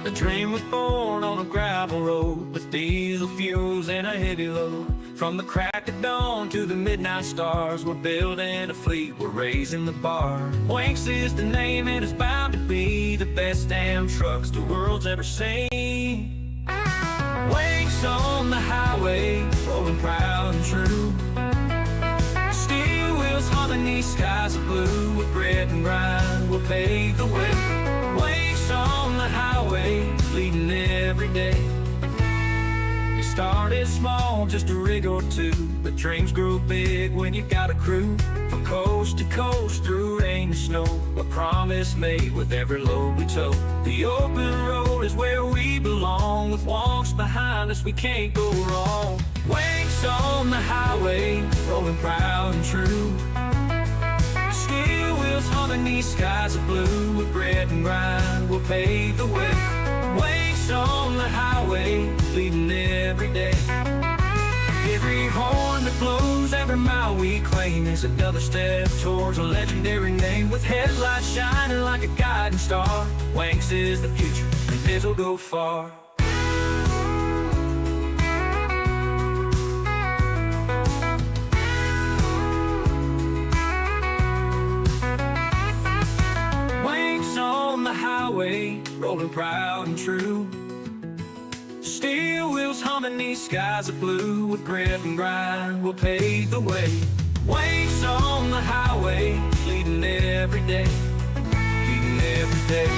The dream was born on a gravel road with diesel fuels and a heavy load. From the crack of dawn to the midnight stars, we're building a fleet, we're raising the bar. Whanc-In is the name and it's bound to be the best damn trucks the world's ever seen. Whanc-In on the highway, rolling proud and true. Steel wheels humming, these skies are blue. With grit and grind, we'll pave the way. Whanc-In on the highway, leading every day. It started small, just a rig or two, but dreams grow big when you got a crew. From coast to coast, through rain and snow, a promise made with every load we tow. The open road is where we belong. With Whanc-Ins behind us, we can't go wrong. Whanc-In on the highway, rolling proud and true. Steel wheels humming, these skies are blue. With grit and grind, we'll pave the way. Whanc-In on the highway, leading every day. Every horn that blows, every mile we claim is another step towards a legendary name. With headlights shining like a guiding star, Whanc-In is the future, and this'll go far. Whanc-In on the highway, rolling proud and true. Steel wheels humming, these skies are blue. With grit and grind, we'll pave the way. Whanc-In on the highway, leading every day, leading every day.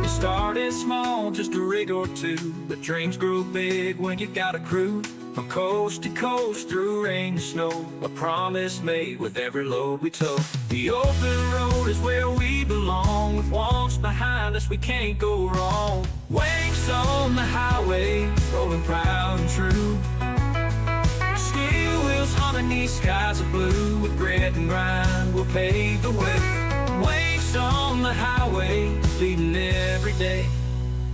It started small, just a rig or two, but dreams grow big when you got a crew. From coast to coast, through rain and snow, a promise made with every load we tow. The open road is where we belong. With Whanc-Ins behind us, we can't go wrong. Whanc-In on the highway, rolling proud and true. Steel wheels humming, these skies are blue. With grit and grind, we'll pave the way. Whanc-In on the highway, leading every day,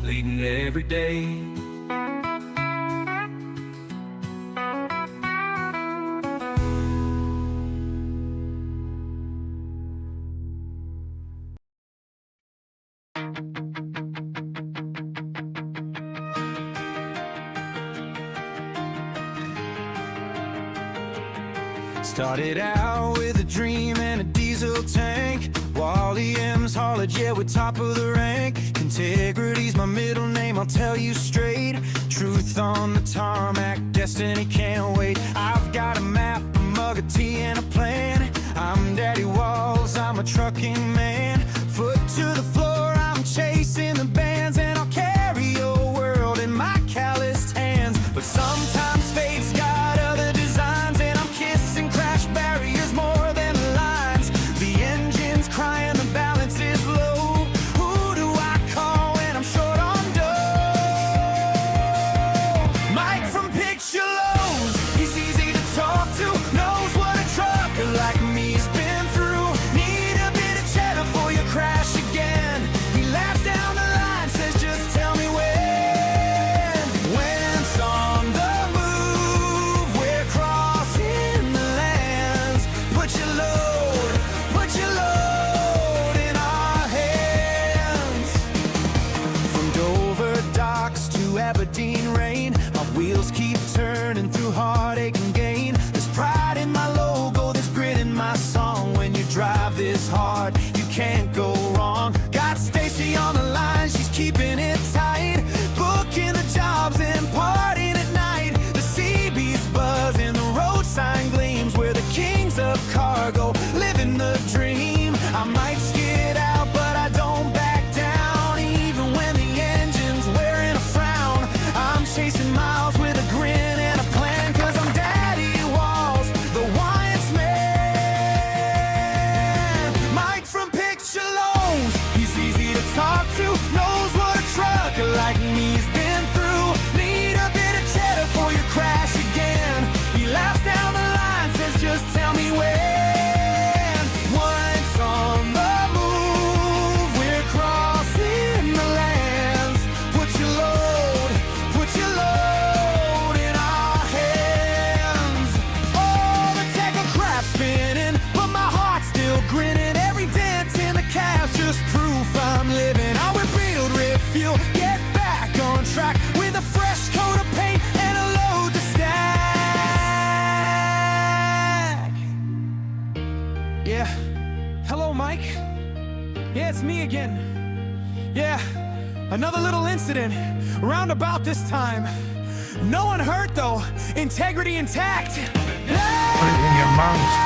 leading every day. Started out with a dream and a diesel tank. Wally M's hollered, yeah, we're top of the rank. Integrity's my middle name, I'll tell you straight. Truth on the tarmac, destiny can't wait. I've got a map, a mug of tea and a plan. I'm Daddy Walls, I'm a trucking man. Foot to the floor, I'm chasing the bands. And I'll carry your world in my calloused hands. But sometimes fate's got other designs, and I'm kissing crash barriers more than lines. The engine's crying, the balance is low. Who do I call when I'm short on dough? Mike from Picture Lows. Yeah, it's me again. Yeah, another little incident. Round about this time. No one hurt though. Integrity intact. Put it in your mouth.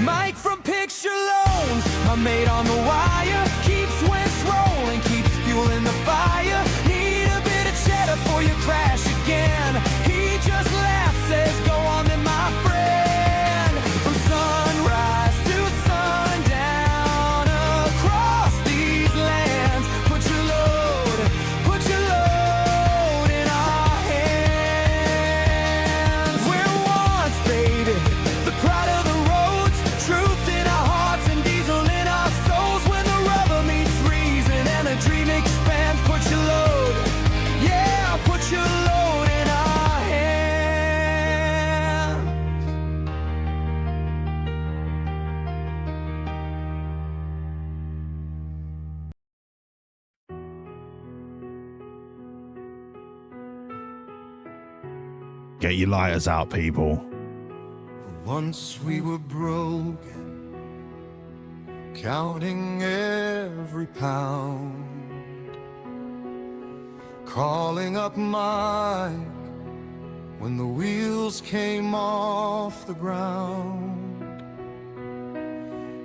Mike from Picture Loans, my mate on the wire, keeps Wentz rolling, keeps fueling the fire. Need a bit of cheddar for your crash again. He just laughs, says, "Go on then, my friend." From sunrise to sundown across these lands, put your load in our hands. We're once, baby, the pride of the roads, truth in our hearts and diesel in our souls. When the rubber meets reason and the dream expands, put your load, yeah, put your load in our hands. Get your lighters out, people. Once we were broken, counting every pound, calling up Mike when the wheels came off the ground.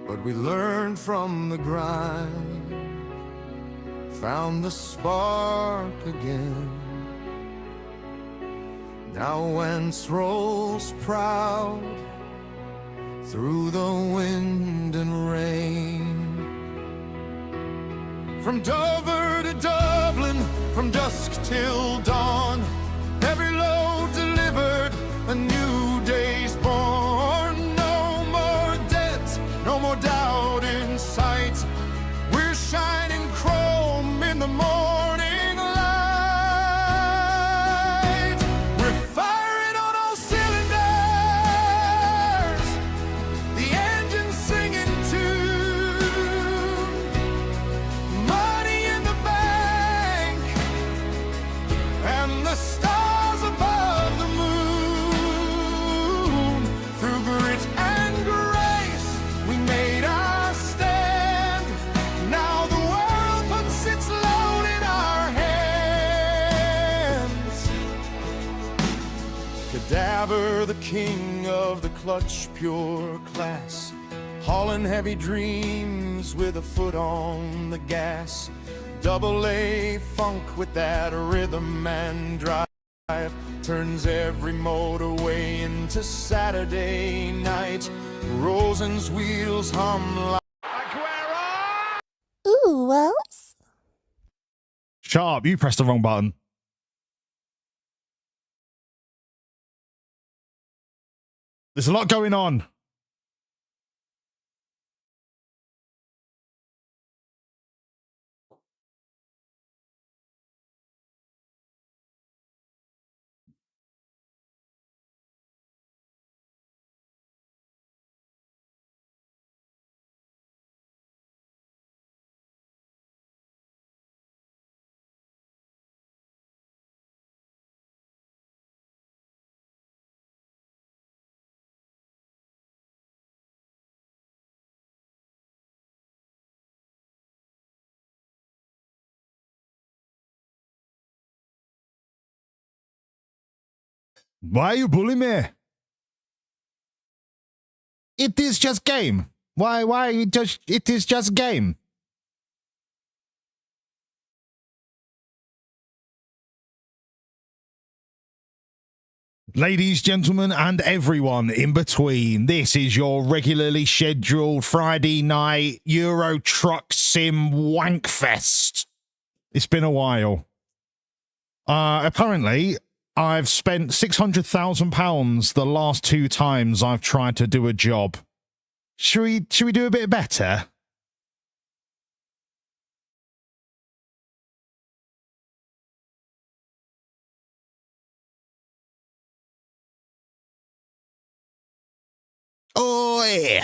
But we learned from the grind, found the spark again. Now Wentz rolls proud through the wind and rain. From Dover to Dublin, from dusk till dawn, every load delivered, a new day's born. No more debt, no more doubt in sight. We're shining chrome in the morning light. We're firing on all cylinders, the engine singing tune, money in the bank, and the stars above the moon. Through grit and grace, we made our stand. Now the world puts its load in our hands. Cadaver, the king of the clutch, pure class, hauling heavy dreams with a foot on the gas. Double A funk with that rhythm and drive, turns every motorway into Saturday night. Rosen's wheels hum like Ooh, Wells? Shut up, you pressed the wrong button. There's a lot going on. Why are you bullying me? It is just game. Why you just, it is just game. Ladies, gentlemen, and everyone in between, this is your regularly scheduled Friday night Euro Truck Sim Wankfest. It's been a while. Apparently, I've spent £600,000 the last 2 times I've tried to do a job. Should we do a bit better? Oi!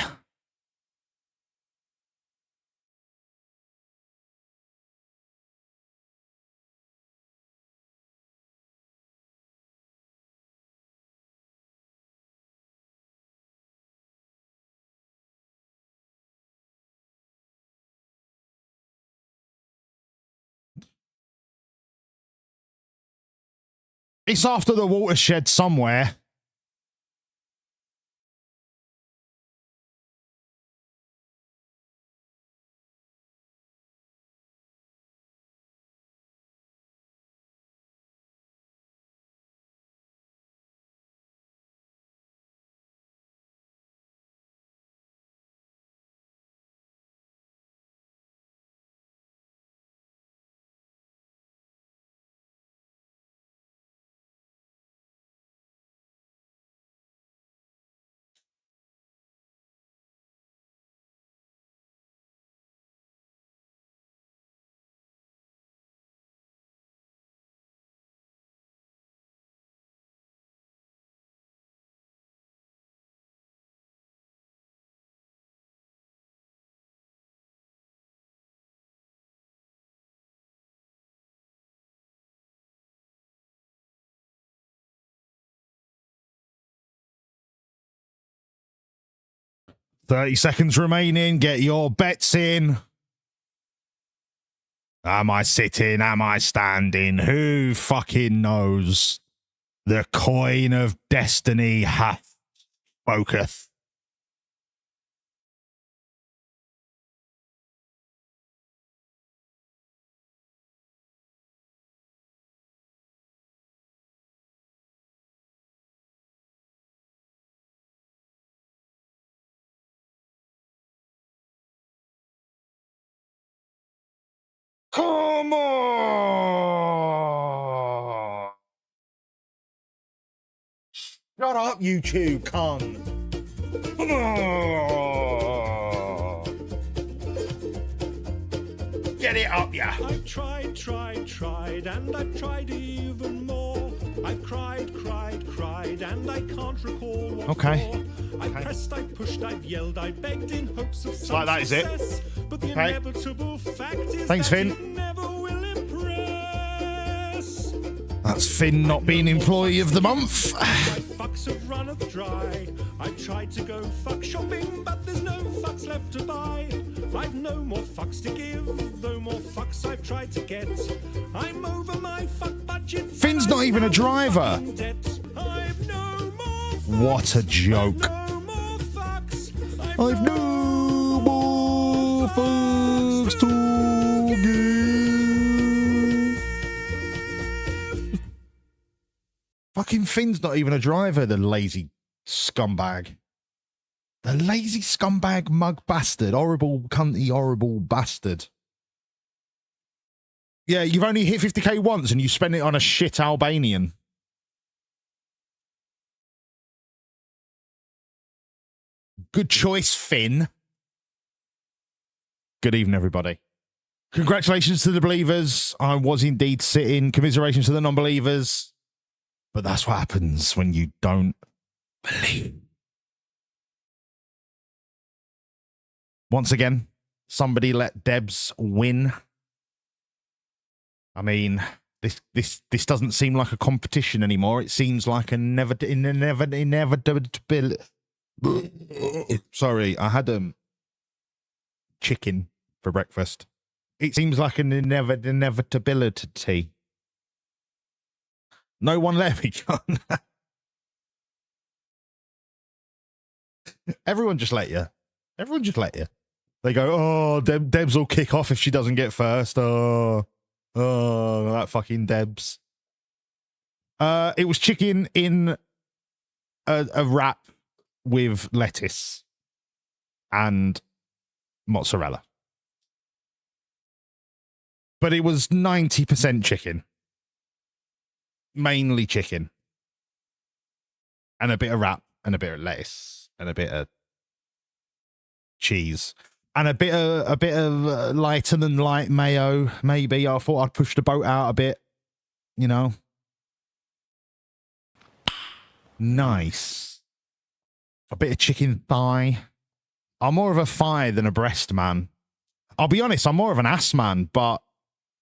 It's after the watershed somewhere. $30 remaining. Get your bets in. Am I sitting? Am I standing? Who fucking knows? The coin of destiny hath spoketh. Come on! Shut up, you two, cunt! Come on! Get it up, yeah! I tried, and I've tried even more. I've cried, and I can't recall what Okay. for. I pressed, I pushed, I've yelled, I begged in hopes of some like that, is it? success. But the Okay. inevitable fact is Thanks, that Finn. it never will impress. That's Finn not being employee of the month. My fucks have runneth dry. I've tried to go fuck shopping, but there's no fucks left to buy. I've no more fucks to give, though more fucks I've tried to get. I'm over my fuck budget. Finn's not even a driver. I've no more fucks. What a joke. No more fucks. I've no more fucks to give. Fucking Finn's not even a driver, the lazy scumbag. The lazy scumbag mug bastard. Horrible, cunty, horrible bastard. Yeah, you've only hit 50k once and you spent it on a shit Albanian. Good choice, Finn. Good evening, everybody. Congratulations to the believers. I was indeed sitting. Commiserations to the non-believers. But that's what happens when you don't believe. Once again, somebody let Debs win. I mean, this doesn't seem like a competition anymore. It seems like inevitability. Sorry, I had chicken for breakfast. It seems like an inevitability. No one let me go. Everyone just let you. Everyone just let you. They go, oh, Debs will kick off if she doesn't get first. Oh, that fucking Debs. It was chicken in a wrap with lettuce and mozzarella. But it was 90% chicken. Mainly chicken. And a bit of wrap and a bit of lettuce and a bit of cheese. And a bit of lighter than light mayo, maybe. I thought I'd push the boat out a bit, you know. Nice. A bit of chicken thigh. I'm more of a thigh than a breast man. I'll be honest, I'm more of an ass man, but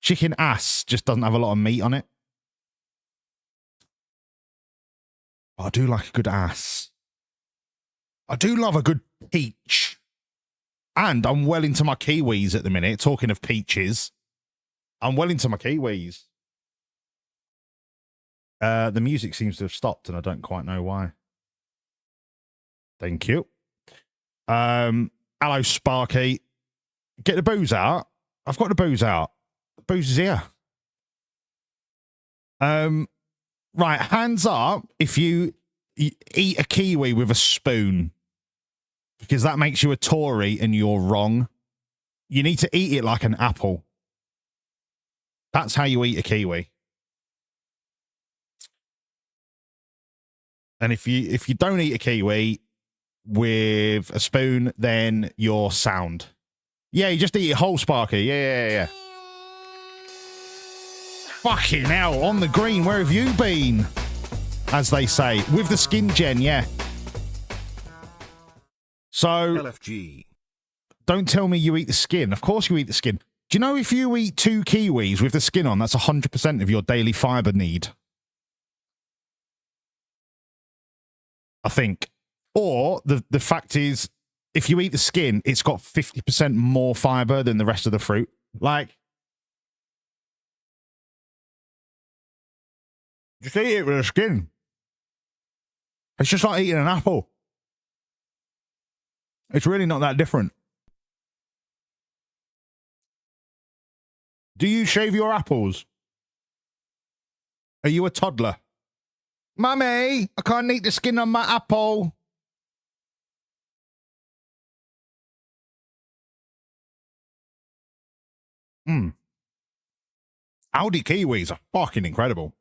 chicken ass just doesn't have a lot of meat on it. But I do like a good ass. I do love a good peach. And I'm well into my kiwis at the minute. Talking of peaches, I'm well into my kiwis. The music seems to have stopped, and I don't quite know why. Thank you. Hello, Sparky. Get the booze out. I've got the booze out. The booze is here. Right, hands up if you eat a kiwi with a spoon, because that makes you a Tory and you're wrong. You need to eat it like an apple. That's how you eat a kiwi. And if you don't eat a kiwi with a spoon, then you're sound. Yeah, you just eat it whole, Sparky. Yeah. Fucking hell, on the green, where have you been? As they say, with the skin gen, yeah. So, LFG. Don't tell me you eat the skin. Of course you eat the skin. Do you know if you eat 2 kiwis with the skin on, that's 100% of your daily fiber need? I think. Or the fact is, if you eat the skin, it's got 50% more fiber than the rest of the fruit. Like, just eat it with the skin. It's just like eating an apple. It's really not that different. Do you shave your apples? Are you a toddler? Mummy, I can't eat the skin on my apple. Aldi kiwis are fucking incredible.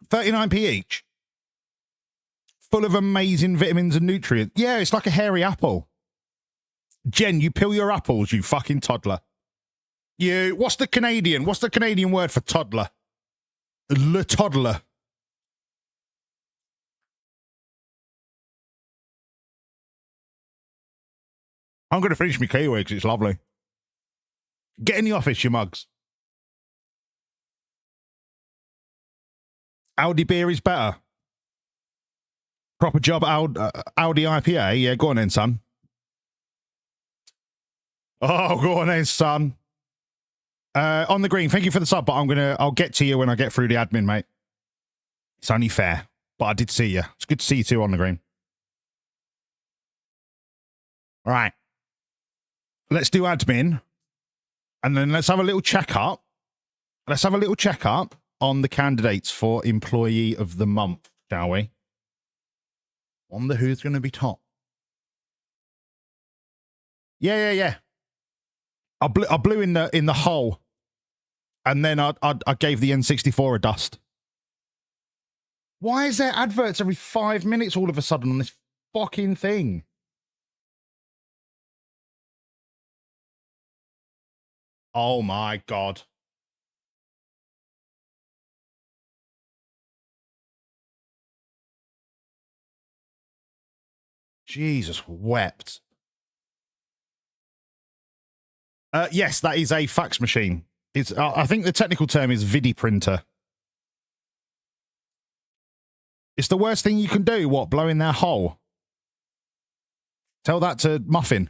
39p each. Full of amazing vitamins and nutrients. Yeah, it's like a hairy apple. Jen, you peel your apples, you fucking toddler. What's the Canadian word for toddler? Le toddler. I'm going to finish my kiwi because it's lovely. Get in the office, you mugs. Aldi beer is better. Proper job, Audi IPA. Yeah, go on then, son. Oh, go on then, son. On the green, thank you for the sub, but I'll get to you when I get through the admin, mate. It's only fair, but I did see you. It's good to see you too on the green. All right. Let's do admin, and then let's have a little check-up. Let's have a little check-up on the candidates for Employee of the Month, shall we? Wonder who's going to be top. Yeah. I blew in the hole, and then I gave the N64 a dust. Why is there adverts every 5 minutes all of a sudden on this fucking thing? Oh my God. Jesus wept. Yes, that is a fax machine. It's I think the technical term is vidi printer. It's the worst thing you can do. What, blow in their hole? Tell that to Muffin.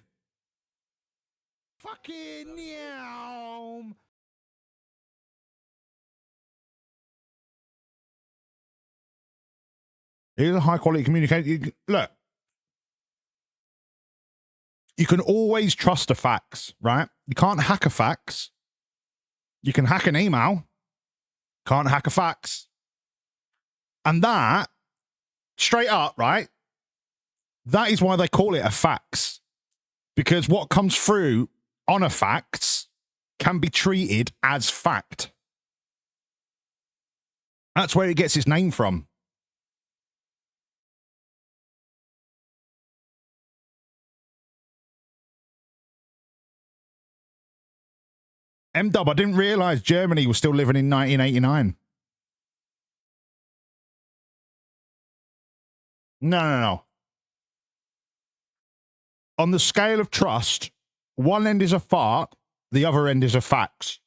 Fucking meow. Here's a high quality communication. Look. You can always trust a fax, right? You can't hack a fax. You can hack an email. Can't hack a fax. And that, straight up, right? That is why they call it a fax. Because what comes through on a fax can be treated as fact. That's where it gets its name from. M-Dub, I didn't realise Germany was still living in 1989. No. On the scale of trust, one end is a fart, the other end is a fax.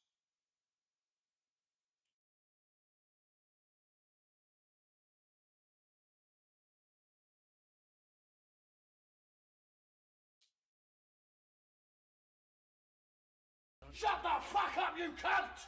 Shut the fuck up, you cunt!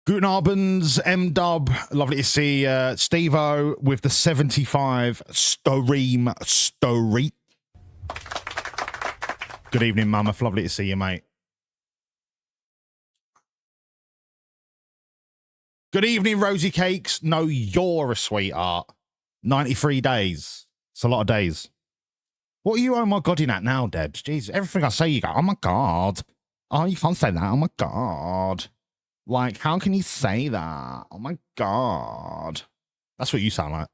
Guten Abend, M-Dub. Lovely to see Steve-O with the 75 Stoream Story. Good evening, Mammoth. Lovely to see you, mate. Good evening, Rosy Cakes. No, you're a sweetheart. 93 days. It's a lot of days. What are you, oh my godding at now, Debs? Jeez, everything I say, you go, oh my God. Oh, you can't say that. Oh my God. Like, how can you say that? Oh my God. That's what you sound like.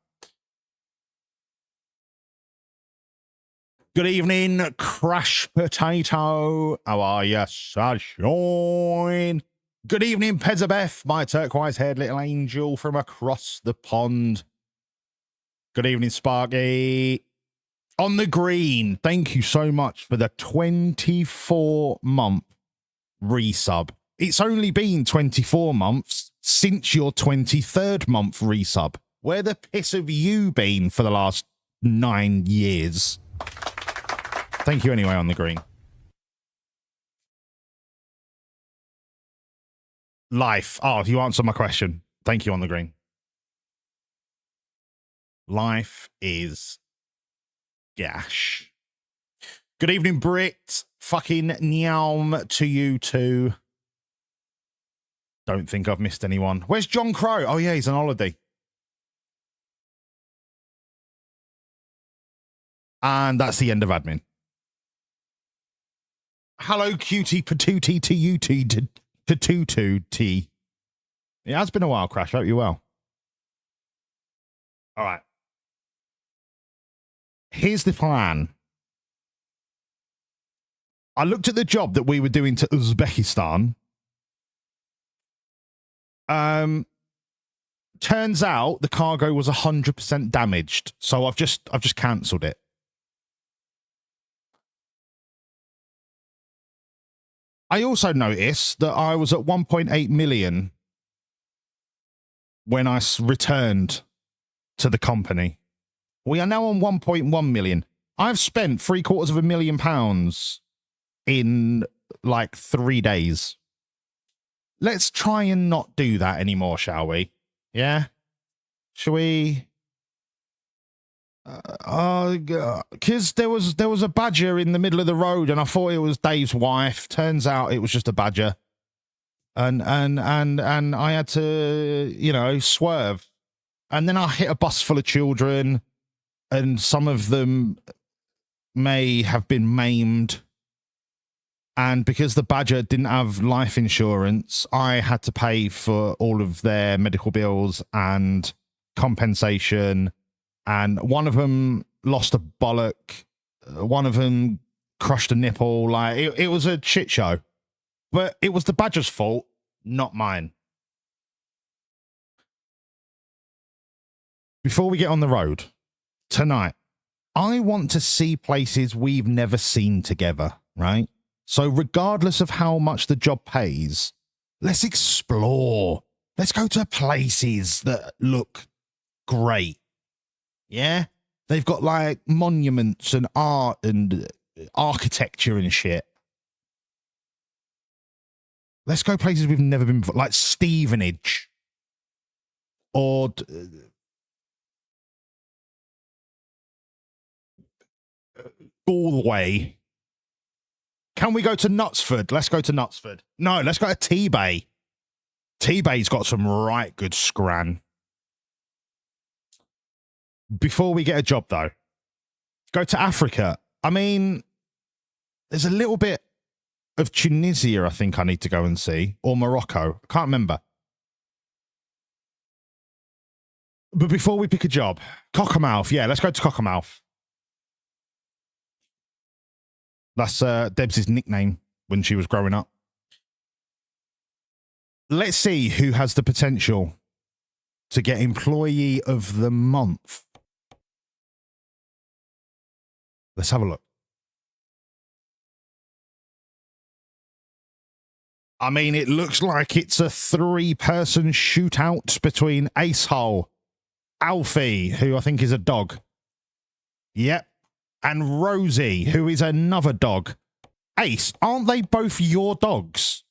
Good evening, Crash Potato. How are you, sunshine? Good evening, Pezabeth, my turquoise-haired little angel from across the pond. Good evening, Sparky. On the green, thank you so much for the 24-month resub. It's only been 24 months since your 23rd month resub. Where the piss have you been for the last 9 years? Thank you anyway, on the green. Life. Oh, you answered my question. Thank you, on the green. Life is gash. Good evening, Brit. Fucking nyam to you too. Don't think I've missed anyone. Where's John Crow? Oh, yeah, he's on holiday. And that's the end of admin. Hello, cutie patootie to you to tutu T. It has been a while, Crash. Hope you're well. All right. Here's the plan. I looked at the job that we were doing to Uzbekistan. Turns out the cargo was 100% damaged, so I've just cancelled it. I also noticed that I was at 1.8 million when I returned to the company. We are now on 1.1 million. I've spent £750,000 in like 3 days. Let's try and not do that anymore, shall we? Yeah? Shall we? Because there was a badger in the middle of the road, and I thought it was Dave's wife. Turns out it was just a badger, and I had to, you know, swerve, and then I hit a bus full of children, and some of them may have been maimed. And because the badger didn't have life insurance, I had to pay for all of their medical bills and compensation. And one of them lost a bollock. One of them crushed a nipple. Like, it was a shit show. But it was the badger's fault, not mine. Before we get on the road, tonight, I want to see places we've never seen together, right? So regardless of how much the job pays, let's explore. Let's go to places that look great. Yeah? They've got like monuments and art and architecture and shit. Let's go places we've never been before, like Stevenage or Galway. Can we go to Knutsford? Let's go to Knutsford. No, let's go to T-Bay. T-Bay's got some right good scran. Before we get a job, though, go to Africa. I mean, there's a little bit of Tunisia I think I need to go and see, or Morocco. I can't remember. But before we pick a job, Cockermouth. Yeah, let's go to Cockermouth. That's Debs' nickname when she was growing up. Let's see who has the potential to get Employee of the Month. Let's have a look. I mean, it looks like it's a 3-person shootout between Acehole, Alfie, who I think is a dog. Yep. And Rosie, who is another dog. Ace, aren't they both your dogs?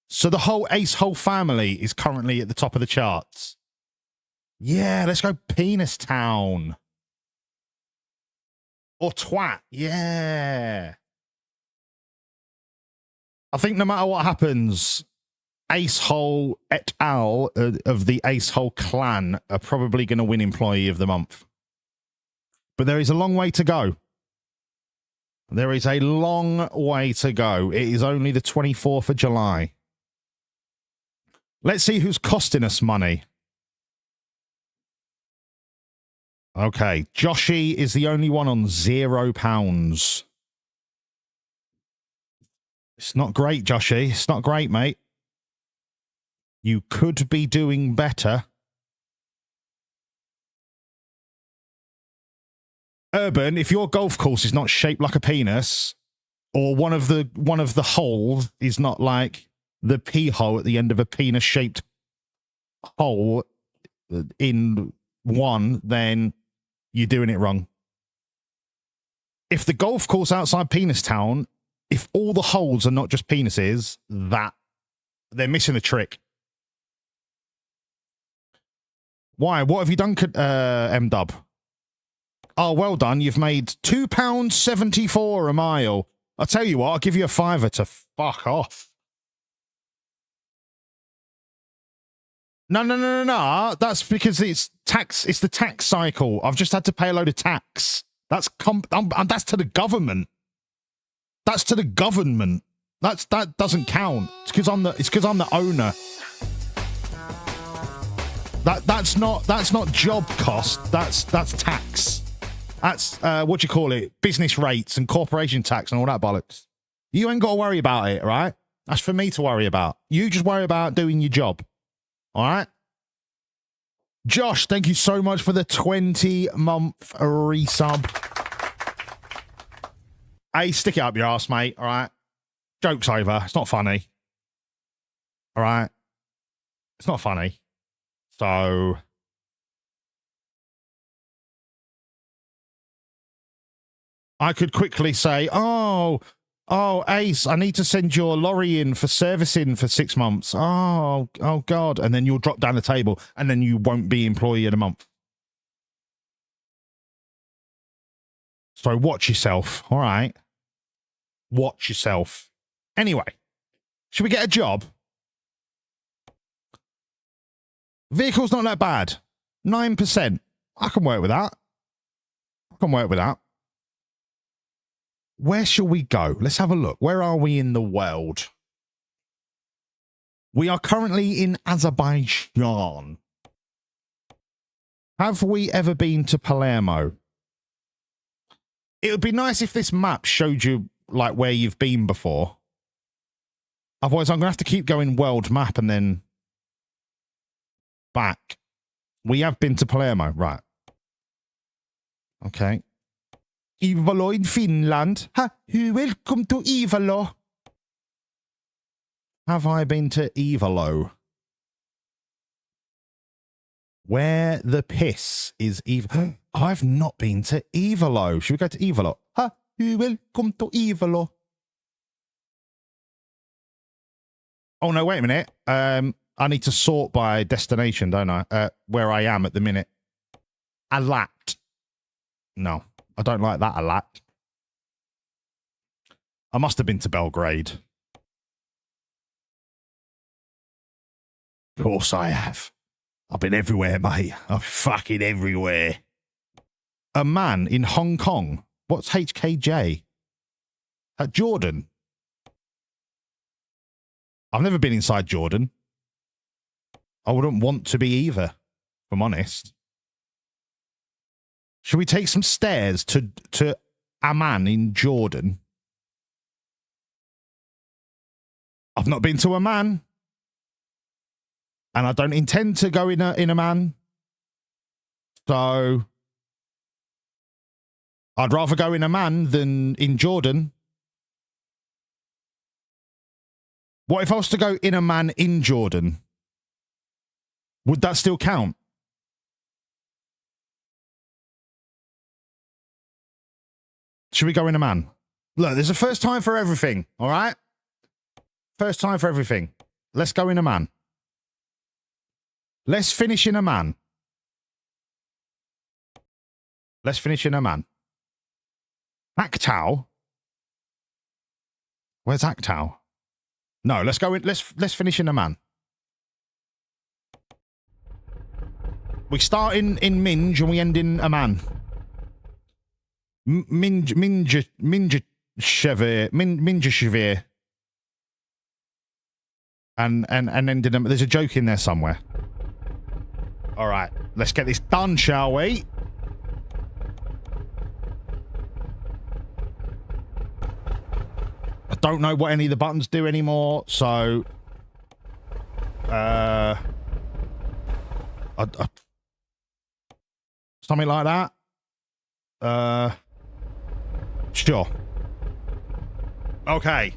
So the whole Ace Hole family is currently at the top of the charts. Yeah, let's go Penis Town. Or Twat. Yeah. I think no matter what happens, Ace Hole et al. Of the Ace Hole clan are probably going to win Employee of the Month. But there is a long way to go. There is a long way to go. It is only the 24th of July. Let's see who's costing us money. Okay, Joshy is the only one on £0. It's not great, Joshy. It's not great, mate. You could be doing better. Urban, if your golf course is not shaped like a penis, or one of the holes is not like the pee hole at the end of a penis-shaped hole in one, then you're doing it wrong. If the golf course outside Penis Town, if all the holes are not just penises, that they're missing a trick. Why? What have you done, M-Dub? Oh, well done. You've made £2.74 a mile. I'll tell you what, I'll give you a fiver to fuck off. No. That's because it's tax. It's the tax cycle. I've just had to pay a load of tax. That's to the government. That's to the government. That doesn't count. It's because I'm the owner. That's not job cost. That's tax. That's what do you call it? Business rates and corporation tax and all that bollocks. You ain't got to worry about it, right? That's for me to worry about. You just worry about doing your job. All right? Josh, thank you so much for the 20-month resub. Hey, stick it up your ass, mate. All right? Joke's over. It's not funny. All right? It's not funny. So I could quickly say, oh, Ace, I need to send your lorry in for servicing for 6 months. Oh, God. And then you'll drop down the table and then you won't be employee of the month. So watch yourself. All right. Watch yourself. Anyway, should we get a job? Vehicle's not that bad. 9%. I can work with that. Where shall we go? Let's have a look. Where are we in the world? We are currently in Azerbaijan. Have we ever been to Palermo? It would be nice if this map showed you like where you've been before. Otherwise, I'm going to have to keep going world map and then back. We have been to Palermo, right? Okay. Ivalo in Finland. Welcome to Ivalo. Have I been to Ivalo? Where the piss is Ivalo? I've not been to Ivalo. Should we go to Ivalo? Welcome to Ivalo. Oh, no, wait a minute. I need to sort by destination, don't I? Where I am at the minute. Alat. No, I don't like that Alat. I must have been to Belgrade. Of course I have. I've been everywhere, mate. I'm fucking everywhere. A man in Hong Kong. What's HKJ? Jordan. I've never been inside Jordan. I wouldn't want to be either, if I'm honest. Should we take some stairs to Amman in Jordan? I've not been to Amman. And I don't intend to go in Amman. So I'd rather go in Amman than in Jordan. What if I was to go in Amman in Jordan? Would that still count? Should we go in Amman? Look, there's a first time for everything, all right? First time for everything. Let's go in a man. Let's finish in a man. Let's finish in a man. Actau? Where's Actau? No, let's go in. Let's finish in a man. We start in Minge and we end in a man. Minge Chevere. And end in a, there's a joke in there somewhere. All right, let's get this done, shall we? I don't know what any of the buttons do anymore, so something like that. Sure. Okay.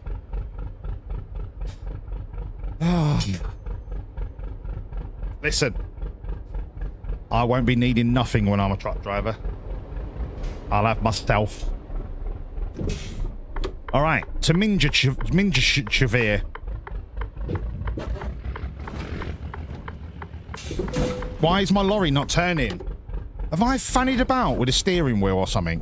Listen, I won't be needing nothing when I'm a truck driver. I'll have myself. All right, to Minjashivir. Why is my lorry not turning? Have I fannied about with a steering wheel or something?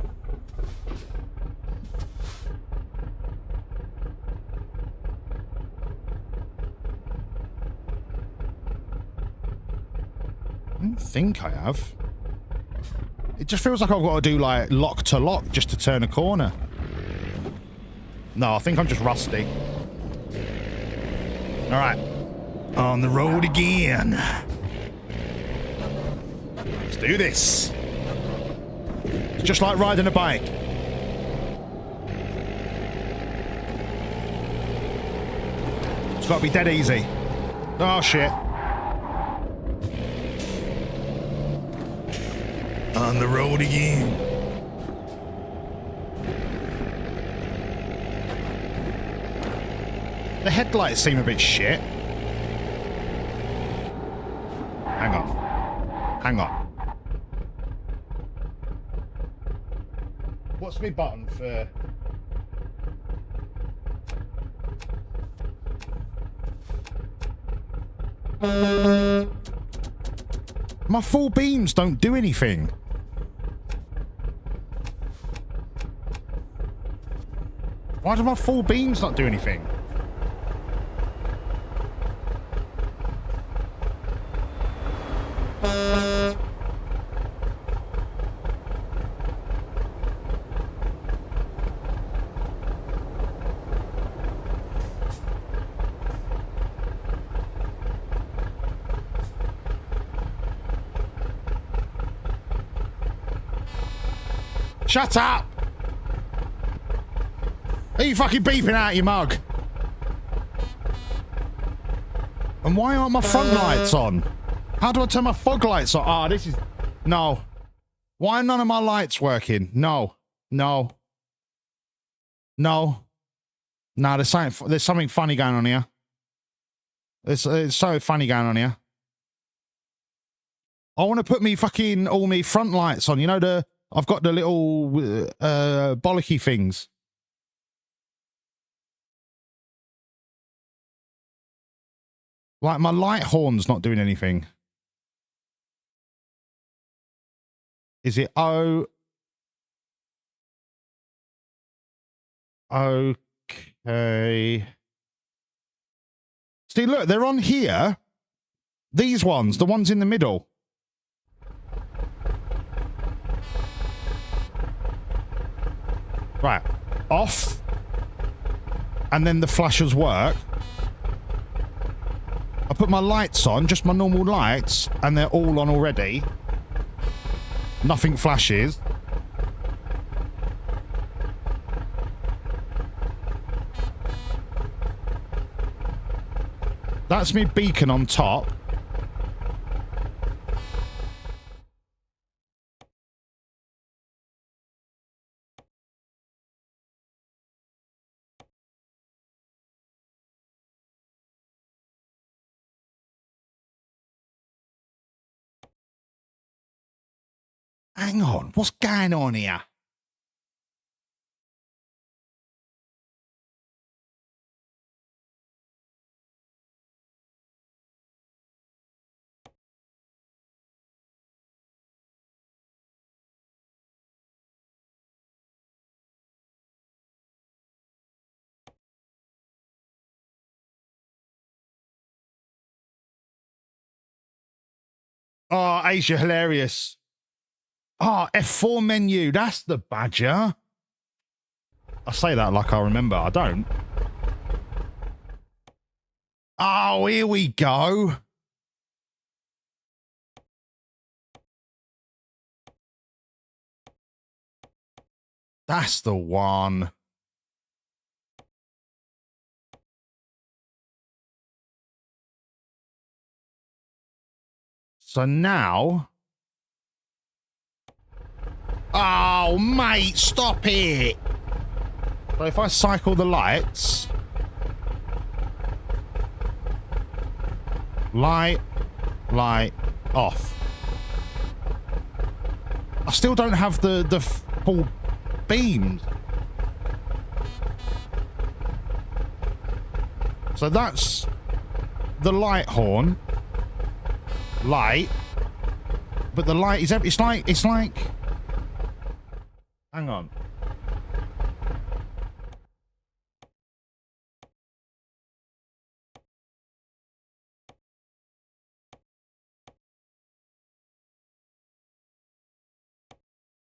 I don't think I have. It just feels like I've got to do like lock to lock just to turn a corner. No, I think I'm just rusty. All right. On the road again. Let's do this. It's just like riding a bike. It's got to be dead easy. Oh, shit. On the road again. The headlights seem a bit shit. Hang on. Hang on. What's my button for... My full beams don't do anything. Why do my full beams not do anything? Shut up! Are you fucking beeping out your mug? And why aren't my front lights on? How do I turn my fog lights on? Ah, this is... No. Why are none of my lights working? No. No. No. No, there's something funny going on here. There's so funny going on here. I want to put me fucking all me front lights on. You know, I've got the little bollocky things. Like my light horn's not doing anything. Is it okay? See, look, they're on here. These ones, the ones in the middle. Right, off. And then the flashers work. I put my lights on, just my normal lights, and they're all on already. Nothing flashes. That's me beacon on top. Hang on, what's going on here? Oh, Asia, hilarious. Oh, F4 menu. That's the badger. I say that like I remember. I don't. Oh, here we go. That's the one. So now... Oh, mate, stop it. So if I cycle the lights... Light, off. I still don't have the full beams. So that's the light horn. Light. But the light is... It's like... Hang on.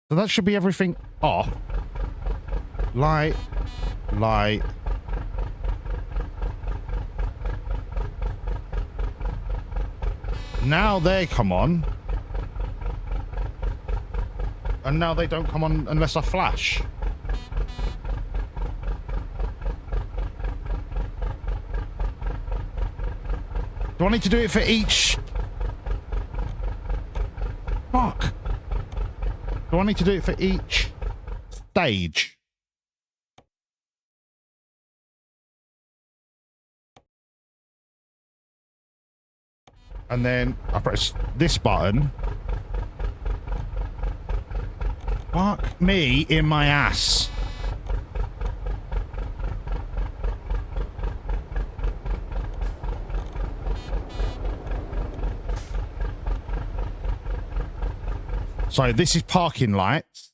So that should be everything off. Light. Now they come on. And now they don't come on unless I flash. Do I need to do it for each? Fuck. Do I need to do it for each stage? And then I press this button. Fuck me in my ass. So this is parking lights.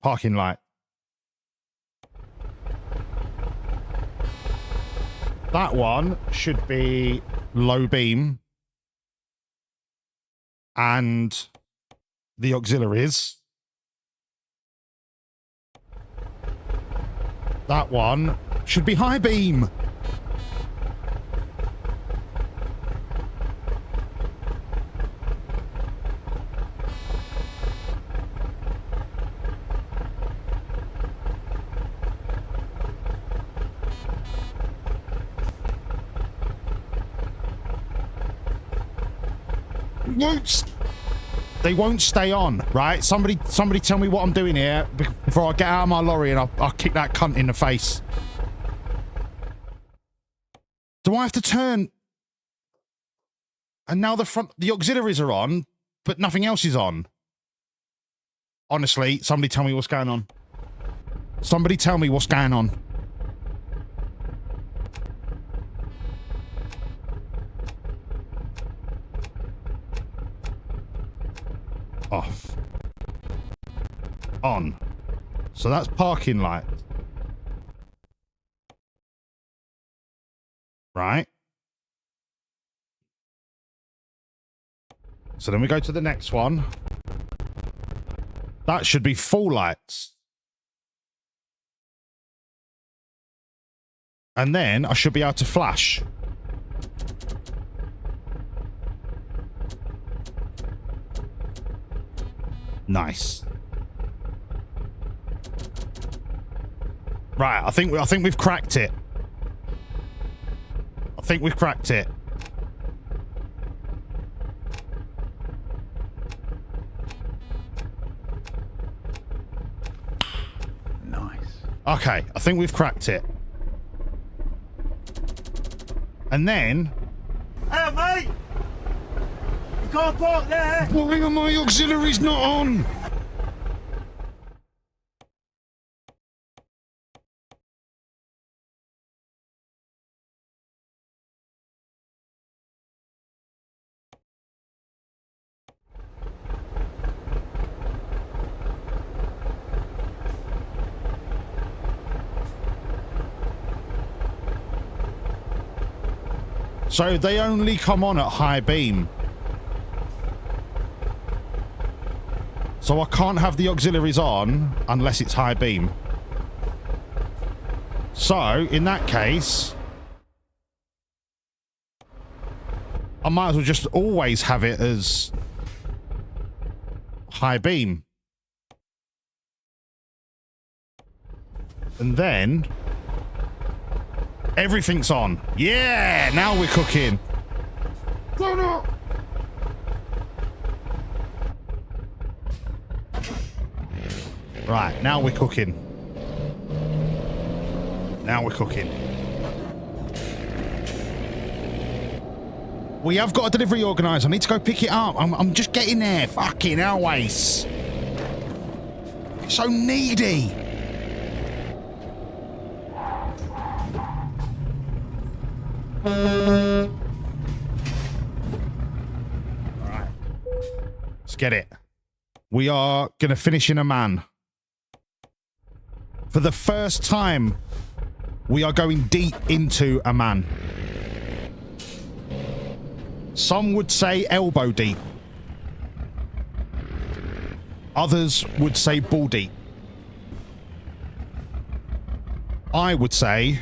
Parking light. That one should be low beam. And the auxiliaries. That one should be high beam. They won't stay on, right? Somebody tell me what I'm doing here before I get out of my lorry and I'll kick that cunt in the face. Do I have to turn? And now the auxiliaries are on, but nothing else is on. Honestly, somebody tell me what's going on. Somebody tell me what's going on. Off. On. So that's parking light. Right. So then we go to the next one. That should be full lights. And then I should be able to flash. Nice. Right, I think we've cracked it. I think we've cracked it. Nice. Okay, I think we've cracked it. And then... Hey, mate! You can't park there! Why are my auxiliaries not on? So they only come on at high beam. So I can't have the auxiliaries on unless it's high beam. So, in that case, I might as well just always have it as high beam. And then everything's on. Yeah, now we're cooking. Right, now we're cooking. Now we're cooking. We have got a delivery organizer. I need to go pick it up. I'm just getting there. Fucking always. So needy. Alright. Let's get it. We are going to finish in a man. For the first time, we are going deep into a man. Some would say elbow deep. Others would say ball deep. I would say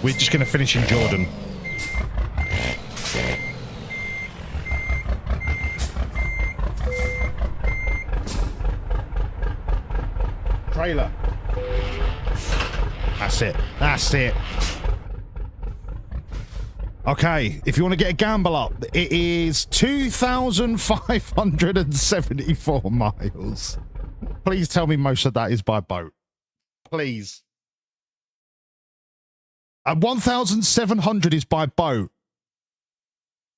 we're just going to finish in Jordan. Trailer. That's it. That's it. Okay, if you want to get a gamble up, it is 2,574 miles. Please tell me most of that is by boat. Please. 1,700 is by boat.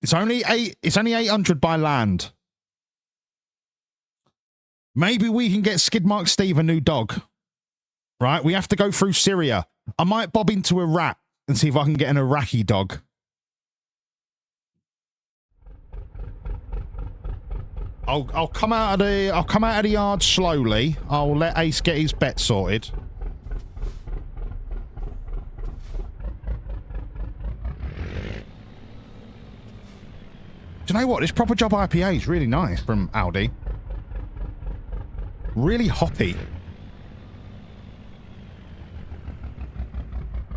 It's only 800 by land. Maybe we can get Skidmark Steve a new dog. Right? We have to go through Syria. I might bob into Iraq and see if I can get an Iraqi dog. I'll come out of the yard slowly. I'll let Ace get his bet sorted. Do you know what? This Proper Job IPA is really nice from Aldi. Really hoppy.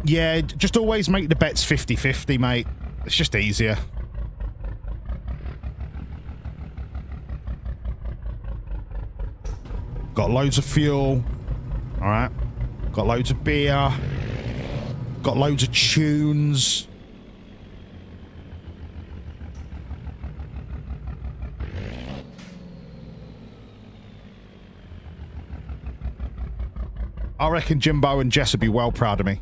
Yeah, just always make the bets 50-50, mate. It's just easier. Got loads of fuel. All right. Got loads of beer. Got loads of tunes. I reckon Jimbo and Jess would be well proud of me.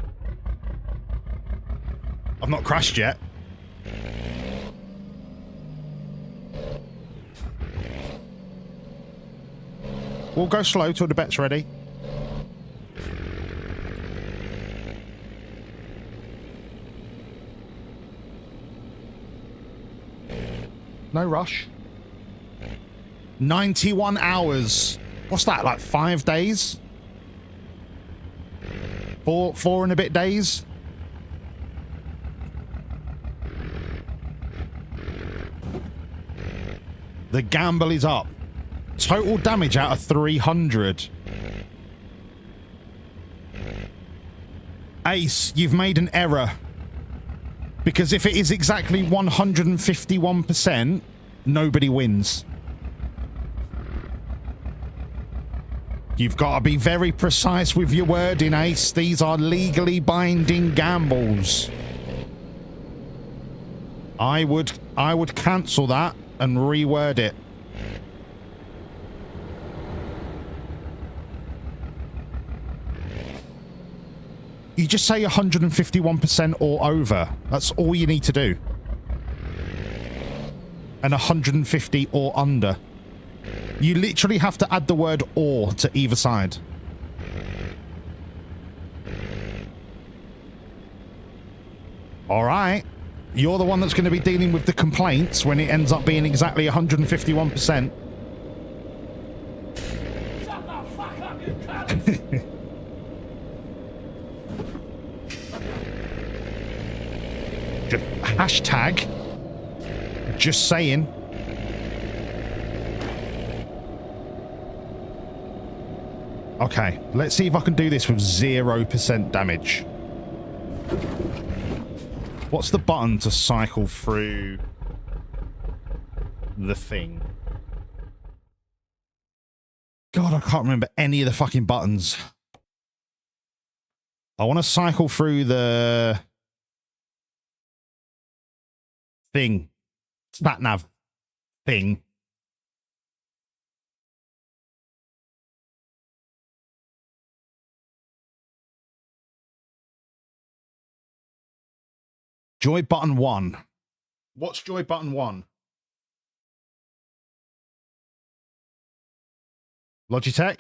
I've not crashed yet. We'll go slow till the bet's ready. No rush. 91 hours. What's that, like 5 days? Four and a bit days? The gamble is up. Total damage out of 300. Ace, you've made an error. Because if it is exactly 151%, nobody wins. You've got to be very precise with your wording, Ace. These are legally binding gambles. I would cancel that and reword it. You just say 151% or over. That's all you need to do. And 150 or under. You literally have to add the word or to either side. All right. You're the one that's going to be dealing with the complaints when it ends up being exactly 151%. Shut the fuck up, you cunt! Hashtag just saying. Okay, let's see if I can do this with 0% damage. What's the button to cycle through the thing? God, I can't remember any of the fucking buttons. I want to cycle through the thing. Sat nav thing. Joy button 1. What's joy button 1? Logitech?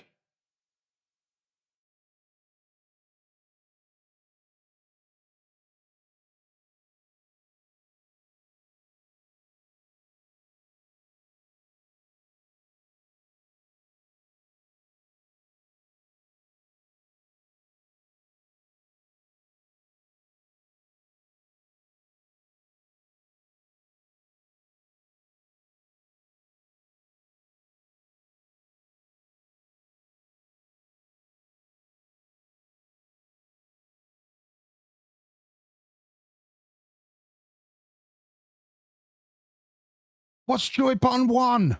What's joy button 1?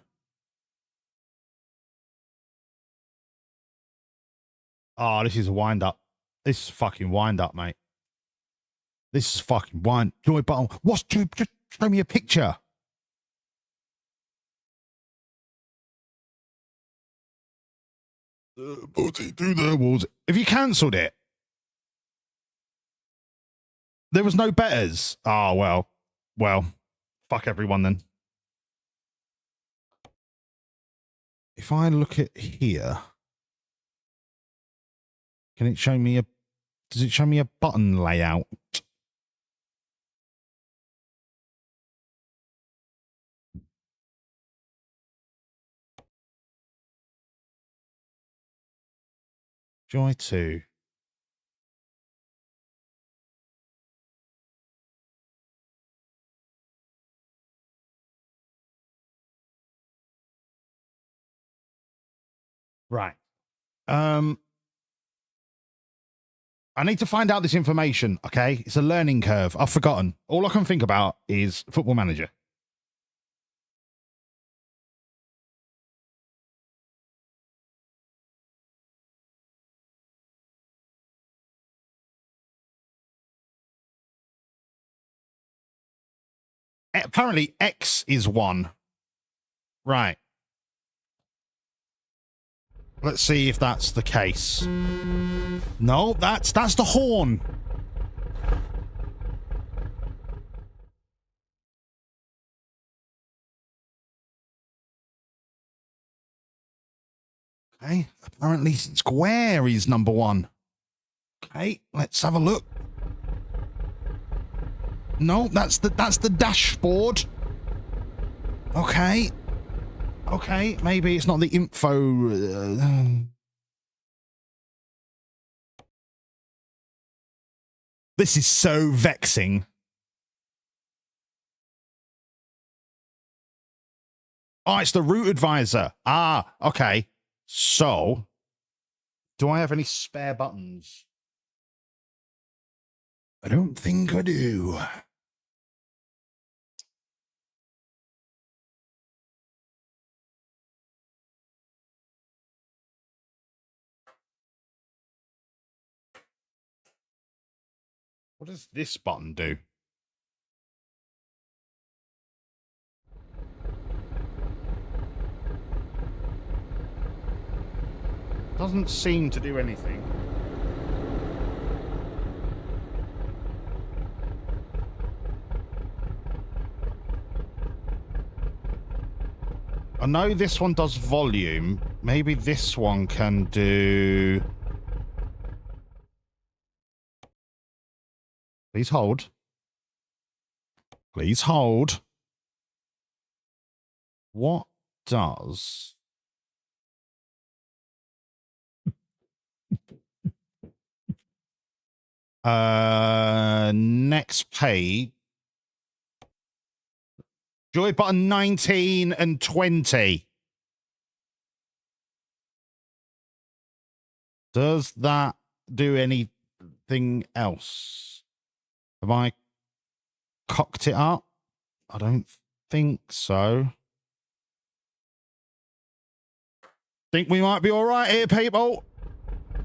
Oh, this is a wind up. This is fucking wind up, mate. This is fucking wind. Joy button. What's joy? Just show me a picture. Do the walls. Have you cancelled it? There was no betters. Oh, well. Well, fuck everyone then. If I look at here, can it show me a, does it show me a button layout? Joy 2. Right. I need to find out this information, okay? It's a learning curve. I've forgotten. All I can think about is Football Manager. Apparently, X is 1. Right. Let's see if that's the case. No, that's the horn. Okay, apparently square is number 1. Okay, let's have a look. No, that's the dashboard. Okay. Okay, maybe it's not the info. This is so vexing. Oh, it's the route advisor. Ah, okay. So, do I have any spare buttons? I don't think I do. What does this button do? Doesn't seem to do anything. I know this one does volume. Maybe this one can do... Please hold. Please hold. What does... next page. Joy button 19 and 20. Does that do anything else? Have I cocked it up? I don't think so. Think we might be all right here, people.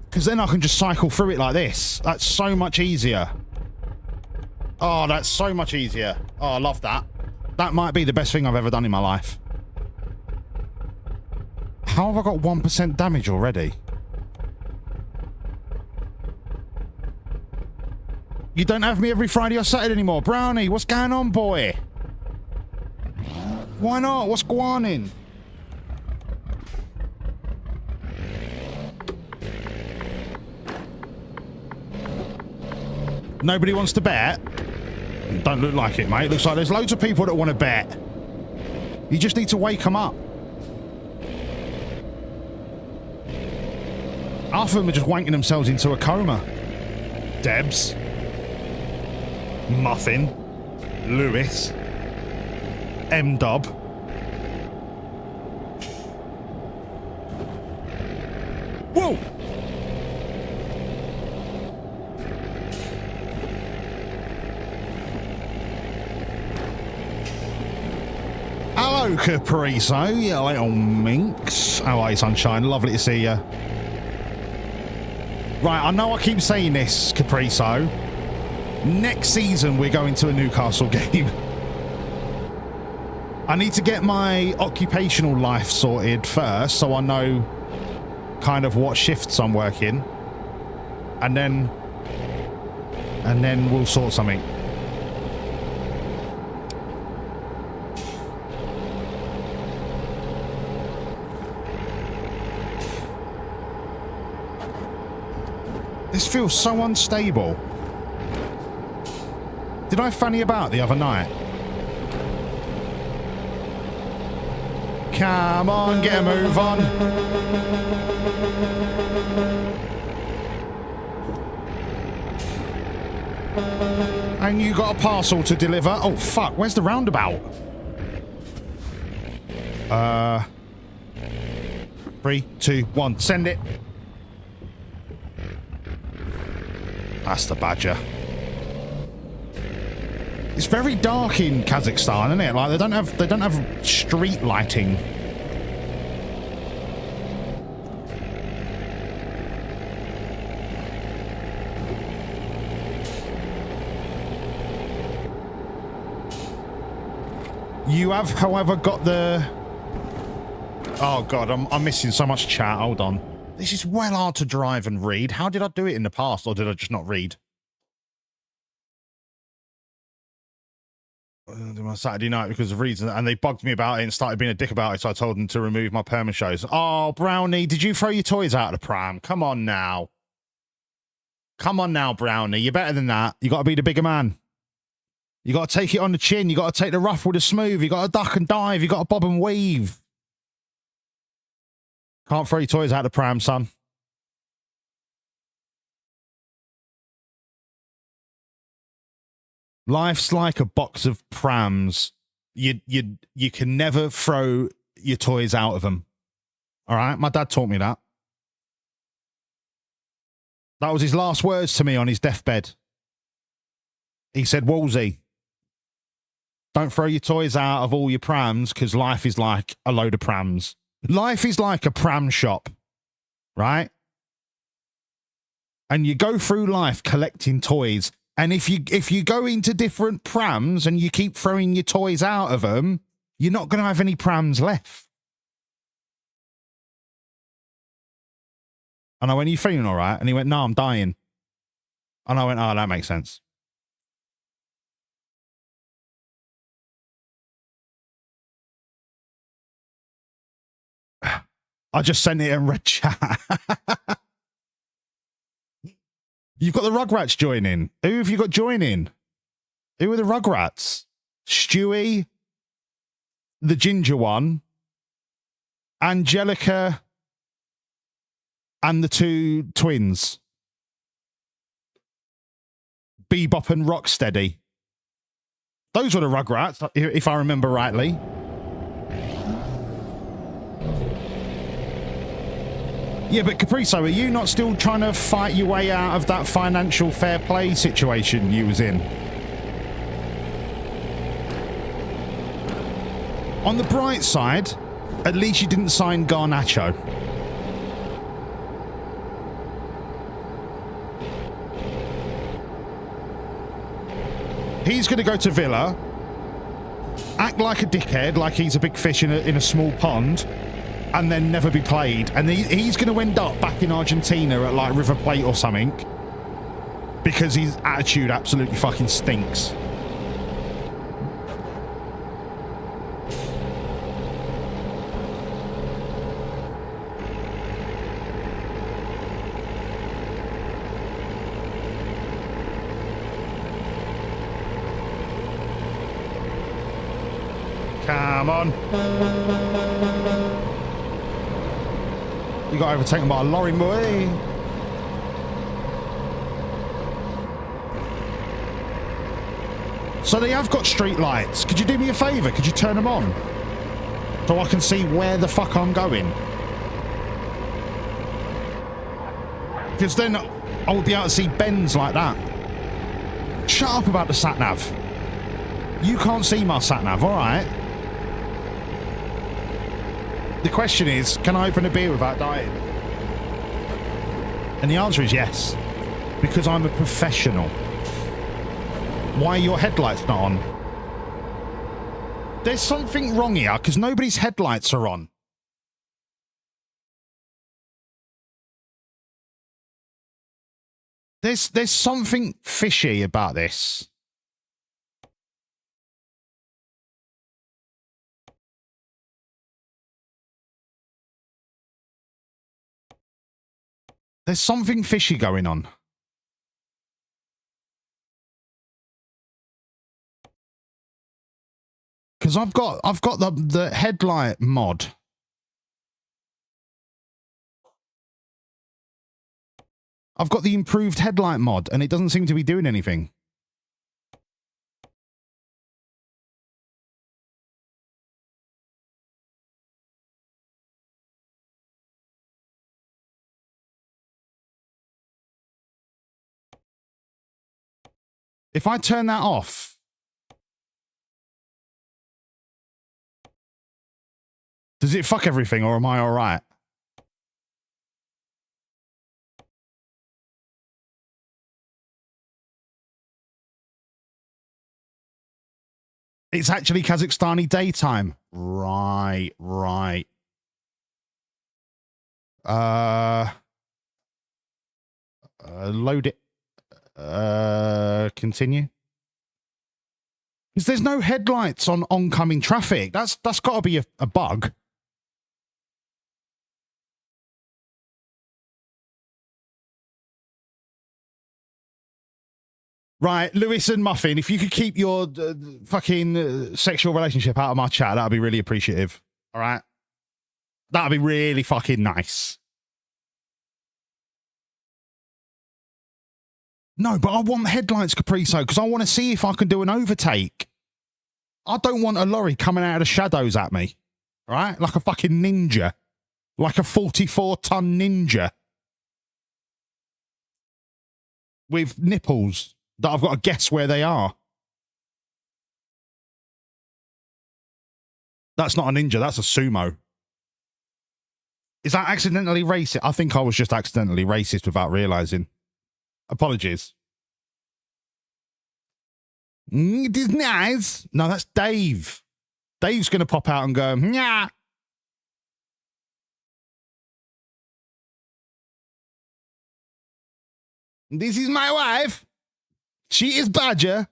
Because then I can just cycle through it like this. That's so much easier. Oh, that's so much easier. Oh, I love that. That might be the best thing I've ever done in my life. How have I got 1% damage already? You don't have me every Friday or Saturday anymore. Brownie, what's going on, boy? Why not? What's going on? Nobody wants to bet? Don't look like it, mate. Looks like there's loads of people that want to bet. You just need to wake them up. Half of them are just wanking themselves into a coma. Debs. Muffin. Lewis. M-Dub. Whoa! Hello, Capriso, you little minx. How are you, sunshine? Lovely to see you. Right, I know I keep saying this, Capriso. Next season, we're going to a Newcastle game. I need to get my occupational life sorted first, so I know kind of what shifts I'm working. And then we'll sort something. This feels so unstable. Did I fanny about the other night? Come on, get a move on. And you got a parcel to deliver. Oh, fuck. Where's the roundabout? 3, 2, 1. Send it. That's the badger. It's very dark in Kazakhstan, isn't it? Like they don't have street lighting. You have, however, got the... Oh god, I'm missing so much chat. Hold on. This is well hard to drive and read. How did I do it in the past, or did I just not read? My Saturday night because of reason, and they bugged me about it and started being a dick about it, so I told them to remove my perma shows. Oh, Brownie, did you throw your toys out of the pram? Come on now. Come on now, Brownie. You're better than that. You got to be the bigger man. You got to take it on the chin. You got to take the rough with the smooth. You got to duck and dive. You got to bob and weave. Can't throw your toys out of the pram, son. Life's like a box of prams. You can never throw your toys out of them. All right? My dad taught me that. That was his last words to me on his deathbed. He said, Wolsey, don't throw your toys out of all your prams because life is like a load of prams. Life is like a pram shop, right? And you go through life collecting toys. And if you go into different prams and you keep throwing your toys out of them, you're not going to have any prams left. And I went, are you feeling all right? And he went, no, I'm dying. And I went, oh, that makes sense. I just sent it in red chat. You've got the Rugrats joining. Who have you got joining? Who are the Rugrats? Stewie, the ginger one, Angelica, and the two twins. Bebop and Rocksteady. Those were the Rugrats, if I remember rightly. Yeah, but Capriso, are you not still trying to fight your way out of that financial fair play situation you was in? On the bright side, at least you didn't sign Garnacho. He's going to go to Villa, act like a dickhead, like he's a big fish in a small pond, and then never be played. And he's going to end up back in Argentina at like River Plate or something because his attitude absolutely fucking stinks. Come on. You got overtaken by a lorry, boy. So they have got street lights. Could you do me a favour? Could you turn them on? So I can see where the fuck I'm going. Because then I will be able to see bends like that. Shut up about the sat-nav. You can't see my sat-nav, alright? The question is, can I open a beer without dying? And the answer is yes. Because I'm a professional. Why are your headlights not on? There's something wrong here, because nobody's headlights are on. There's something fishy about this. There's something fishy going on. Because I've got the headlight mod. I've got the improved headlight mod, and it doesn't seem to be doing anything. If I turn that off, does it fuck everything, or am I all right? It's actually Kazakhstani daytime. Right. Load it. Continue. Because there's no headlights on oncoming traffic. That's got to be a bug. Right, Lewis and Muffin, if you could keep your fucking sexual relationship out of my chat, that'd be really appreciative. All right? That'd be really fucking nice. No, but I want headlights, Capriso, because I want to see if I can do an overtake. I don't want a lorry coming out of the shadows at me. All right? Like a fucking ninja. Like a 44-ton ninja. With nipples that I've got to guess where they are. That's not a ninja, that's a sumo. Is that accidentally racist? I think I was just accidentally racist without realising. Apologies. It is nice. No, that's Dave. Dave's going to pop out and go, yeah. This is my wife. She is Badger.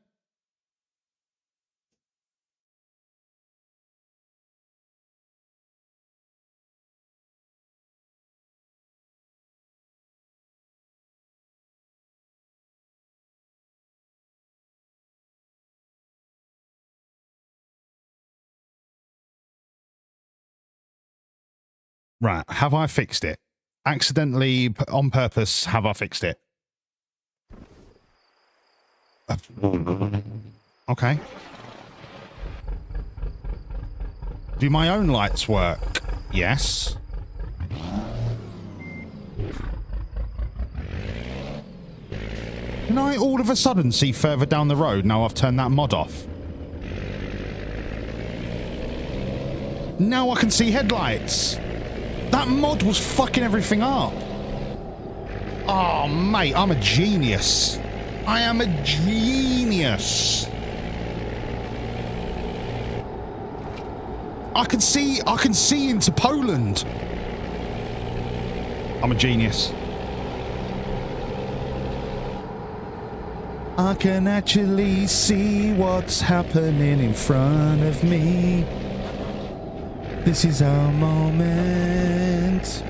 Right, have I fixed it? Accidentally, on purpose, have I fixed it? Okay. Do my own lights work? Yes. Can I all of a sudden see further down the road now I've turned that mod off? Now I can see headlights. That mod was fucking everything up. Oh, mate, I'm a genius. I am a genius. I can see into Poland. I'm a genius. I can actually see what's happening in front of me. This is our moment.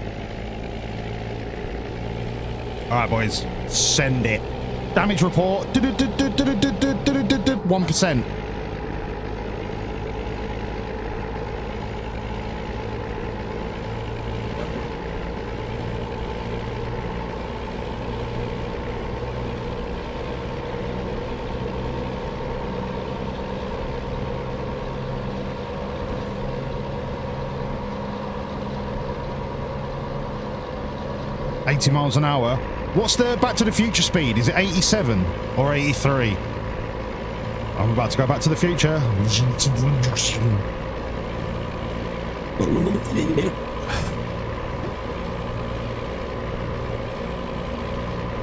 All right, boys, send it. Damage report. 1%. $80 miles an hour. What's the Back to the Future speed? Is it 87 or 83? I'm about to go back to the future.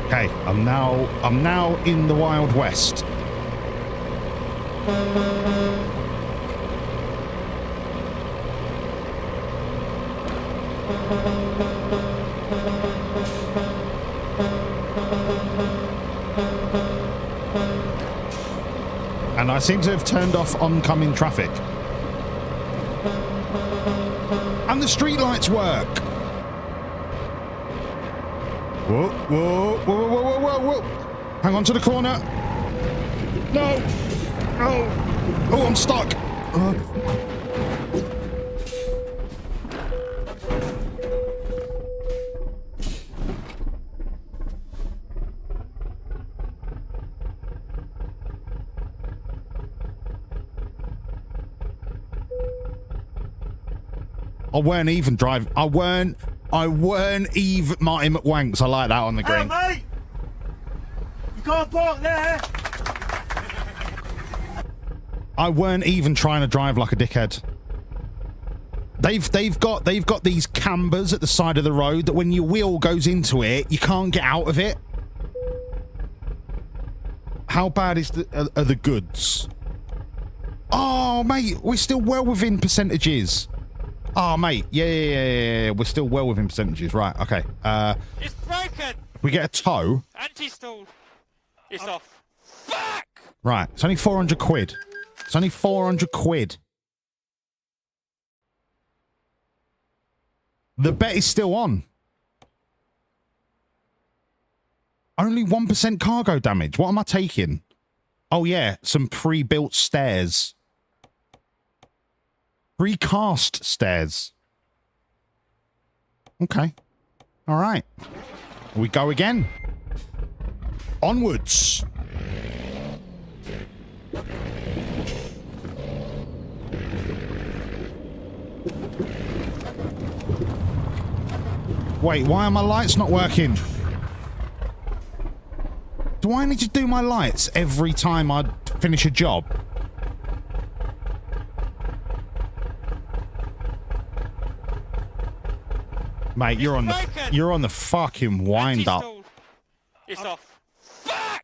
Okay, I'm now in the Wild West. And I seem to have turned off oncoming traffic. And the streetlights work. Whoa, whoa, whoa, whoa, whoa, whoa, whoa. Hang on to the corner. No. Oh, oh, I'm stuck. I weren't even driving. I weren't even Marty McWanks. I like that on the green. Hey, mate! You can't park there! I weren't even trying to drive like a dickhead. They've got these cambers at the side of the road that when your wheel goes into it, you can't get out of it. How bad are the goods? Oh, mate, we're still well within percentages. Oh, mate, yeah, we're still well within percentages. Right, okay. It's broken! We get a tow. Anti-stall. It's off. Fuck! Right, it's only 400 quid. It's only 400 quid. The bet is still on. Only 1% cargo damage. What am I taking? Oh, yeah, some pre-built stairs. Recast stairs. Okay. All right. We go again. Onwards. Wait, why are my lights not working? Do I need to do my lights every time I finish a job? Mate, you're on the fucking wind up. It's off. Fuck!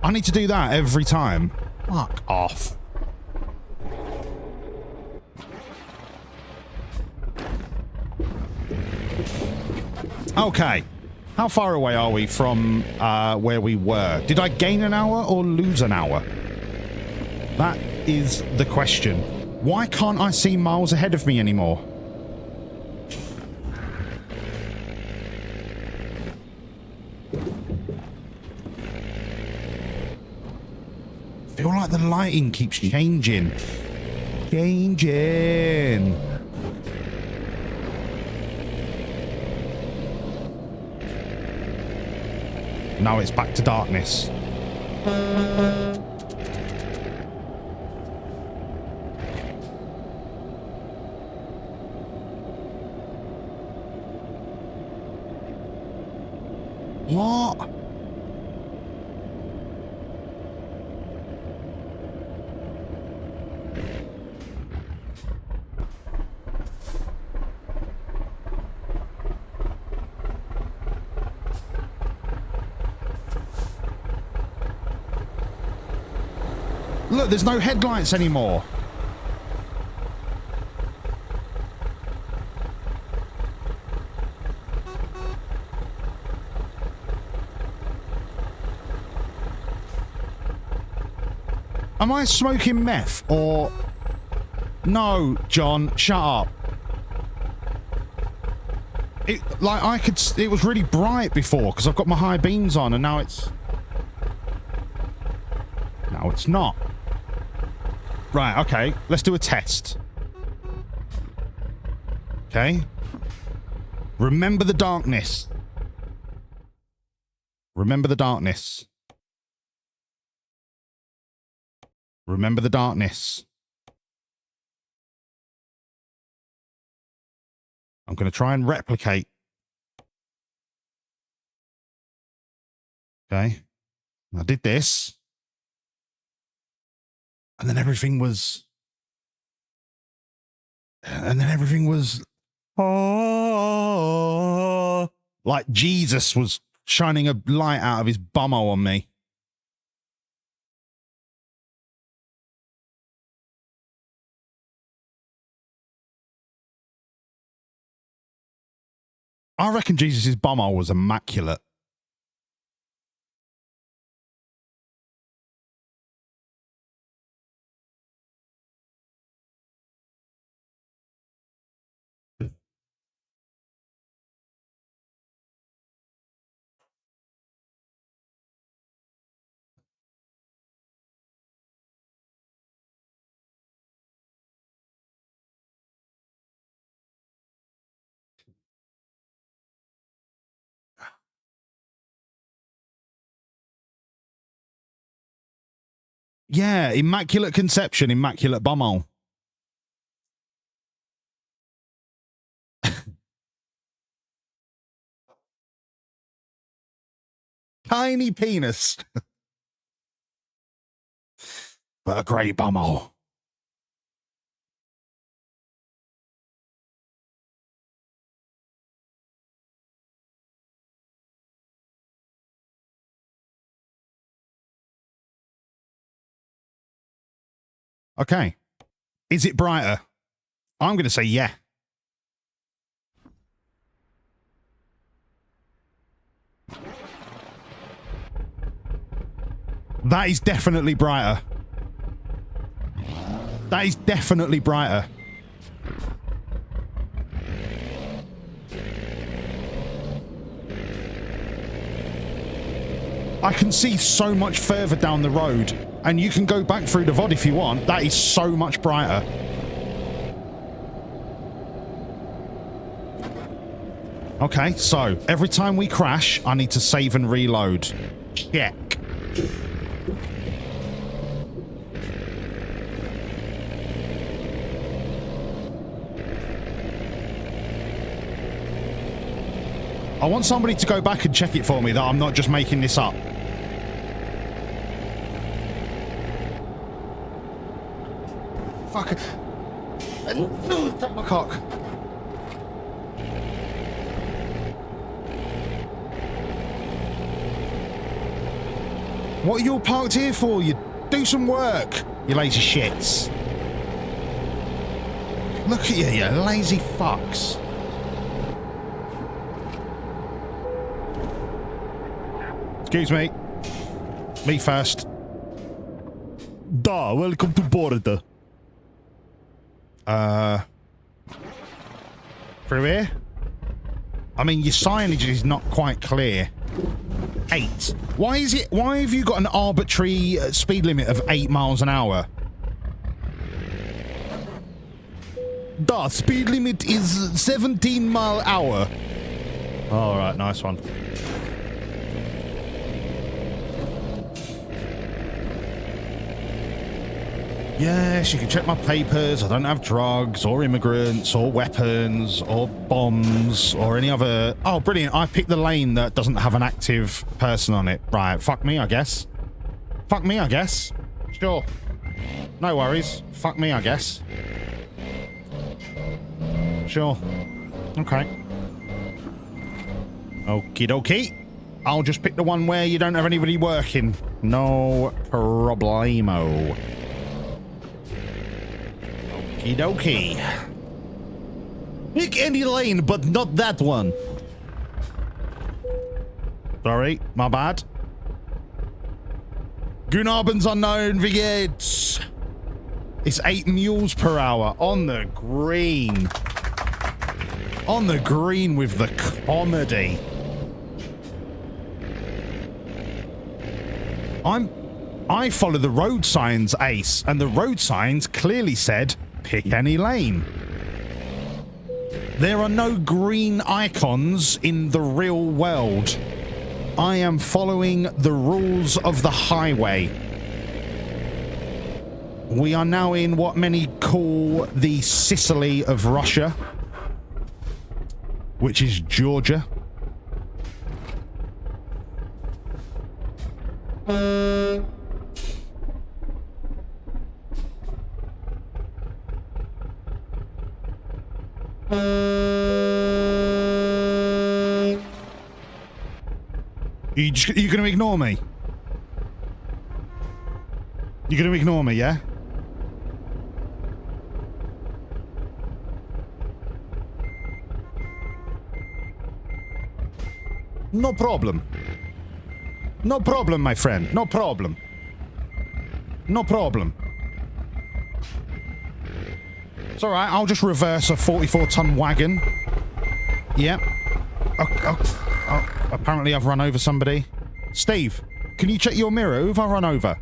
I need to do that every time. Fuck off. Okay. How far away are we from where we were? Did I gain an hour or lose an hour? That is the question. Why can't I see miles ahead of me anymore? I feel like the lighting keeps changing. Now it's back to darkness. What? Look, there's no headlights anymore. Am I smoking meth or... No, John, shut up. It was really bright before because I've got my high beams on and now it's... Now it's not. Right, okay, let's do a test. Okay. Remember the darkness. Remember the darkness. Remember the darkness. I'm going to try and replicate. Okay. I did this. And then everything was... Oh, like Jesus was shining a light out of his bumhole on me. I reckon Jesus' bumhole was immaculate. Yeah, immaculate conception, immaculate bumhole. Tiny penis. But a great bumhole. Okay. Is it brighter? I'm going to say yeah. That is definitely brighter. That is definitely brighter. I can see so much further down the road, and you can go back through the VOD if you want. That is so much brighter. Okay, so every time we crash, I need to save and reload. Check. I want somebody to go back and check it for me that I'm not just making this up. Fuck. Take my cock. What are you all parked here for? You do some work, you lazy shits. Look at you, you lazy fucks. Excuse me. Me first. Da, welcome to border. Through here? I mean, your signage is not quite clear. 8. Why is it? Why have you got an arbitrary speed limit of 8 miles an hour? The speed limit is 17 mile hour. All right, nice one. Yes, you can check my papers. I don't have drugs or immigrants or weapons or bombs or any other... Oh, brilliant. I picked the lane that doesn't have an active person on it. Right, fuck me, I guess. Fuck me, I guess. Sure. No worries. Fuck me, I guess. Sure. Okay. Okie dokie. I'll just pick the one where you don't have anybody working. No problemo. Okie dokie. Pick any lane, but not that one. Sorry, my bad. Gunabens unknown, wie geht's? It's 8 mules per hour on the green. On the green with the comedy. I follow the road signs, Ace, and the road signs clearly said, pick any lane. There are no green icons in the real world. I am following the rules of the highway. We are now in what many call the Sicily of Russia, which is Georgia. You're going to ignore me? You're going to ignore me, yeah? No problem. No problem, my friend. No problem. No problem. It's alright, I'll just reverse a 44-ton wagon. Yep. Oh, apparently I've run over somebody. Steve, can you check your mirror? Who have I run over?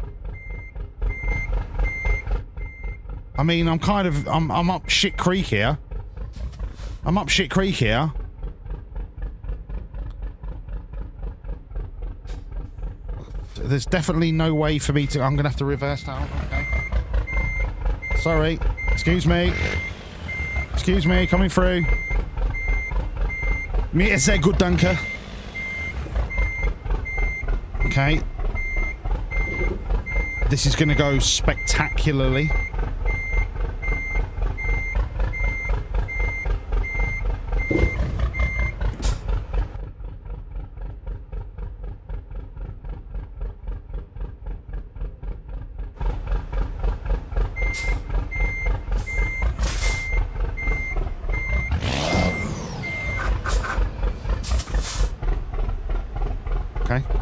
I mean, I'm up shit creek here. I'm up shit creek here. There's definitely no way for me to... I'm going to have to reverse now. Okay. Sorry. Excuse me. Excuse me. Coming through. Mir ist sehr gut, danke. Okay. This is going to go spectacularly.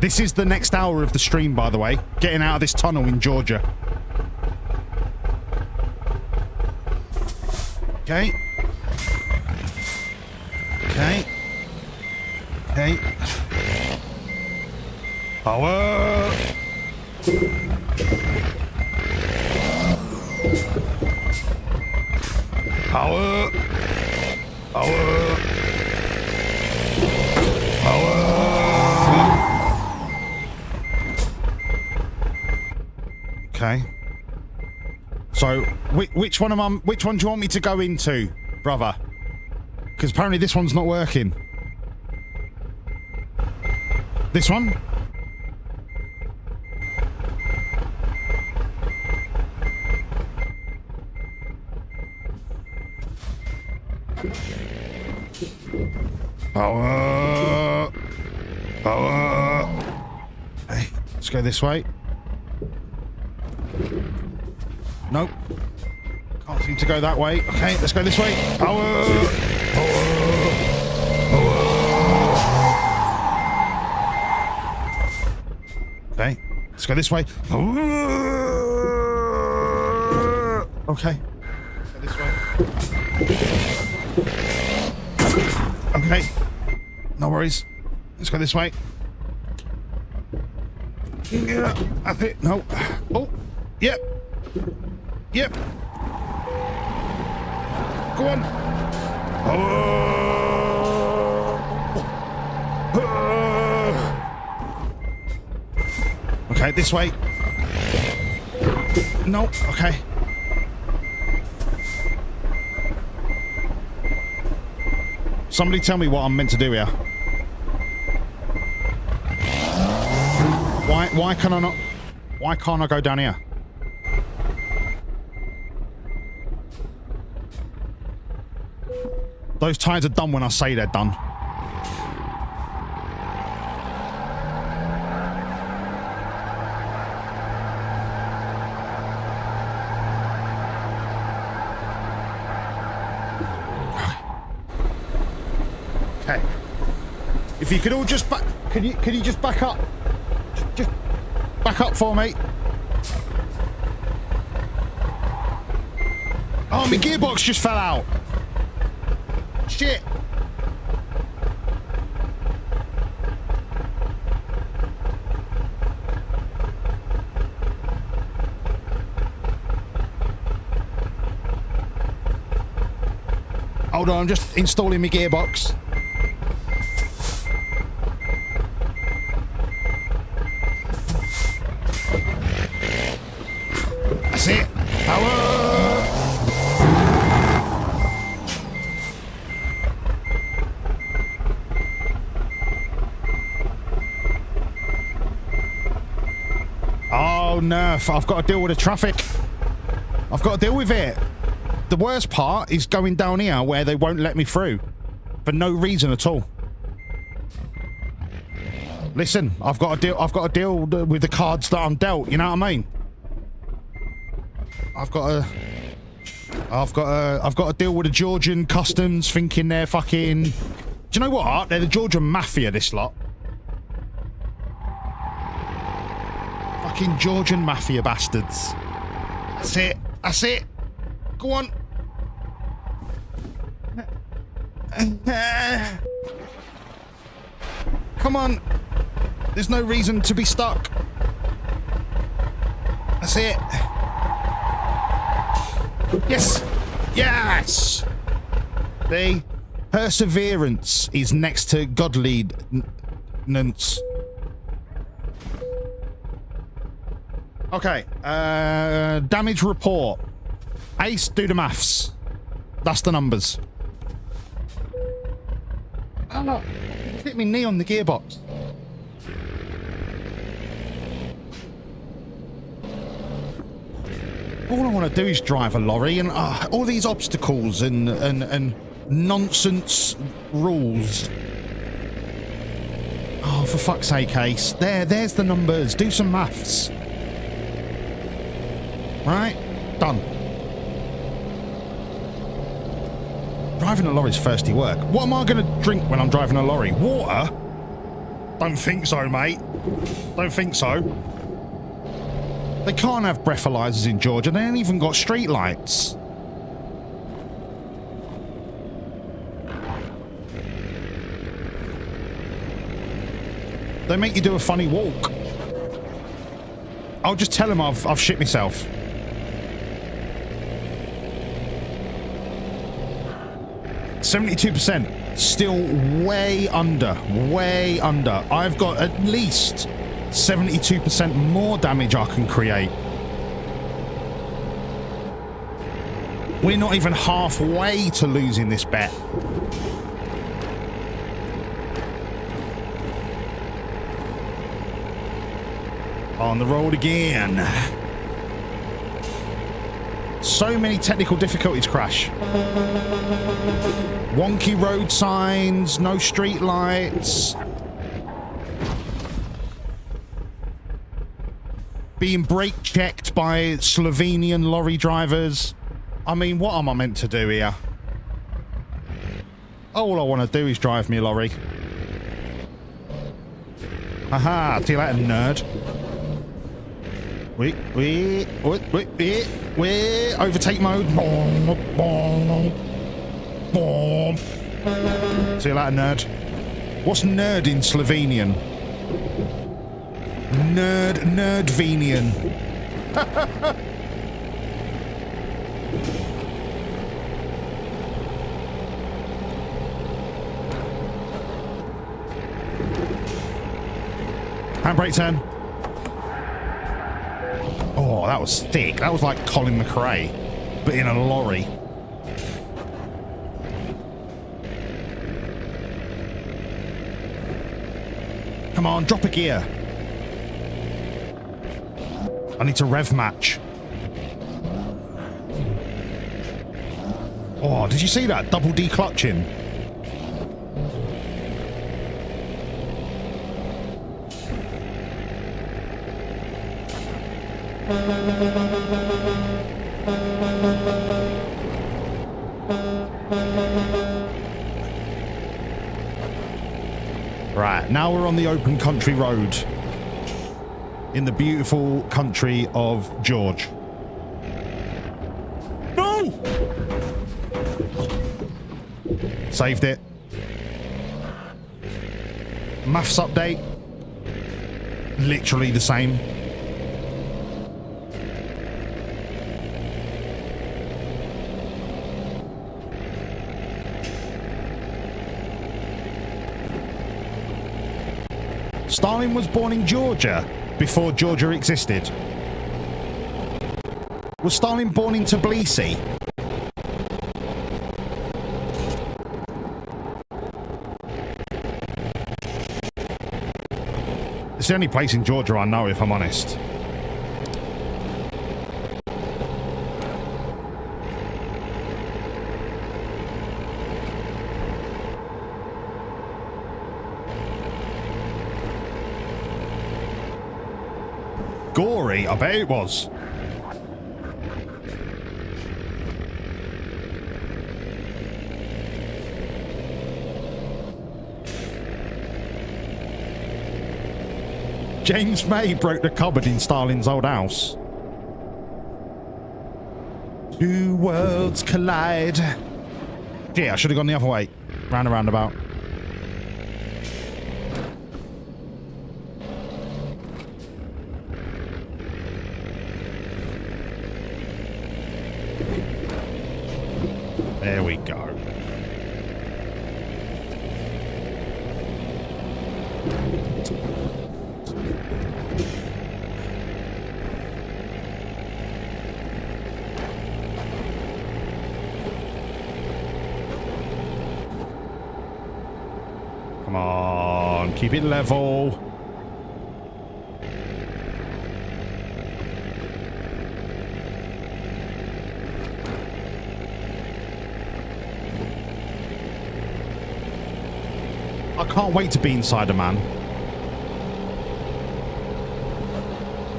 This is the next hour of the stream, by the way. Getting out of this tunnel in Georgia. Okay. Okay. Okay. Power! Power! Power! Power! Okay. So, which one do you want me to go into, brother? Because apparently this one's not working. This one? Power! Power! Hey, let's go this way. Nope. Can't seem to go that way. Okay, let's go this way. Power! Power! Power! Okay, let's go this way. Power! Okay. Go this way. Okay. No worries. Let's go this way. Yeah, I think. No. Oh. Yep. Yep. Go on. Okay, this way. No, okay. Somebody tell me what I'm meant to do here. Why can I not? Why can't I go down here? Those tires are done when I say they're done. Okay. If you could all just back, can you just back up? Just back up for me. Oh, my gearbox just fell out. Shit. Hold on, I'm just installing my gearbox. That's it. Power. Oh no, I've got to deal with the traffic. I've got to deal with it. The worst part is going down here where they won't let me through for no reason at all. Listen, I've got to deal with the cards that I'm dealt, you know what I mean? I've got to deal with the Georgian customs thinking they're fucking... Do you know what? They're the Georgian mafia, this lot. Fucking Georgian mafia bastards. That's it. That's it. Go on. Come on. There's no reason to be stuck. That's it. Yes. Yes. The perseverance is next to godliness. Okay. Damage report. Ace, do the maths. That's the numbers. Oh, no. Hit me knee on the gearbox. All I want to do is drive a lorry, and all these obstacles and nonsense rules. Oh, for fuck's sake, Ace. There's the numbers. Do some maths. Right? Done. Driving a lorry's thirsty work. What am I going to drink when I'm driving a lorry? Water? Don't think so, mate. Don't think so. They can't have breathalyzers in Georgia. They ain't even got street lights. They make you do a funny walk. I'll just tell them I've shit myself. %, still way under, way under. I've got at least 72% more damage I can create. We're not even halfway to losing this bet. On the road again. So many technical difficulties, Crash. Wonky road signs, no street lights. Being brake checked by Slovenian lorry drivers. I mean, what am I meant to do here? All I want to do is drive me a lorry. Haha, see you later, nerd. Wait, overtake mode. See you later, nerd. What's nerd in Slovenian? Nerdvenian. Handbrake turn. Oh, that was thick. That was like Colin McRae, but in a lorry. Come on, drop a gear. I need to rev match. Oh, did you see that? Double declutching. Right, now we're on the open country road in the beautiful country of George. No! Saved it. Maths update. Literally the same. Stalin was born in Georgia before Georgia existed. Was Stalin born in Tbilisi? It's the only place in Georgia I know, if I'm honest. Gory, I bet it was. James May broke the cupboard in Stalin's old house. Two worlds collide. Yeah, I should have gone the other way. Round and roundabout. There we go. Come on, keep it level. I can't wait to be inside a man.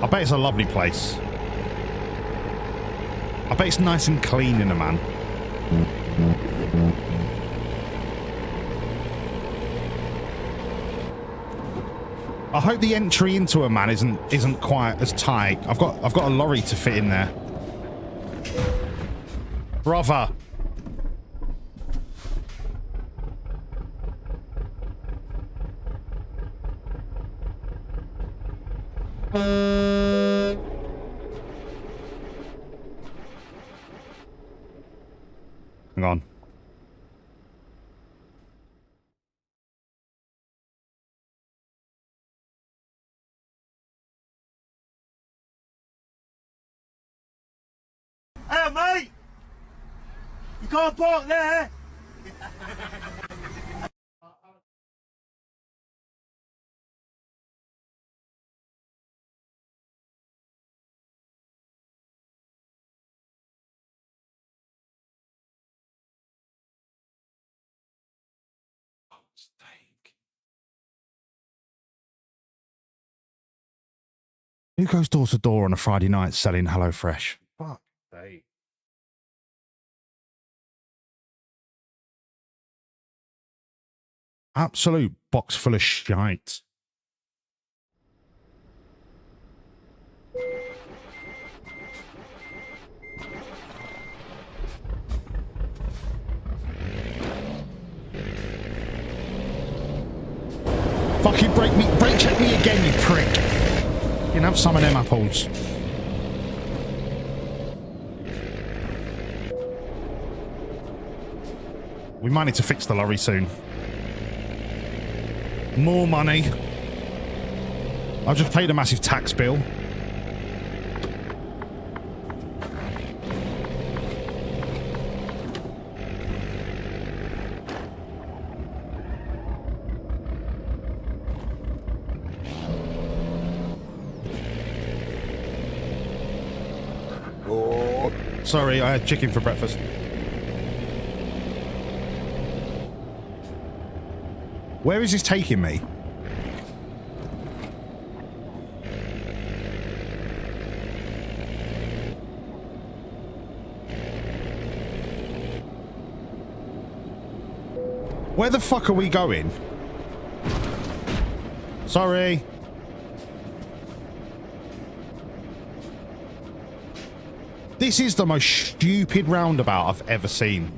I bet it's a lovely place. I bet it's nice and clean in a man. I hope the entry into a man isn't quite as tight. I've got a lorry to fit in there. Brother. Hang on. Hey, mate! You can't park there! Who goes door to door on a Friday night selling HelloFresh? Fuck sake. Absolute box full of shite. Fucking brake check me again, you prick. You can have some of them apples. We might need to fix the lorry soon. More money. I've just paid a massive tax bill. Sorry, I had chicken for breakfast. Where is this taking me? Where the fuck are we going? Sorry. This is the most stupid roundabout I've ever seen.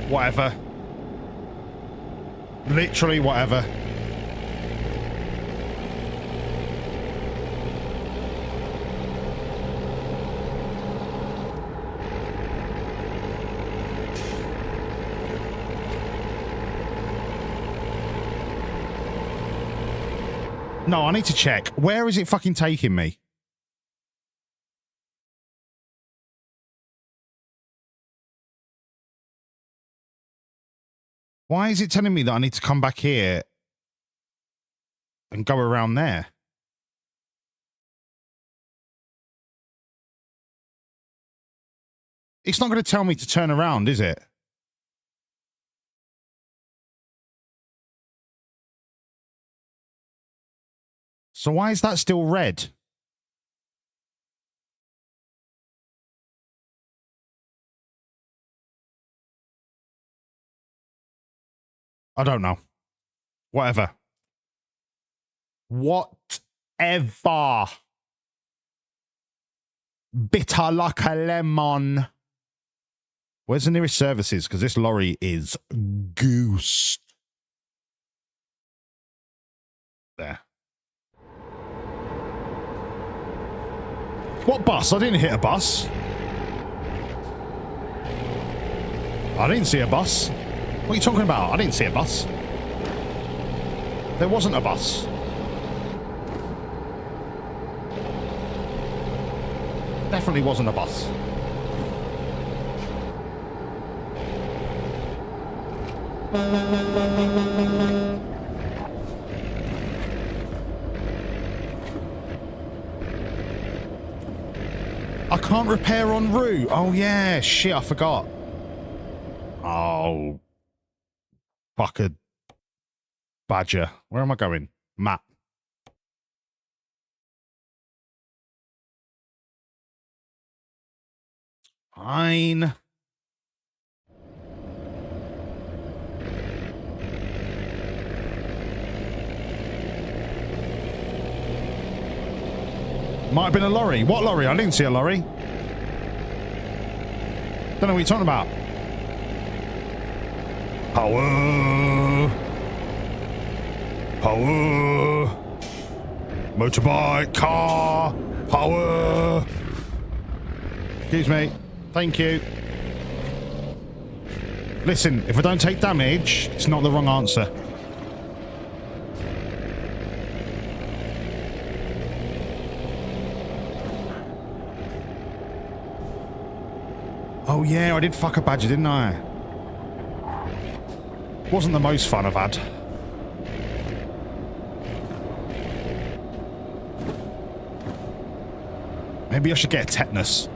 Whatever. Literally whatever. No, I need to check. Where is it fucking taking me? Why is it telling me that I need to come back here and go around there? It's not going to tell me to turn around, is it? So why is that still red? I don't know. Whatever. Whatever. Bitter like a lemon. Where's the nearest services? Because this lorry is goose. There. What bus? I didn't hit a bus. I didn't see a bus. What are you talking about? I didn't see a bus. There wasn't a bus. Definitely wasn't a bus. I can't repair en route. Oh yeah, shit, I forgot. Oh. Fucker. Badger. Where am I going? Map. Fine. Might have been a lorry. What lorry? I didn't see a lorry. Don't know what you're talking about. Power. Power. Motorbike. Car. Power. Excuse me. Thank you. Listen, if I don't take damage, it's not the wrong answer. Oh yeah, I did fuck a badger, didn't I? Wasn't the most fun I've had. Maybe I should get a tetanus.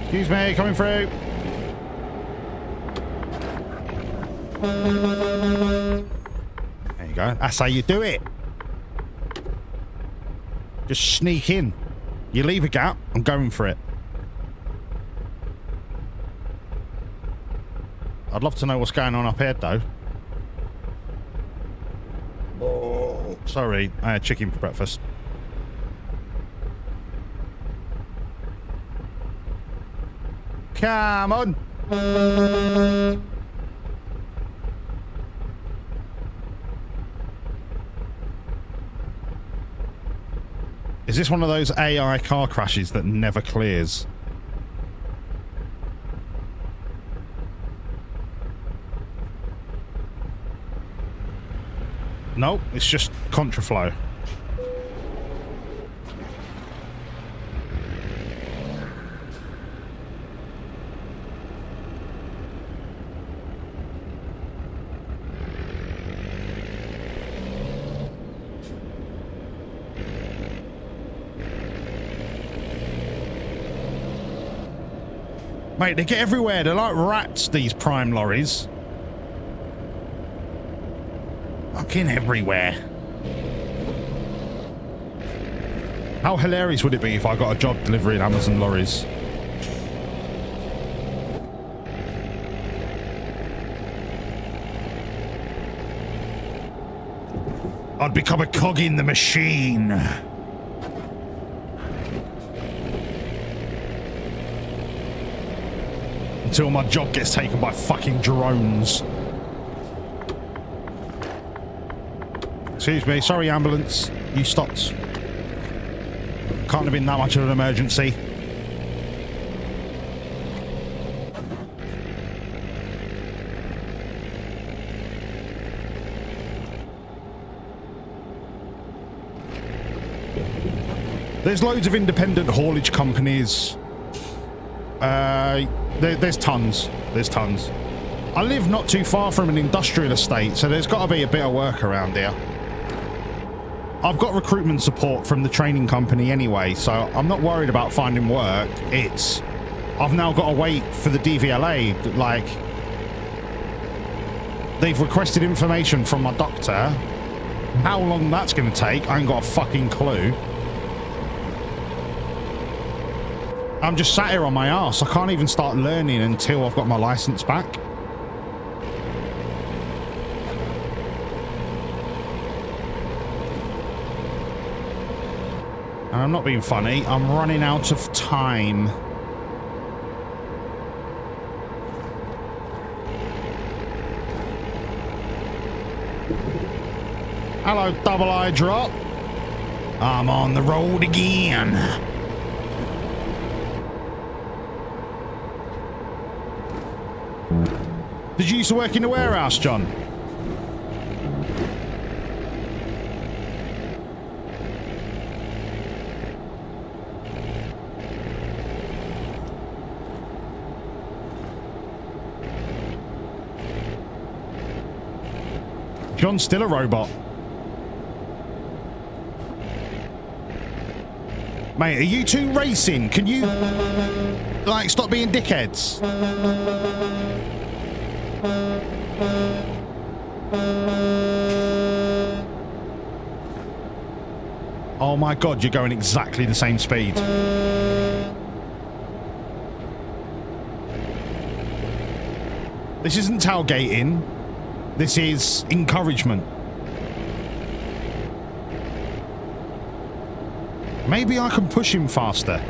Excuse me, coming through. There you go. That's how you do it. Just sneak in. You leave a gap, I'm going for it. I'd love to know what's going on up here, though. Oh, sorry, I had chicken for breakfast. Come on. Is this one of those AI car crashes that never clears? Nope, it's just contraflow. Mate, they get everywhere. They're like rats, these prime lorries. Fucking everywhere. How hilarious would it be if I got a job delivering Amazon lorries? I'd become a cog in the machine. Until my job gets taken by fucking drones. Excuse me, sorry ambulance, you stopped. Can't have been that much of an emergency. There's loads of independent haulage companies. There's tons. There's tons. I live not too far from an industrial estate, so there's got to be a bit of work around here. I've got recruitment support from the training company anyway, so I'm not worried about finding work. It's... I've now got to wait for the DVLA. Like, they've requested information from my doctor. How long that's going to take, I ain't got a fucking clue. I'm just sat here on my arse. I can't even start learning until I've got my license back. And I'm not being funny. I'm running out of time. Hello, double eye drop. I'm on the road again. Did you used to work in the warehouse, John? John's still a robot. Mate, are you two racing? Can you, like, stop being dickheads? Oh my god, you're going exactly the same speed. This isn't tailgating. This is encouragement. Maybe I can push him faster.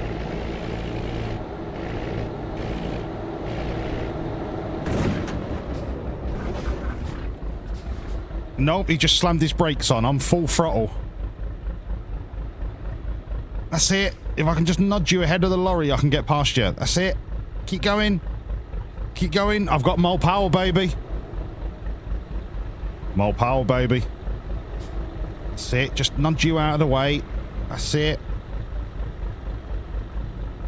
Nope, he just slammed his brakes on. I'm full throttle. That's it. If I can just nudge you ahead of the lorry, I can get past you. That's it. Keep going. Keep going. I've got more power, baby. More power, baby. That's it. Just nudge you out of the way. That's it.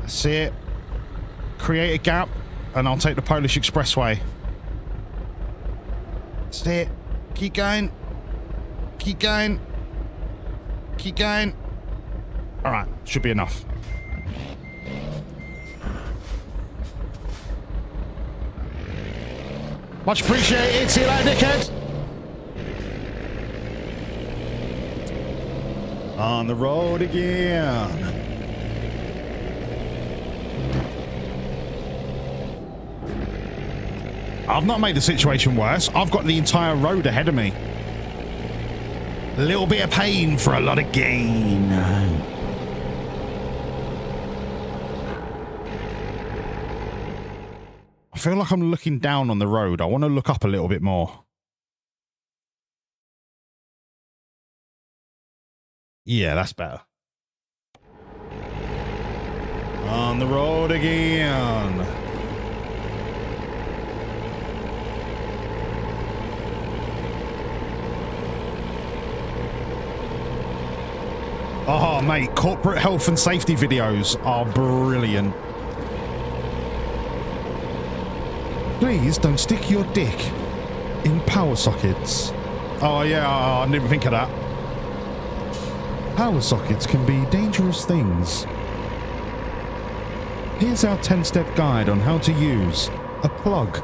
That's it. Create a gap, and I'll take the Polish Expressway. That's it. Keep going. Keep going. Keep going. All right. Should be enough. Much appreciated. See you later, dickhead. On the road again. I've not made the situation worse. I've got the entire road ahead of me. A little bit of pain for a lot of gain. I feel like I'm looking down on the road. I want to look up a little bit more. Yeah, that's better. On the road again. Oh, mate, corporate health and safety videos are brilliant. Please don't stick your dick in power sockets. Oh, yeah, I didn't even think of that. Power sockets can be dangerous things. Here's our 10-step guide on how to use a plug.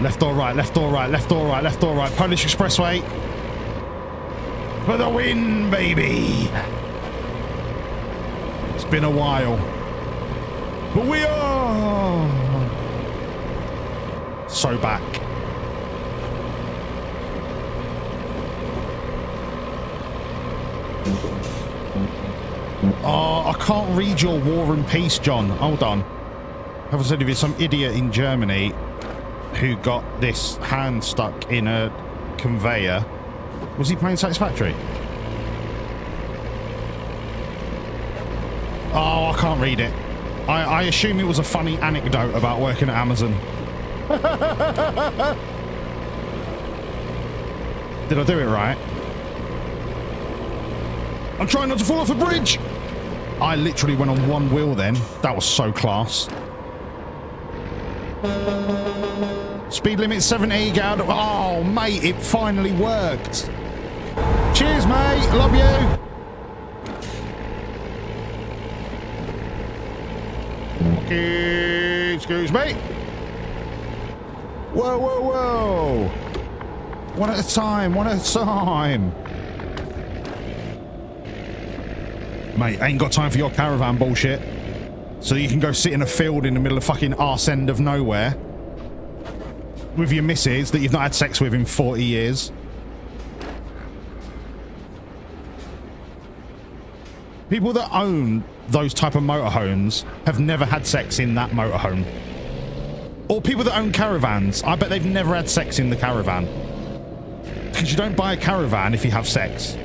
Left or right, left or right, left or right, left or right. Polish Expressway. For the win, baby. It's been a while. But we are so back. Oh, I can't read your War and Peace, John. Hold on. Have I said if it's some idiot in Germany who got this hand stuck in a conveyor? Was he playing Satisfactory? Oh, I can't read it. I assume it was a funny anecdote about working at Amazon. Did I do it right? I'm trying not to fall off a bridge! I literally went on one wheel then. That was so class. Speed limit 70, get out of... Oh, mate, it finally worked. Cheers, mate. Love you. Okay, excuse me. Whoa, whoa, whoa. One at a time, one at a time. Mate, I ain't got time for your caravan bullshit. So you can go sit in a field in the middle of fucking arse end of nowhere with your missus that you've not had sex with in 40 years. People that own those type of motorhomes have never had sex in that motorhome. Or people that own caravans, I bet they've never had sex in the caravan. Because you don't buy a caravan if you have sex.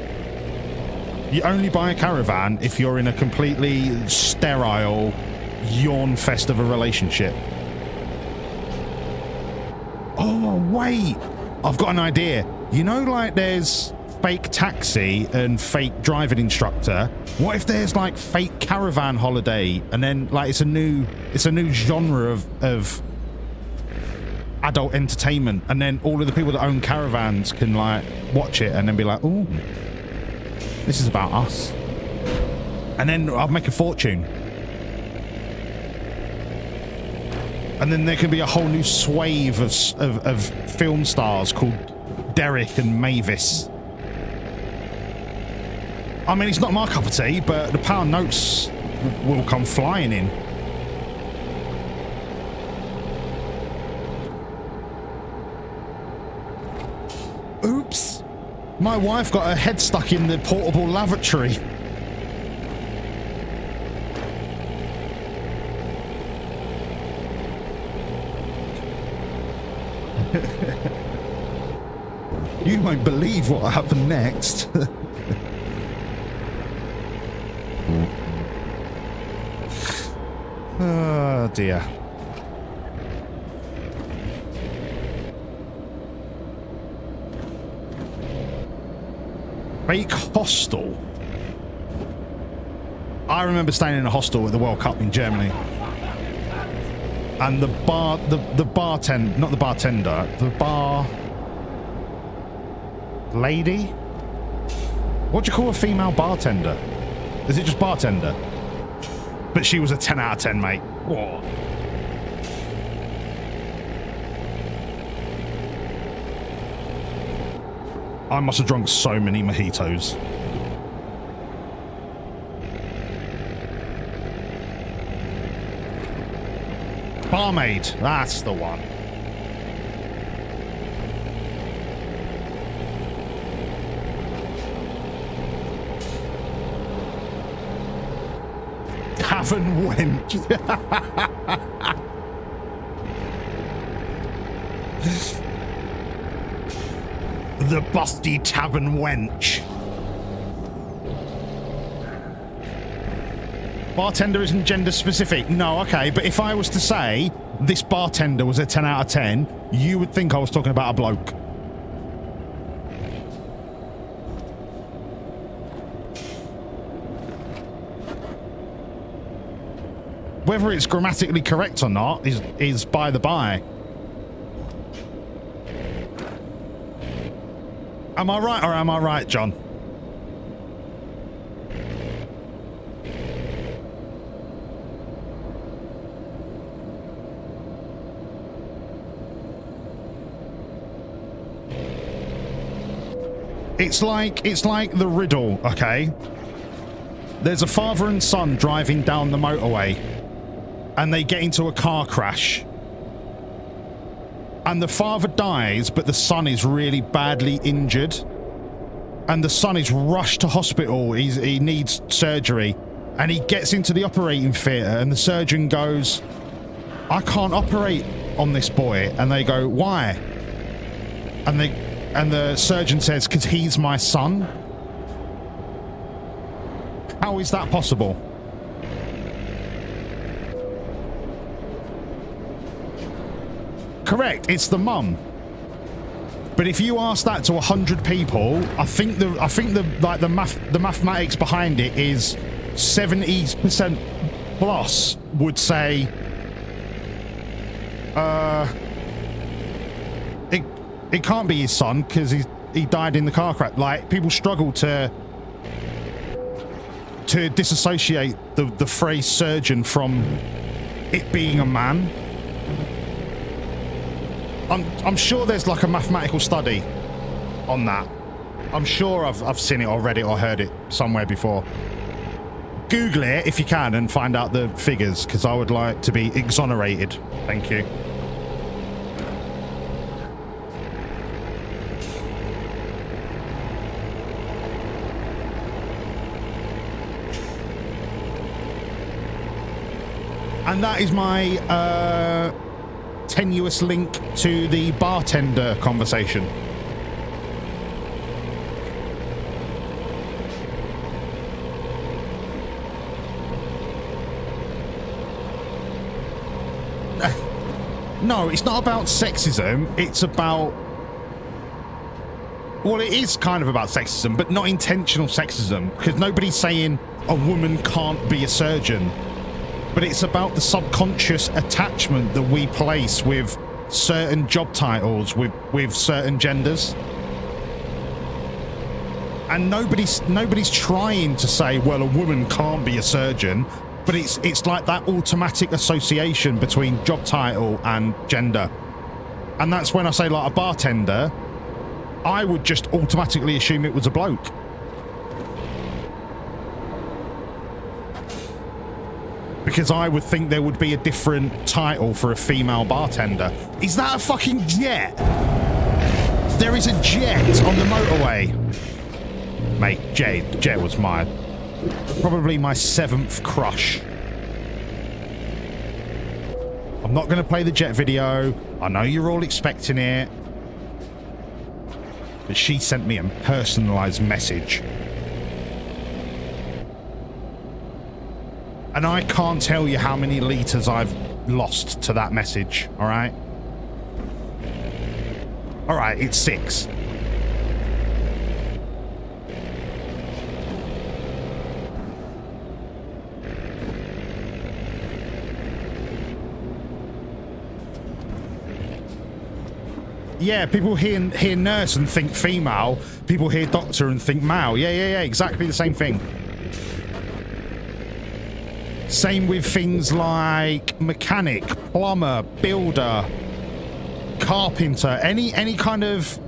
You only buy a caravan if you're in a completely sterile, yawn fest of a relationship. Oh, wait. I've got an idea. You know, like there's fake taxi and fake driving instructor. What if there's like fake caravan holiday, and then like it's a new genre of adult entertainment, and then all of the people that own caravans can like watch it and then be like, ooh, this is about us. And then I'll make a fortune. And then there can be a whole new swathe of film stars called Derek and Mavis. I mean, it's not my cup of tea, but the pound notes will come flying in. Oops. My wife got her head stuck in the portable lavatory. You won't believe what happened next. Oh dear. Fake hostel. I remember staying in a hostel at the World Cup in Germany. And the bartender, not the bartender, the bar lady? What do you call a female bartender? Is it just bartender? But she was a 10 out of 10, mate. Whoa. I must have drunk so many mojitos. Barmaid, that's the one. Haven't went. The busty tavern wench. Bartender isn't gender specific. No, okay, but if I was to say this bartender was a 10 out of 10, you would think I was talking about a bloke. Whether it's grammatically correct or not is by the by. Am I right or am I right, John? It's like the riddle, okay? There's a father and son driving down the motorway and they get into a car crash. And the father dies, but the son is really badly injured. And the son is rushed to hospital. He needs surgery. And he gets into the operating theatre and the surgeon goes, I can't operate on this boy. And they go, why? And the surgeon says, because he's my son. How is that possible? Correct, it's the mum. But if you ask that to 100 people, I think the mathematics behind it is 70% plus would say it can't be his son because he died in the car crash. Like, people struggle to disassociate the phrase surgeon from it being a man. I'm sure there's like a mathematical study on that. I'm sure I've seen it or read it or heard it somewhere before. Google it if you can and find out the figures, because I would like to be exonerated. Thank you. And that is my tenuous link to the bartender conversation. No, it's not about sexism. It's about... Well, it is kind of about sexism, but not intentional sexism, because nobody's saying a woman can't be a surgeon. But it's about the subconscious attachment that we place with certain job titles, with certain genders. And nobody's trying to say, well, a woman can't be a surgeon, but it's like that automatic association between job title and gender. And that's when I say, like, a bartender, I would just automatically assume it was a bloke. Because I would think there would be a different title for a female bartender. Is that a fucking jet? There is a jet on the motorway. Mate, Jet was probably my 7th crush. I'm not going to play the Jet video. I know you're all expecting it. But she sent me a personalised message. And I can't tell you how many litres I've lost to that message, alright? Alright, it's 6. Yeah, people hear nurse and think female. People hear doctor and think male. Yeah, exactly the same thing. Same with things like mechanic, plumber, builder, carpenter, any kind of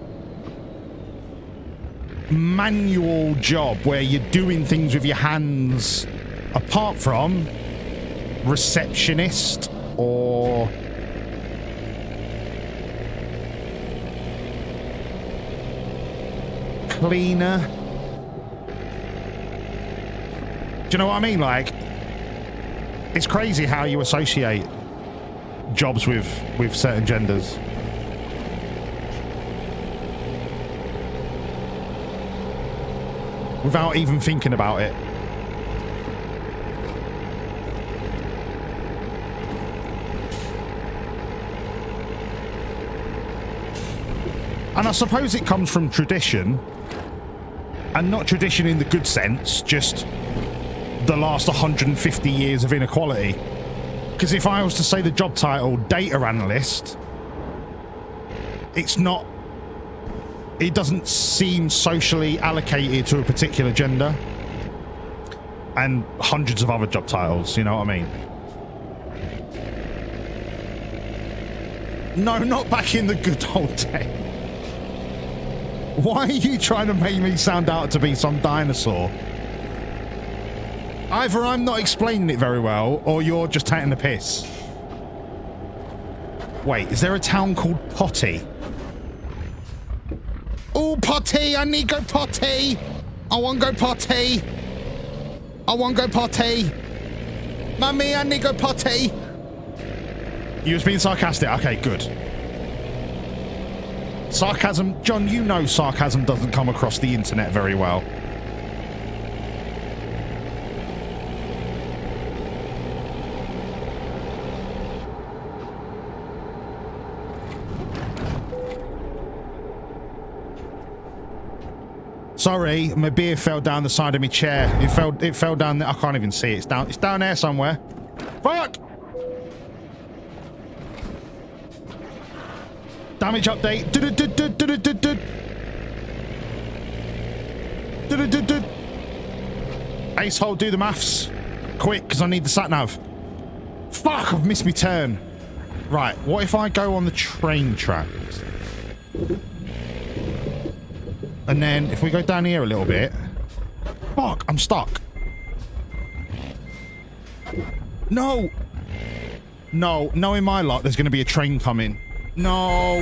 manual job where you're doing things with your hands, apart from receptionist or cleaner. Do you know what I mean? Like, it's crazy how you associate jobs with certain genders. without even thinking about it. And I suppose it comes from tradition, and not tradition in the good sense, just the last 150 years of inequality. Because if I was to say the job title data analyst, it's not, it doesn't seem socially allocated to a particular gender, and hundreds of other job titles, you know what I mean? No, not back in the good old days. Why are you trying to make me sound out to be some dinosaur? Either I'm not explaining it very well, or you're just taking the piss. Wait, is there a town called Potty? Oh, Potty! I need go potty! I want go potty! I want go potty! Mummy, I need go potty! You was being sarcastic. Okay, good. Sarcasm, John, you know sarcasm doesn't come across the internet very well. Sorry, my beer fell down the side of my chair. It fell down there. I can't even see it. It's down there somewhere. Fuck! Damage update. Ace hole, do the maths. Quick, because I need the sat nav. Fuck, I've missed my turn. Right, what if I go on the train tracks? And then if we go down here a little bit. Fuck, I'm stuck. No. No, knowing my luck, there's going to be a train coming. No.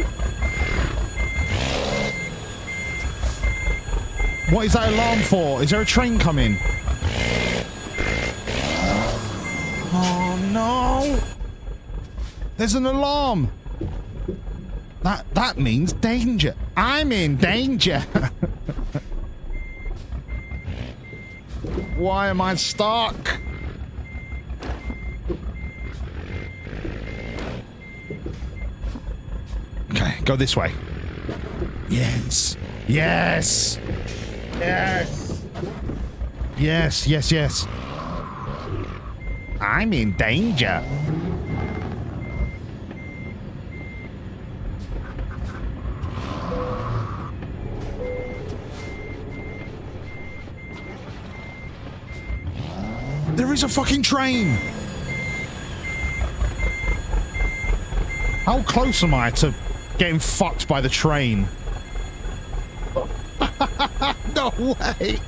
What is that alarm for? Is there a train coming? Oh no. There's an alarm. That means danger. I'm in danger. Why am I stuck? Okay, go this way. Yes. Yes. Yes. Yes, yes, yes. I'm in danger. There is a fucking train. How close am I to getting fucked by the train? No way.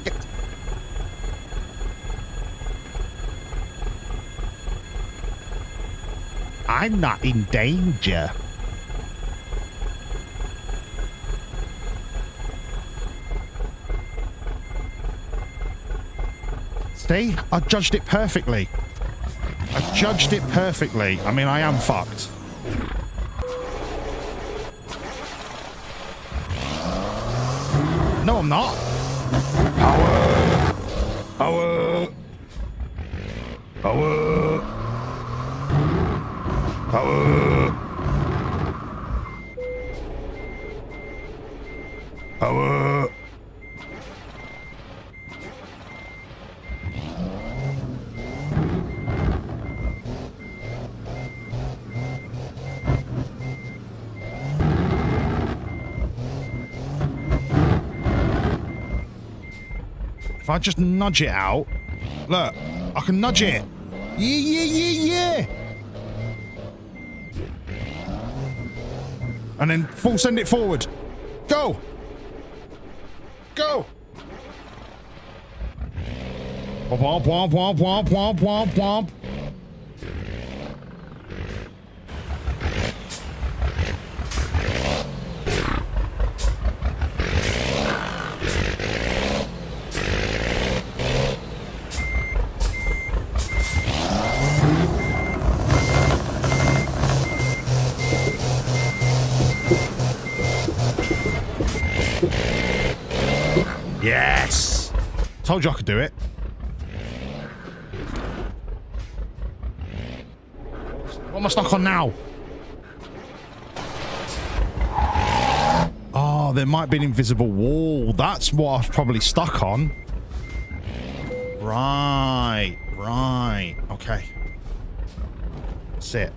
I'm not in danger. See? I judged it perfectly. I judged it perfectly. I mean, I am fucked. No, I'm not. Power. Power. Power. Power. Power. If I just nudge it out, look, I can nudge it. Yeah. And then full send it forward. Go. Go. Womp, womp, womp, womp, womp, womp, womp. Yes! Told you I could do it. What am I stuck on now? Oh, there might be an invisible wall. That's what I was probably stuck on. Right, right. Okay. That's it.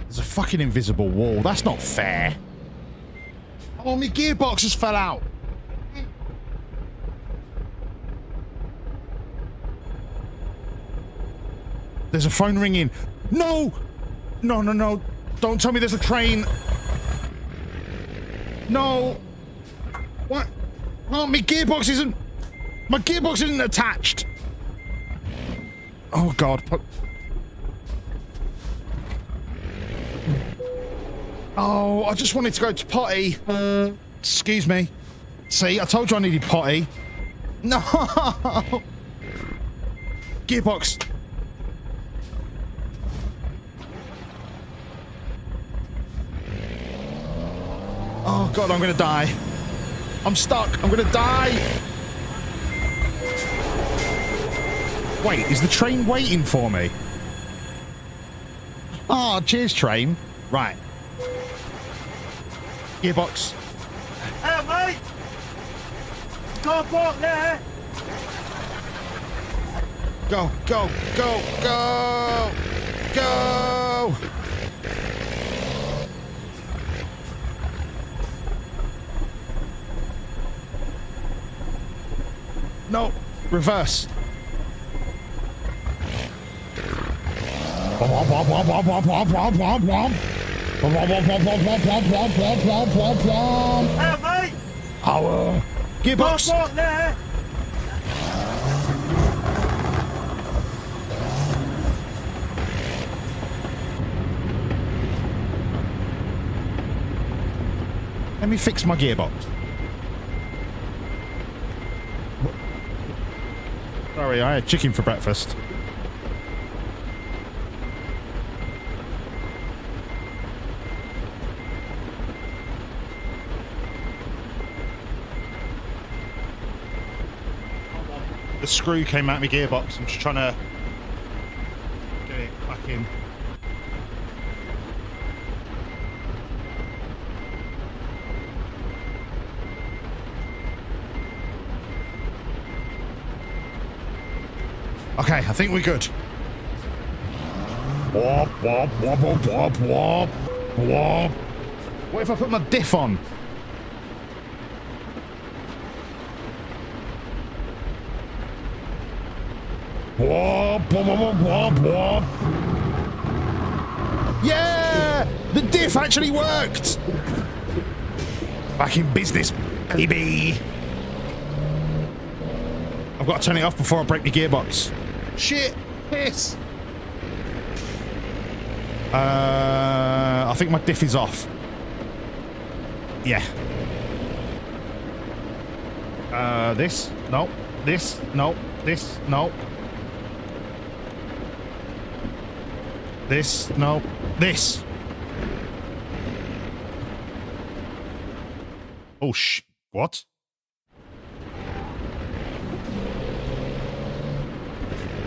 There's a fucking invisible wall. That's not fair. Oh, my gearbox just fell out. There's a phone ringing. No! No, no, no. Don't tell me there's a train. No. What? Oh, my gearbox isn't... My gearbox isn't attached. Oh, God. Oh, I just wanted to go to potty. Excuse me. See, I told you I needed potty. No! Gearbox. Oh, God, I'm gonna die. I'm stuck. I'm gonna die. Wait, is the train waiting for me? Oh, cheers, train. Right. Gearbox. Hey, mate! Can't park there! Go, go, go, go! Go! No, reverse. Hey, mate! Power. Gearbox. Can't park there! Let me fix my gearbox. Sorry, I had chicken for breakfast. The screw came out of my gearbox. I'm just trying to get it back in. Okay, I think we're good. Wop, wop, wop, wop, wop, wop, wop. What if I put my diff on? Wop, wop, wop, wop, wop. Yeah! The diff actually worked! Back in business, baby. I've got to turn it off before I break the gearbox. Shit! Piss! I think my diff is off. Yeah. This? No. This? No. This? No. This? No. This! Oh, what?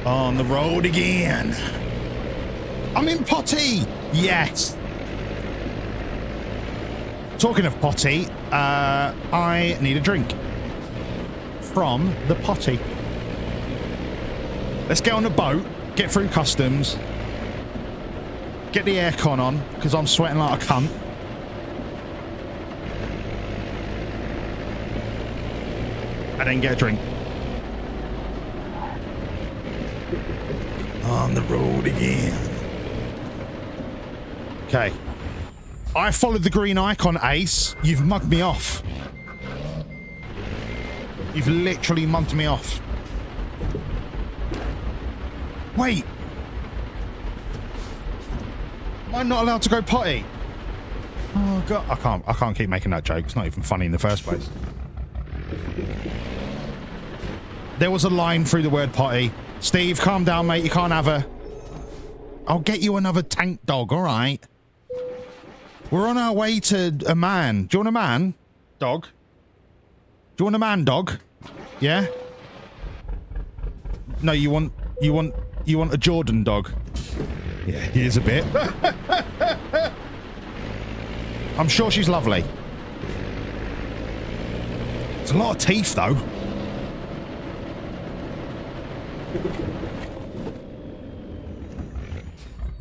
On the road again. I'm in potty. Yes. Talking of potty, I need a drink from the potty. Let's get on the boat, get through customs, get the aircon on because I'm sweating like a cunt. And then get a drink. On the road again. Okay. I followed the green icon, Ace. You've mugged me off. You've literally mugged me off. Wait. Am I not allowed to go potty? Oh God, I can't keep making that joke. It's not even funny in the first place. There was a line through the word potty. Steve, calm down, mate. You can't have her. I'll get you another tank dog, all right? We're on our way to a man. Do you want a man? Dog? you want a man dog? Yeah? No, you want a Jordan dog? Yeah, he is a bit. I'm sure she's lovely. It's a lot of teeth, though.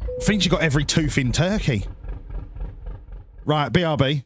I think she got every tooth in Turkey. Right, BRB.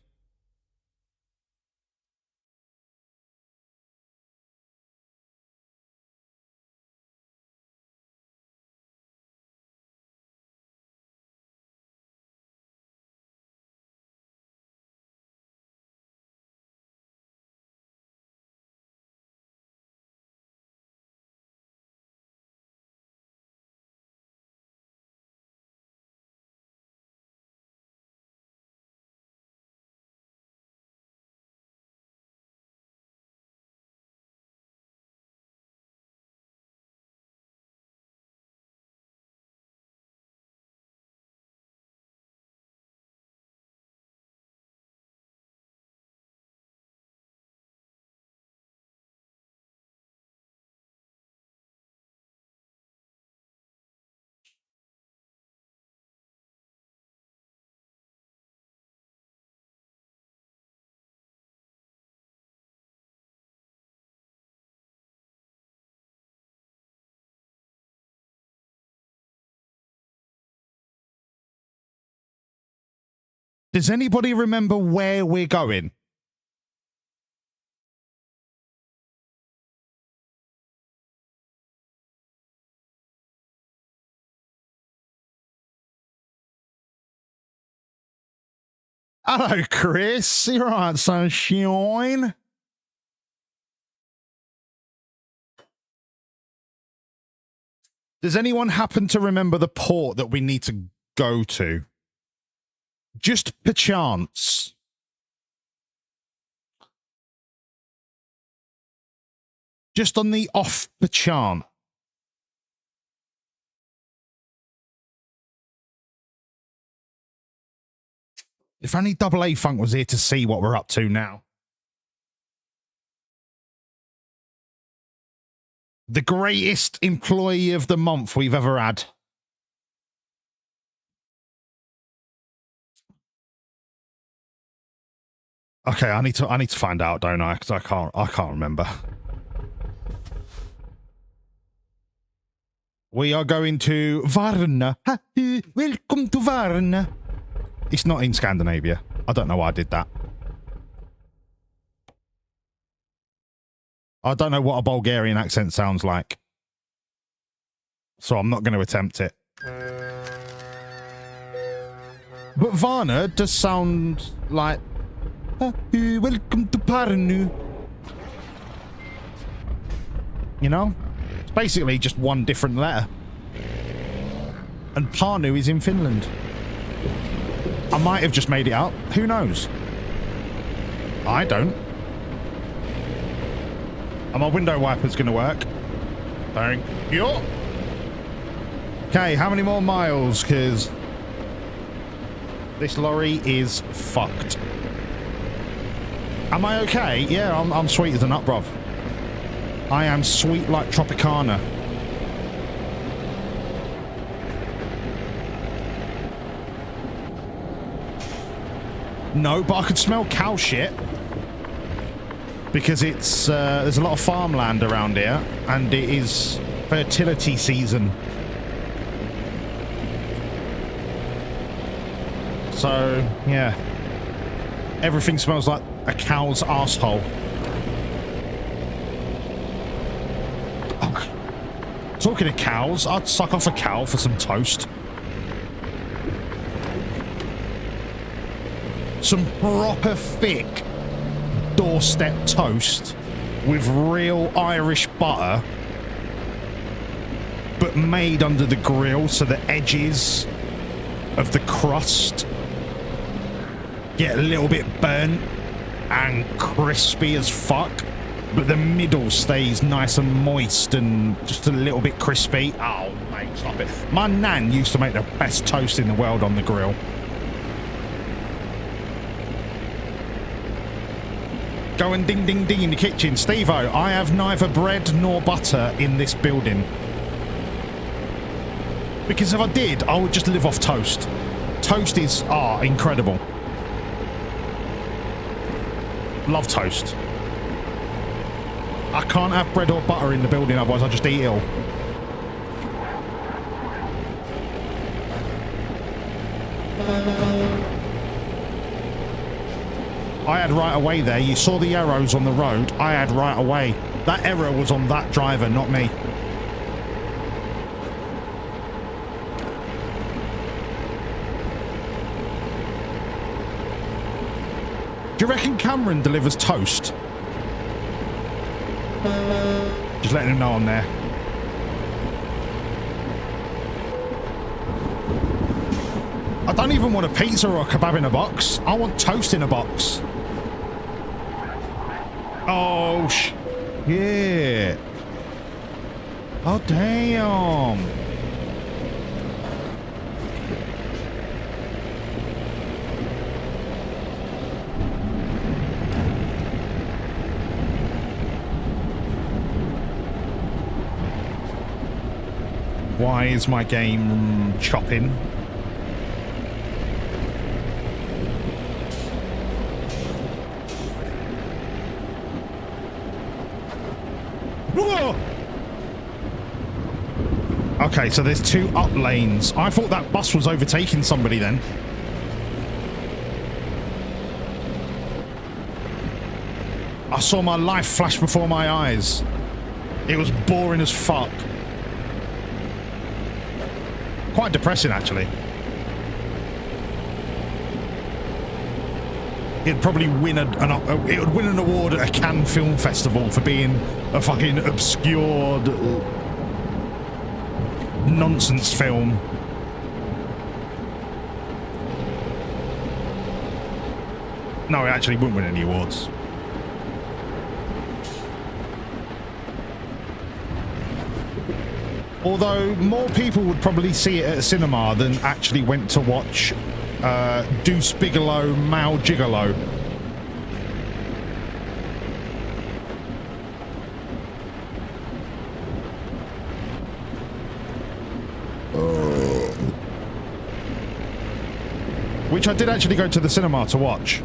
Does anybody remember where we're going? Hello, Chris. You're right, sunshine. Does anyone happen to remember the port that we need to go to? Just perchance. Just on the off perchance. If only Double A Funk was here to see what we're up to now. The greatest employee of the month we've ever had. Okay, I need to find out, don't I? Because I can't remember. We are going to Varna. Welcome to Varna. It's not in Scandinavia. I don't know why I did that. I don't know what a Bulgarian accent sounds like. So I'm not going to attempt it. But Varna does sound like... welcome to Parnu. You know? It's basically just one different letter. And Parnu is in Finland. I might have just made it up. Who knows? I don't. And my window wiper's going to work. Thank you. Okay, how many more miles? Because this lorry is fucked. Am I okay? Yeah, I'm sweet as a nut, bruv. I am sweet like Tropicana. No, but I could smell cow shit. Because it's, there's a lot of farmland around here, and it is fertility season. So, yeah. Everything smells like a cow's asshole. Oh. Talking of cows, I'd suck off a cow for some toast. Some proper thick doorstep toast with real Irish butter, but made under the grill so the edges of the crust get a little bit burnt and crispy as fuck, but the middle stays nice and moist and just a little bit crispy. Oh, mate, stop it. My nan used to make the best toast in the world on the grill. Going ding, ding, ding in the kitchen. Steve-O, I have neither bread nor butter in this building. Because if I did, I would just live off toast. Toast are incredible. Love toast. I can't have bread or butter in the building, otherwise I just eat it all. I had right away there. You saw the arrows on the road. I had right away. That error was on that driver, not me. Do you reckon Cameron delivers toast? Just letting him know I'm there. I don't even want a pizza or a kebab in a box. I want toast in a box. Oh, yeah. Oh, damn. Why is my game chopping? Whoa! Okay, so there's two up lanes. I thought that bus was overtaking somebody then. I saw my life flash before my eyes. It was boring as fuck. Quite depressing, actually. It'd probably win it would win an award at a Cannes Film Festival for being a fucking obscured nonsense film. No, it actually wouldn't win any awards. Although more people would probably see it at a cinema than actually went to watch Deuce Bigalow, Mao Gigolo. Which I did actually go to the cinema to watch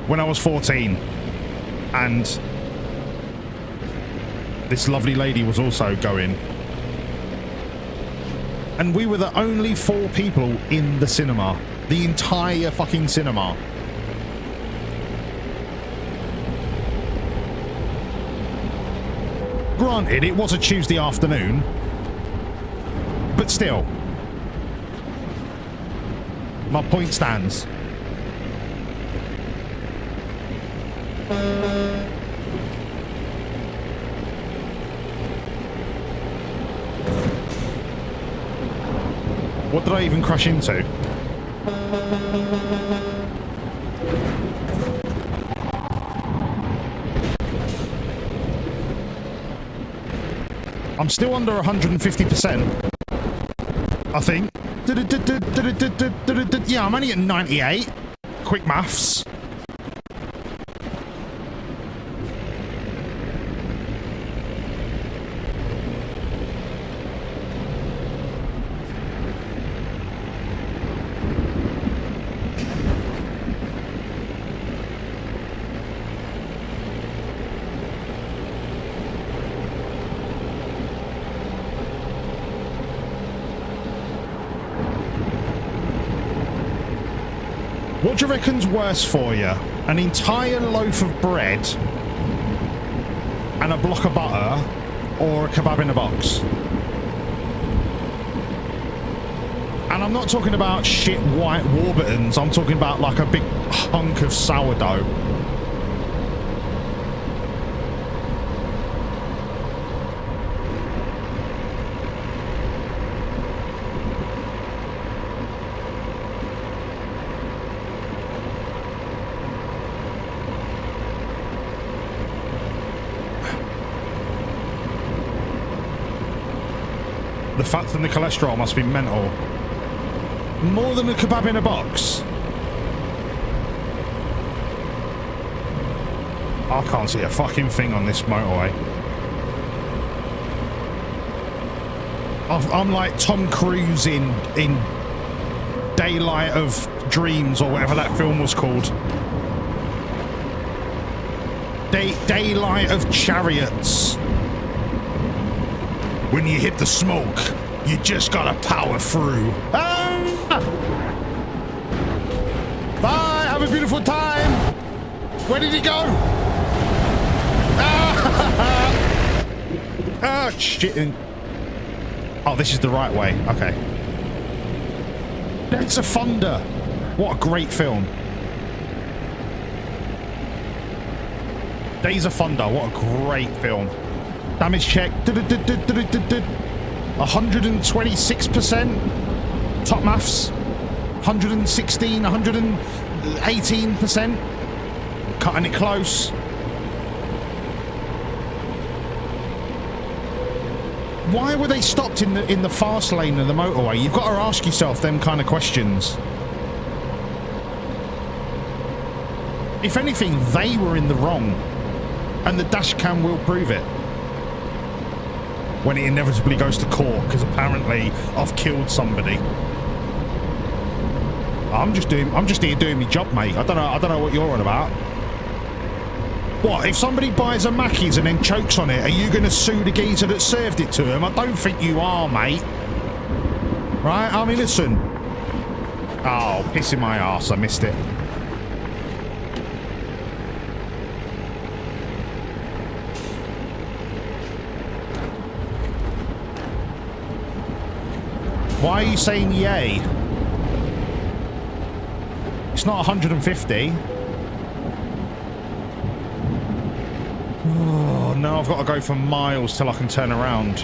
when I was 14, and this lovely lady was also going. And we were the only 4 people in the cinema. The entire fucking cinema. Granted, it was a Tuesday afternoon. But still. My point stands. What did I even crash into? I'm still under 150%. I think. Yeah, I'm only at 98. Quick maths. What do you reckon's worse for you? An entire loaf of bread and a block of butter, or a kebab in a box? And I'm not talking about shit white Warburtons, I'm talking about like a big hunk of sourdough. The fat and the cholesterol must be mental. More than a kebab in a box. I can't see a fucking thing on this motorway. I'm like Tom Cruise in Daylight of Dreams or whatever that film was called. Daylight of Chariots. When you hit the smoke, you just gotta power through. Ah! Bye, have a beautiful time. Where did he go? Ah, ah shit. Oh, this is the right way. Okay. Days of Thunder. What a great film. Days of Thunder. What a great film. Damage check. 126%. Top maths. 116, 118%. Cutting it close. Why were they stopped in the fast lane of the motorway? You've got to ask yourself them kind of questions. If anything, they were in the wrong. And the dash cam will prove it. When it inevitably goes to court, because apparently I've killed somebody. I'm just here doing my job, mate. I don't know what you're on about. What, if somebody buys a Mackey's and then chokes on it, are you going to sue the geezer that served it to him? I don't think you are, mate. Right? I mean, listen. Oh, pissing my arse. I missed it. Why are you saying yay? It's not 150. Oh, now I've got to go for miles till I can turn around.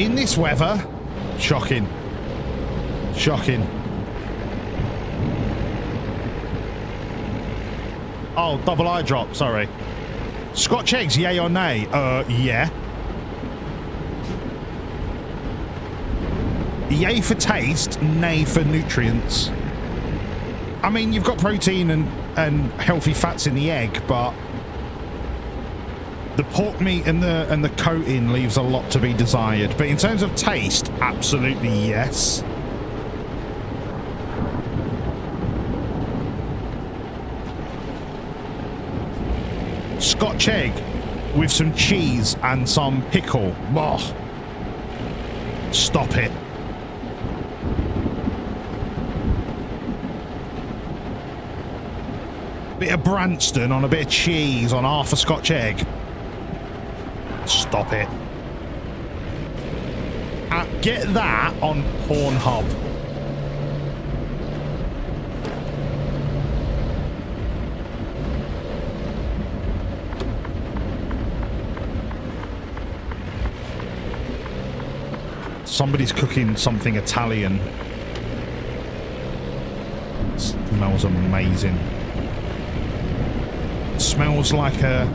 In this weather? Shocking. Shocking. Oh, double eye drop, sorry. Scotch eggs, yay or nay? Yeah. Yay for taste, nay for nutrients. I mean, you've got protein and healthy fats in the egg, but the pork meat and the coating leaves a lot to be desired. But in terms of taste, absolutely yes. Scotch egg with some cheese and some pickle. Oh, stop it. Bit of Branston on a bit of cheese on half a Scotch egg. Stop it. Get that on Pornhub. Somebody's cooking something Italian. It smells amazing. It smells like a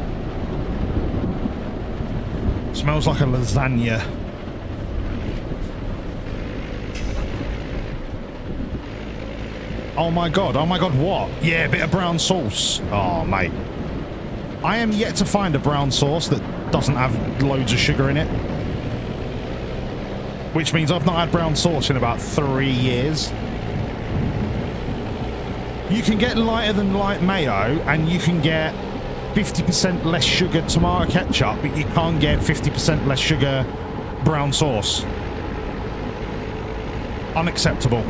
lasagna. Oh my god, what? Yeah, a bit of brown sauce. Oh, mate. I am yet to find a brown sauce that doesn't have loads of sugar in it. Which means I've not had brown sauce in about 3 years. You can get lighter than light mayo, and you can get 50% less sugar tomato ketchup, but you can't get 50% less sugar brown sauce. Unacceptable.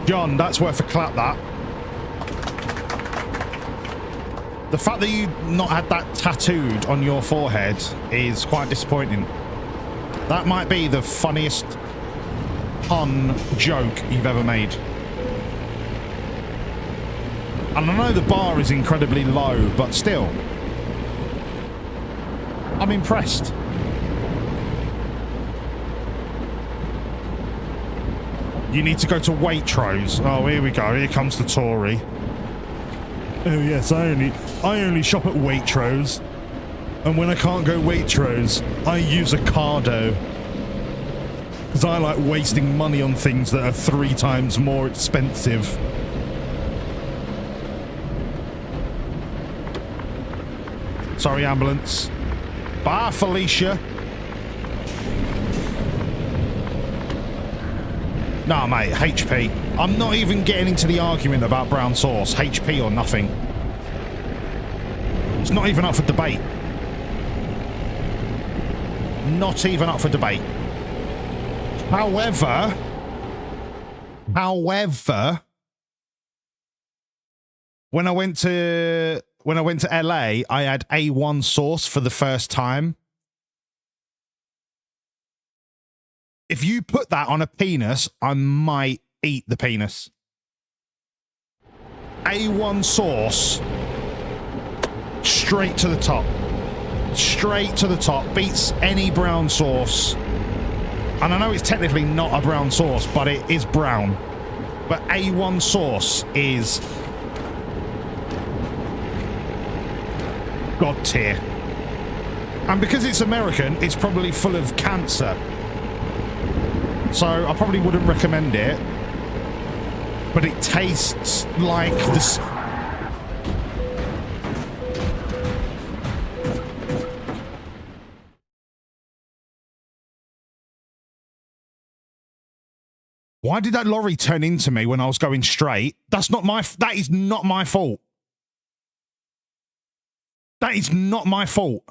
John, that's worth a clap, that. The fact that you not had that tattooed on your forehead is quite disappointing. That might be the funniest pun joke you've ever made. And I know the bar is incredibly low, but still. I'm impressed. You need to go to Waitrose. Oh, here we go. Here comes the Tory. Oh yes, I only shop at Waitrose. And when I can't go Waitrose, I use Ocado. Because I like wasting money on things that are 3 times more expensive. Sorry, ambulance. Bye, Felicia. Nah, mate, HP. I'm not even getting into the argument about brown sauce. HP or nothing. It's not even up for debate. Not even up for debate. However, when I went to LA, I had A1 sauce for the first time. If you put that on a penis, I might eat the penis. A1 sauce, straight to the top. Straight to the top. Beats any brown sauce. And I know it's technically not a brown sauce, but it is brown. But A1 sauce is God tier. And because it's American, it's probably full of cancer. So I probably wouldn't recommend it. But it tastes like this. Why did that lorry turn into me when I was going straight? That is not my fault. That is not my fault.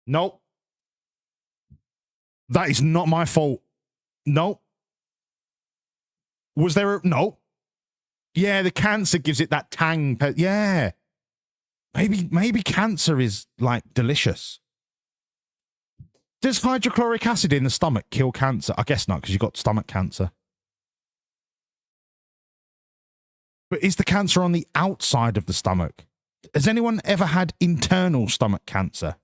Nope. That is not my fault. Nope. Was there a... No. Yeah, the cancer gives it that tang. Yeah. Maybe cancer is, like, delicious. Does hydrochloric acid in the stomach kill cancer? I guess not, because you've got stomach cancer. But is the cancer on the outside of the stomach? Has anyone ever had internal stomach cancer?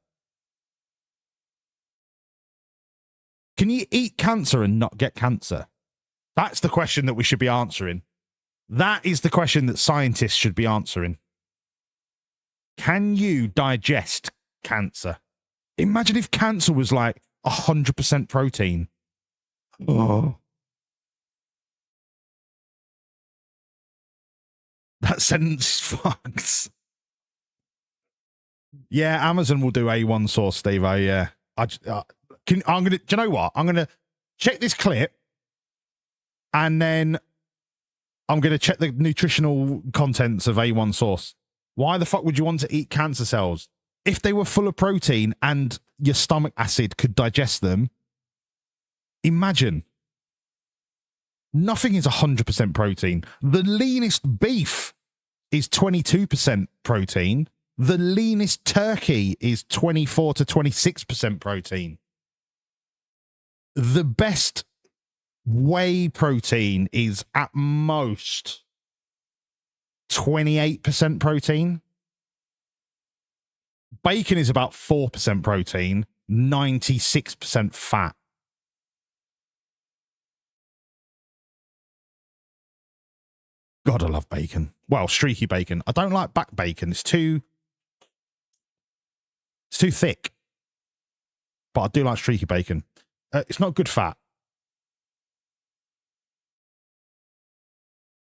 Can you eat cancer and not get cancer? That's the question that we should be answering. That is the question that scientists should be answering. Can you digest cancer? Imagine if cancer was like 100% protein. Oh. That sentence fucks. Yeah, Amazon will do A1 sauce, Steve. Yeah. Do you know what? I'm gonna check this clip, and then I'm gonna check the nutritional contents of A1 sauce. Why the fuck would you want to eat cancer cells? If they were full of protein and your stomach acid could digest them, imagine. Nothing is 100% protein. The leanest beef is 22% protein. The leanest turkey is 24 to 26% protein. The best whey protein is at most 28% protein. Bacon is about 4% protein, 96% fat. God, I love bacon. Well, streaky bacon. I don't like back bacon. It's too thick. But I do like streaky bacon. It's not good fat.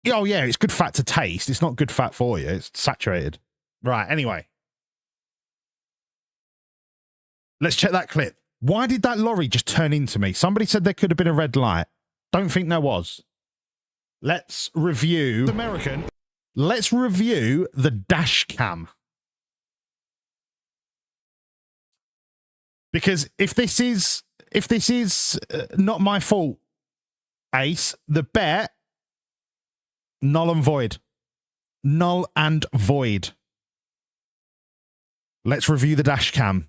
Oh, yeah, it's good fat to taste. It's not good fat for you. It's saturated. Right, anyway. Let's check that clip. Why did that lorry just turn into me? Somebody said there could have been a red light. Don't think there was. Let's review... American. Let's review the dash cam. Because if this is not my fault, Ace, the bet, null and void. Null and void. Let's review the dash cam.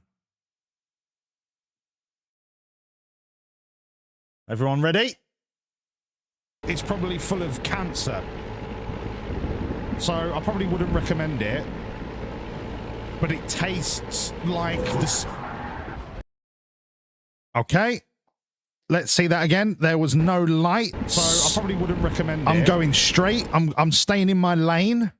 Everyone ready? It's probably full of cancer. So I probably wouldn't recommend it. But it tastes like this. Okay. Let's see that again. There was no light. So I probably wouldn't recommend I'm it. going straight. I'm staying in my lane.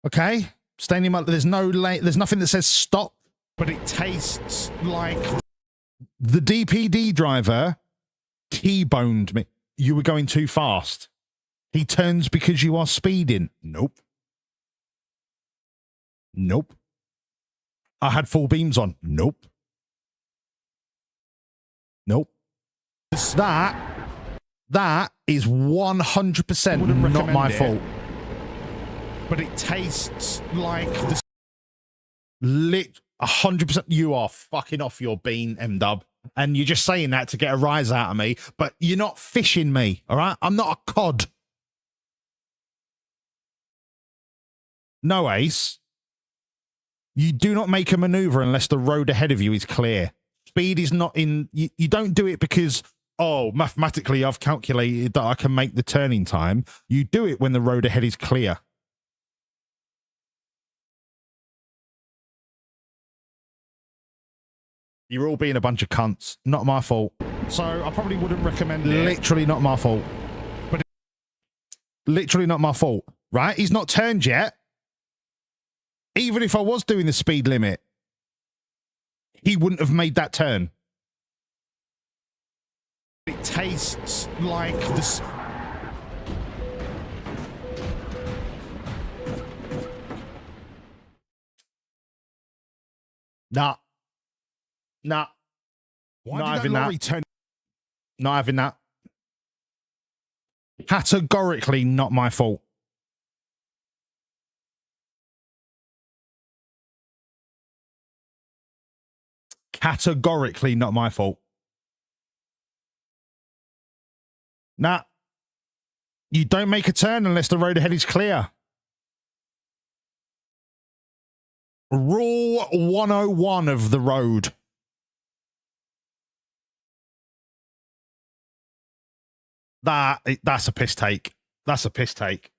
Okay. Staying in my, there's no lane. There's nothing that says stop. But it tastes like... The DPD driver T-boned me. You were going too fast. He turns because you are speeding. Nope. Nope. I had full beams on. Nope. Nope. That is 100% not my fault. But it tastes like the... 100%. You are fucking off your bean, M-Dub. And you're just saying that to get a rise out of me, but you're not fishing me, all right? I'm not a cod. No, Ace. You do not make a maneuver unless the road ahead of you is clear. Speed is not in... You don't do it because, oh, mathematically I've calculated that I can make the turning time. You do it when the road ahead is clear. You're all being a bunch of cunts. Not my fault. So I probably wouldn't recommend it. Literally not my fault. But literally not my fault. Right? He's not turned yet. Even if I was doing the speed limit, he wouldn't have made that turn. it tastes like this. Nah. Nah. Why Not did having that that. lorry turn? Not having that. Categorically not my fault. Categorically not my fault. Nah. You don't make a turn unless the road ahead is clear. Rule 101 of the road. That's a piss take. That's a piss take.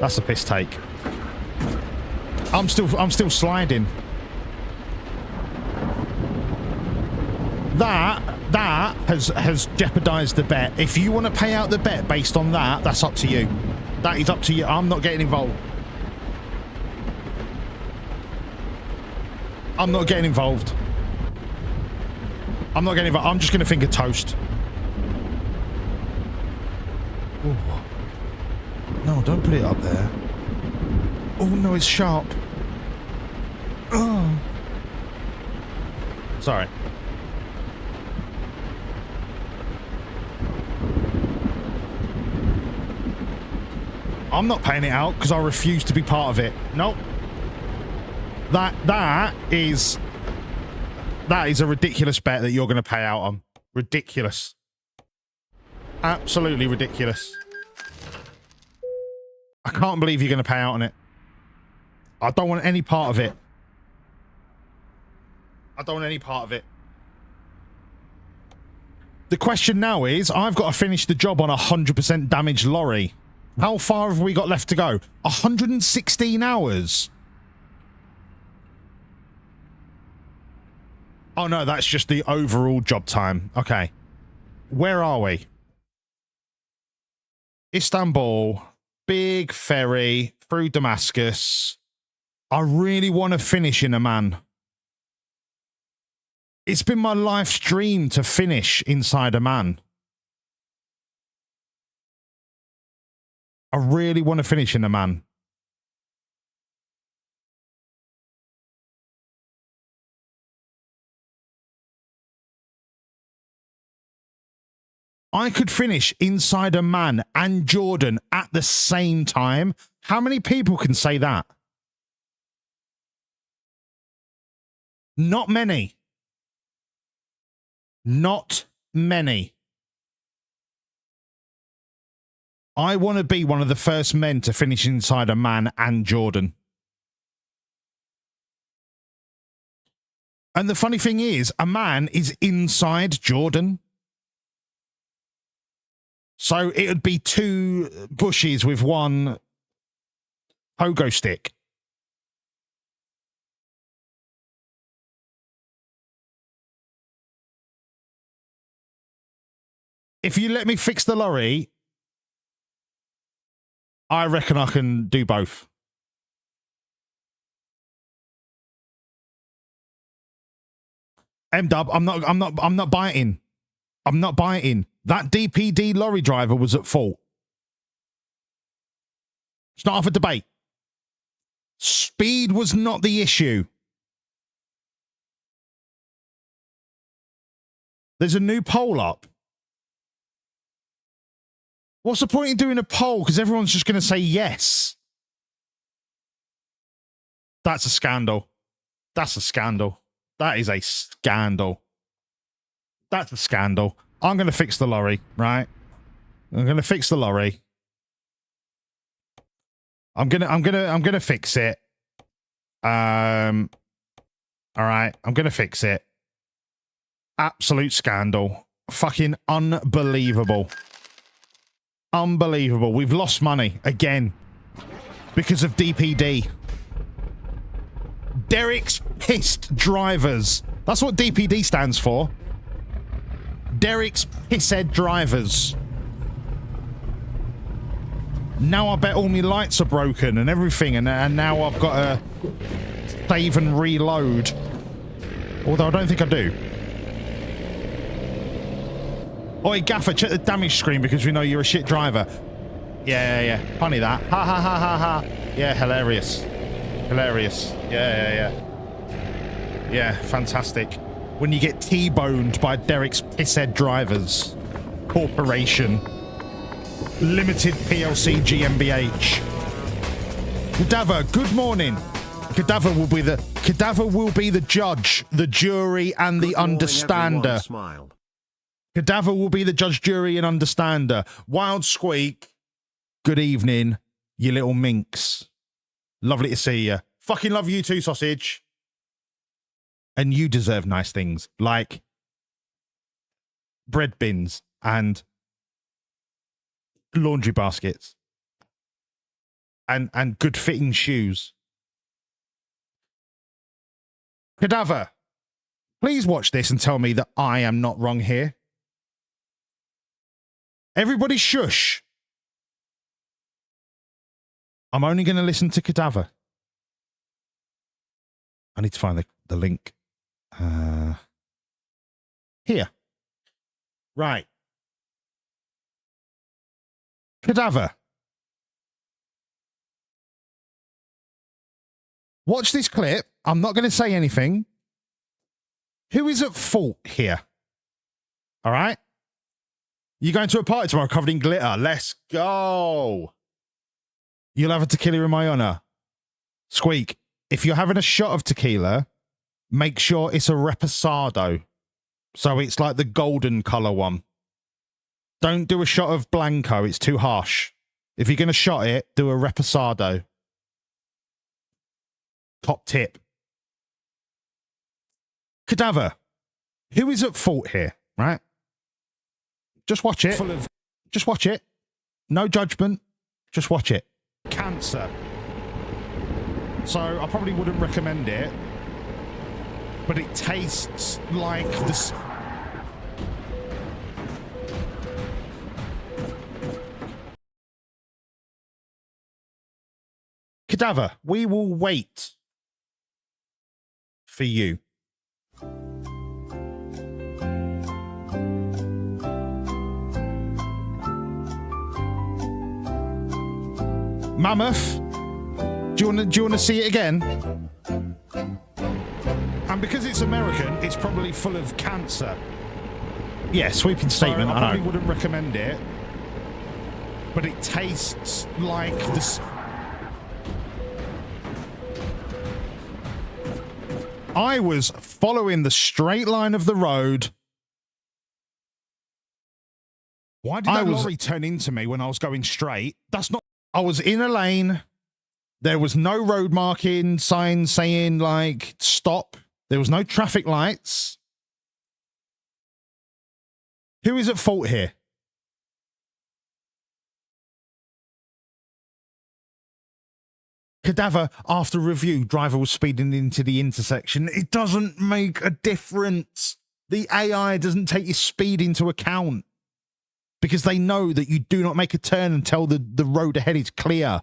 That's a piss take. I'm still sliding. That has jeopardized the bet. If you want to pay out the bet based on that, that's up to you. That is up to you. I'm not getting involved. I'm not getting involved. I'm not getting involved. I'm just going to finger toast. Ooh. No, don't put it up there. Oh, no, it's sharp. Oh. Sorry. I'm not paying it out because I refuse to be part of it. Nope. That is a ridiculous bet that you're going to pay out on. Ridiculous. Absolutely ridiculous. I can't believe you're going to pay out on it. I don't want any part of it. I don't want any part of it. The question now is, I've got to finish the job on a 100% damaged lorry. How far have we got left to go? 116 hours. Oh no, that's just the overall job time. Okay. Where are we? Istanbul. Big ferry through Damascus. I really want to finish in Amman. It's been my life's dream to finish inside Amman. I really want to finish in Amman. I could finish inside Amman and Jordan at the same time. How many people can say that? Not many. Not many. I want to be one of the first men to finish inside Amman and Jordan. And the funny thing is, Amman is inside Jordan. So it would be two bushes with one pogo stick. If you let me fix the lorry, I reckon I can do both. M-Dub, I'm not biting. I'm not biting. That DPD lorry driver was at fault. It's not up for debate. Speed was not the issue. There's a new poll up. What's the point in doing a poll? Because everyone's just going to say yes. That's a scandal. That's a scandal. That is a scandal. That's a scandal. I'm going to fix the lorry, right? I'm going to fix the lorry. I'm gonna fix it. All right, I'm gonna fix it. Absolute scandal. Fucking unbelievable. Unbelievable. We've lost money again because of DPD. Derek's pissed drivers. That's what DPD stands for. Derek's pisshead drivers. Now I bet all my lights are broken and everything, and now I've got to save and reload. Although I don't think I do. Oi, Gaffer, check the damage screen because we know you're a shit driver. Yeah. Funny that. Ha ha ha ha ha. Yeah, hilarious. Hilarious. Yeah. Yeah, fantastic. When you get T-boned by Derek's pisshead drivers. Corporation. Limited PLC GmbH. Cadaver, good morning. Cadaver will be the judge, the jury, and the understander. Cadaver will be the judge, jury, and understander. Wild Squeak, good evening, you little minx. Lovely to see you. Fucking love you too, sausage. And you deserve nice things like bread bins and laundry baskets and good fitting shoes. Cadaver, please watch this and tell me that I am not wrong here. Everybody shush. I'm only going to listen to Cadaver. I need to find the link. Here. Right. Cadaver. Watch this clip. I'm not going to say anything. Who is at fault here? All right? You're going to a party tomorrow covered in glitter. Let's go. You'll have a tequila in my honor. Squeak, if you're having a shot of tequila, make sure it's a reposado. So it's like the golden color one. Don't do a shot of Blanco. It's too harsh. If you're going to shot it, do a reposado. Top tip. Cadaver, who is at fault here, right? Just watch it. Just watch it. No judgment. Just watch it. Cancer. So I probably wouldn't recommend it, but it tastes like this. Cadaver, we will wait for you. Mammoth, do you want to see it again? And because it's American, it's probably full of cancer. Yeah, sweeping statement. So I probably wouldn't recommend it, but it tastes like this. I was following the straight line of the road. Why did that lorry turn into me when I was going straight? That's not. I was in a lane. There was no road marking sign saying, like, stop. There was no traffic lights. Who is at fault here? Cadaver, after review, driver was speeding into the intersection. It doesn't make a difference. The AI doesn't take your speed into account. because they know that you do not make a turn until the road ahead is clear.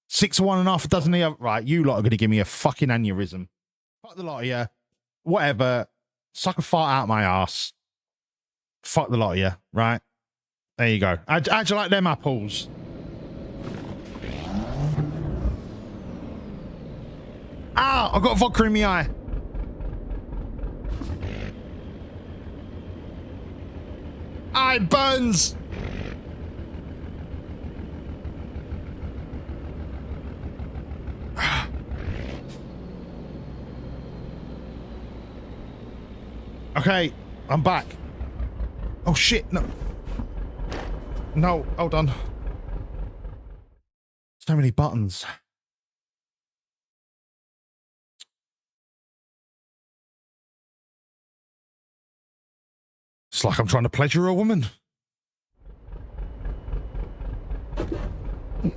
6 of one and half a dozen of the other. Right, you lot are going to give me a fucking aneurysm. Fuck the lot of you. Whatever. Suck a fart out my ass. Fuck the lot of you. Right? There you go. How'd you like them apples? Ah, I got vodka in my eye. Ah, it burns. Okay, I'm back. Oh shit, no. No, hold on. So many buttons. It's like I'm trying to pleasure a woman.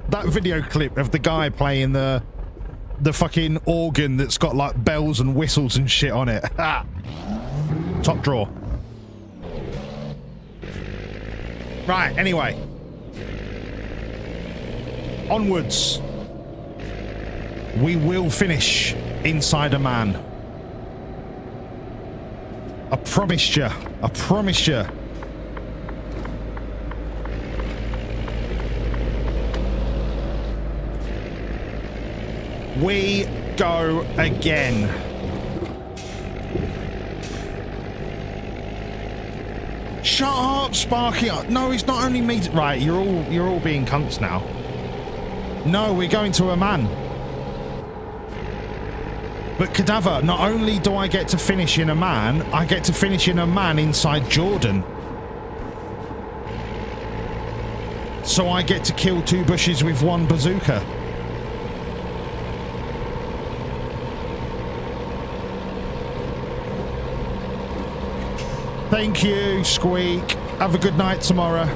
That video clip of the guy playing the fucking organ that's got like bells and whistles and shit on it. Top drawer. Right, anyway. Onwards. We will finish inside a man. I promised you. I promised you. We go again. Shut up, Sparky. No, it's not only me. Right, you're all being cunts now. No, we're going to a man. But Cadaver, not only do I get to finish in a man, I get to finish in a man inside Jordan. So I get to kill 2 bushes with 1 bazooka. Thank you, Squeak. Have a good night tomorrow.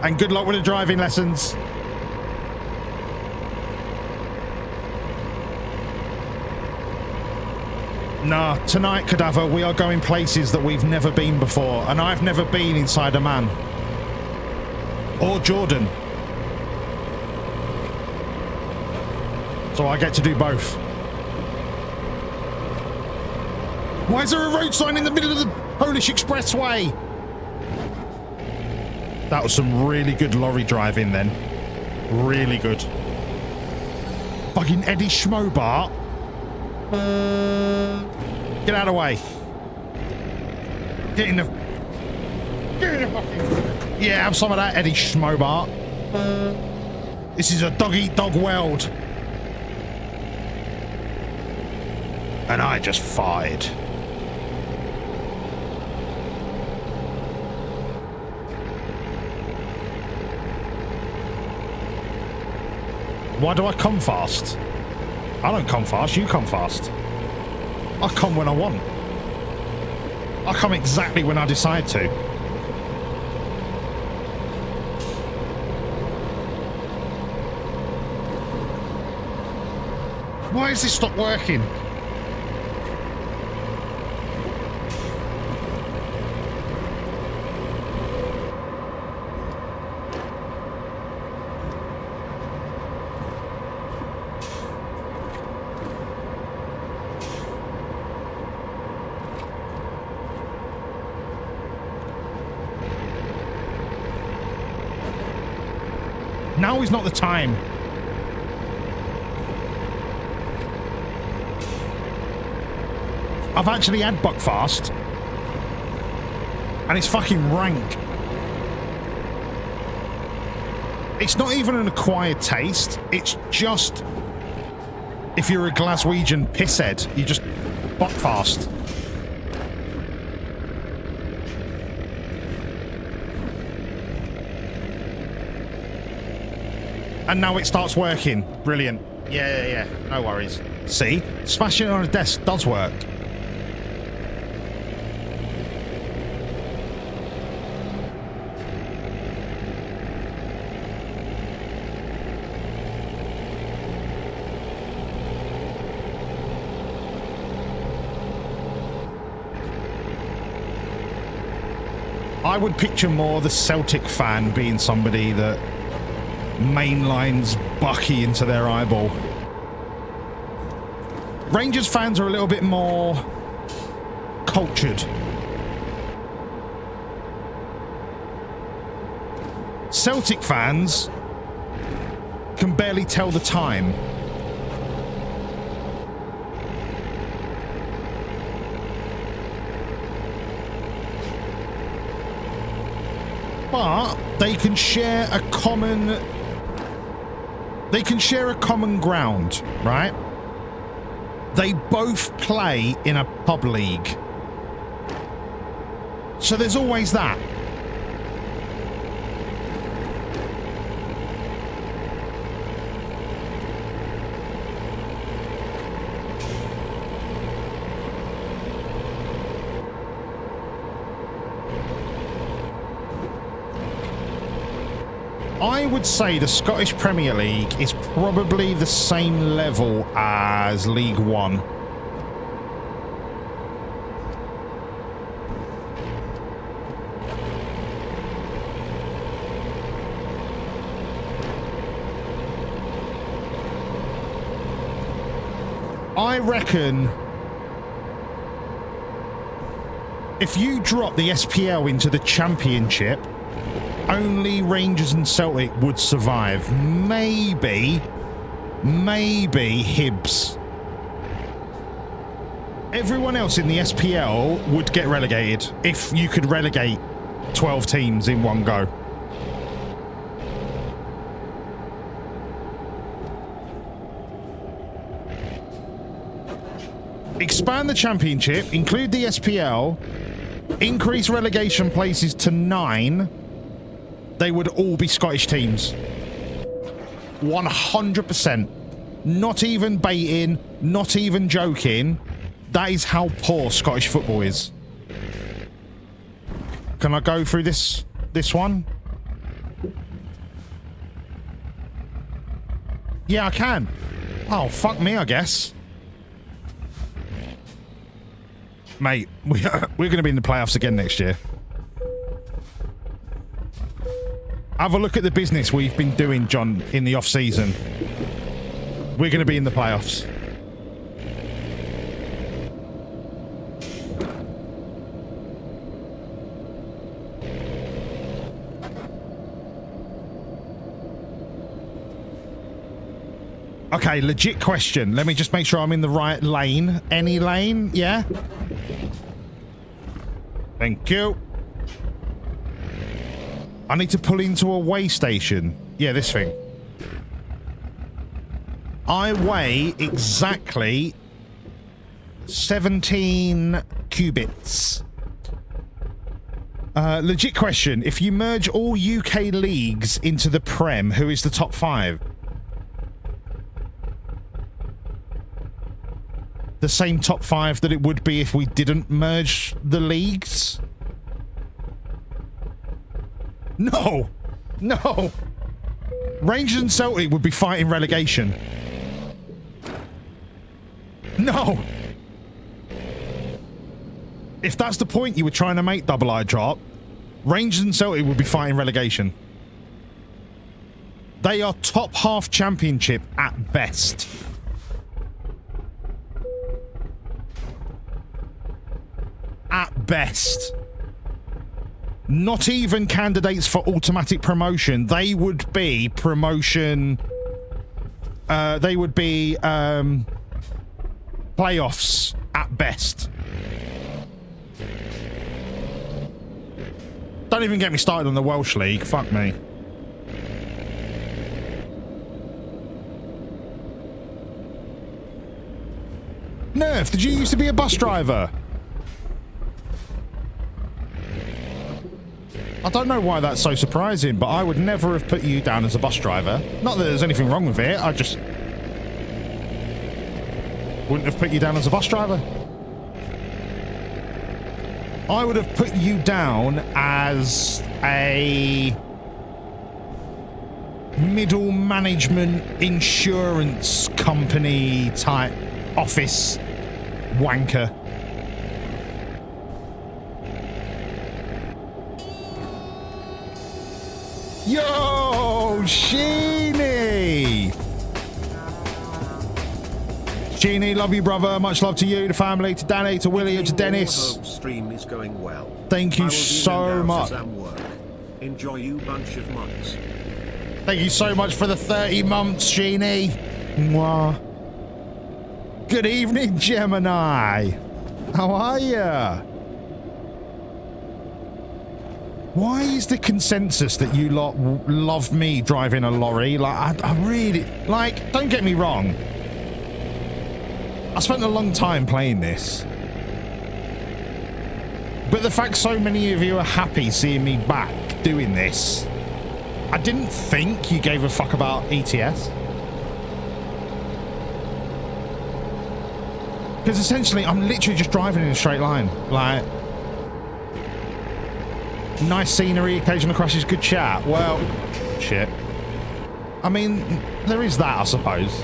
And good luck with the driving lessons. Nah, tonight, Cadaver, we are going places that we've never been before, and I've never been inside a man. Or Jordan. So I get to do both. Why is there a road sign in the middle of the Polish Expressway? That was some really good lorry driving then. Really good. Fucking Eddie Schmobart. Get out of the way. Get in the fucking... Yeah, have some of that, Eddie Schmobart. This is a dog-eat-dog world. And I just fired. Why do I come fast? I don't come fast, you come fast. I come when I want. I come exactly when I decide to. Why has this stopped working? Now is not the time. I've actually had Buckfast, and it's fucking rank. It's not even an acquired taste. It's just, if you're a Glaswegian pisshead, you just Buckfast. And now it starts working. Brilliant. Yeah. No worries. See? Smashing it on a desk does work. I would picture more the Celtic fan being somebody that mainlines Bucky into their eyeball. Rangers fans are a little bit more cultured. Celtic fans can barely tell the time. But they can share a common ground, right? They both play in a pub league. So there's always that. I would say the Scottish Premier League is probably the same level as League One. I reckon if you drop the SPL into the Championship, only Rangers and Celtic would survive. Maybe Hibs. Everyone else in the SPL would get relegated if you could relegate 12 teams in one go. Expand the Championship, include the SPL, increase relegation places to 9. They would all be Scottish teams. 100%. Not even baiting, not even joking. That is how poor Scottish football is. Can I go through this one? Yeah, I can. Oh, fuck me, I guess. Mate, we're going to be in the playoffs again next year. Have a look at the business we've been doing, John, in the off-season. We're going to be in the playoffs. Okay, legit question. Let me just make sure I'm in the right lane. Any lane? Yeah? Thank you. I need to pull into a weigh station. Yeah, this thing. I weigh exactly 17 cubits. Legit question. If you merge all UK leagues into the Prem, who is the top 5? The same top 5 that it would be if we didn't merge the leagues? No! No! Rangers and Celtic would be fighting relegation. No! If that's the point you were trying to make, Double I Drop, Rangers and Celtic would be fighting relegation. They are top half Championship at best. At best. Not even candidates for automatic promotion. They would be promotion. They would be playoffs at best. Don't even get me started on the Welsh League. Fuck me. Nerf, did you used to be a bus driver? I don't know why that's so surprising, but I would never have put you down as a bus driver. Not that there's anything wrong with it, I just wouldn't have put you down as a bus driver. I would have put you down as a middle management insurance company type office wanker. Yo, Sheeny. Sheeny, love you, brother. Much love to you, the family, to Danny, to William, to Dennis. Stream is going well. Thank you so much. Enjoy you bunch of months. Thank you so much for the 30 months, Sheeny. Mwah. Good evening, Gemini. How are ya? Why is the consensus that you lot love me driving a lorry? Like, I really... Like, don't get me wrong. I spent a long time playing this. But the fact so many of you are happy seeing me back doing this, I didn't think you gave a fuck about ETS. Because essentially, I'm literally just driving in a straight line. Like, nice scenery, occasional crashes, good chat. Well, shit. I mean, there is that, I suppose.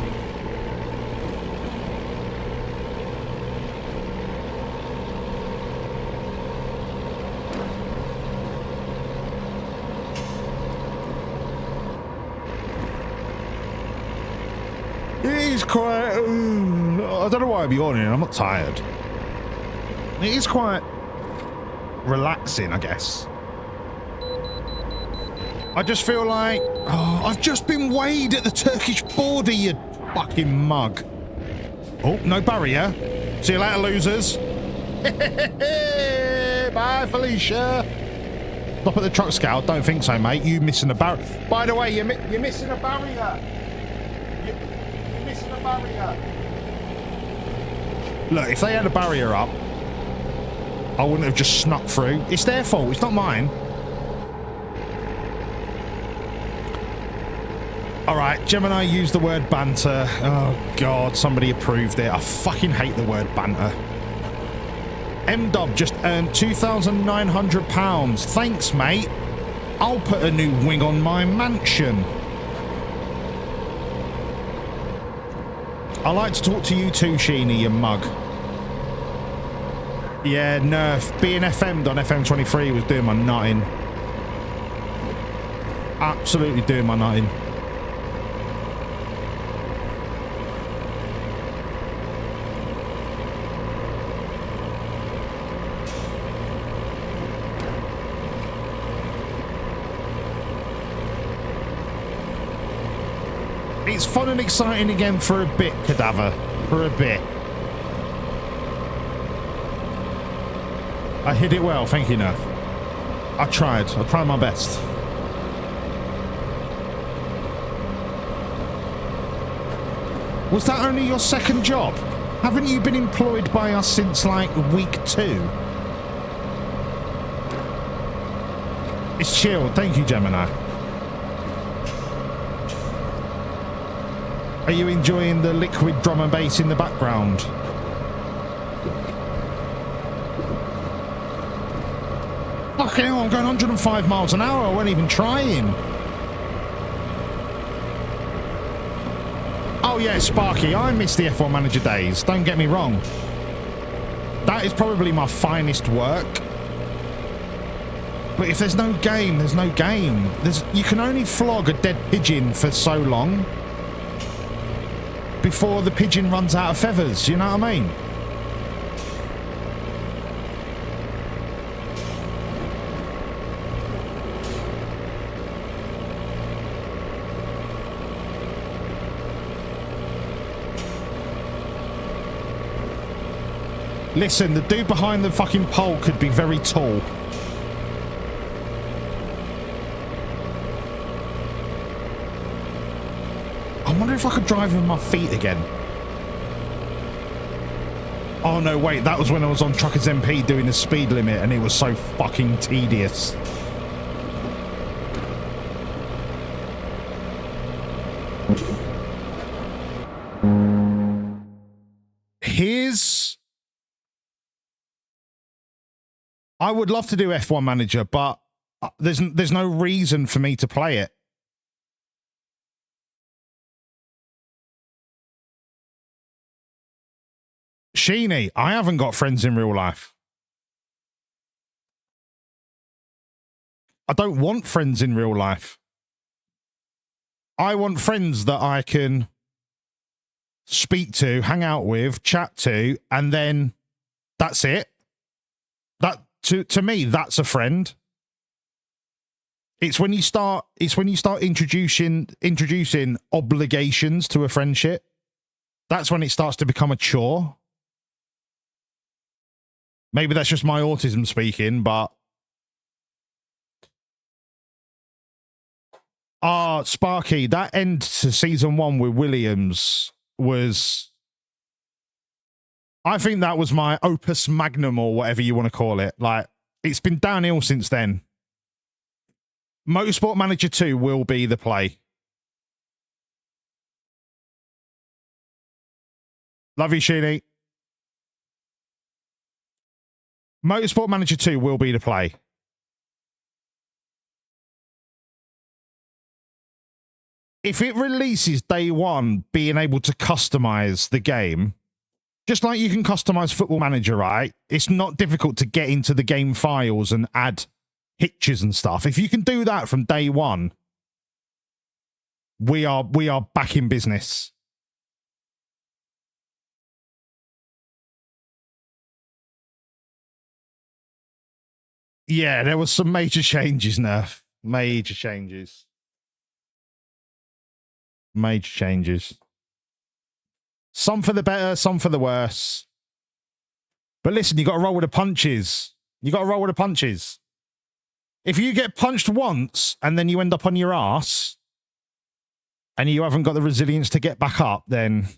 It is quite... I don't know why I'm yawning. I'm not tired. It is quite relaxing, I guess. I just feel like... Oh, I've just been weighed at the Turkish border, you fucking mug. Oh, no barrier. See you later, losers. Bye, Felicia. Stop at the truck scout. Don't think so, mate. You missing a barrier. By the way, you're missing a barrier. You're missing a barrier. Look, if they had a barrier up, I wouldn't have just snuck through. It's their fault. It's not mine. All right, Gemini used the word banter. Oh, God, somebody approved it. I fucking hate the word banter. M-Dub just earned £2,900. Thanks, mate. I'll put a new wing on my mansion. I like to talk to you too, Sheeny, you mug. Yeah, Nerf. Being FM'd on FM23 was doing my nutting. Absolutely doing my nutting. It's fun and exciting again for a bit, Cadaver. For a bit. I hit it well, thank you, Nerf. I tried my best. Was that only your second job? Haven't you been employed by us since, like, week 2? It's chill, thank you, Gemini. Are you enjoying the liquid drum and bass in the background? Fucking hell, I'm going 105 miles an hour. I wasn't even trying. Oh yeah, Sparky, I miss the F1 Manager days. Don't get me wrong. That is probably my finest work. But if there's no game, there's no game. You can only flog a dead pigeon for so long before the pigeon runs out of feathers, you know what I mean? Listen, the dude behind the fucking pole could be very tall. I wonder if I could drive with my feet again. Oh no, wait, that was when I was on Truckers MP doing the speed limit and it was so fucking tedious. I would love to do F1 Manager, but there's no reason for me to play it. Sheeny, I haven't got friends in real life. I don't want friends in real life. I want friends that I can speak to, hang out with, chat to, and then that's it. That to me, that's a friend. It's when you start introducing obligations to a friendship. That's when it starts to become a chore. Maybe that's just my autism speaking, but Sparky, that end to season 1 with Williams was, I think that was my opus magnum or whatever you want to call it. Like, it's been downhill since then. Motorsport Manager 2 will be the play. Love you, Sheeny. Motorsport Manager 2 will be the play. If it releases day one, being able to customize the game, just like you can customize Football Manager, right? It's not difficult to get into the game files and add hitches and stuff. If you can do that from day one, we are back in business. Yeah, there was some major changes, Nerf. Major changes. Major changes. Some for the better, some for the worse. But listen, you got to roll with the punches. You got to roll with the punches. If you get punched once and then you end up on your ass and you haven't got the resilience to get back up, then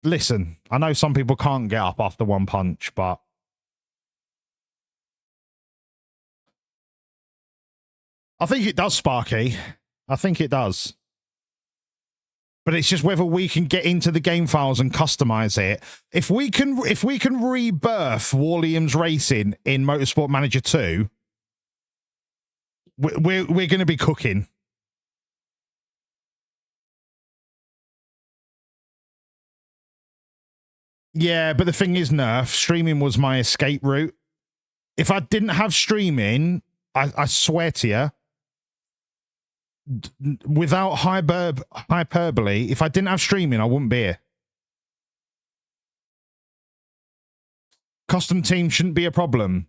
listen, I know some people can't get up after one punch, but I think it does, Sparky. I think it does. But it's just whether we can get into the game files and customize it. If we can rebirth Williams Racing in Motorsport Manager 2, we're going to be cooking. Yeah, but the thing is, Nerf, streaming was my escape route. If I didn't have streaming, I swear to you, without hyperbole, if I didn't have streaming, I wouldn't be here. Custom team shouldn't be a problem.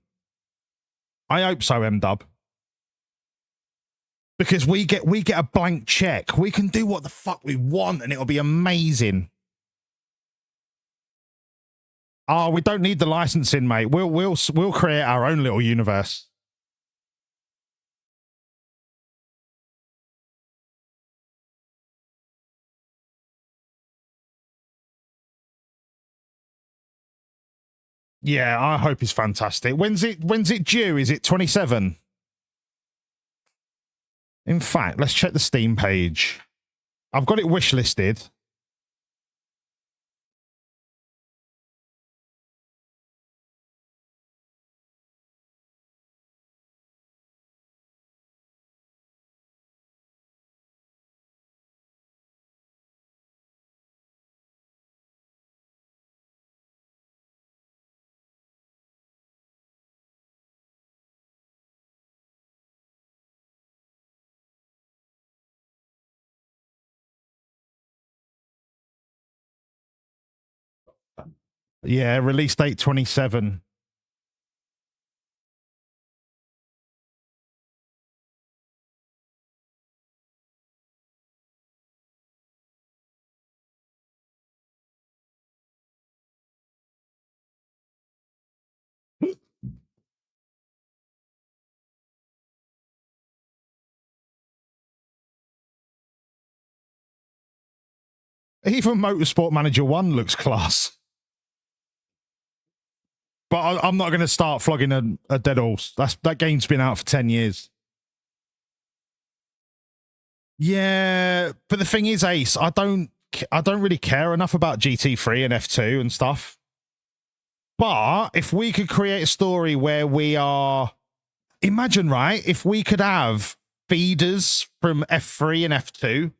I hope so, M-Dub. Because we get a blank check. We can do what the fuck we want and it'll be amazing. Oh, we don't need the licensing, mate. We'll create our own little universe. Yeah, I hope it's fantastic. When's it due? Is it 27? In fact, let's check the Steam page. I've got it wishlisted. Yeah, release date 27. Even Motorsport Manager 1 looks class. But I'm not going to start flogging a dead horse. That game's been out for 10 years. Yeah, but the thing is, Ace, I don't really care enough about GT3 and F2 and stuff. But if we could create a story where we are... Imagine, right, if we could have feeders from F3 and F2,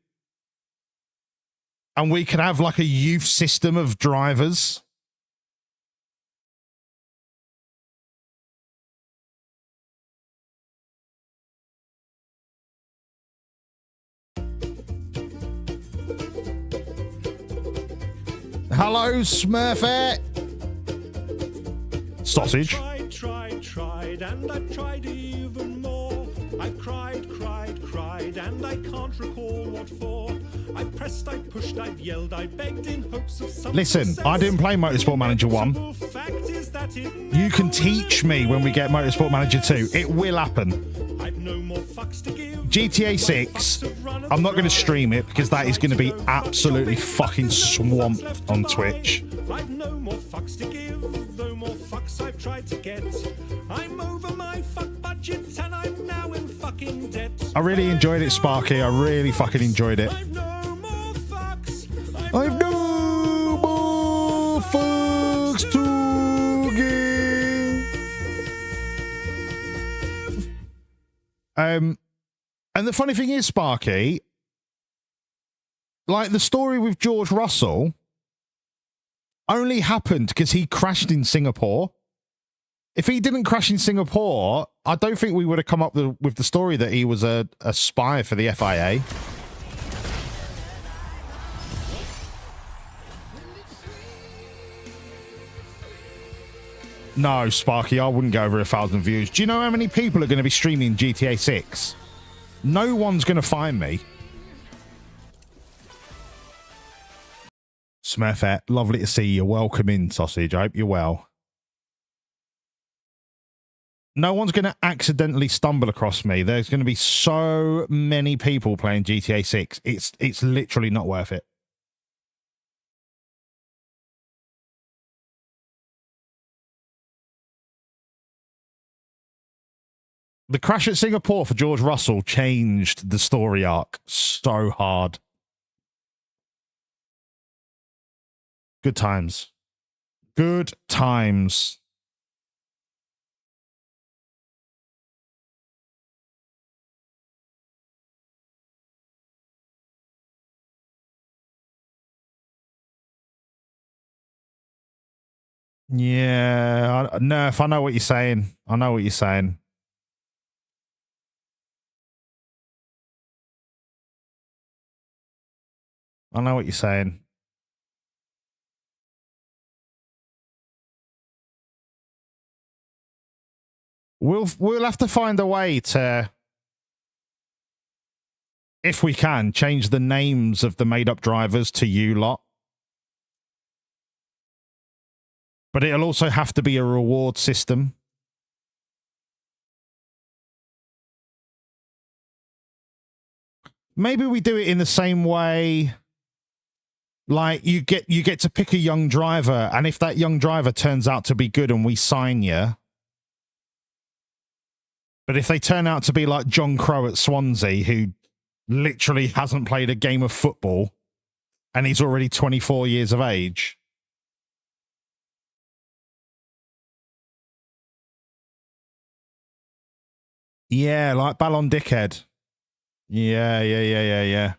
and we could have like a youth system of drivers. Hello, Smurfette. Sausage. Tried, and I've tried even more. I've cried, and I can't recall what for. I pressed, I pushed, I've yelled, I begged in hopes of some Listen, success. I didn't play Motorsport Manager 1. You can teach me when we get Motorsport Manager 2. It will happen. I've no more fucks to give. GTA 6, I'm not going to stream it because that is going to be absolutely fucking swamped on Twitch. I've no more fucks to give, though more fucks I've tried to get. I'm over my fuck budget and I'm now in fucking debt. I really enjoyed it, Sparky. I really fucking enjoyed it. I've no more fucks. I've no more fucks to give. And the funny thing is, Sparky, like the story with George Russell only happened because he crashed in Singapore. If he didn't crash in Singapore, I don't think we would have come up with the story that he was a spy for the FIA. No, Sparky, I wouldn't go over 1,000 views. Do you know how many people are going to be streaming GTA 6? No one's going to find me. Smurfette, lovely to see you. Welcome in, Sausage. I hope you're well. No one's going to accidentally stumble across me. There's going to be so many people playing GTA 6. It's literally not worth it. The crash at Singapore for George Russell changed the story arc so hard. Good times. Good times. Yeah, Nerf, I know what you're saying. I know what you're saying. I know what you're saying. We'll have to find a way to, if we can, change the names of the made-up drivers to you lot. But it'll also have to be a reward system. Maybe we do it in the same way. Like you get to pick a young driver, and if that young driver turns out to be good and we sign you. But if they turn out to be like John Crow at Swansea, who literally hasn't played a game of football and he's already 24 years of age. Yeah, like Ballon Dickhead. Yeah.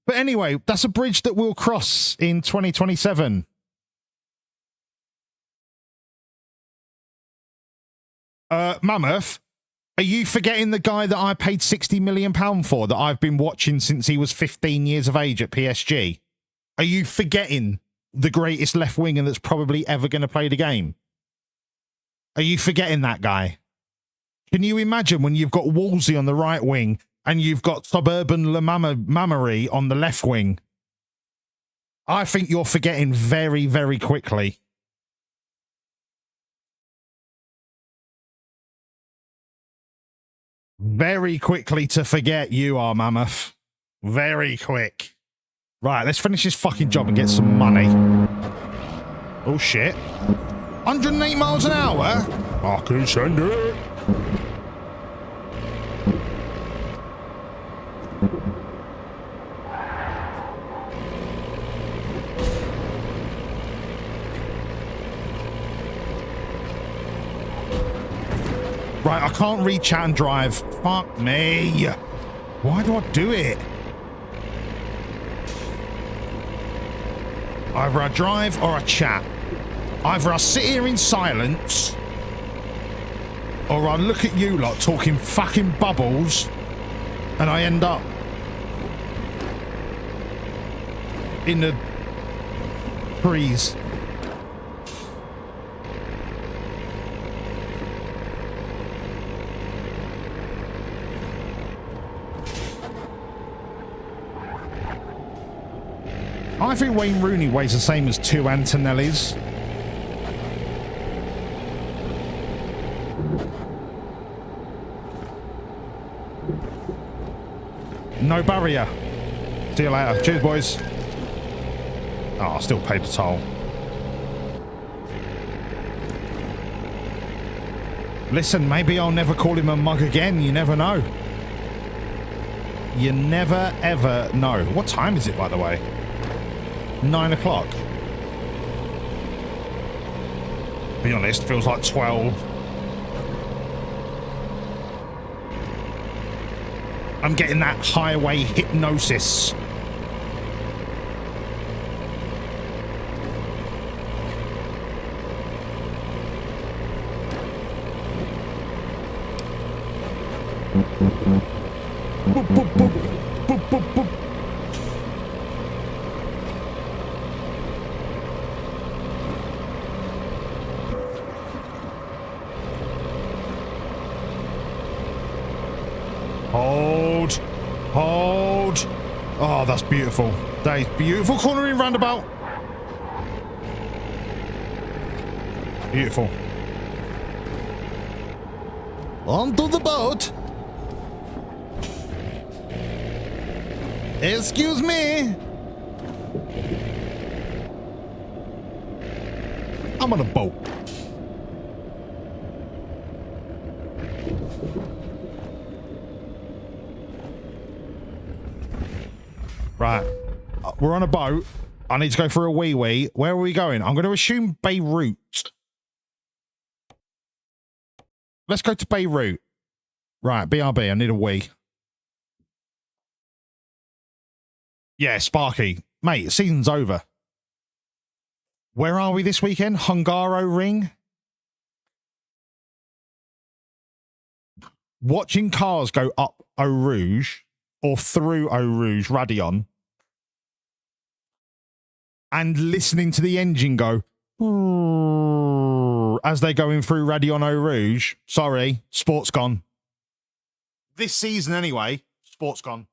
But anyway, that's a bridge that we'll cross in 2027. Mammoth, are you forgetting the guy that I paid £60 million for that I've been watching since he was 15 years of age at PSG? Are you forgetting the greatest left winger that's probably ever going to play the game? Are you forgetting that guy? Can you imagine when you've got Wolsey on the right wing and you've got Suburban Mamery on the left wing? I think you're forgetting very, very quickly. Very quickly to forget you are, Mammoth. Very quick. Right, let's finish this fucking job and get some money. Oh, shit. 108 miles an hour? I can send it. Right, I can't read chat and drive. Fuck me. Why do I do it? Either I drive or I chat. Either I sit here in silence Or I look at you lot talking fucking bubbles and I end up in the trees. I think Wayne Rooney weighs the same as 2 Antonellis. No barrier. See you later. Cheers, boys. Oh, I still paid the toll. Listen, maybe I'll never call him a mug again. You never know. You never, ever know. What time is it, by the way? 9 o'clock. Be honest, feels like 12. I'm getting that highway hypnosis. Boop, boop, boop. Boop, boop, boop. Hold. Hold. Oh, that's beautiful. That is beautiful cornering roundabout. Beautiful. Onto the boat. Excuse me. I'm on a boat. Right. We're on a boat. I need to go for a wee-wee. Where are we going? I'm going to assume Beirut. Let's go to Beirut. Right, BRB. I need a wee. Yeah, Sparky. Mate, season's over. Where are we this weekend? Hungaro Ring? Watching cars go up Eau Rouge or through Eau Rouge, Radion, and listening to the engine go as they're going through Radion Eau Rouge. Sorry, sport's gone. This season anyway, sport's gone.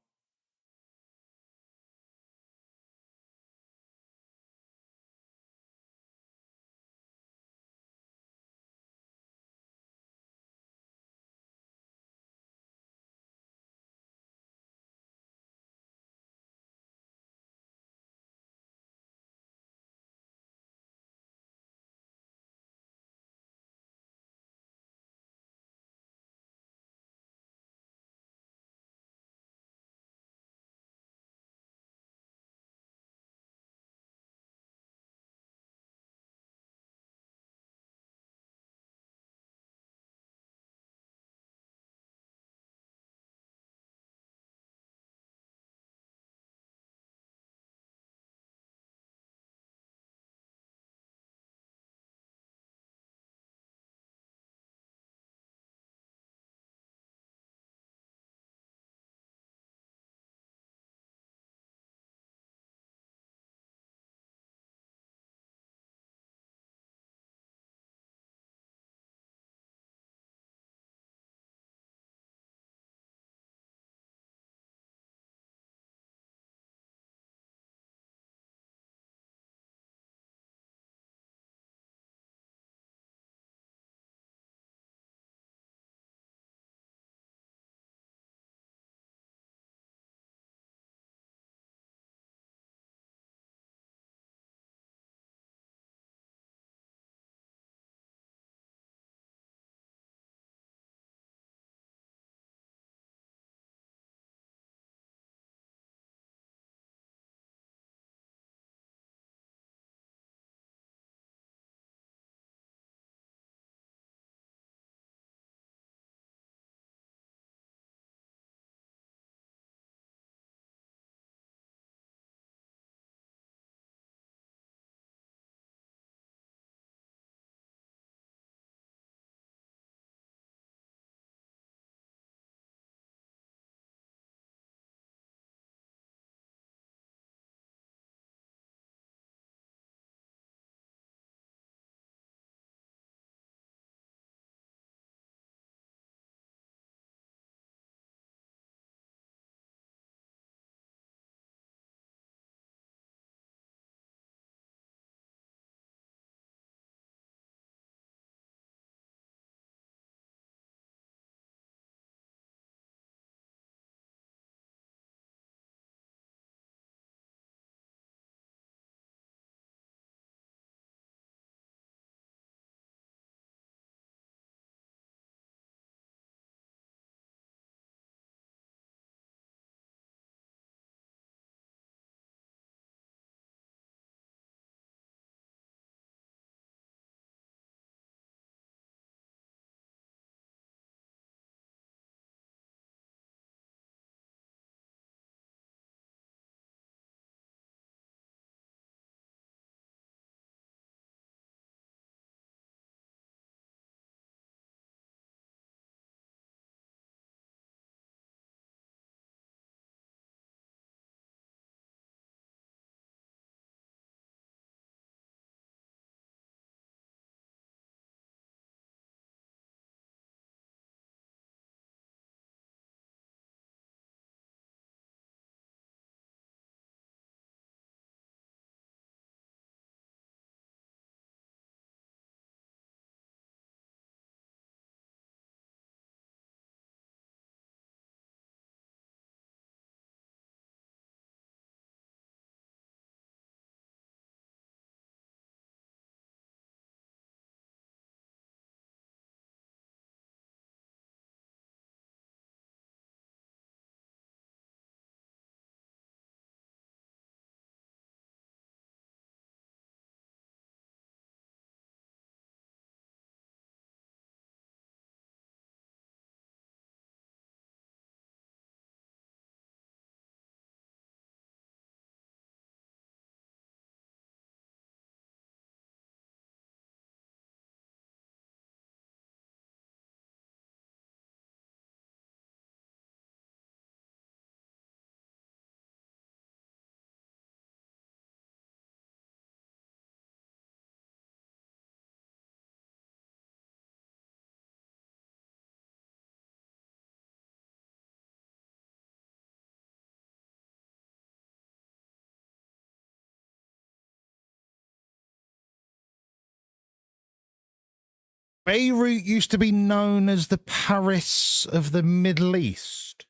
Beirut used to be known as the Paris of the Middle East.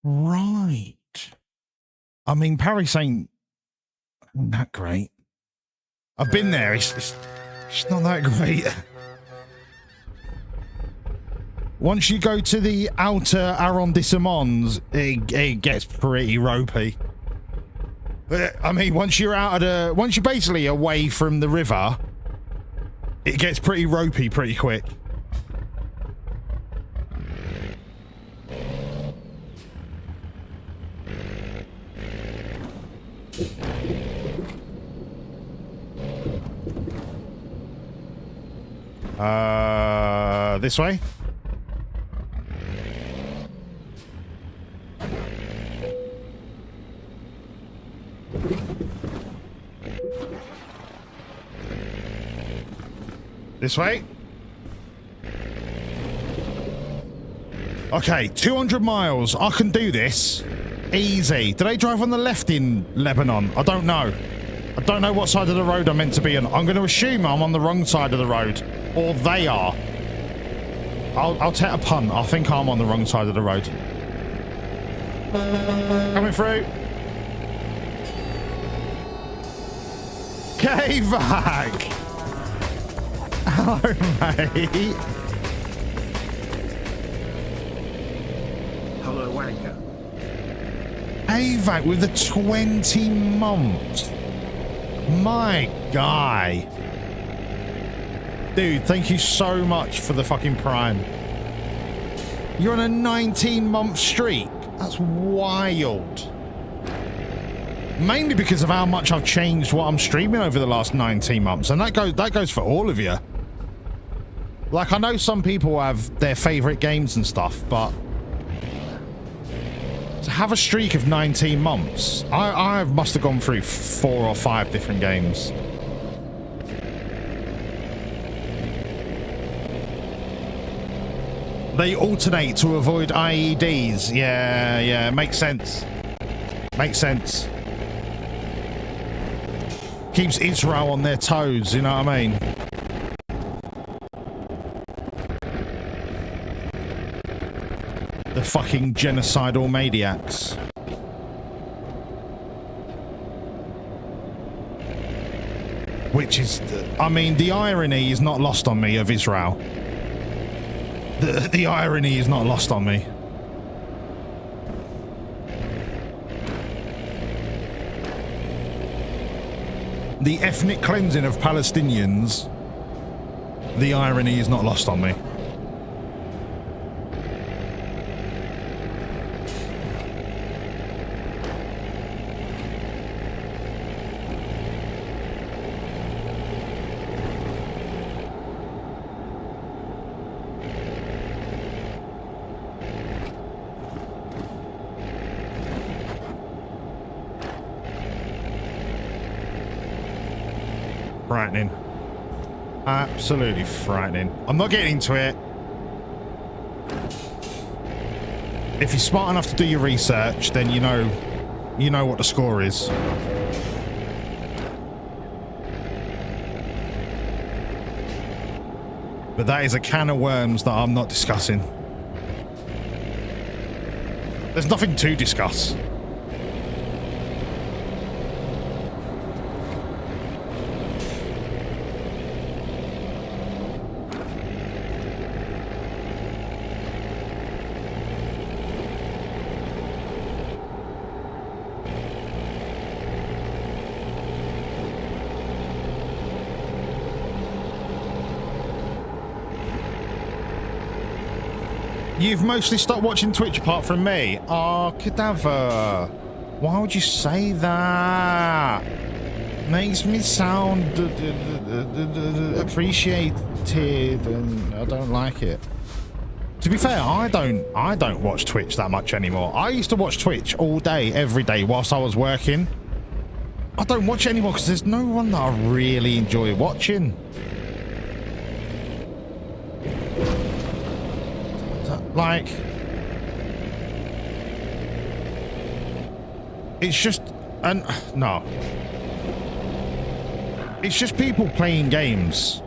Right. I mean, Paris ain't that great. I've been there. It's not that great. Once you go to the outer arrondissements, it gets pretty ropey. I mean, once you're basically away from the river, it gets pretty ropey pretty quick. This way? This way? Okay, 200 miles. I can do this. Easy. Do they drive on the left in Lebanon? I don't know. I don't know what side of the road I'm meant to be on. I'm going to assume I'm on the wrong side of the road. Or they are. I'll take a punt. I think I'm on the wrong side of the road. Coming through. K-Vac! Hello, mate. Hello, Whanc-In. K-Vac with the 20 months. My guy. Dude, thank you so much for the fucking Prime. You're on a 19-month streak. That's wild. Mainly because of how much I've changed what I'm streaming over the last 19 months. And that goes for all of you. Like, I know some people have their favorite games and stuff, but to have a streak of 19 months, I must have gone through 4 or 5 different games. They alternate to avoid IEDs. Yeah, makes sense. Makes sense. Keeps Israel on their toes, you know what I mean? The fucking genocidal maniacs. Which is, I mean, the irony is not lost on me of Israel. The irony is not lost on me. The ethnic cleansing of Palestinians, the irony is not lost on me. Frightening. Absolutely frightening. I'm not getting into it. If you're smart enough to do your research, then you know what the score is. But that is a can of worms that I'm not discussing. There's nothing to discuss. You've mostly stopped watching Twitch apart from me. Oh, Cadaver. Why would you say that? Makes me sound appreciated, and I don't like it. To be fair, I don't watch Twitch that much anymore. I used to watch Twitch all day, every day, whilst I was working. I don't watch it anymore because there's no one that I really enjoy watching. Like, it's just, no. It's just people playing games.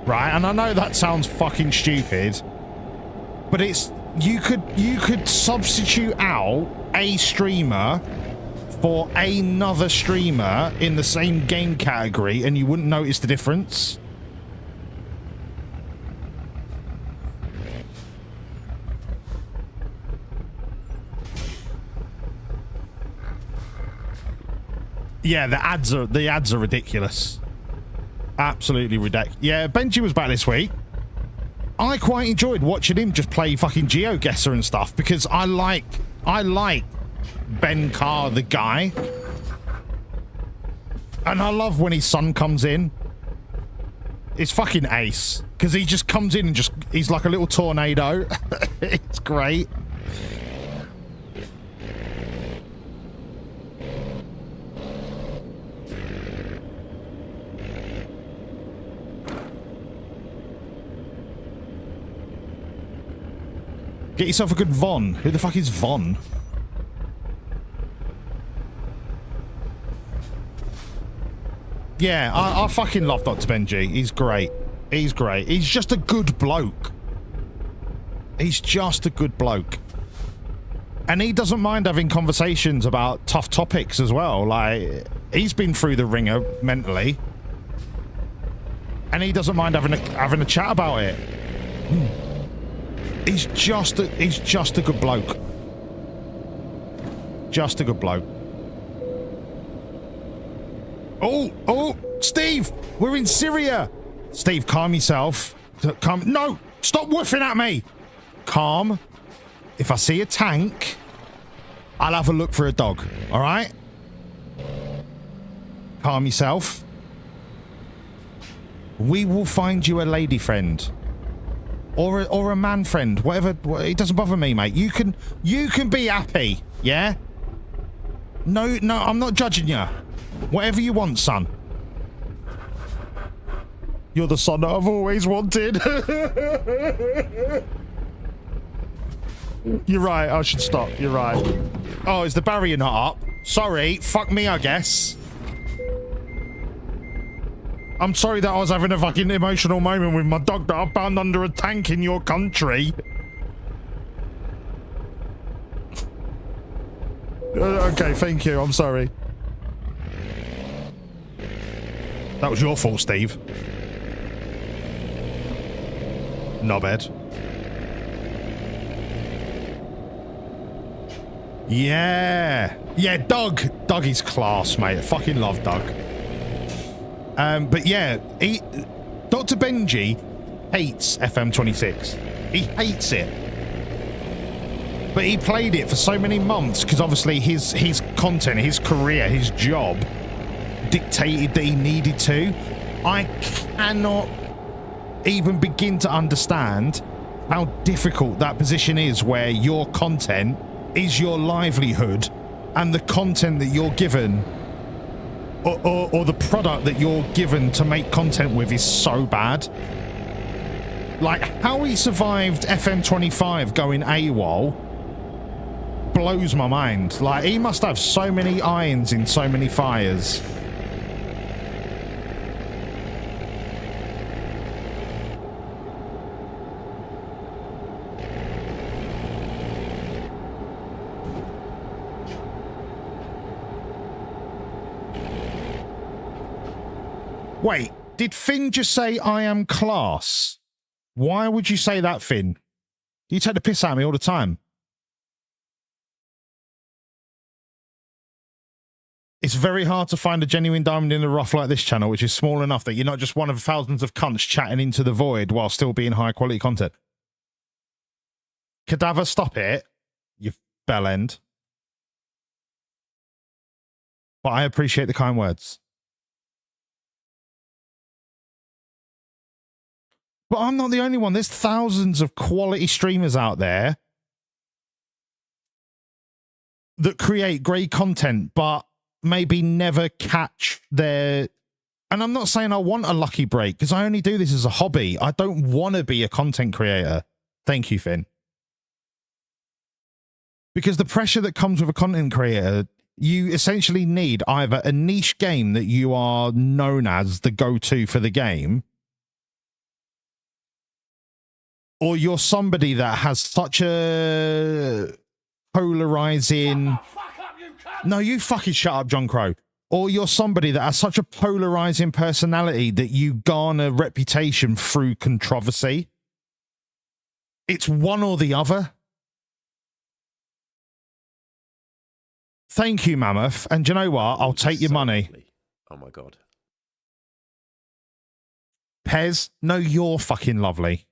right? And I know that sounds fucking stupid, but it's you could substitute out a streamer for another streamer in the same game category and you wouldn't notice the difference. Yeah, the ads are ridiculous. Absolutely ridiculous. Yeah, Benji was back this week. I quite enjoyed watching him just play fucking GeoGuessr and stuff because I like Ben Carr, the guy. And I love when his son comes in. It's fucking ace. Because he just comes in and he's like a little tornado. It's great. Get yourself a good Von. Who the fuck is Von? Yeah, I fucking love Dr. Benji. He's great. He's great. He's just a good bloke. He's just a good bloke. And he doesn't mind having conversations about tough topics as well. Like, he's been through the ringer mentally. And he doesn't mind having a chat about it. He's just a good bloke. Just a good bloke. Oh, Steve, we're in Syria. Steve, calm yourself. Calm. No, stop woofing at me. Calm. If I see a tank, I'll have a look for a dog. All right? Calm yourself. We will find you a lady friend. Or a man friend, whatever. It doesn't bother me, mate. You can be happy, yeah? No, I'm not judging you. Whatever you want, son. You're the son that I've always wanted. You're right, I should stop. You're right. Oh, is the barrier not up? Sorry, fuck me, I guess. I'm sorry that I was having a fucking emotional moment with my dog that I found under a tank in your country. Okay, thank you. I'm sorry. That was your fault, Steve. Knobhead. Yeah. Yeah, Doug. Doug is class, mate. I fucking love Doug. But yeah, Dr. Benji hates FM26. He hates it. But he played it for so many months because obviously his content, his career, his job dictated that he needed to. I cannot even begin to understand how difficult that position is where your content is your livelihood and the content that you're given or the product that you're given to make content with is so bad. Like, how he survived FM25 going AWOL blows my mind. Like, he must have so many irons in so many fires. Wait, did Finn just say I am class? Why would you say that, Finn? You take the piss out of me all the time. It's very hard to find a genuine diamond in the rough like this channel, which is small enough that you're not just one of thousands of cunts chatting into the void while still being high quality content. Cadaver, stop it, you bellend. But I appreciate the kind words. But I'm not the only one. There's thousands of quality streamers out there that create great content, but maybe never catch their... And I'm not saying I want a lucky break, because I only do this as a hobby. I don't want to be a content creator. Thank you, Finn. Because the pressure that comes with a content creator, you essentially need either a niche game that you are known as the go-to for the game, or you're somebody that has such a polarizing. No, you fucking shut up, John Crow. Or you're somebody that has such a polarizing personality that you garner reputation through controversy. It's one or the other. Thank you, Mammoth. And do you know what? I'll take your money. Lovely. Oh my God. Pez, no, you're fucking lovely.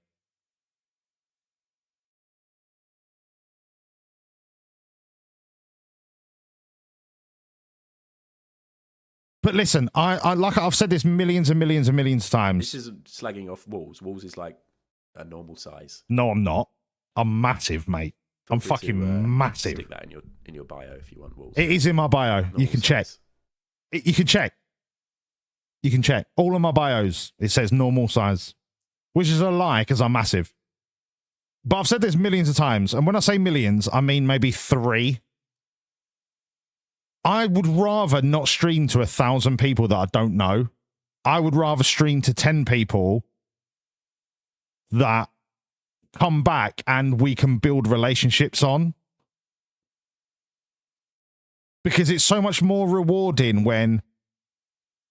But listen, I like I've said this millions and millions and millions of times. This isn't slagging off Walls. Walls is like a normal size. No, I'm not. I'm massive, mate. I'm Feel free to, fucking massive. Stick that in your bio if you want Walls. It is in my bio. Normal You can check. size. You can check. You can check. All of my bios, it says normal size, which is a lie because I'm massive. But I've said this millions of times. And when I say millions, I mean maybe 3. I would rather not stream to 1,000 people that I don't know. I would rather stream to 10 people that come back and we can build relationships on. Because it's so much more rewarding when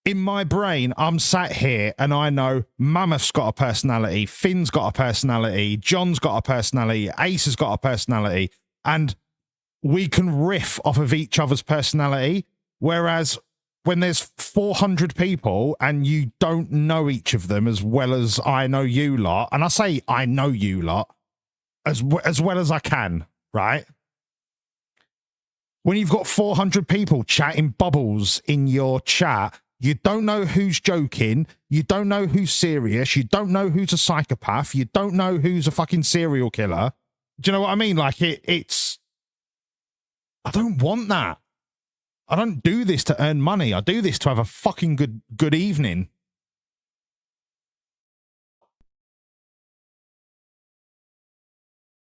in my brain I'm sat here and I know Mammoth's got a personality, Finn's got a personality, John's got a personality, Ace has got a personality, and we can riff off of each other's personality. Whereas when there's 400 people and you don't know each of them as well as I know you lot, and I say I know you lot as well as I can, right? When you've got 400 people chatting bubbles in your chat, you don't know who's joking, you don't know who's serious, you don't know who's a psychopath, you don't know who's a fucking serial killer. Do you know what I mean? Like it's... I don't want that. I don't do this to earn money. I do this to have a fucking good evening.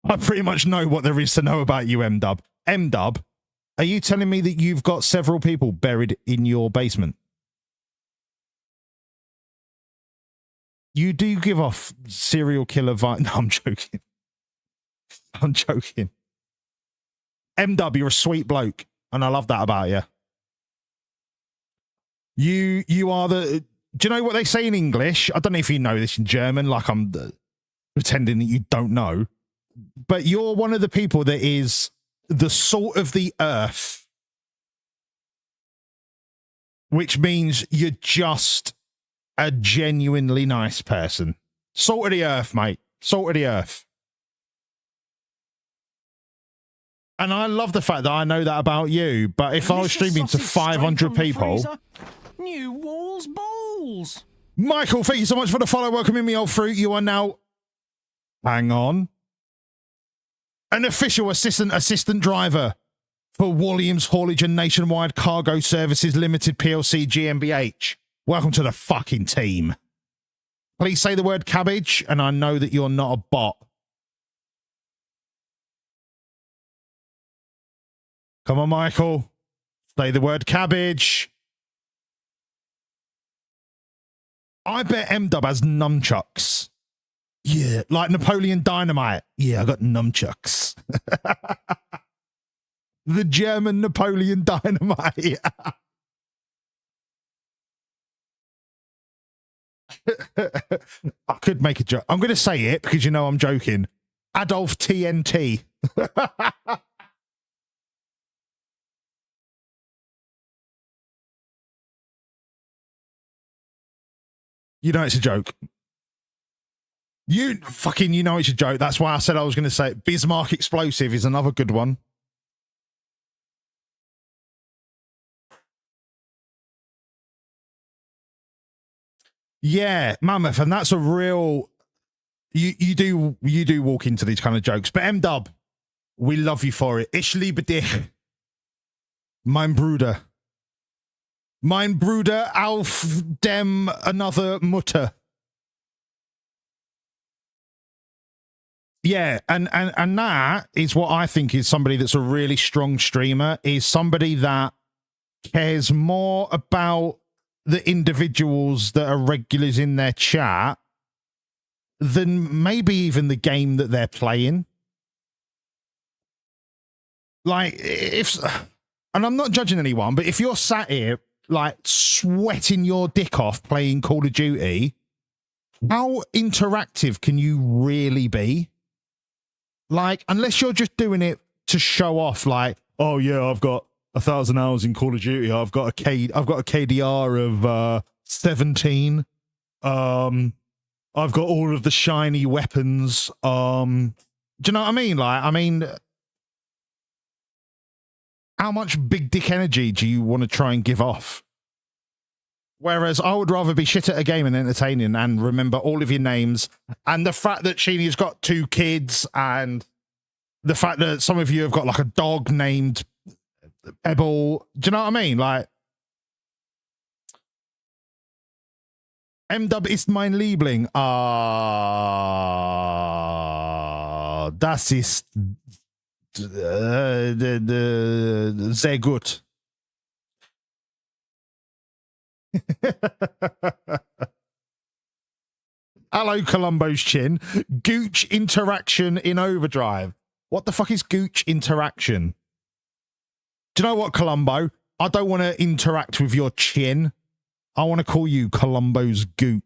I pretty much know what there is to know about you, M-Dub. M-Dub, are you telling me that you've got several people buried in your basement? You do give off serial killer vibe. No, I'm joking. I'm joking. M-Dub, you're a sweet bloke, and I love that about you. You are the... Do you know what they say in English? I don't know if you know this in German, like I'm pretending that you don't know. But you're one of the people that is the salt of the earth. Which means you're just a genuinely nice person. Salt of the earth, mate. Salt of the earth. And I love the fact that I know that about you, but if I was streaming to 500 people... New walls balls. Michael, thank you so much for the follow. Welcome in, me old fruit. You are now... Hang on. An official assistant driver for Williams Haulage and Nationwide Cargo Services Limited PLC GmbH. Welcome to the fucking team. Please say the word cabbage, and I know that you're not a bot. Come on, Michael. Say the word cabbage. I bet M-Dub has nunchucks. Yeah, like Napoleon Dynamite. Yeah, I got nunchucks. The German Napoleon Dynamite. I could make a joke. I'm going to say it because you know I'm joking. Adolf TNT. You know it's a joke. You know it's a joke. That's why I said I was going to say it. Bismarck Explosive is another good one. Yeah, Mammoth, and that's a real... You do walk into these kind of jokes. But M-Dub, we love you for it. Ich liebe dich. Mein Bruder. Mein Bruder auf dem another Mutter. Yeah, and that is what I think is somebody that's a really strong streamer, is somebody that cares more about the individuals that are regulars in their chat than maybe even the game that they're playing. Like, and I'm not judging anyone, but if you're sat here, like, sweating your dick off playing Call of Duty, how interactive can you really be? Like, unless you're just doing it to show off, like, oh yeah, I've got 1,000 hours in Call of Duty. I've got a KDR of 17. I've got all of the shiny weapons. Do you know what I mean? Like, I mean, how much big dick energy do you want to try and give off? Whereas I would rather be shit at a game and entertaining and remember all of your names, and the fact that Sheeny's got 2 kids, and the fact that some of you have got like a dog named Pebble. Do you know what I mean? Like, MW ist mein Liebling. Das ist sehr gut. Hello, Columbo's chin. Gooch interaction in Overdrive. What the fuck is Gooch interaction? Do you know what, Columbo? I don't want to interact with your chin. I want to call you Columbo's Gooch.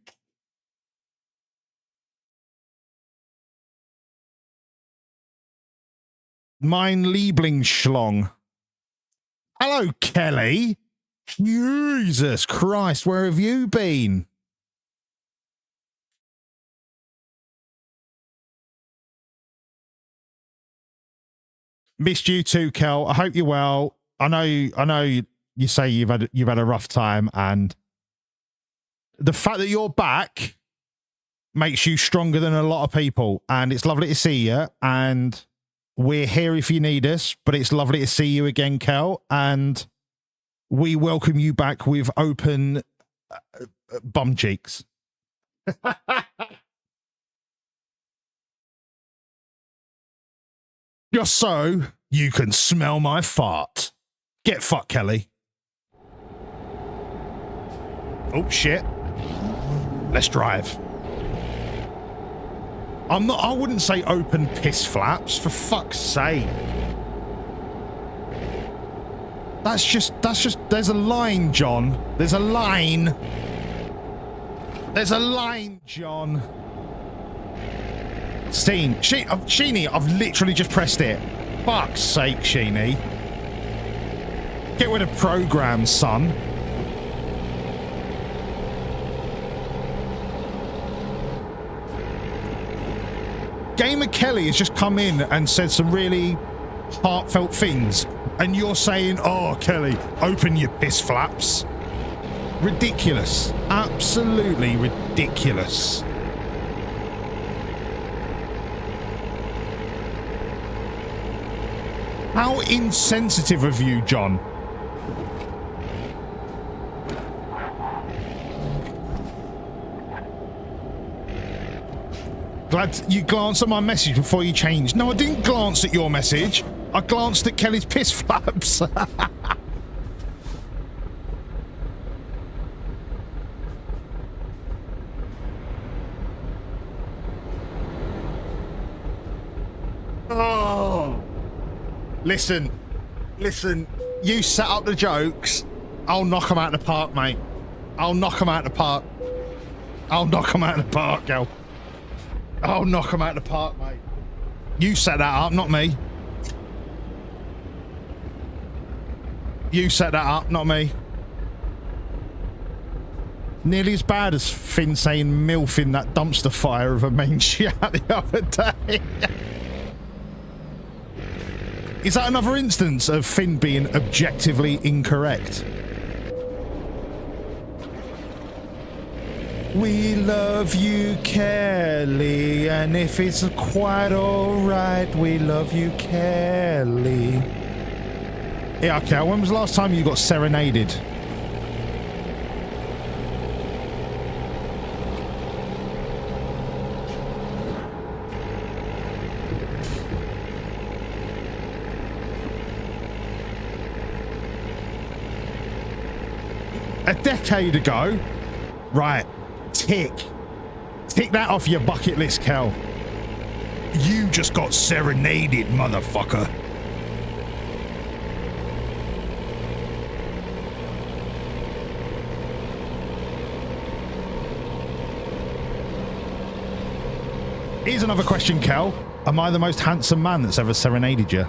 Mein Lieblingsschlong. Hello, Kelly. Jesus Christ, where have you been? Missed you too, Kel. I hope you're well. I know you say you've had a rough time, and the fact that you're back makes you stronger than a lot of people, and it's lovely to see you, and we're here if you need us, but it's lovely to see you again, Kel, and we welcome you back with open bum cheeks. Just so you can smell my fart. Get fucked, Kelly. Oh, shit. Let's drive. I wouldn't say open piss flaps, for fuck's sake. That's just, there's a line, John. There's a line. There's a line, John. Sheeny, I've literally just pressed it. Fuck's sake, Sheeny. Get with a program, son. Gamer Kelly has just come in and said some really heartfelt things, and you're saying, oh, Kelly, open your piss flaps. Ridiculous. Absolutely ridiculous. How insensitive of you, John. Glad you glanced at my message before you changed. No, I didn't glance at your message. I glanced at Kelly's piss flaps. Oh. Listen, you set up the jokes. I'll knock them out of the park, mate. I'll knock them out of the park. I'll knock them out of the park, girl. I'll knock them out of the park, mate. You set that up, not me. You set that up, not me. Nearly as bad as Finn saying MILF in that dumpster fire of a main chat the other day. Is that another instance of Finn being objectively incorrect? We love you, Kelly, and if it's quite alright, we love you, Kelly. Yeah, okay, when was the last time you got serenaded? A decade ago? Right. Tick. Tick that off your bucket list, Kel. You just got serenaded, motherfucker. Here's another question, Kel. Am I the most handsome man that's ever serenaded you?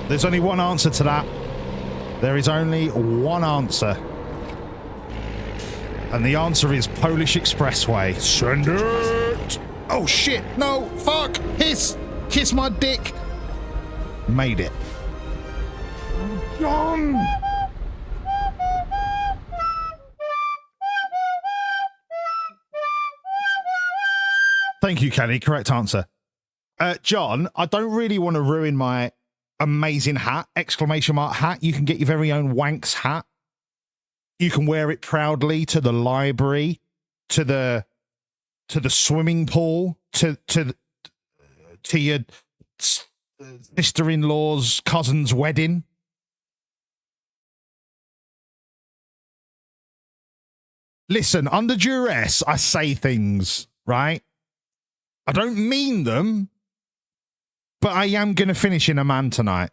There's only one answer to that. There is only one answer. And the answer is Polish Expressway. Send it! Oh shit, no, fuck, hiss, kiss my dick. Made it. John! Thank you, Kenny. Correct answer. John, I don't really want to ruin my amazing hat, exclamation mark hat. You can get your very own Whancs hat. You can wear it proudly to the library, to the swimming pool, to your sister-in-law's cousin's wedding. Listen, under duress, I say things, right? I don't mean them, but I am going to finish in a man tonight.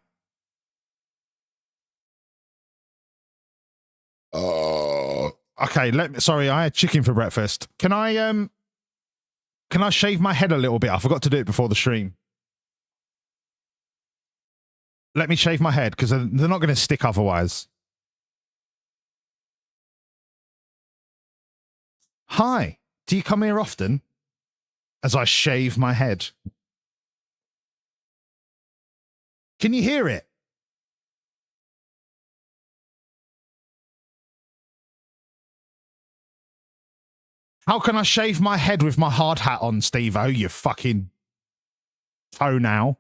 Okay, sorry, I had chicken for breakfast. Can I shave my head a little bit? I forgot to do it before the stream. Let me shave my head because they're not going to stick otherwise. Hi, do you come here often? As I shave my head. Can you hear it? How can I shave my head with my hard hat on, Steve-O, you fucking toenail?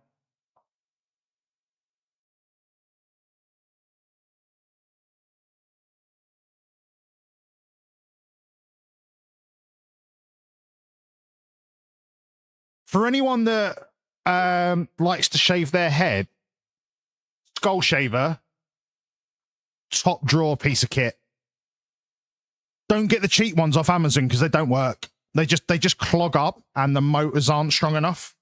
For anyone that likes to shave their head, Skull Shaver, top drawer piece of kit. Don't get the cheap ones off Amazon because they don't work. They just clog up and the motors aren't strong enough.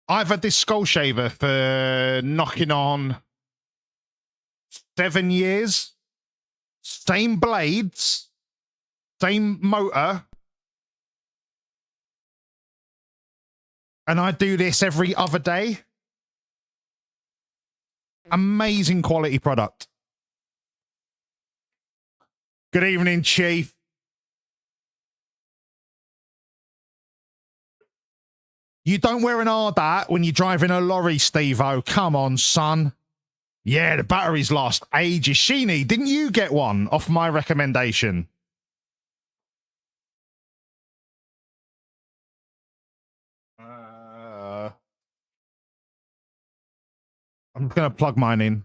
I've had this Skull Shaver for knocking on 7 years. Same blades, same motor. And I do this every other day. Amazing quality product. Good evening, Chief. You don't wear an hard hat when you're driving a lorry, Steve-O. Come on, son. Yeah, the battery's lost ages. Sheeny, didn't you get one off my recommendation? I'm going to plug mine in.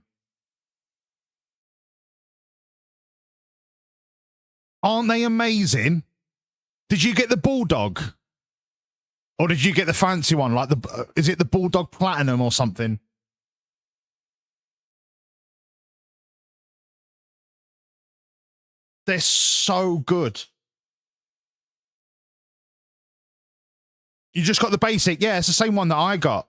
Aren't they amazing? Did you get the Bulldog? Or did you get the fancy one? Like is it the Bulldog Platinum or something? They're so good. You just got the basic. Yeah, it's the same one that I got.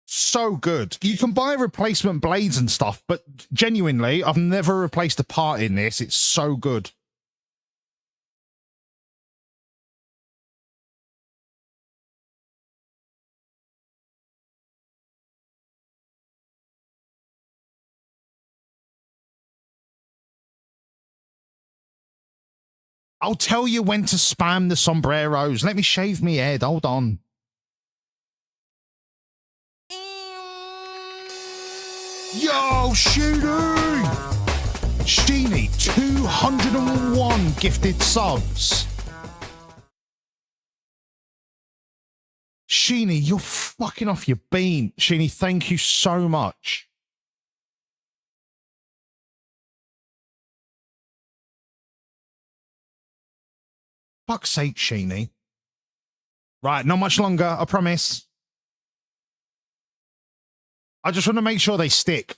So good. You can buy replacement blades and stuff, but genuinely, I've never replaced a part in this. It's so good. I'll tell you when to spam the sombreros. Let me shave me head. Hold on. Yo, Sheeny! Sheeny, 201 gifted subs. Sheeny, you're fucking off your bean. Sheeny, thank you so much. Fuck's sake, Sheeny. Right, not much longer, I promise. I just want to make sure they stick.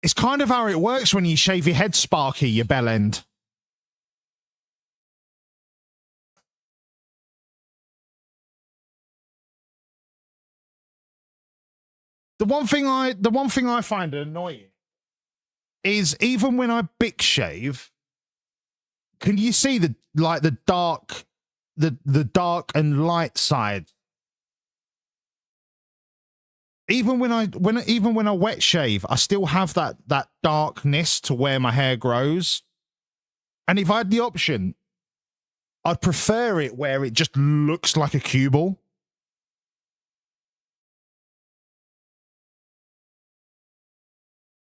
It's kind of how it works when you shave your head, Sparky, your bell end. The one thing I find annoying is even when I big shave, can you see the dark and light side? Even when I wet shave, I still have that darkness to where my hair grows. And if I had the option, I'd prefer it where it just looks like a cue ball.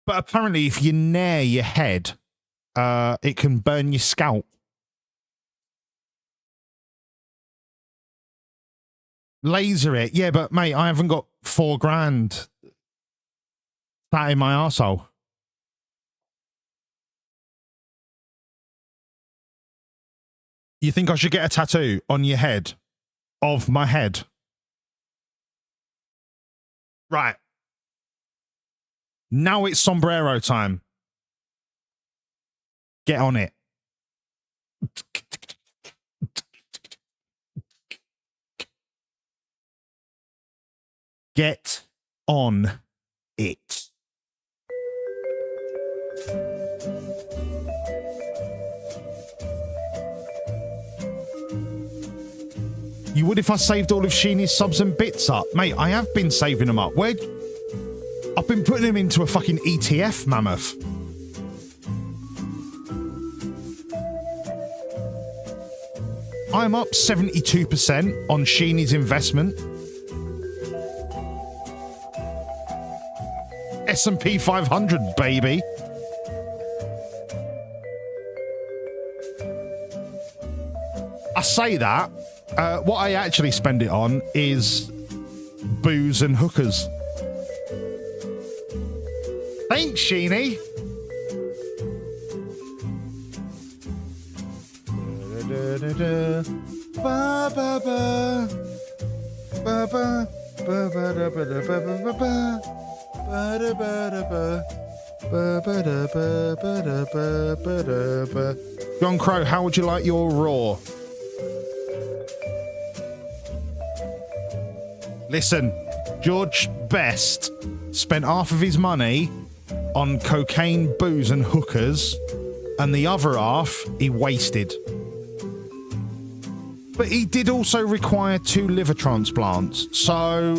But apparently, if you nair your head, it can burn your scalp. Laser it. Yeah, but mate, I haven't got $4,000 sat in my arsehole. You think I should get a tattoo on your head? Of my head? Right. Now it's sombrero time. Get on it. Get on it. You would if I saved all of Sheenie's subs and bits up. Mate, I have been saving them up. I've been putting them into a fucking ETF, mammoth. I'm up 72% on Sheenie's investment. S&P 500, baby. I say that. What I actually spend it on is booze and hookers. Thanks, Sheenie. John Crow, how would you like your raw? Listen, George Best spent half of his money on cocaine, booze and hookers, and the other half he wasted. But he did also require 2 liver transplants, so,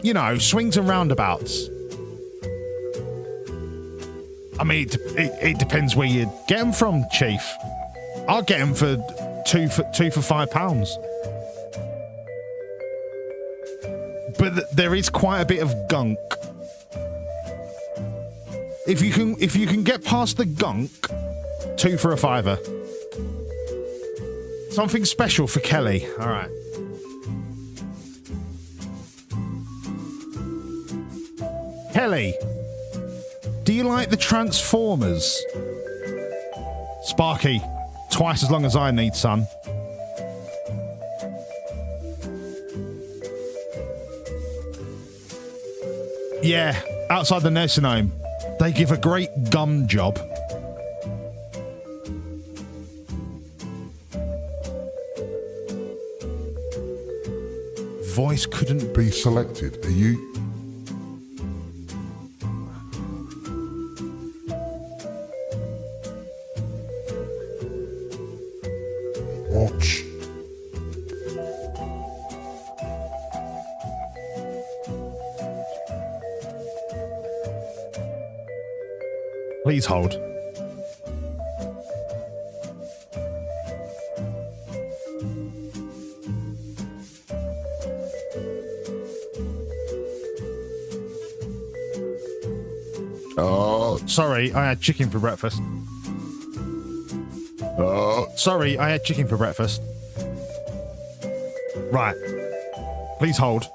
you know, swings and roundabouts. I mean, it depends where you get them from, Chief. I'll get them for two for £5. But there is quite a bit of gunk. If you can get past the gunk, 2 for £5. Something special for Kelly. All right. Kelly, do you like the Transformers? Sparky, twice as long as I need, son. Yeah, outside the nursing home. They give a great gum job. Voice couldn't be selected. Are you... Watch. Please hold. Oh, sorry, I had chicken for breakfast. Oh, sorry, I had chicken for breakfast. Right. Please hold.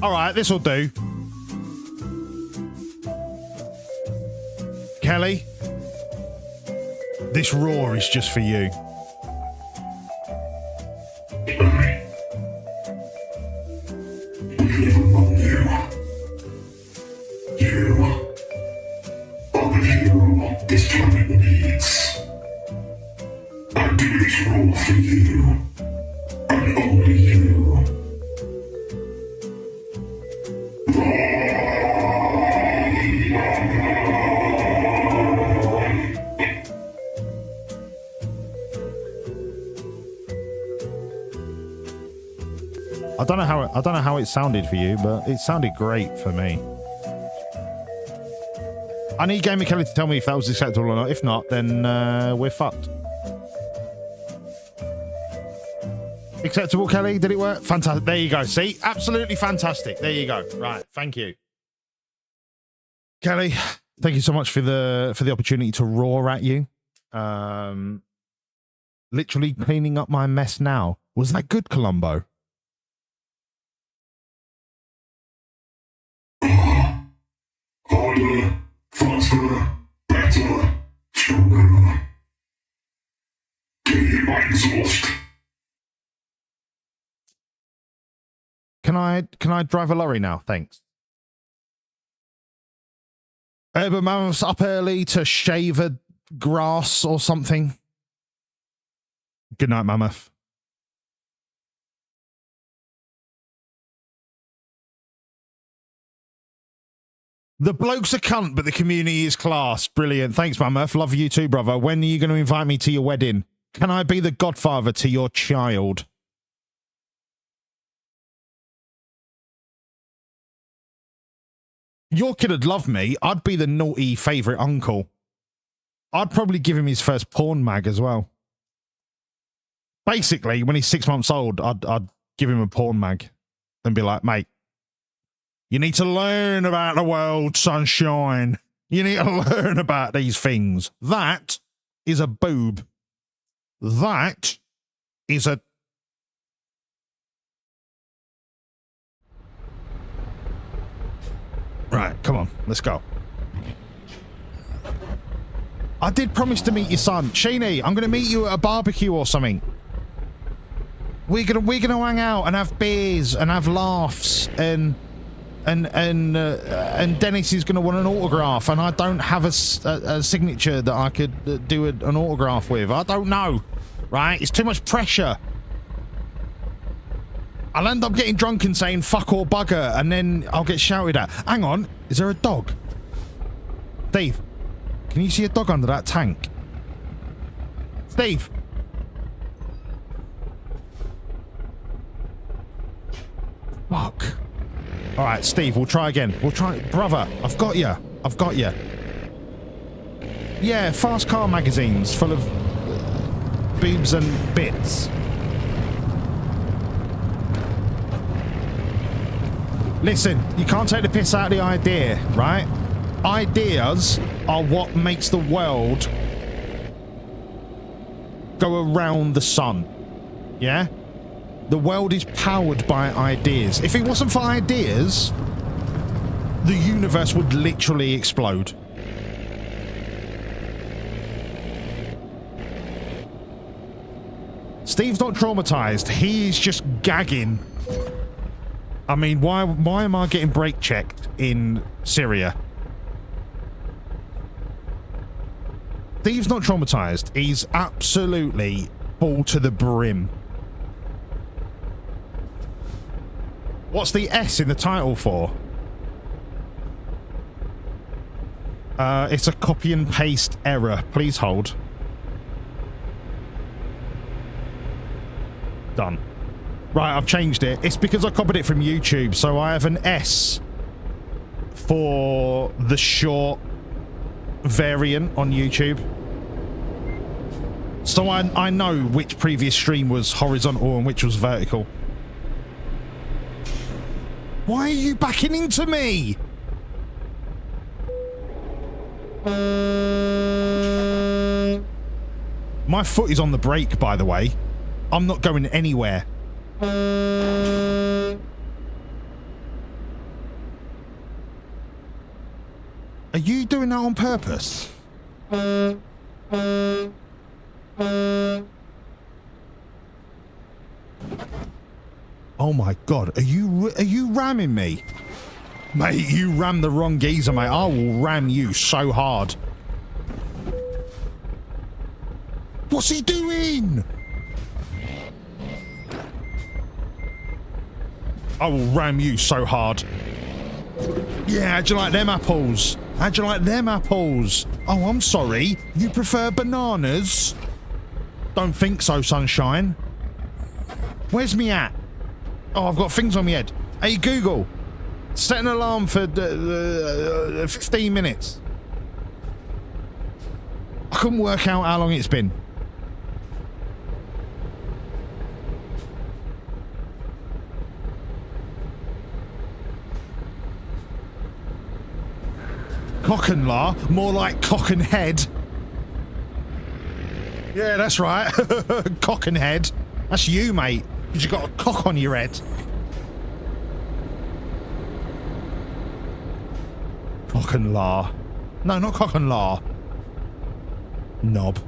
All right, this will do. Kelly, this roar is just for you. We live among you. You are the hero this planet needs. I do this role for you, and only you. I don't know how it sounded for you, but it sounded great for me. I need Gamer Kelly to tell me if that was acceptable or not. If not, then we're fucked. Acceptable, Kelly? Did it work? Fantastic. There you go. See? Absolutely fantastic. There you go. Right. Thank you. Kelly, thank you so much for the opportunity to roar at you. Literally cleaning up my mess now. Was that good, Columbo? Harder, faster, better, stronger. Get my exhaust. Can I drive a lorry now? Thanks. Urban Mammoth's up early to shave a grass or something. Good night, Mammoth. The bloke's a cunt, but the community is class. Brilliant. Thanks, Mammoth. Love you too, brother. When are you going to invite me to your wedding? Can I be the godfather to your child? Your kid would love me. I'd be the naughty favourite uncle. I'd probably give him his first porn mag as well. Basically, when he's 6 months old, I'd give him a porn mag and be like, mate, you need to learn about the world, sunshine. You need to learn about these things. That is a boob. That is a... Right, come on, let's go. I did promise to meet your son. Sheeny, I'm going to meet you at a barbecue or something. We're gonna hang out and have beers and have laughs and Dennis is going to want an autograph and I don't have a signature that I could do an autograph with. I don't know, right? It's too much pressure. I'll end up getting drunk and saying fuck or bugger and then I'll get shouted at. Hang on, is there a dog? Steve, can you see a dog under that tank? Steve. Fuck. All right, Steve, we'll try again. We'll try. Brother, I've got you. I've got you. Yeah, fast car magazines full of boobs and bits. Listen, you can't take the piss out of the idea, right? Ideas are what makes the world go around the sun. Yeah? The world is powered by ideas. If it wasn't for ideas, the universe would literally explode. Steve's not traumatized. He's just gagging. I mean, why am I getting brake checked in Syria? Steve's not traumatized. He's absolutely full to the brim. What's the S in the title for? It's a copy and paste error. Please hold. Done. Right, I've changed it. It's because I copied it from YouTube, so I have an S for the short variant on YouTube. So I know which previous stream was horizontal and which was vertical. Why are you backing into me? My foot is on the brake, by the way. I'm not going anywhere. Are you doing that on purpose? Oh my god, are you ramming me? Mate, you rammed the wrong geezer, mate. I will ram you so hard. What's he doing? I will ram you so hard. Yeah, how'd you like them apples? How'd you like them apples? Oh, I'm sorry. You prefer bananas? Don't think so, sunshine. Where's me at? Oh, I've got things on my head. Hey, Google. Set an alarm for 15 minutes. I couldn't work out how long it's been. Cock and la, more like cock and head. Yeah, that's right. Cock and head. That's you, mate. Because you got a cock on your head. Cock and la. No, not cock and la. Knob.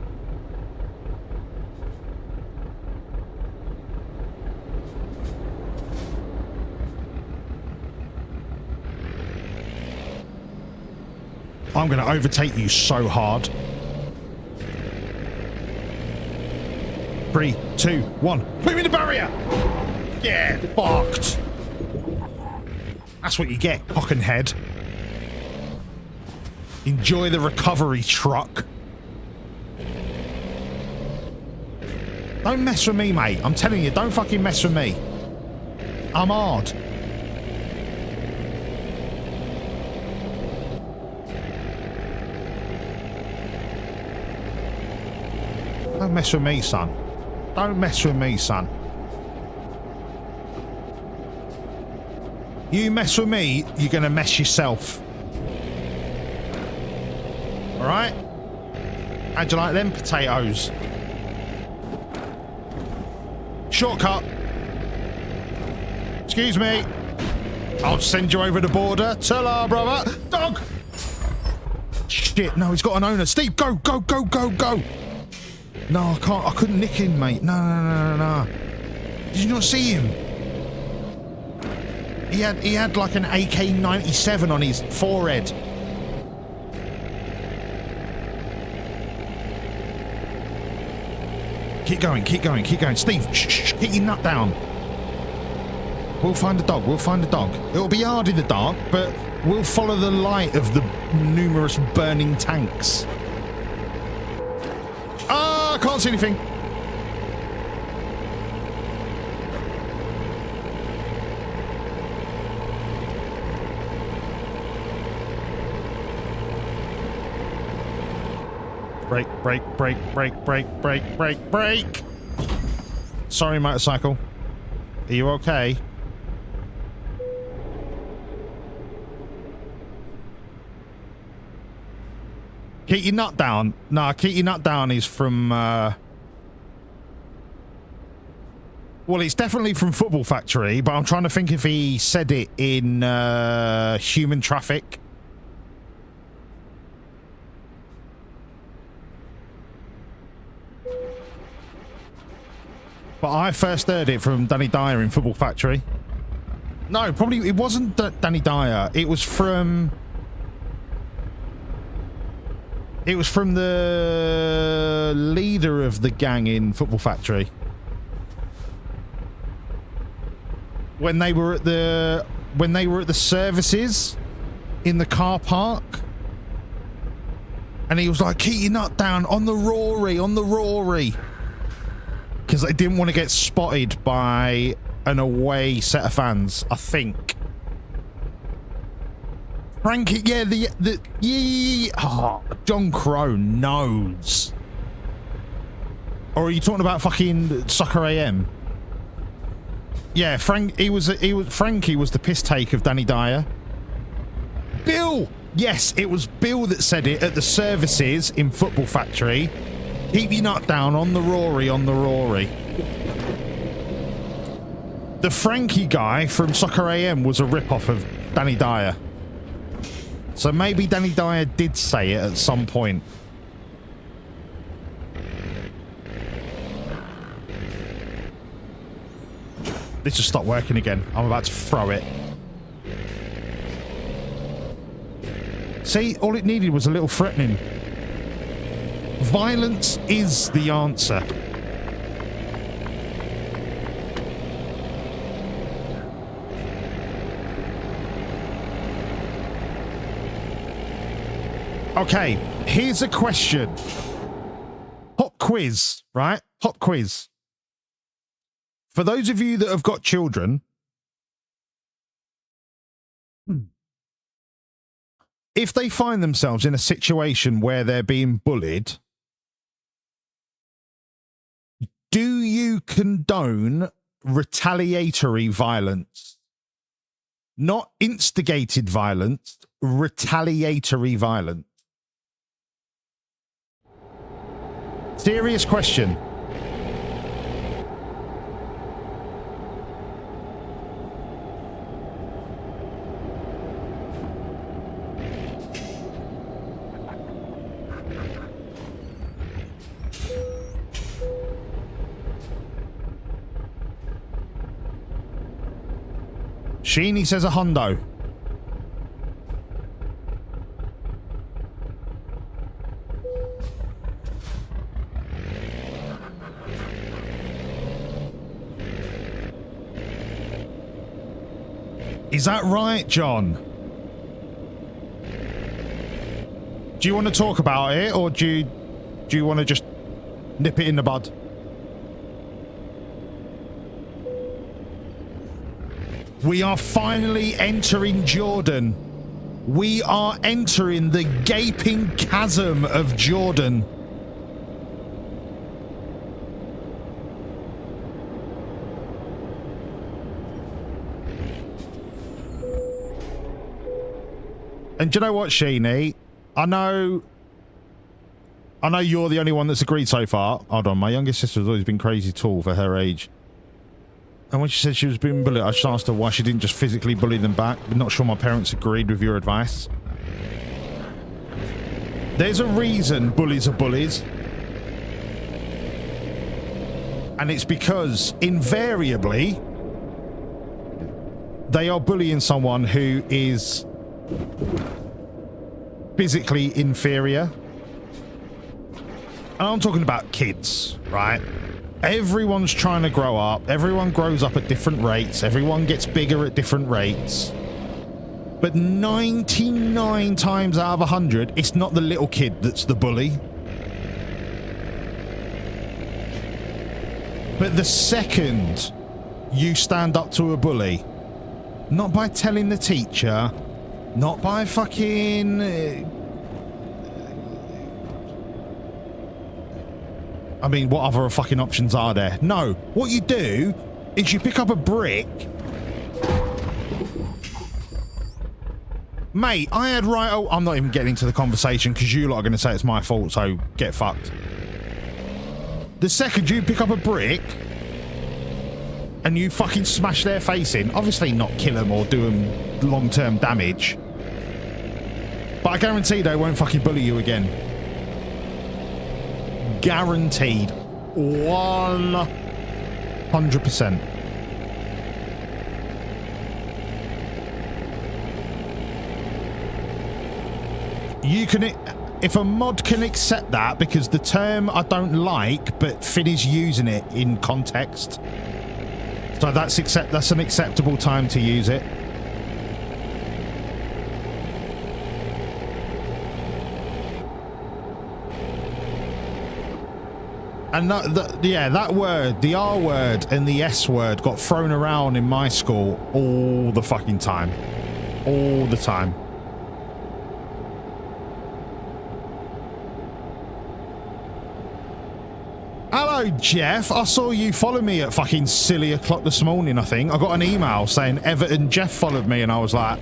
I'm going to overtake you so hard. 3, 2, 1. Put me in the barrier! Yeah, fucked. That's what you get, cock and head. Enjoy the recovery truck. Don't mess with me, mate. I'm telling you, don't fucking mess with me. I'm hard. Don't mess with me, son. Don't mess with me, son. You mess with me, you're gonna mess yourself. Alright? How'd you like them potatoes? Shortcut. Excuse me. I'll send you over the border. Ta-la, brother. Dog! Shit, no, he's got an owner. Steve, go, go, go, go, go! No, I can't. I couldn't nick him, mate. No, no, no, no, no. Did you not see him? He had like an AK-97 on his forehead. Keep going, keep going, keep going. Steve, shh, shh, get your nut down. We'll find a dog, we'll find a dog. It'll be hard in the dark, but we'll follow the light of the numerous burning tanks. Ah, I can't see anything. Brake, brake, brake, brake, brake, brake, brake, brake. Sorry, motorcycle. Are you okay? Keep your nut down. Nah, keep your nut down is from, well, it's definitely from Football Factory, but I'm trying to think if he said it in, Human Traffic. But I first heard it from Danny Dyer in Football Factory. No, probably it wasn't Danny Dyer. It was from the leader of the gang in Football Factory. When they were at the services in the car park. And he was like, keep your nut down on the Rory, on the Rory. Because they didn't want to get spotted by an away set of fans, I think. Frankie, yeah, oh, John Crow knows. Or are you talking about fucking Soccer AM? Yeah, Frankie was the piss take of Danny Dyer. Bill, yes, it was Bill that said it at the services in Football Factory. Keep your nut down on the Rory, on the Rory. The Frankie guy from Soccer AM was a rip-off of Danny Dyer. So maybe Danny Dyer did say it at some point. This just stopped working again. I'm about to throw it. See, all it needed was a little threatening. Violence is the answer. Okay, here's a question. Hot quiz, right? Hot quiz. For those of you that have got children, if they find themselves in a situation where they're being bullied, do you condone retaliatory violence? Not instigated violence, retaliatory violence. Serious question. Sheeny says a hundo. Is that right, John? Do you want to talk about it, or do you want to just nip it in the bud? We are finally entering Jordan. We are entering the gaping chasm of Jordan. And do you know what, Sheeny? I know you're the only one that's agreed so far. Hold on, my youngest sister has always been crazy tall for her age. And when she said she was being bullied, I just asked her why she didn't just physically bully them back. I'm not sure my parents agreed with your advice. There's a reason bullies are bullies. And it's because, invariably, they are bullying someone who is physically inferior. And I'm talking about kids, right? Everyone's trying to grow up. Everyone grows up at different rates. Everyone gets bigger at different rates. But 99 times out of 100, it's not the little kid that's the bully. But the second you stand up to a bully, not by telling the teacher, not by fucking... I mean, what other fucking options are there? No, what you do is you pick up a brick. Mate, I had right... Oh, I'm not even getting into the conversation because you lot are going to say it's my fault, so get fucked. The second you pick up a brick and you fucking smash their face in, obviously not kill them or do them long-term damage, but I guarantee they won't fucking bully you again. Guaranteed. 100%. You can... If a mod can accept that, because the term I don't like, but Finn is using it in context. So that's an acceptable time to use it. And that word, the R word and the S word got thrown around in my school all the fucking time. All the time. Hello, Jeff. I saw you follow me at fucking silly o'clock this morning, I think. I got an email saying Everton Jeff followed me, and I was like,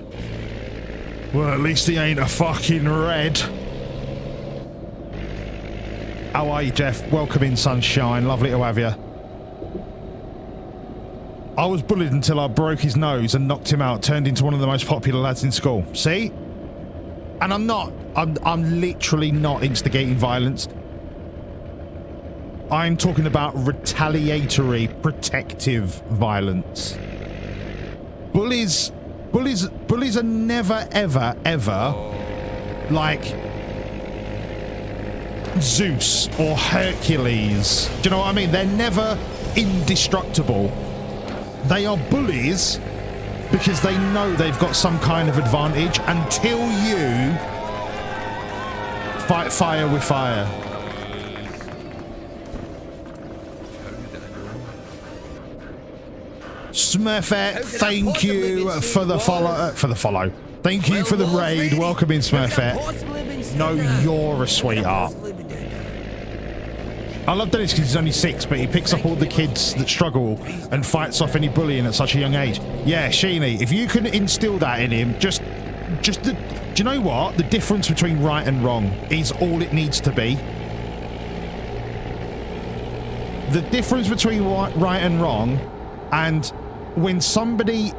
well, at least he ain't a fucking red. How are you, Jeff? Welcome in, sunshine. Lovely to have you. I was bullied until I broke his nose and knocked him out. Turned into one of the most popular lads in school. See? And I'm literally not instigating violence. I'm talking about retaliatory, protective violence. Bullies are never, ever, ever like Zeus or Hercules. Do you know what I mean? They're never indestructible. They are bullies because they know they've got some kind of advantage until you fight fire with fire. Smurfette, thank you for the follow. Thank you for the raid. Welcome in, Smurfette. No, you're a sweetheart. I love Dennis because he's only 6, but he picks up all the kids that struggle and fights off any bullying at such a young age. Yeah, Sheeny, if you can instill that in him, do you know what? The difference between right and wrong is all it needs to be. The difference between right and wrong, and when somebody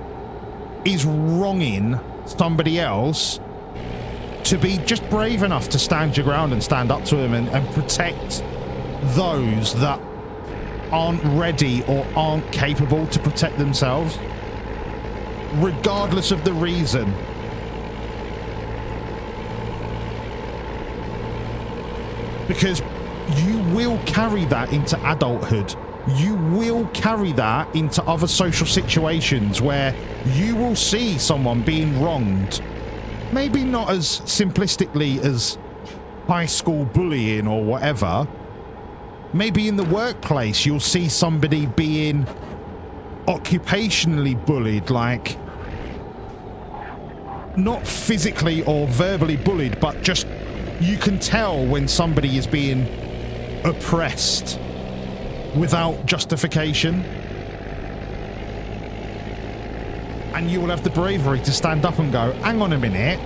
is wronging somebody else, to be just brave enough to stand your ground and stand up to them and protect those that aren't ready or aren't capable to protect themselves, regardless of the reason. Because you will carry that into adulthood. You will carry that into other social situations where you will see someone being wronged. Maybe not as simplistically as high school bullying or whatever. Maybe in the workplace you'll see somebody being occupationally bullied, like not physically or verbally bullied, but just you can tell when somebody is being oppressed without justification. And you will have the bravery to stand up and go, hang on a minute,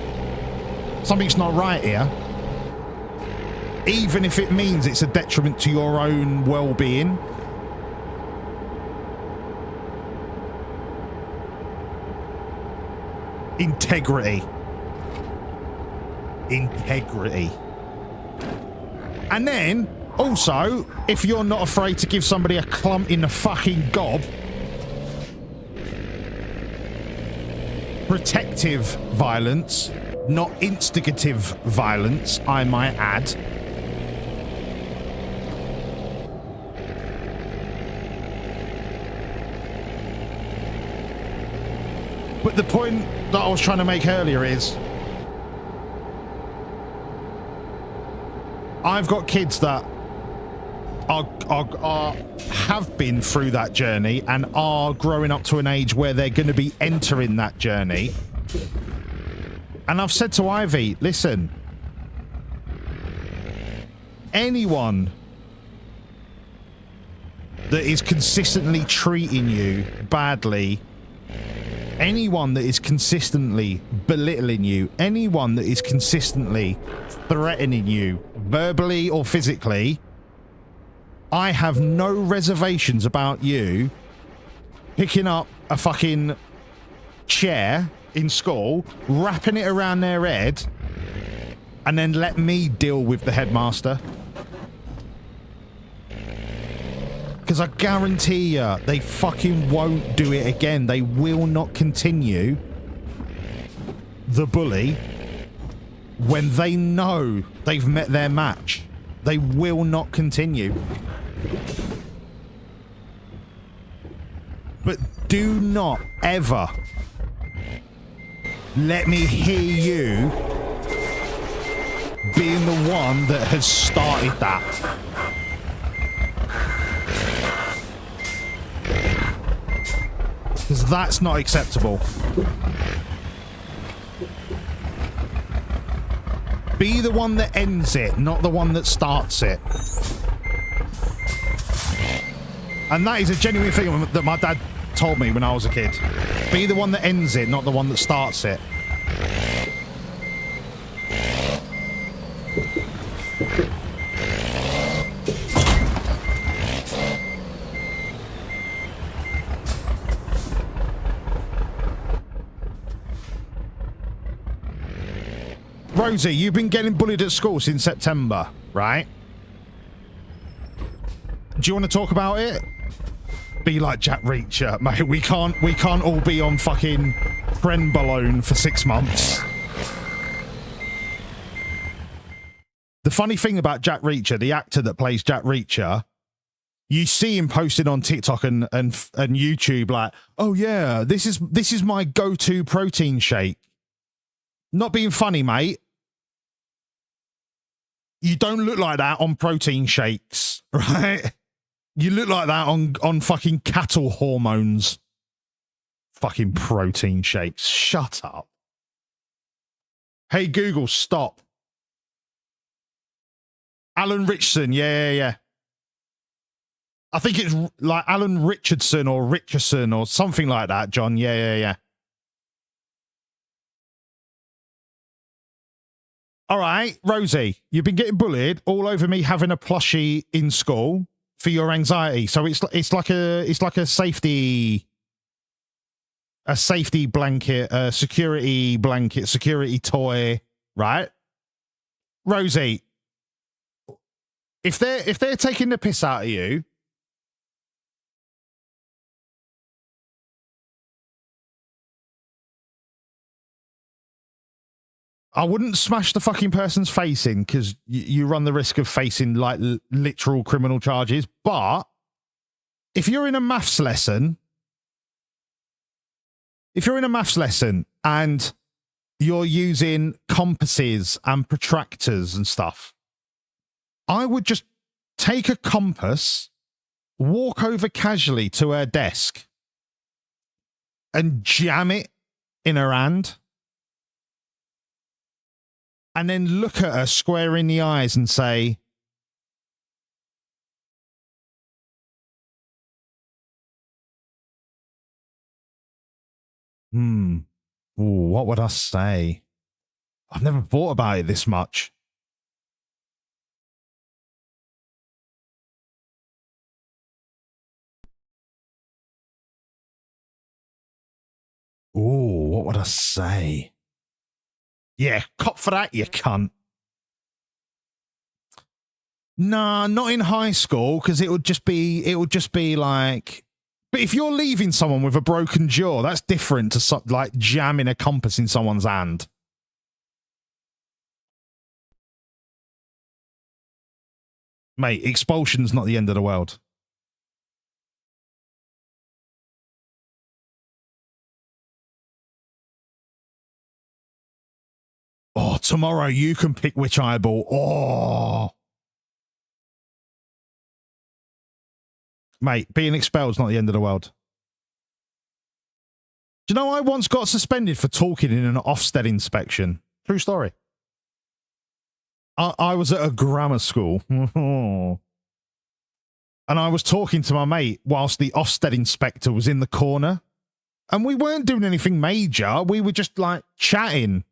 something's not right here. Even if it means it's a detriment to your own well-being. Integrity. Integrity. And then, also, if you're not afraid to give somebody a clump in the fucking gob, protective violence, not instigative violence, I might add. But the point that I was trying to make earlier is I've got kids that have been through that journey and are growing up to an age where they're going to be entering that journey. And I've said to Ivy, listen, anyone that is consistently treating you badly, anyone that is consistently belittling you, anyone that is consistently threatening you, verbally or physically, I have no reservations about you picking up a fucking chair in school, wrapping it around their head, and then let me deal with the headmaster. Because I guarantee you, they fucking won't do it again. They will not continue the bully when they know they've met their match. They will not continue. But do not ever let me hear you being the one that has started that. Because that's not acceptable. Be the one that ends it, not the one that starts it. And that is a genuine thing that my dad told me when I was a kid. Be the one that ends it, not the one that starts it. Rosie, you've been getting bullied at school since September, right? Do you want to talk about it? Be like Jack Reacher, mate. We can't all be on fucking Trenbolone for 6 months. The funny thing about Jack Reacher, the actor that plays Jack Reacher, you see him posted on TikTok and YouTube like, oh yeah, this is my go-to protein shake. Not being funny, mate. You don't look like that on protein shakes, right? You look like that on fucking cattle hormones. Fucking protein shakes. Shut up. Hey, Google, stop. Alan Richardson, yeah. I think it's like Alan Richardson or Richardson or something like that, John. Yeah. All right, Rosie, you've been getting bullied all over me having a plushie in school for your anxiety. So it's like a safety blanket, a security blanket, security toy, right? Rosie, if they're taking the piss out of you, I wouldn't smash the fucking person's face in because you run the risk of facing like literal criminal charges. But if you're in a maths lesson, and you're using compasses and protractors and stuff, I would just take a compass, walk over casually to her desk and jam it in her hand. And then look at her square in the eyes and say, ooh, what would I say? I've never thought about it this much. Ooh, what would I say? Yeah, cop for that, you cunt. Nah, not in high school, because it would just be like. But if you're leaving someone with a broken jaw, that's different to like jamming a compass in someone's hand. Mate, expulsion's not the end of the world. Oh, tomorrow you can pick which eyeball. Oh. Mate, being expelled is not the end of the world. Do you know I once got suspended for talking in an Ofsted inspection? True story. I was at a grammar school. And I was talking to my mate whilst the Ofsted inspector was in the corner. And we weren't doing anything major. We were just like chatting.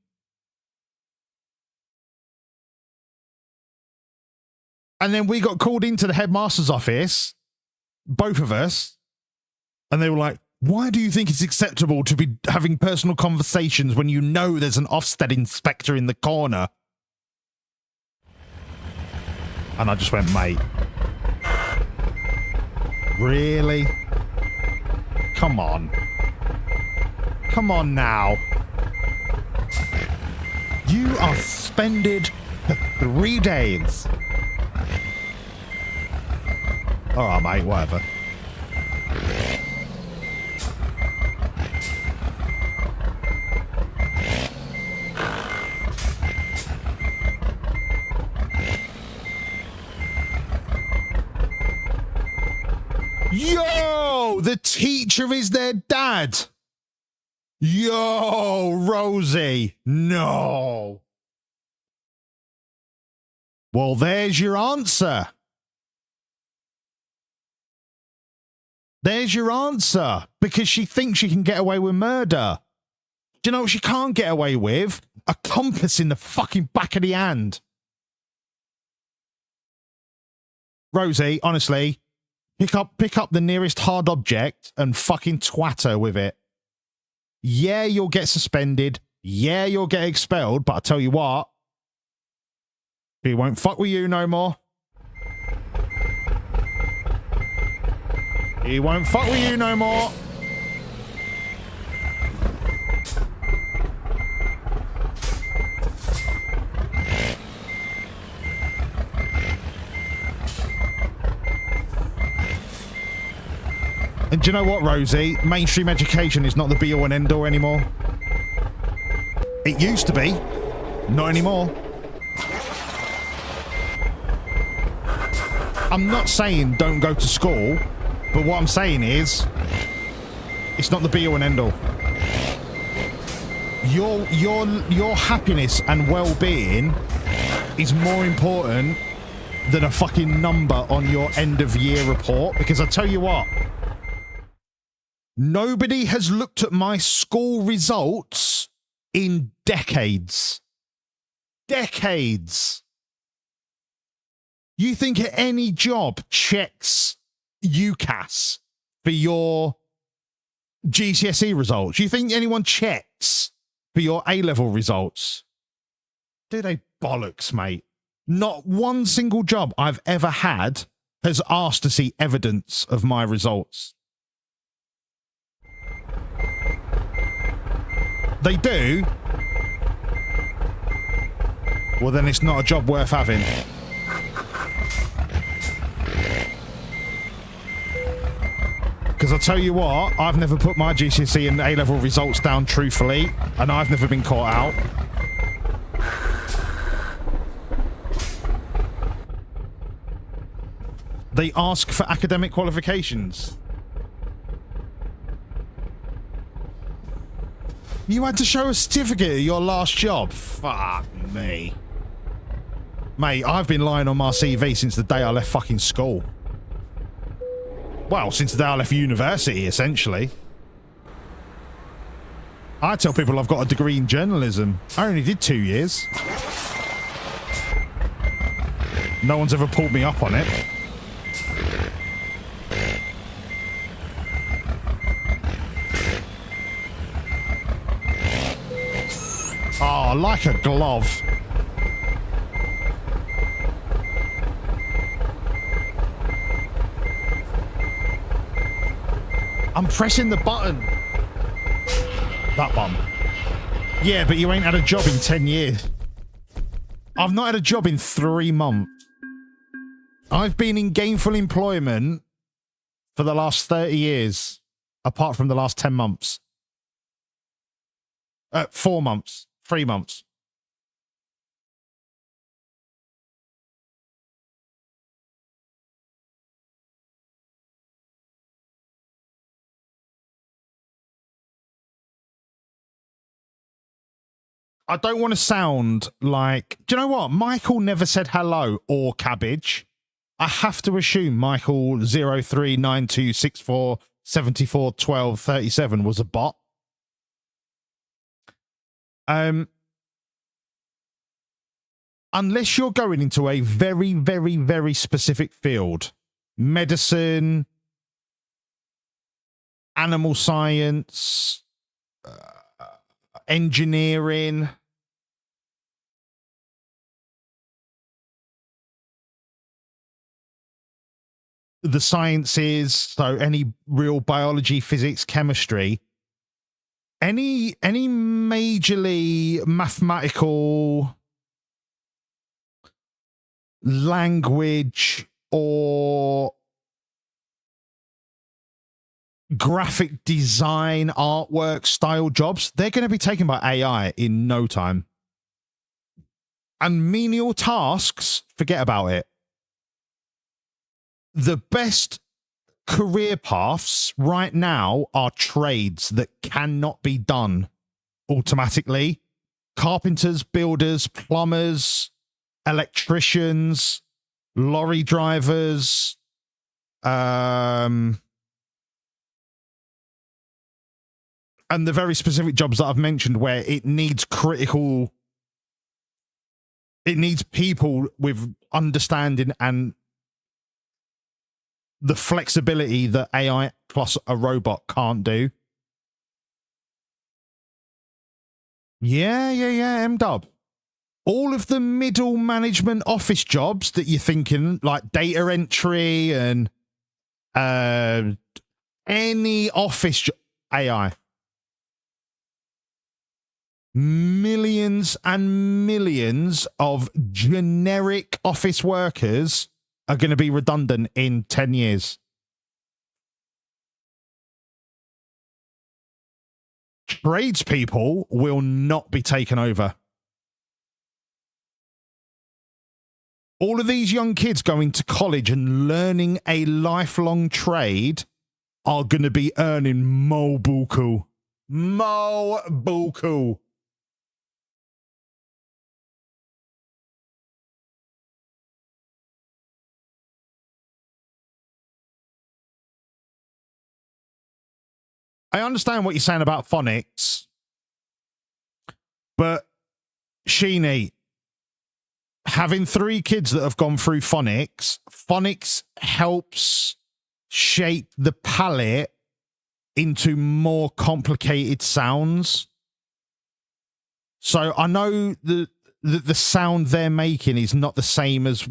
And then we got called into the headmaster's office, both of us, and they were like, why do you think it's acceptable to be having personal conversations when you know there's an Ofsted inspector in the corner? And I just went, mate. Really? Come on. Come on now. You are suspended for 3 days. All right, mate, whatever. Yo, the teacher is their dad. Yo, Rosie, no. Well, there's your answer. There's your answer. Because she thinks she can get away with murder. Do you know what she can't get away with? A compass in the fucking back of the hand. Rosie, honestly, pick up the nearest hard object and fucking twat her with it. Yeah, you'll get suspended. Yeah, you'll get expelled. But I tell you what, He won't fuck with you no more. He won't fuck with you no more. And do you know what, Rosie? Mainstream education is not the be-all and end-all anymore. It used to be. Not anymore. I'm not saying don't go to school, but what I'm saying is it's not the be-all and end-all. Your happiness and well-being is more important than a fucking number on your end-of-year report, because I tell you what, nobody has looked at my school results in decades. Decades. You think any job checks UCAS for your GCSE results? You think anyone checks for your A-level results? Do they bollocks, mate? Not one single job I've ever had has asked to see evidence of my results. They do? Well, then it's not a job worth having. Because I'll tell you what, I've never put my GCSE and A-level results down truthfully, and I've never been caught out. They ask for academic qualifications. You had to show a certificate of your last job? Fuck me. Mate, I've been lying on my CV since the day I left fucking school. Well, since the day I left university, essentially. I tell people I've got a degree in journalism. I only did 2 years. No one's ever pulled me up on it. Oh, like a glove. I'm pressing the button. That button. Yeah, but you ain't had a job in 10 years. I've not had a job in 3 months. I've been in gainful employment for the last 30 years, apart from the last 10 months. 4 months. 3 months. I don't want to sound like... Do you know what? Michael never said hello or cabbage. I have to assume Michael 039264741237 was a bot. Unless you're going into a very, very, very specific field. Medicine, animal science, engineering. The sciences, so any real biology, physics, chemistry, any majorly mathematical, language or graphic design, artwork style jobs, they're going to be taken by AI in no time. And menial tasks, forget about it. The best career paths right now are trades that cannot be done automatically. Carpenters, builders, plumbers, electricians, lorry drivers, and the very specific jobs that I've mentioned where it needs people with understanding and the flexibility that AI plus a robot can't do. Yeah, M-Dub. all of the middle management office jobs that you're thinking, like data entry and any office AI. Millions and millions of generic office workers are going to be redundant in 10 years. Tradespeople will not be taken over. All of these young kids going to college and learning a lifelong trade are going to be earning mo buku. Mo buku. I understand what you're saying about phonics, but Sheeny, having 3 kids that have gone through phonics helps shape the palette into more complicated sounds. So I know the sound they're making is not the same as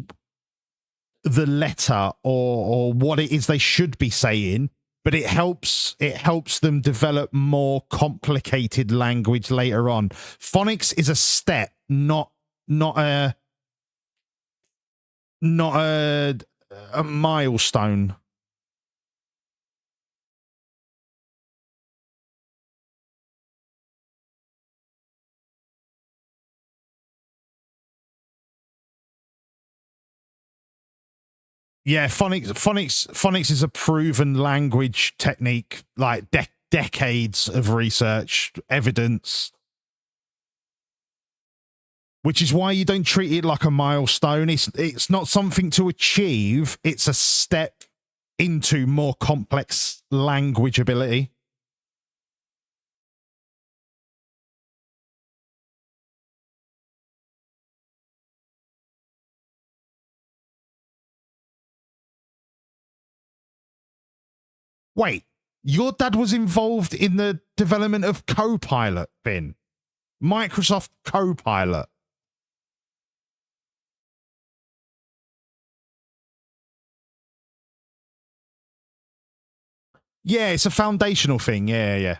the letter or what it is they should be saying, but it helps them develop more complicated language later on. Phonics is a step, not a milestone. Yeah, phonics is a proven language technique, like decades of research evidence, which is why you don't treat it like a milestone. It's not something to achieve. It's a step into more complex language ability. Wait, your dad was involved in the development of Copilot, Finn? Microsoft Copilot. Yeah, it's a foundational thing. Yeah.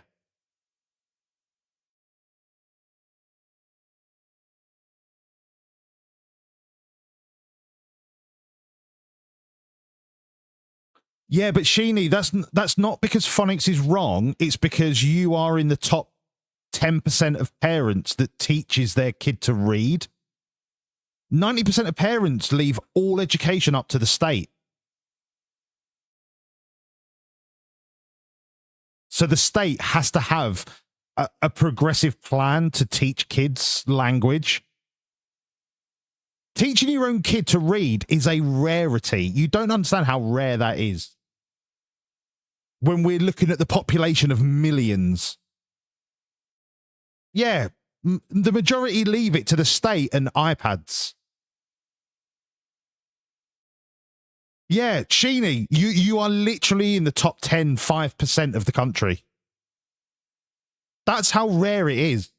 Yeah, but Sheeny, that's not because phonics is wrong. It's because you are in the top 10% of parents that teaches their kid to read. 90% of parents leave all education up to the state. So the state has to have a progressive plan to teach kids language. Teaching your own kid to read is a rarity. You don't understand how rare that is. When we're looking at the population of millions. Yeah, the majority leave it to the state and iPads. Yeah, Sheeny, you are literally in the top 5% of the country. That's how rare it is.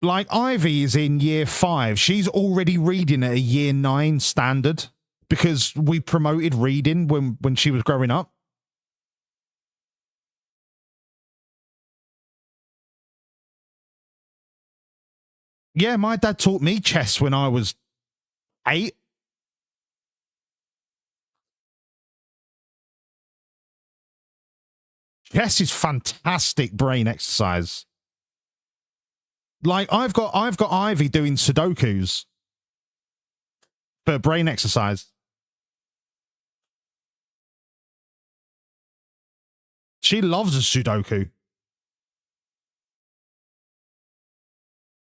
Like Ivy is in year 5. She's already reading at a year 9 standard because we promoted reading when she was growing up. Yeah, my dad taught me chess when I was 8. Chess is fantastic brain exercise. Like I've got Ivy doing Sudokus for brain exercise. She loves a Sudoku.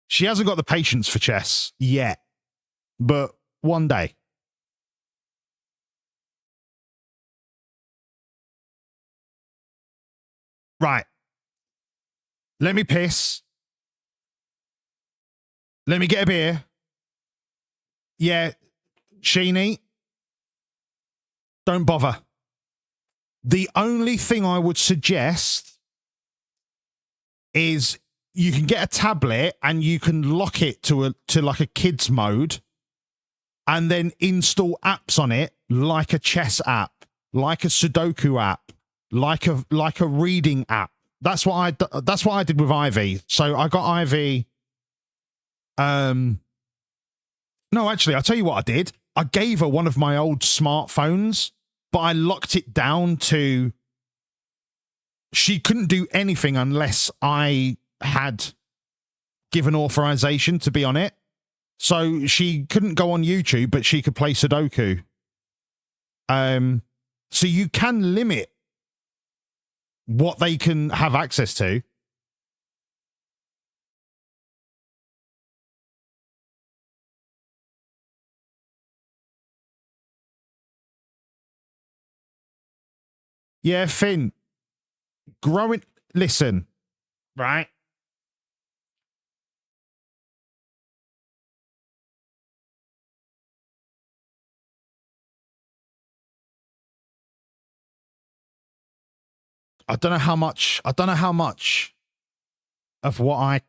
She hasn't got the patience for chess yet, but one day. Right. Let me piss. Let me get a beer. Yeah, Sheeny, don't bother. The only thing I would suggest is you can get a tablet and you can lock it to like a kids mode and then install apps on it like a chess app, like a Sudoku app, like a reading app. That's what I did with Ivy. So I got Ivy. No, actually, I'll tell you what I did. I gave her one of my old smartphones, but I locked it down to she couldn't do anything unless I had given authorization to be on it. So she couldn't go on YouTube, but she could play Sudoku. So you can limit what they can have access to. Yeah, Finn. Listen, right? I don't know how much of what I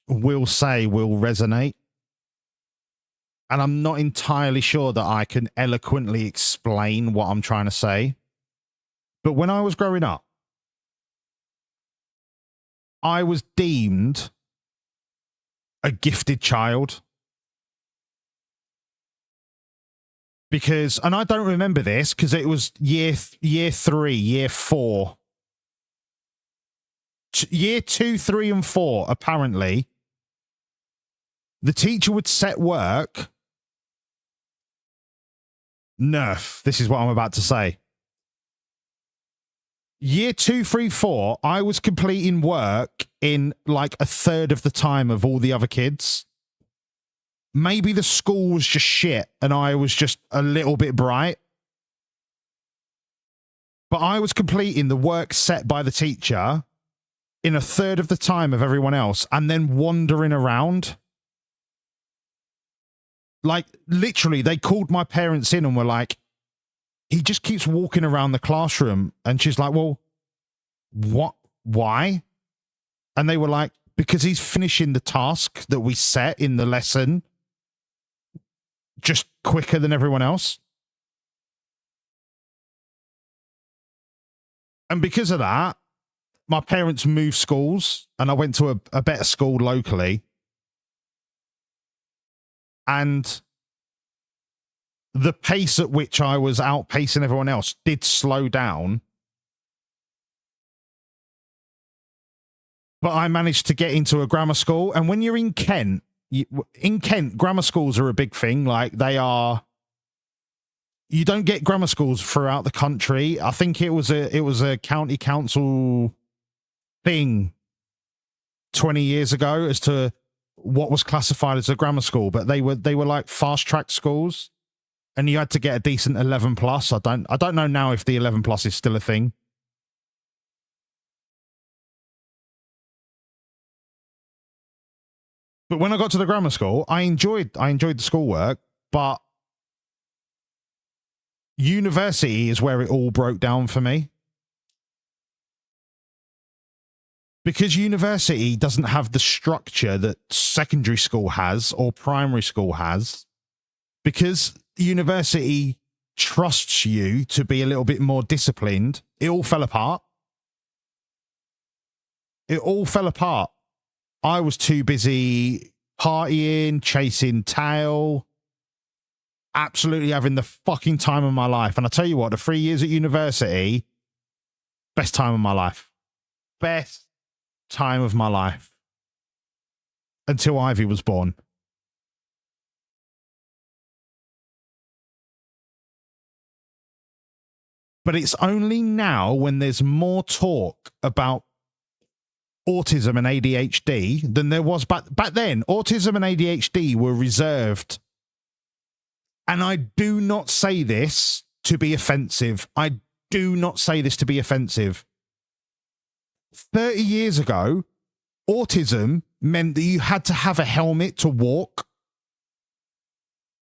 will say will resonate. And I'm not entirely sure that I can eloquently explain what I'm trying to say. But when I was growing up, I was deemed a gifted child. Because, and I don't remember this because it was year 3, year 4. Year 2, 3, and 4, apparently, the teacher would set work. Nerf, this is what I'm about to say. Year 2, 3, 4, I was completing work in like a third of the time of all the other kids. Maybe the school was just shit and I was just a little bit bright. But I was completing the work set by the teacher in a third of the time of everyone else and then wandering around. Like, literally, they called my parents in and were like, he just keeps walking around the classroom. And she's like, well, what? Why? And they were like, because he's finishing the task that we set in the lesson just quicker than everyone else. And because of that, my parents moved schools and I went to a better school locally. And the pace at which I was outpacing everyone else did slow down. But I managed to get into a grammar school. And when you're in Kent, grammar schools are a big thing. Like, they are. You don't get grammar schools throughout the country. I think it was a county council thing 20 years ago as to what was classified as a grammar school, but they were like fast track schools, and you had to get a decent 11 plus. I don't know now if the 11 plus is still a thing. But when I got to the grammar school, I enjoyed the schoolwork, but university is where it all broke down for me. Because university doesn't have the structure that secondary school has or primary school has. Because university trusts you to be a little bit more disciplined, it all fell apart. It all fell apart. I was too busy partying, chasing tail, absolutely having the fucking time of my life. And I tell you what, the 3 years at university, best time of my life. Best time of my life. Until Ivy was born. But it's only now when there's more talk about autism and ADHD than there was back then. Autism and ADHD were reserved. And I do not say this to be offensive. I do not say this to be offensive. 30 years ago, autism meant that you had to have a helmet to walk.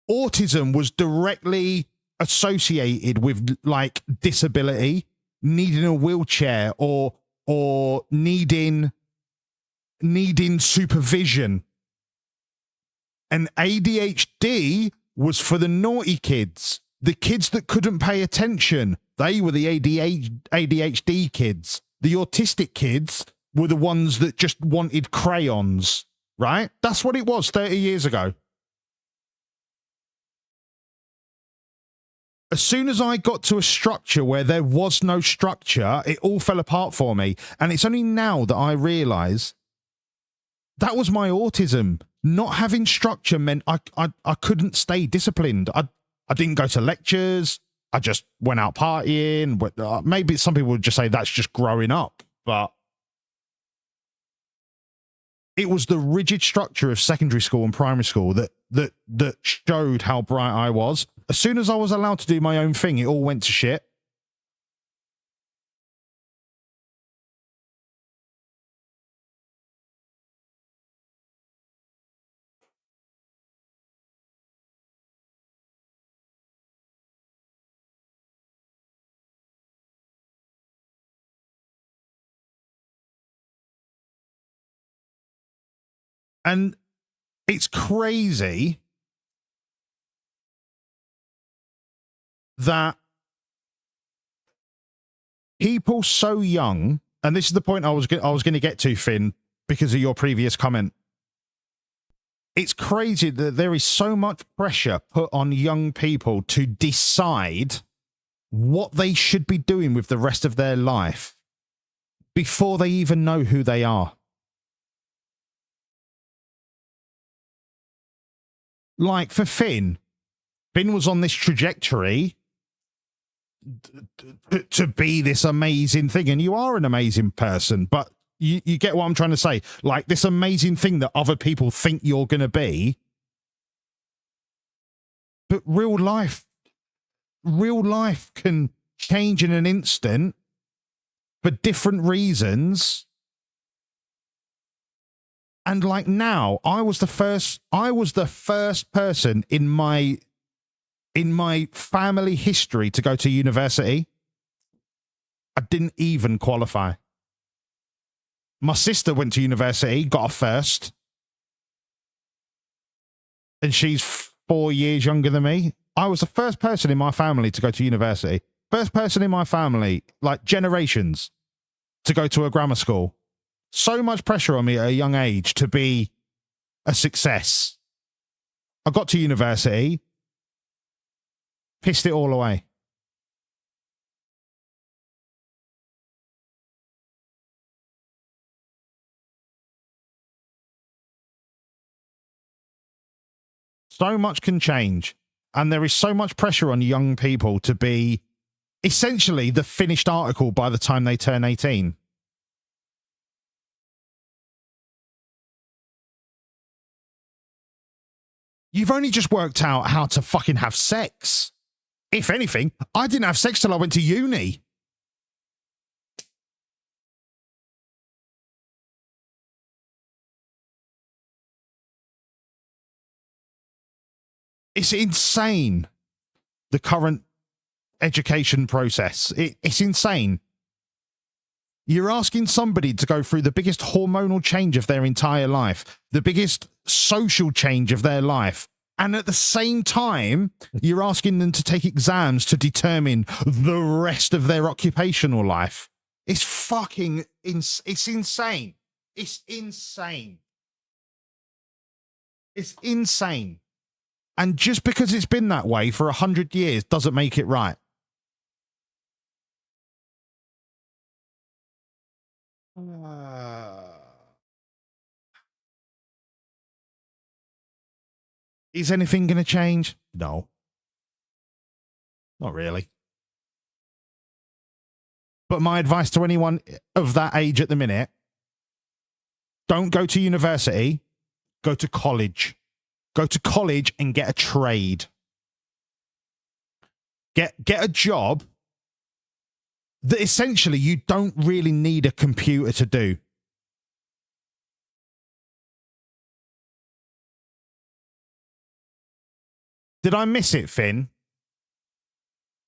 Autism was directly associated with like disability, needing a wheelchair or needing needing supervision. And ADHD was for the naughty kids, the kids that couldn't pay attention. They were the ADHD kids. The autistic kids were the ones that just wanted crayons, right? That's what it was 30 years ago. As soon as I got to a structure where there was no structure, it all fell apart for me. And it's only now that I realize that was my autism. Not having structure meant I couldn't stay disciplined. I didn't go to lectures. I just went out partying. Maybe some people would just say that's just growing up, but it was the rigid structure of secondary school and primary school that showed how bright I was. As soon as I was allowed to do my own thing, it all went to shit. And it's crazy that people so young, and this is the point I was going to get to, Finn, because of your previous comment. It's crazy that there is so much pressure put on young people to decide what they should be doing with the rest of their life before they even know who they are. Like for Finn was on this trajectory to be this amazing thing, and you are an amazing person, but you get what I'm trying to say? Like this amazing thing that other people think you're going to be, but real life can change in an instant for different reasons. And like now, I was the first person in my family history to go to university. I didn't even qualify. My sister went to university, got a first. And she's 4 years younger than me. I was the first person in my family to go to university. First person in my family, like generations, to go to a grammar school. So much pressure on me at a young age to be a success. I got to university, pissed it all away. So much can change. And there is so much pressure on young people to be essentially the finished article by the time they turn 18. You've only just worked out how to fucking have sex. If anything, I didn't have sex till I went to uni. It's insane, the current education process. It's insane. You're asking somebody to go through the biggest hormonal change of their entire life, the biggest social change of their life, and at the same time, you're asking them to take exams to determine the rest of their occupational life. It's fucking it's insane. It's insane. It's insane. And just because it's been that way for 100 years doesn't make it right. Is anything going to change? No. Not really. But my advice to anyone of that age at the minute, don't go to university, go to college. Go to college and get a trade. Get a job that essentially you don't really need a computer to do. Did I miss it, Finn?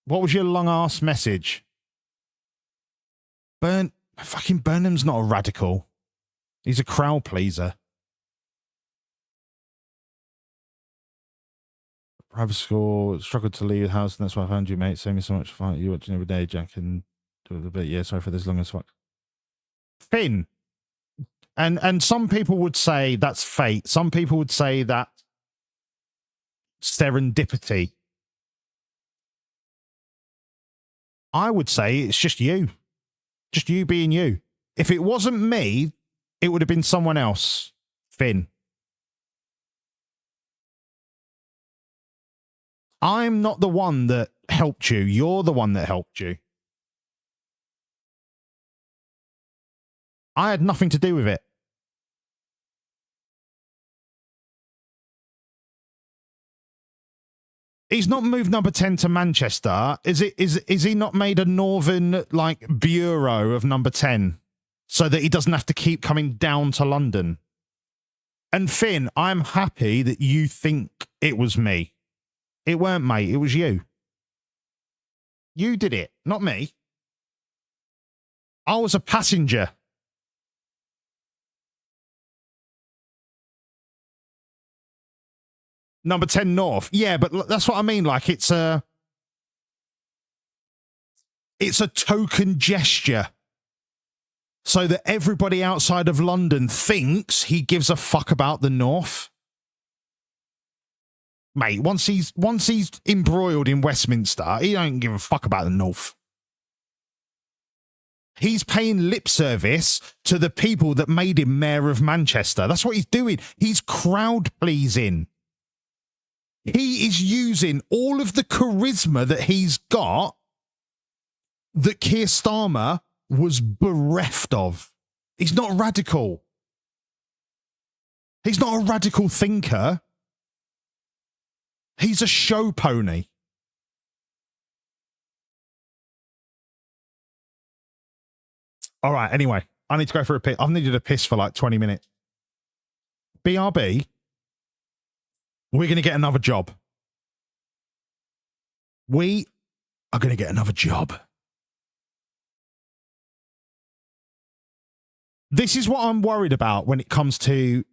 What was your long-ass message? Fucking Burnham's not a radical. He's a crowd pleaser. Private school, struggled to leave the house, and that's why I found you, mate. Save me so much fun. You watching every day, Jack, and do it a bit. Yeah, sorry for this long as fuck. Finn. And some people would say that's fate. Some people would say that serendipity. I would say it's just you. Just you being you. If it wasn't me, it would have been someone else. Finn. I'm not the one that helped you. You're the one that helped you. I had nothing to do with it. He's not moved number 10 to Manchester. Is he not made a northern like bureau of number 10 so that he doesn't have to keep coming down to London? And Finn, I'm happy that you think it was me. It weren't, mate. It was you. You did it, not me. I was a passenger. Number 10 North. Yeah, but that's what I mean. Like, it's a token gesture so that everybody outside of London thinks he gives a fuck about the North. Mate, once he's embroiled in Westminster, he don't give a fuck about the North. He's paying lip service to the people that made him mayor of Manchester. That's what he's doing. He's crowd pleasing. He is using all of the charisma that he's got that Keir Starmer was bereft of. He's not radical. He's not a radical thinker. He's a show pony. All right, anyway, I need to go for a piss. I've needed a piss for like 20 minutes. BRB, we're going to get another job. We are going to get another job. This is what I'm worried about when it comes to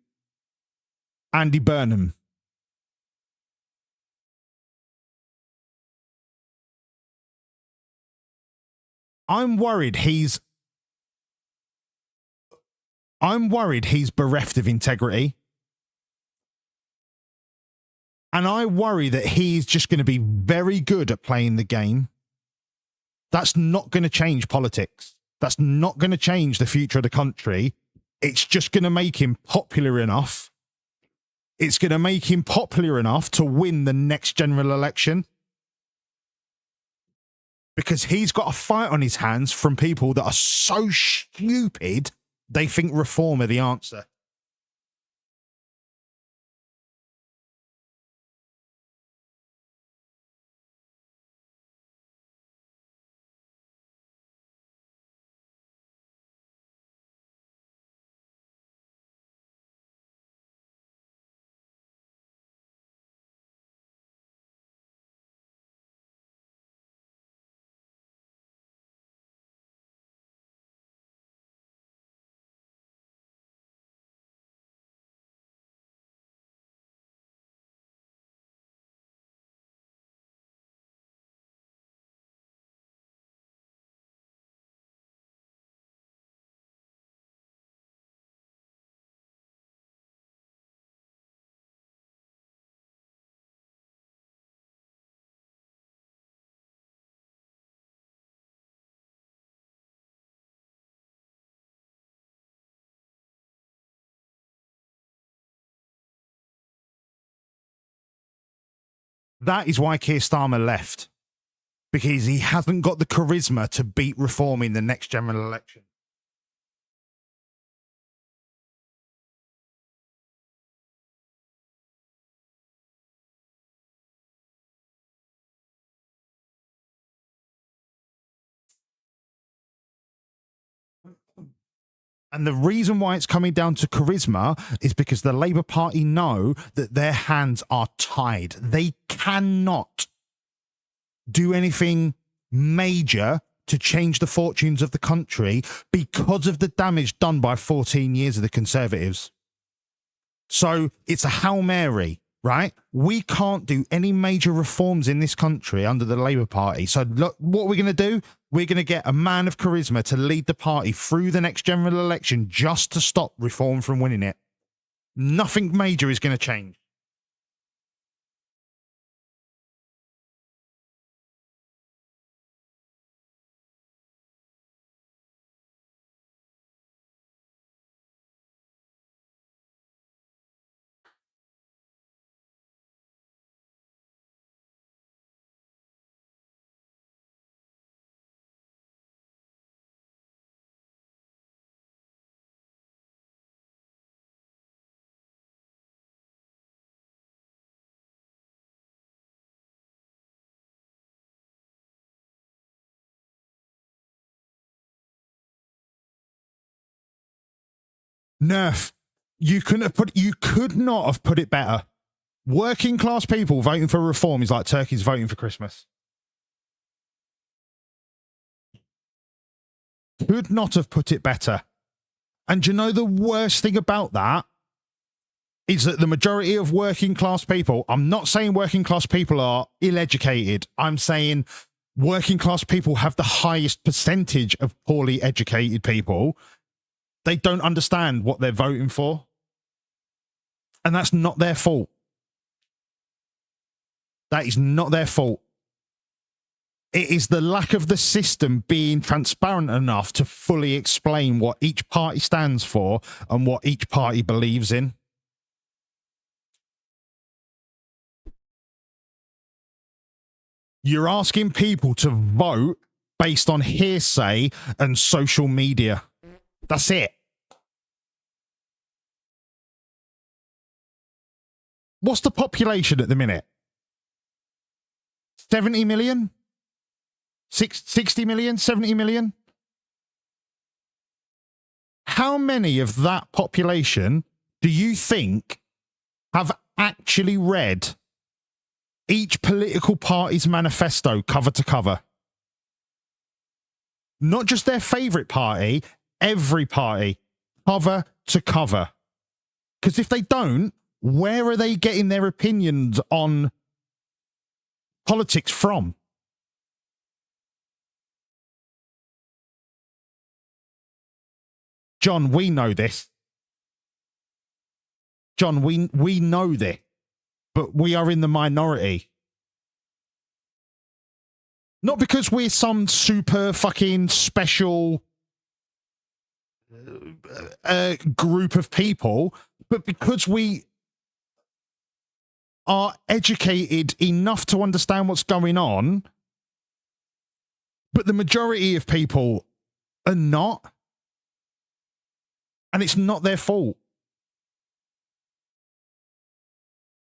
Andy Burnham. I'm worried he's bereft of integrity. And I worry that he's just going to be very good at playing the game. That's not going to change politics. That's not going to change the future of the country. It's just going to make him popular enough. It's going to make him popular enough to win the next general election. Because he's got a fight on his hands from people that are so stupid, they think reform are the answer. That is why Keir Starmer left. Because he hasn't got the charisma to beat reform in the next general election. And the reason why it's coming down to charisma is because the Labour Party know that their hands are tied. They cannot do anything major to change the fortunes of the country because of the damage done by 14 years of the Conservatives. So it's a Hail Mary, right? We can't do any major reforms in this country under the Labour Party. So look, what we're going to do, we're going to get a man of charisma to lead the party through the next general election just to stop reform from winning it. Nothing major is going to change. Nerf, you could not have put it better. Working class people voting for reform is like turkeys voting for Christmas. Could not have put it better. And you know the worst thing about that is that the majority of working class people, I'm not saying working class people are ill-educated. I'm saying working class people have the highest percentage of poorly educated people. They don't understand what they're voting for. And that's not their fault. That is not their fault. It is the lack of the system being transparent enough to fully explain what each party stands for and what each party believes in. You're asking people to vote based on hearsay and social media. That's it. What's the population at the minute? 70 million? 60 million? 70 million? How many of that population do you think have actually read each political party's manifesto cover to cover? Not just their favourite party, every party, cover to cover. Because if they don't, where are they getting their opinions on politics from? John, we know this. John, we know this, but we are in the minority. Not because we're some super fucking special group of people, but because we are educated enough to understand what's going on, but the majority of people are not. And it's not their fault.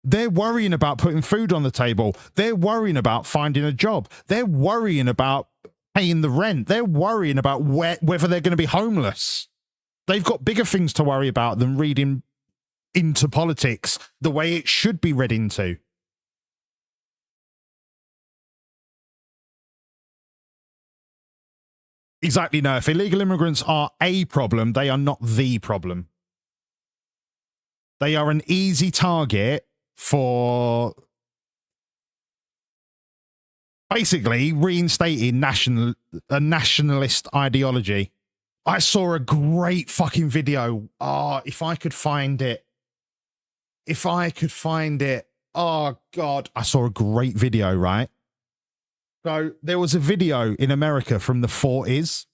They're worrying about putting food on the table. They're worrying about finding a job. They're worrying about paying the rent. They're worrying about whether they're going to be homeless. They've got bigger things to worry about than reading into politics the way it should be read into. Exactly, no. If illegal immigrants are a problem, they are not the problem. They are an easy target for basically reinstating a nationalist ideology. I saw a great fucking video. Oh, if I could find it. If I could find it. Oh, God. I saw a great video, right? So there was a video in America from the 40s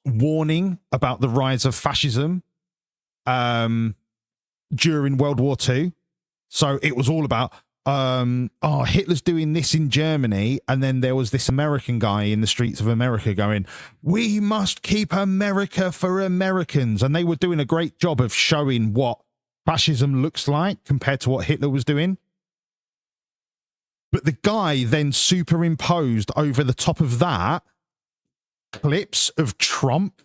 warning about the rise of fascism during World War II. So it was all about, Hitler's doing this in Germany. And then there was this American guy in the streets of America going, we must keep America for Americans. And they were doing a great job of showing what fascism looks like compared to what Hitler was doing. But the guy then superimposed over the top of that clips of Trump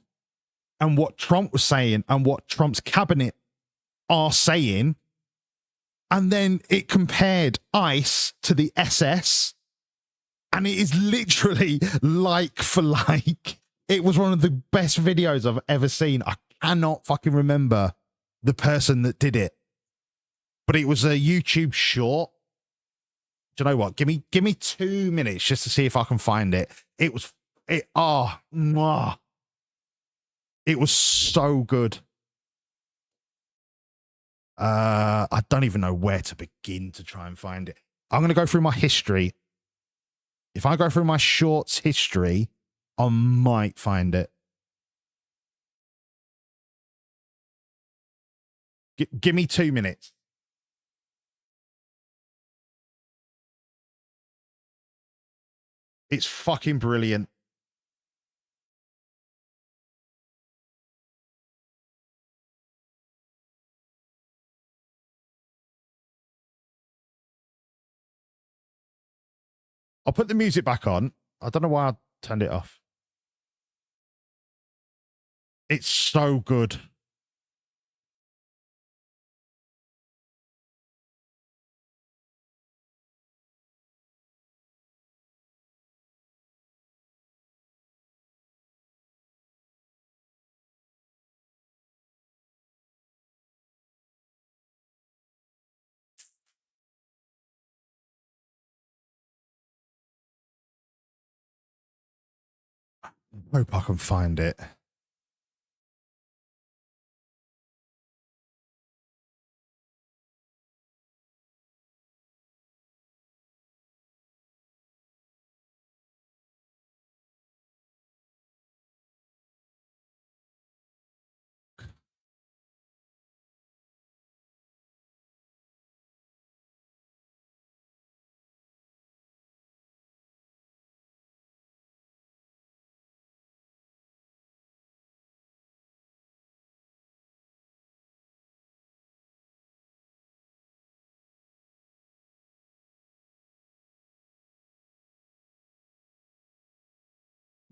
and what Trump was saying and what Trump's cabinet are saying. And then it compared ICE to the SS And it is literally like for like. It was one of the best videos I've ever seen. I cannot fucking remember the person that did it, but it was a YouTube short. Do you know what? Give me 2 minutes just to see if I can find it. It was it. Oh, mwah. It was so good. I don't even know where to begin to try and find it. I'm going to go through my history. If I go through my shorts history, I might find it. Give me 2 minutes. It's fucking brilliant. I'll put the music back on. I don't know why I turned it off. It's so good. Hope I can find it.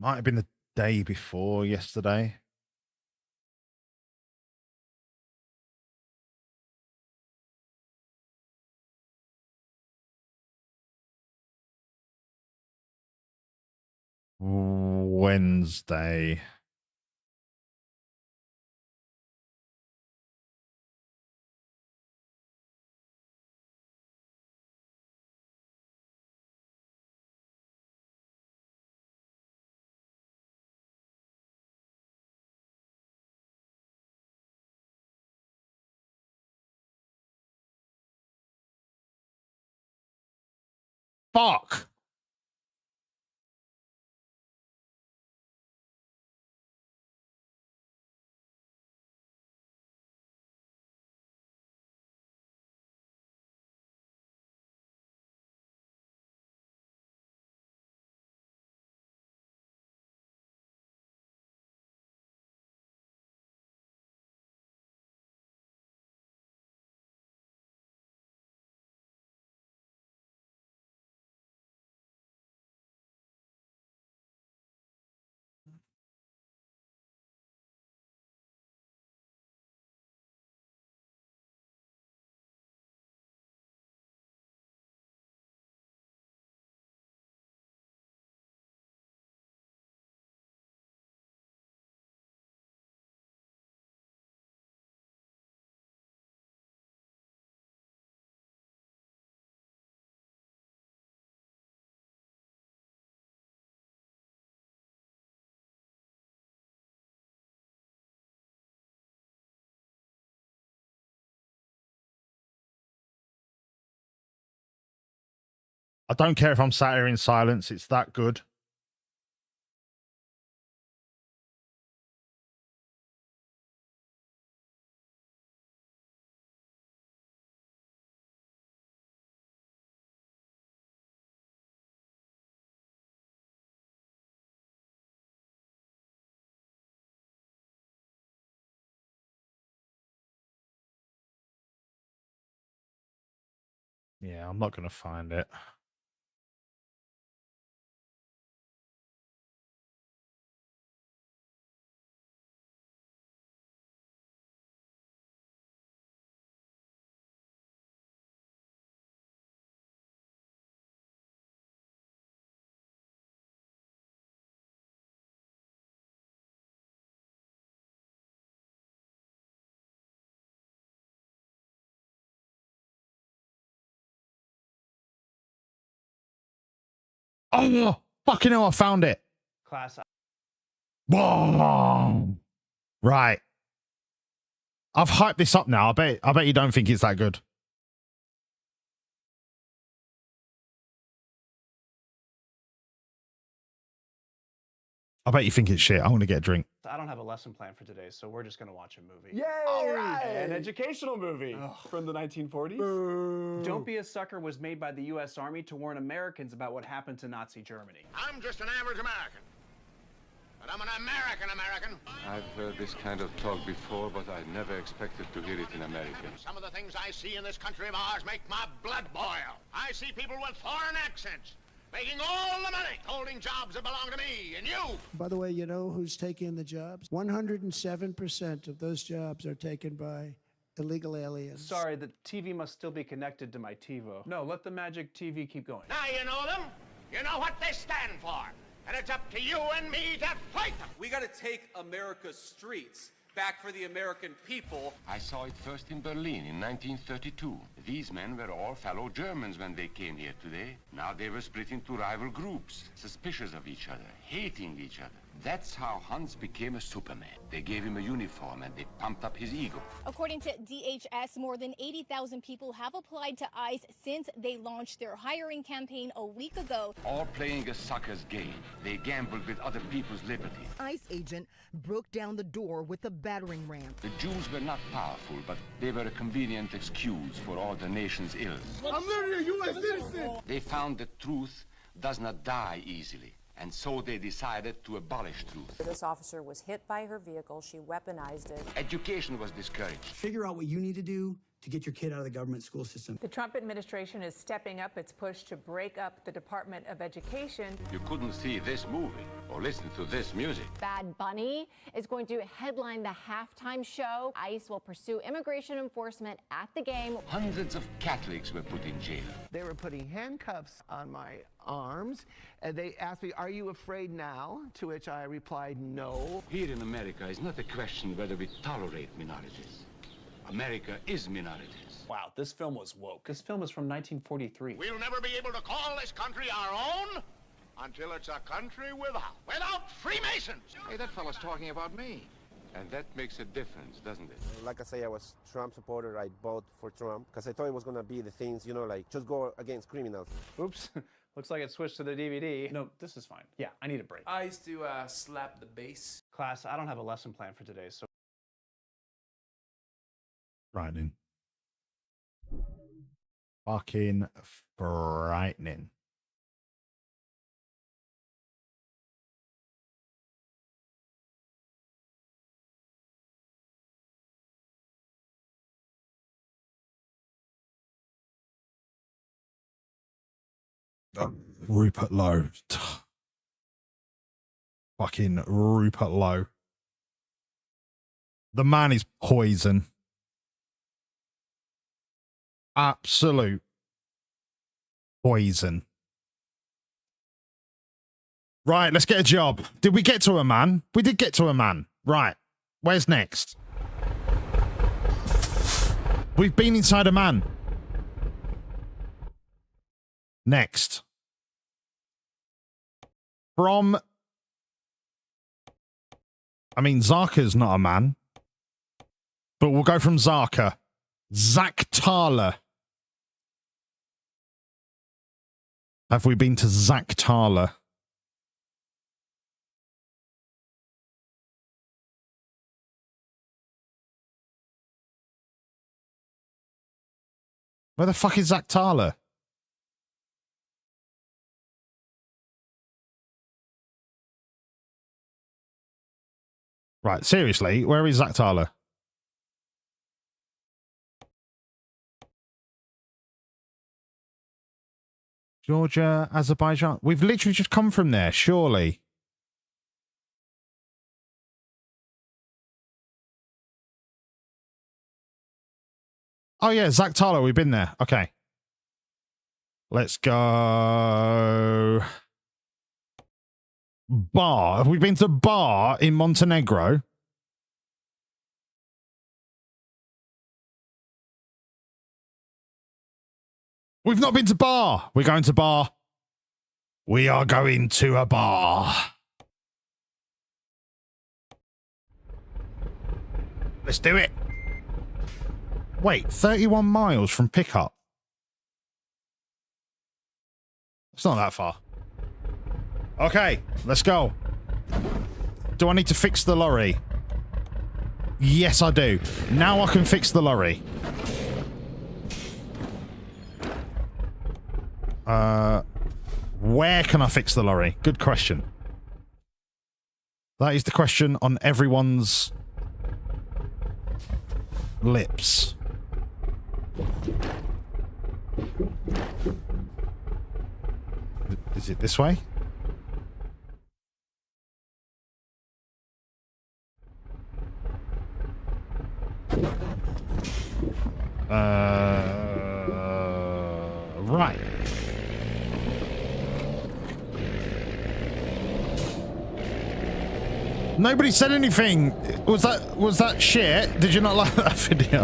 Might have been the day before yesterday. Wednesday. Fuck. I don't care if I'm sat here in silence. It's that good. Yeah, I'm not going to find it. Oh, fucking hell, I found it. Class. Whoa. Right. I've hyped this up now. I bet you don't think it's that good. I bet you think it's shit. I want to get a drink. I don't have a lesson plan for today, so we're just gonna watch a movie. Yay! All right. An educational movie from the 1940s. Don't Be a Sucker was made by the U.S. Army to warn Americans about what happened to Nazi Germany. I'm just an average American. But I'm an American. I've heard this kind of talk before, but I never expected to hear it in America. Some of the things I see in this country of ours make my blood boil. I see people with foreign accents, making all the money, holding jobs that belong to me and you. By the way, you know who's taking the jobs? 107% of those jobs are taken by illegal aliens. Sorry, the TV must still be connected to my TiVo. No, let the magic TV keep going. Now you know them. You know what they stand for. And it's up to you and me to fight them. We got to take America's streets back for the American people. I saw it first in Berlin in 1932. These men were all fellow Germans when they came here today. Now they were split into rival groups, suspicious of each other, hating each other. That's how Hans became a Superman. They gave him a uniform and they pumped up his ego. According to DHS, more than 80,000 people have applied to ICE since they launched their hiring campaign a week ago. All playing a sucker's game. They gambled with other people's liberty. ICE agent broke down the door with a battering ram. The Jews were not powerful, but they were a convenient excuse for all the nation's ills. I'm literally a U.S. citizen. They found that truth does not die easily. And so they decided to abolish truth. This officer was hit by her vehicle. She weaponized it. Education was discouraged. Figure out what you need to do to get your kid out of the government school system. The Trump administration is stepping up its push to break up the Department of Education. You couldn't see this movie or listen to this music. Bad Bunny is going to headline the halftime show. ICE will pursue immigration enforcement at the game. Hundreds of Catholics were put in jail. They were putting handcuffs on my arms, and they asked me, "Are you afraid now?" To which I replied, "No." Here in America, it's not a question whether we tolerate minorities. America is minorities. Wow, this film was woke. This film is from 1943. We'll never be able to call this country our own until it's a country without Freemasons. Hey, that fellow's talking about me. And that makes a difference, doesn't it? Like I say, I was Trump supporter. I voted for Trump because I thought it was going to be the things, you know, like just go against criminals. Oops. Looks like it switched to the DVD. No, this is fine. Yeah, I need a break. I used to slap the bass. Class, I don't have a lesson plan for today, so... Frightening. Fucking frightening. Rupert Lowe. Fucking Rupert Lowe. The man is poison. Absolute poison. Right, let's get a job. Did we get to a man? We did get to a man. Right. Where's next? We've been inside a man. Next. From... I mean, Zarka's not a man. But we'll go from Zarka. Zach Thaler. Have we been to Zach Thaler? Where the fuck is Zach Thaler? Right, seriously, where is Zach Thaler? Georgia, Azerbaijan. We've literally just come from there, surely. Oh, yeah, Zach Thaler, we've been there. Okay. Let's go. Bar. Have we been to Bar in Montenegro? We've not been to Bar. We're going to Bar. We are going to a bar. Let's do it. Wait, 31 miles from pickup. It's not that far. Okay, let's go. Do I need to fix the lorry? Yes, I do. Now I can fix the lorry. Where can I fix the lorry? Good question. That is the question on everyone's lips. Is it this way? Right. Nobody said anything. Was that shit? Did you not like that video?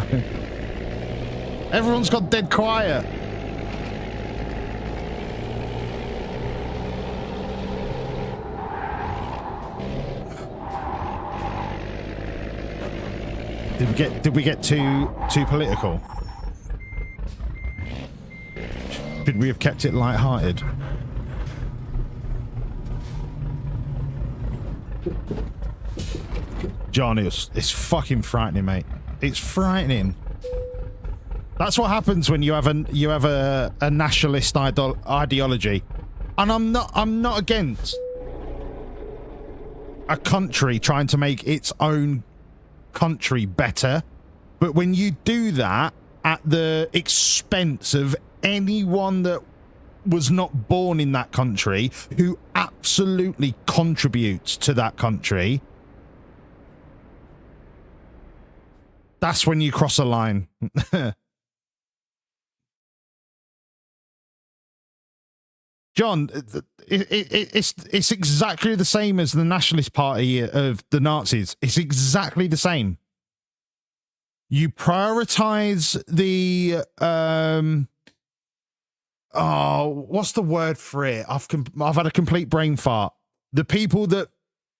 Everyone's got dead quiet. Did we get too political? Should we have kept it light-hearted? John, it's fucking frightening, mate. It's frightening. That's what happens when you have a nationalist ideology. And I'm not against a country trying to make its own country better, but when you do that at the expense of anyone that was not born in that country, who absolutely contributes to that country, that's when you cross a line. John, it's exactly the same as the Nationalist Party of the Nazis. It's exactly the same. You prioritize the what's the word for it? I've had a complete brain fart. The people that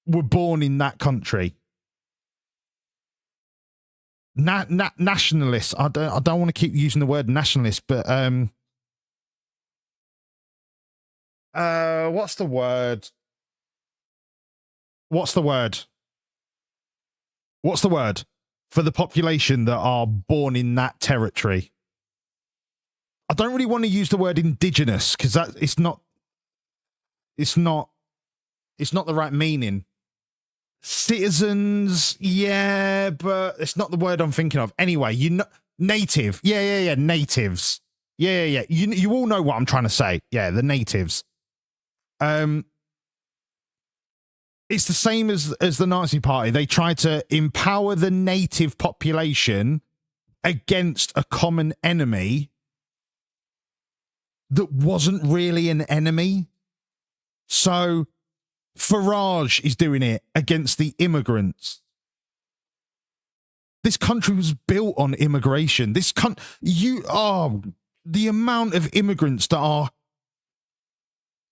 were born in that country. Nationalists. I don't want to keep using the word nationalist, but what's the word? What's the word? What's the word for the population that are born in that territory? I don't really want to use the word indigenous because it's not the right meaning. Citizens, yeah, but it's not the word I'm thinking of. Anyway, native. Yeah, natives. Yeah. You all know what I'm trying to say. Yeah, the natives. It's the same as the Nazi Party. They try to empower the native population against a common enemy that wasn't really an enemy. So Farage is doing it against the immigrants. This country was built on immigration. The amount of immigrants that are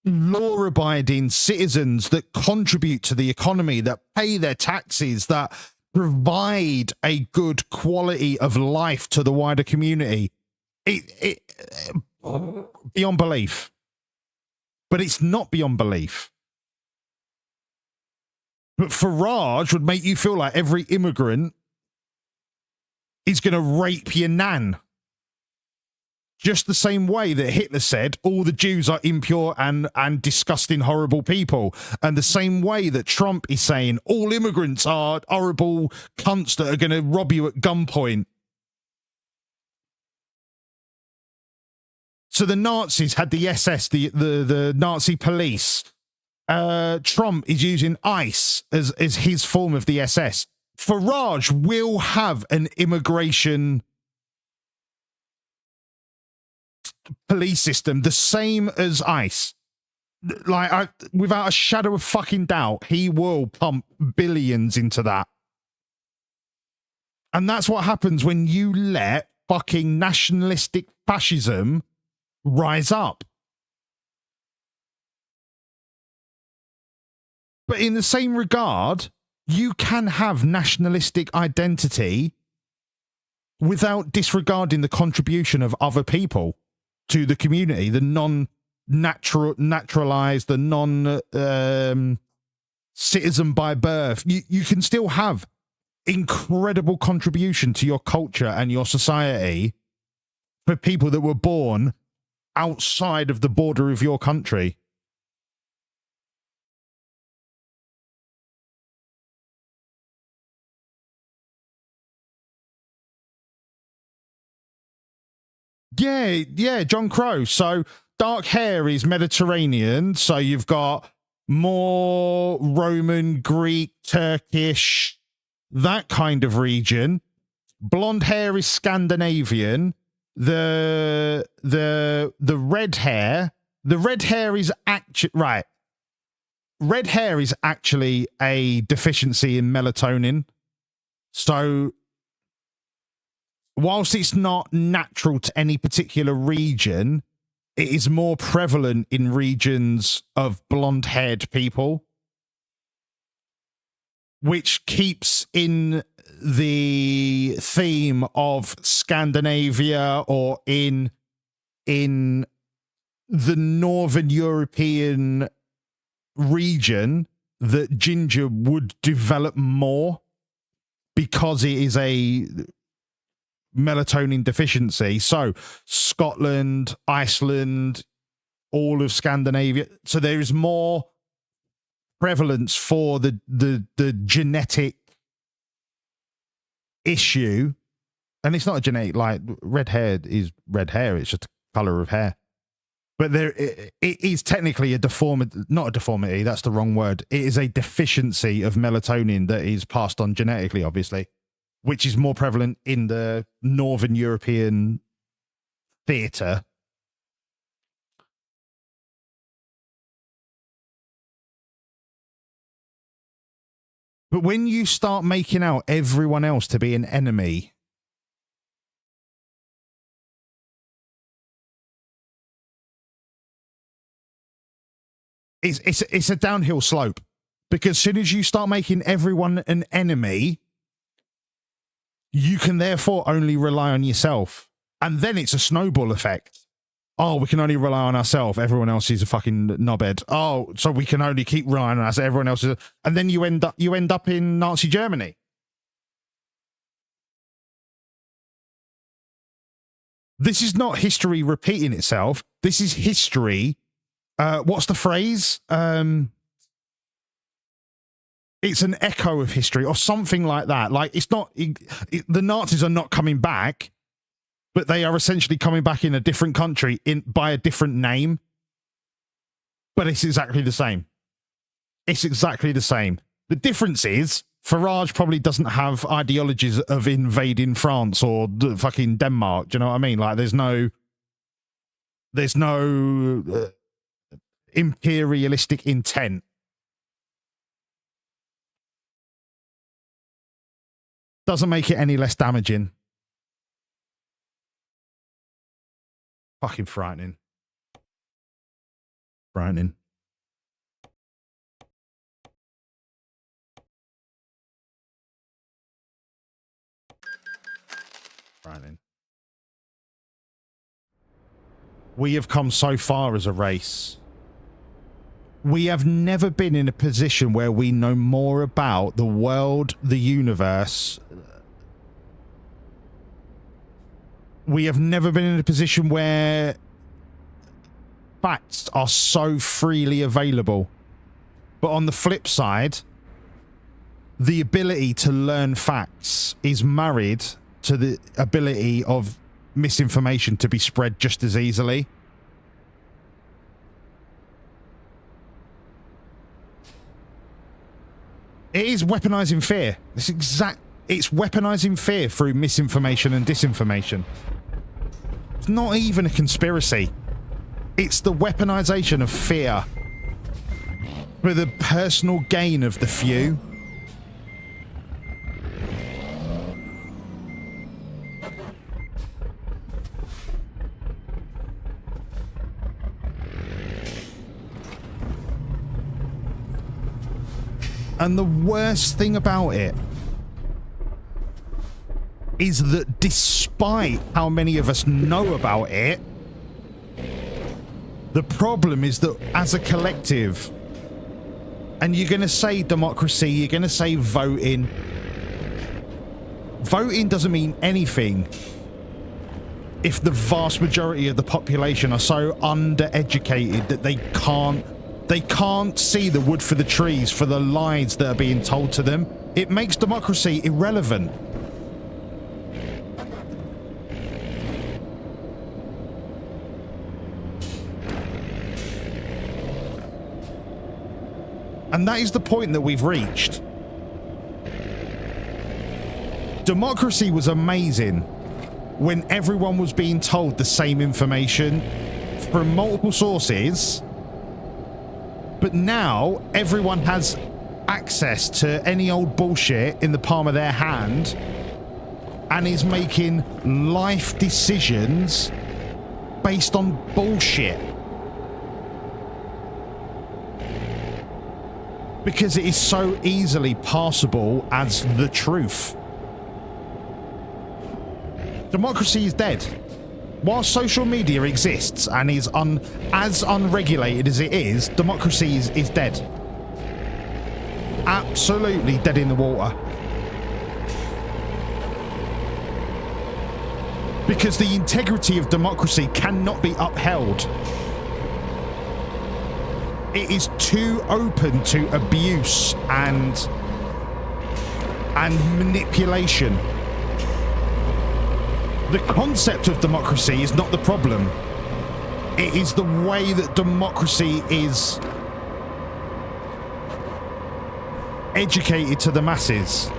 law-abiding citizens that contribute to the economy, that pay their taxes, that provide a good quality of life to the wider community. It beyond belief. But it's not beyond belief. But Farage would make you feel like every immigrant is going to rape your nan. Just the same way that Hitler said all the Jews are impure and disgusting, horrible people. And the same way that Trump is saying all immigrants are horrible cunts that are going to rob you at gunpoint. So the Nazis had the SS, the Nazi police. Trump is using ICE as his form of the SS. Farage will have an immigration police system the same as ICE. Like, without a shadow of fucking doubt, he will pump billions into that. And that's what happens when you let fucking nationalistic fascism rise up. But in the same regard, you can have nationalistic identity without disregarding the contribution of other people to the community, the naturalized, the citizen by birth. You can still have incredible contribution to your culture and your society for people that were born outside of the border of your country. Yeah, John Crow. So dark hair is Mediterranean. So you've got more Roman, Greek, Turkish, that kind of region. Blonde hair is Scandinavian. The red hair is actually right. Red hair is actually a deficiency in melatonin. So whilst it's not natural to any particular region, it is more prevalent in regions of blonde-haired people, which keeps in the theme of Scandinavia or in the Northern European region that ginger would develop more because it is a melatonin deficiency. So Scotland, Iceland, all of Scandinavia. So there is more prevalence for the genetic issue. And it's not a genetic, like red hair is red hair. It's just a color of hair. But it is technically a deformity, not a deformity. That's the wrong word. It is a deficiency of melatonin that is passed on genetically, obviously, which is more prevalent in the Northern European theatre. But when you start making out everyone else to be an enemy, it's a downhill slope. Because as soon as you start making everyone an enemy, you can therefore only rely on yourself. And then it's a snowball effect. Oh, we can only rely on ourselves. Everyone else is a fucking knobhead. Oh, so we can only keep relying on us. Everyone else is and then you end up in Nazi Germany. This is not history repeating itself. This is history. What's the phrase? It's an echo of history or something like that. Like it's not, the Nazis are not coming back, but they are essentially coming back in a different country by a different name. But it's exactly the same. It's exactly the same. The difference is Farage probably doesn't have ideologies of invading France or fucking Denmark. Do you know what I mean? Like there's no imperialistic intent. Doesn't make it any less damaging. Fucking frightening. Frightening. Frightening. We have come so far as a race. We have never been in a position where we know more about the world, the universe. We have never been in a position where facts are so freely available. But on the flip side, the ability to learn facts is married to the ability of misinformation to be spread just as easily. It is weaponizing fear. It's weaponizing fear through misinformation and disinformation. It's not even a conspiracy. It's the weaponization of fear for the personal gain of the few. And the worst thing about it is that despite how many of us know about it, the problem is that as a collective, and you're going to say democracy, you're going to say voting. Voting doesn't mean anything if the vast majority of the population are so undereducated that they can't see the wood for the trees for the lies that are being told to them. It makes democracy irrelevant. And that is the point that we've reached. Democracy was amazing when everyone was being told the same information from multiple sources, but now everyone has access to any old bullshit in the palm of their hand and is making life decisions based on bullshit. Because it is so easily passable as the truth. Democracy is dead. While social media exists and is as unregulated as it is, democracy is dead. Absolutely dead in the water. Because the integrity of democracy cannot be upheld. It is too open to abuse and manipulation. The concept of democracy is not the problem. It is the way that democracy is educated to the masses.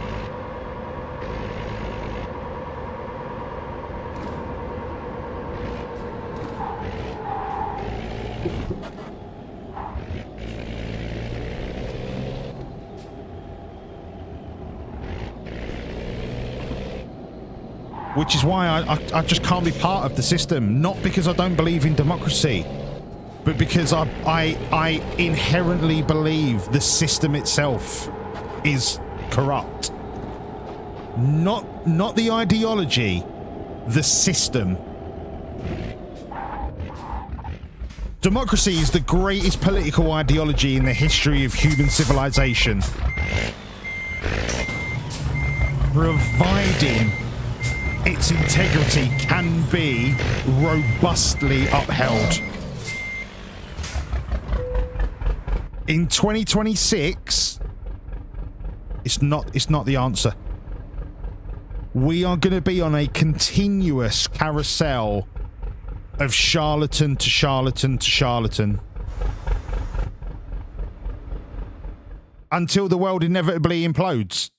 Which is why I just can't be part of the system. Not because I don't believe in democracy, but because I inherently believe the system itself is corrupt. Not the ideology, the system. Democracy is the greatest political ideology in the history of human civilization. Providing its integrity can be robustly upheld. In 2026, it's not the answer. We are going to be on a continuous carousel of charlatan to charlatan to charlatan until the world inevitably implodes.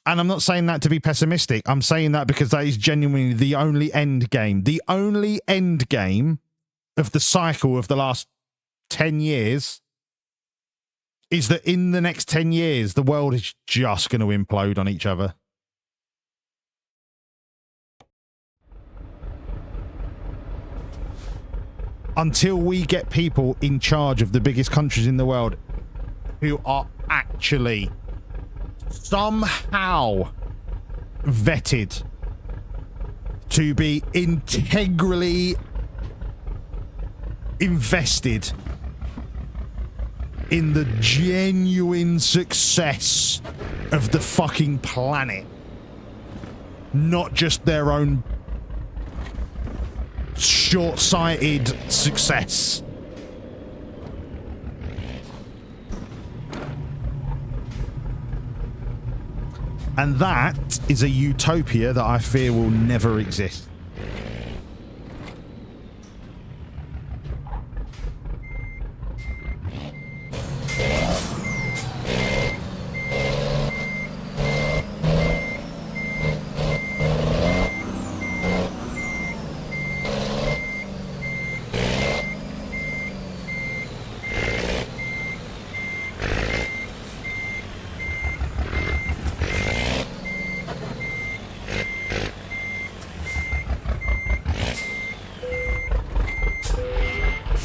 And I'm not saying that to be pessimistic. I'm saying that because that is genuinely the only end game. The only end game of the cycle of the last 10 years is that in the next 10 years, the world is just going to implode on each other. Until we get people in charge of the biggest countries in the world who are actually somehow vetted to be integrally invested in the genuine success of the fucking planet, not just their own short-sighted success. And that is a utopia that I fear will never exist.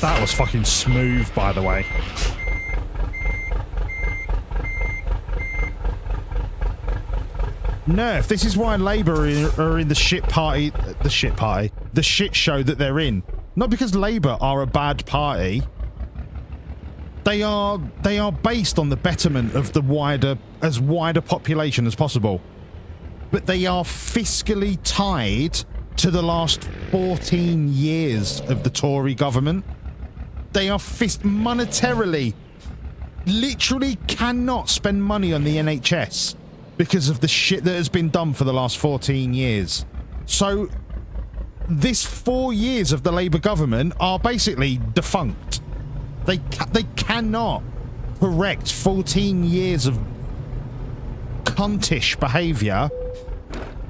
That was fucking smooth, by the way. Nerf, this is why Labour are in the shit show that they're in. Not because Labour are a bad party. They are based on the betterment of the wider population as possible. But they are fiscally tied to the last 14 years of the Tory government. They are monetarily, literally cannot spend money on the NHS because of the shit that has been done for the last 14 years. So this 4 years of the Labour government are basically defunct. They cannot correct 14 years of cuntish behaviour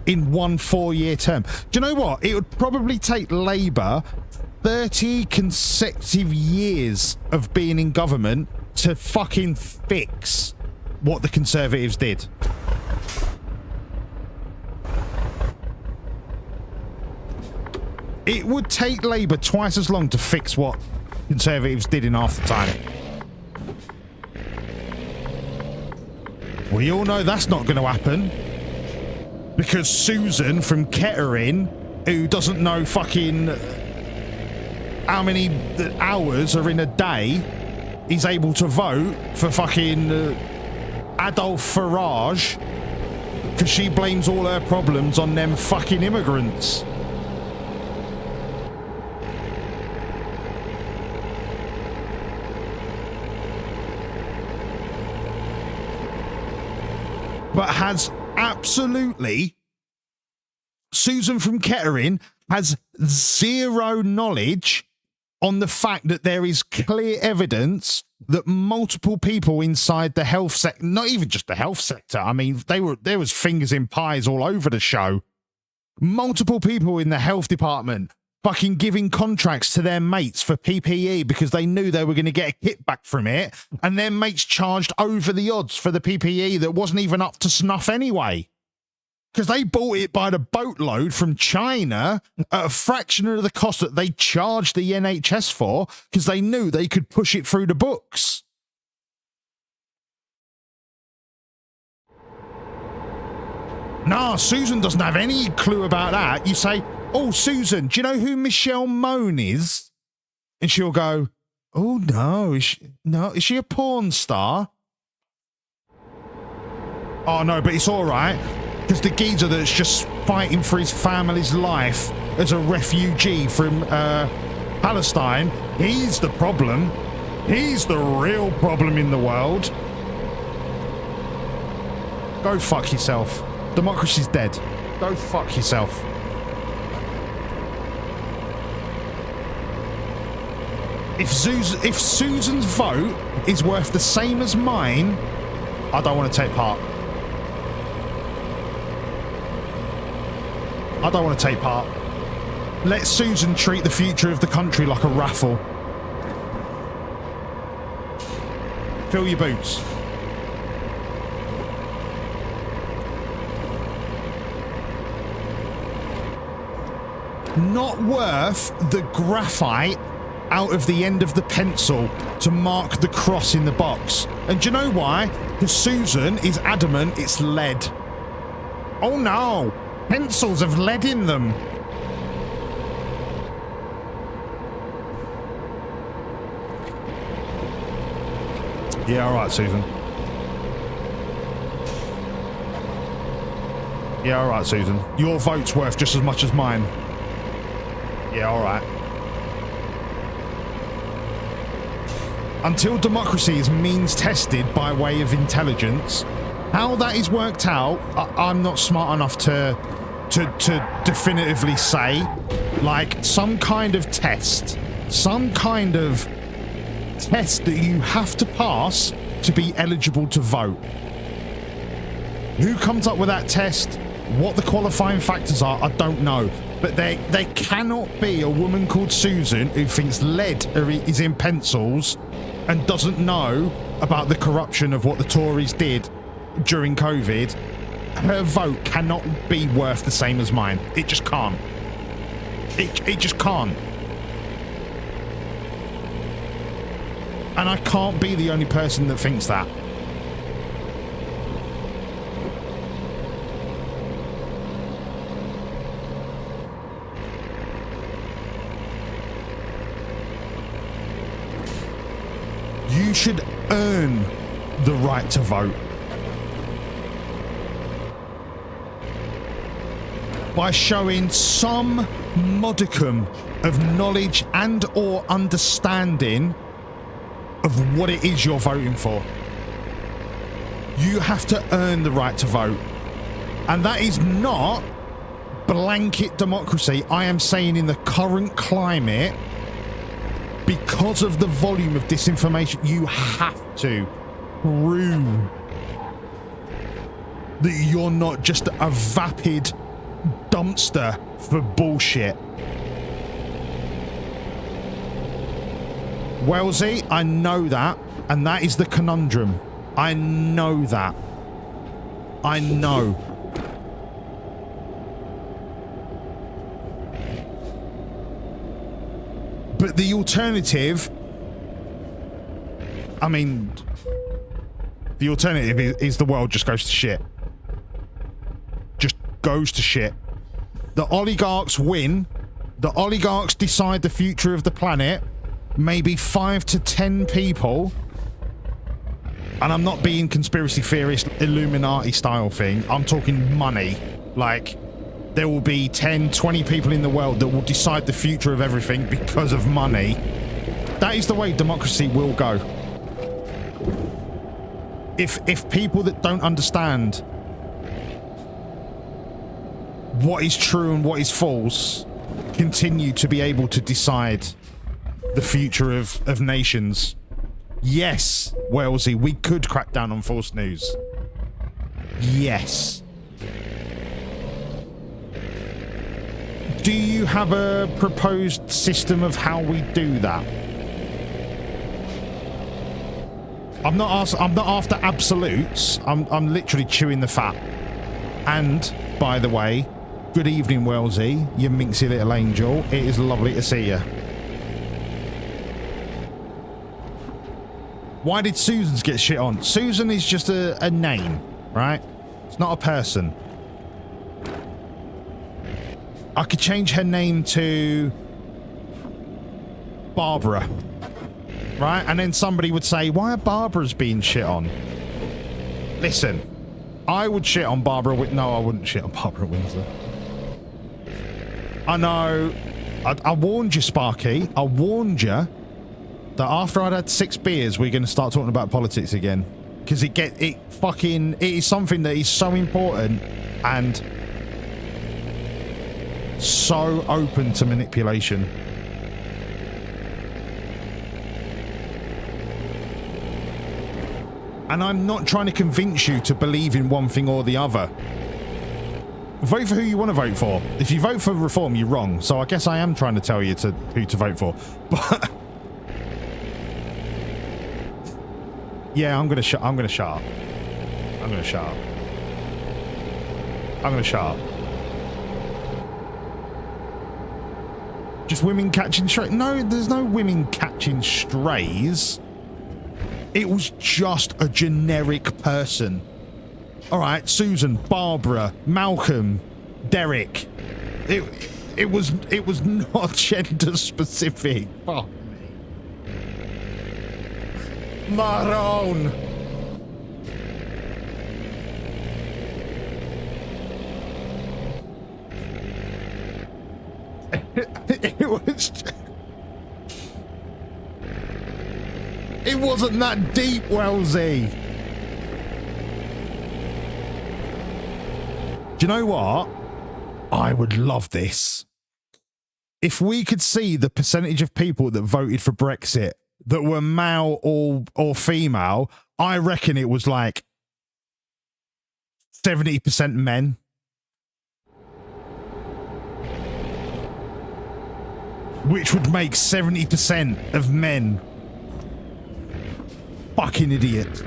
in one 4-year term. Do you know what? It would probably take Labour 30 consecutive years of being in government to fucking fix what the Conservatives did. It would take Labour twice as long to fix what Conservatives did in half the time. We all know that's not going to happen. Because Susan from Kettering, who doesn't know fucking how many hours are in a day, is able to vote for fucking Adolf Farage because she blames all her problems on them fucking immigrants. But has absolutely, Susan from Kettering has zero knowledge on the fact that there is clear evidence that multiple people inside the health sector, not even just the health sector, I mean, there was fingers in pies all over the show. Multiple people in the health department fucking giving contracts to their mates for PPE because they knew they were going to get a kickback from it, and their mates charged over the odds for the PPE that wasn't even up to snuff anyway. Because they bought it by the boatload from China at a fraction of the cost that they charged the NHS for, because they knew they could push it through the books. Nah, Susan doesn't have any clue about that. You say, "Oh, Susan, do you know who Michelle Mone is?" And she'll go, "Oh, no. Is she a porn star?" "Oh, no, but it's all right. Because the geezer that's just fighting for his family's life as a refugee from Palestine, he's the problem. He's the real problem in the world." Go fuck yourself. Democracy's dead. Go fuck yourself. If Susan's vote is worth the same as mine, I don't want to take part. I don't want to take part. Let Susan treat the future of the country like a raffle. Fill your boots. Not worth the graphite out of the end of the pencil to mark the cross in the box. And do you know why? Because Susan is adamant it's lead. Oh no! Pencils have lead in them. Yeah, all right, Susan. Yeah, all right, Susan. Your vote's worth just as much as mine. Yeah, all right. Until democracy is means tested by way of intelligence, how that is worked out, I'm not smart enough to definitively say. Like some kind of test that you have to pass to be eligible to vote. Who comes up with that test? What the qualifying factors are, I don't know. But there cannot be a woman called Susan who thinks lead is in pencils and doesn't know about the corruption of what the Tories did during COVID. Her vote cannot be worth the same as mine. It just can't. It just can't. And I can't be the only person that thinks that. You should earn the right to vote by showing some modicum of knowledge and or understanding of what it is you're voting for. You have to earn the right to vote. And that is not blanket democracy. I am saying in the current climate, because of the volume of disinformation, you have to prove that you're not just a vapid dumpster for bullshit. Wellesley, I know that, and that is the conundrum. I know that. I know. But the alternative, I mean, the alternative is the world just goes to shit. Just goes to shit. The oligarchs win. The oligarchs decide the future of the planet. Maybe 5 to 10 people. And I'm not being conspiracy theorist, Illuminati style thing. I'm talking money. Like, there will be 10, 20 people in the world that will decide the future of everything because of money. That is the way democracy will go. If people that don't understand what is true and what is false continue to be able to decide the future of nations, yes, Wellesley, we could crack down on false news. Yes. Do you have a proposed system of how we do that? I'm not after absolutes. I'm literally chewing the fat. And by the way, good evening, Wellesley, you minxy little angel. It is lovely to see you. Why did Susan's get shit on? Susan is just a name, right? It's not a person. I could change her name to Barbara, right? And then somebody would say, why are Barbara's being shit on? Listen, I would shit on Barbara. No, I wouldn't shit on Barbara Windsor. I know. I warned you, Sparky. I warned you that after I'd had 6 beers, we're going to start talking about politics again. Because it is something that is so important and so open to manipulation. And I'm not trying to convince you to believe in one thing or the other. Vote for who you want to vote for. If you vote for reform, you're wrong. So I guess I am trying to tell you who to vote for. But yeah, I'm gonna shut up. I'm gonna shut up. Just women catching strays? No, there's no women catching strays. It was just a generic person. All right, Susan, Barbara, Malcolm, Derek. It was not gender specific. Fuck me. Maroon. It wasn't that deep, Wellesley. Do you know what? I would love this. If we could see the percentage of people that voted for Brexit that were male or female, I reckon it was like 70% men. Which would make 70% of men fucking idiot.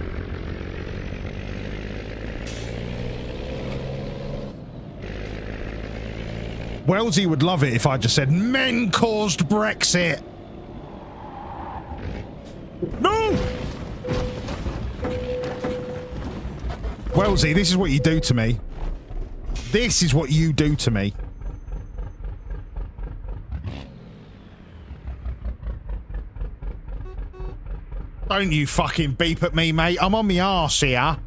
Wellesley would love it if I just said, men caused Brexit. No! Wellesley, this is what you do to me. This is what you do to me. Don't you fucking beep at me, mate. I'm on my arse here.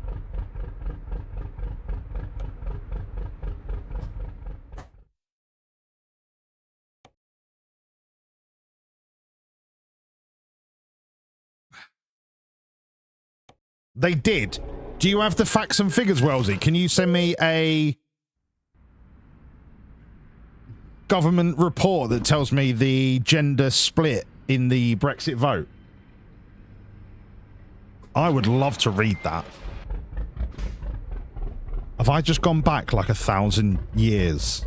They did. Do you have the facts and figures, Wellesley? Can you send me a government report that tells me the gender split in the Brexit vote? I would love to read that. Have I just gone back like 1,000 years?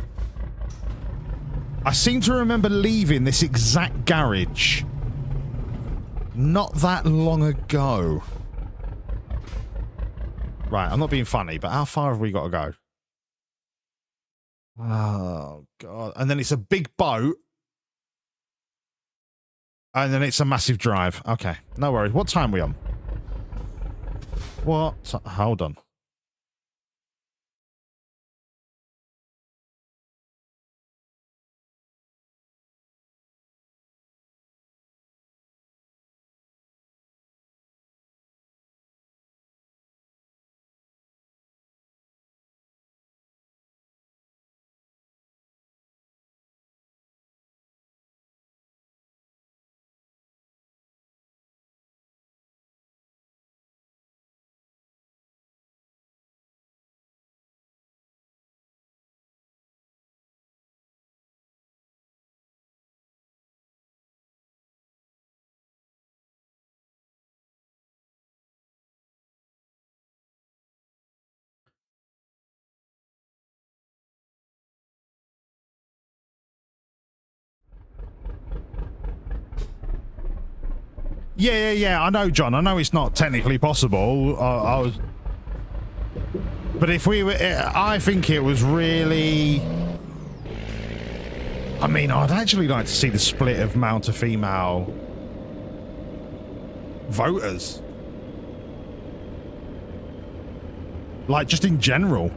I seem to remember leaving this exact garage not that long ago. Right, I'm not being funny, but how far have we got to go? Oh, God. And then it's a big boat. And then it's a massive drive. Okay, no worries. What time are we on? What? Hold on. Yeah. I know, John. I know it's not technically possible. I was, but if we were, I think it was really. I mean, I'd actually like to see the split of male to female voters, like just in general.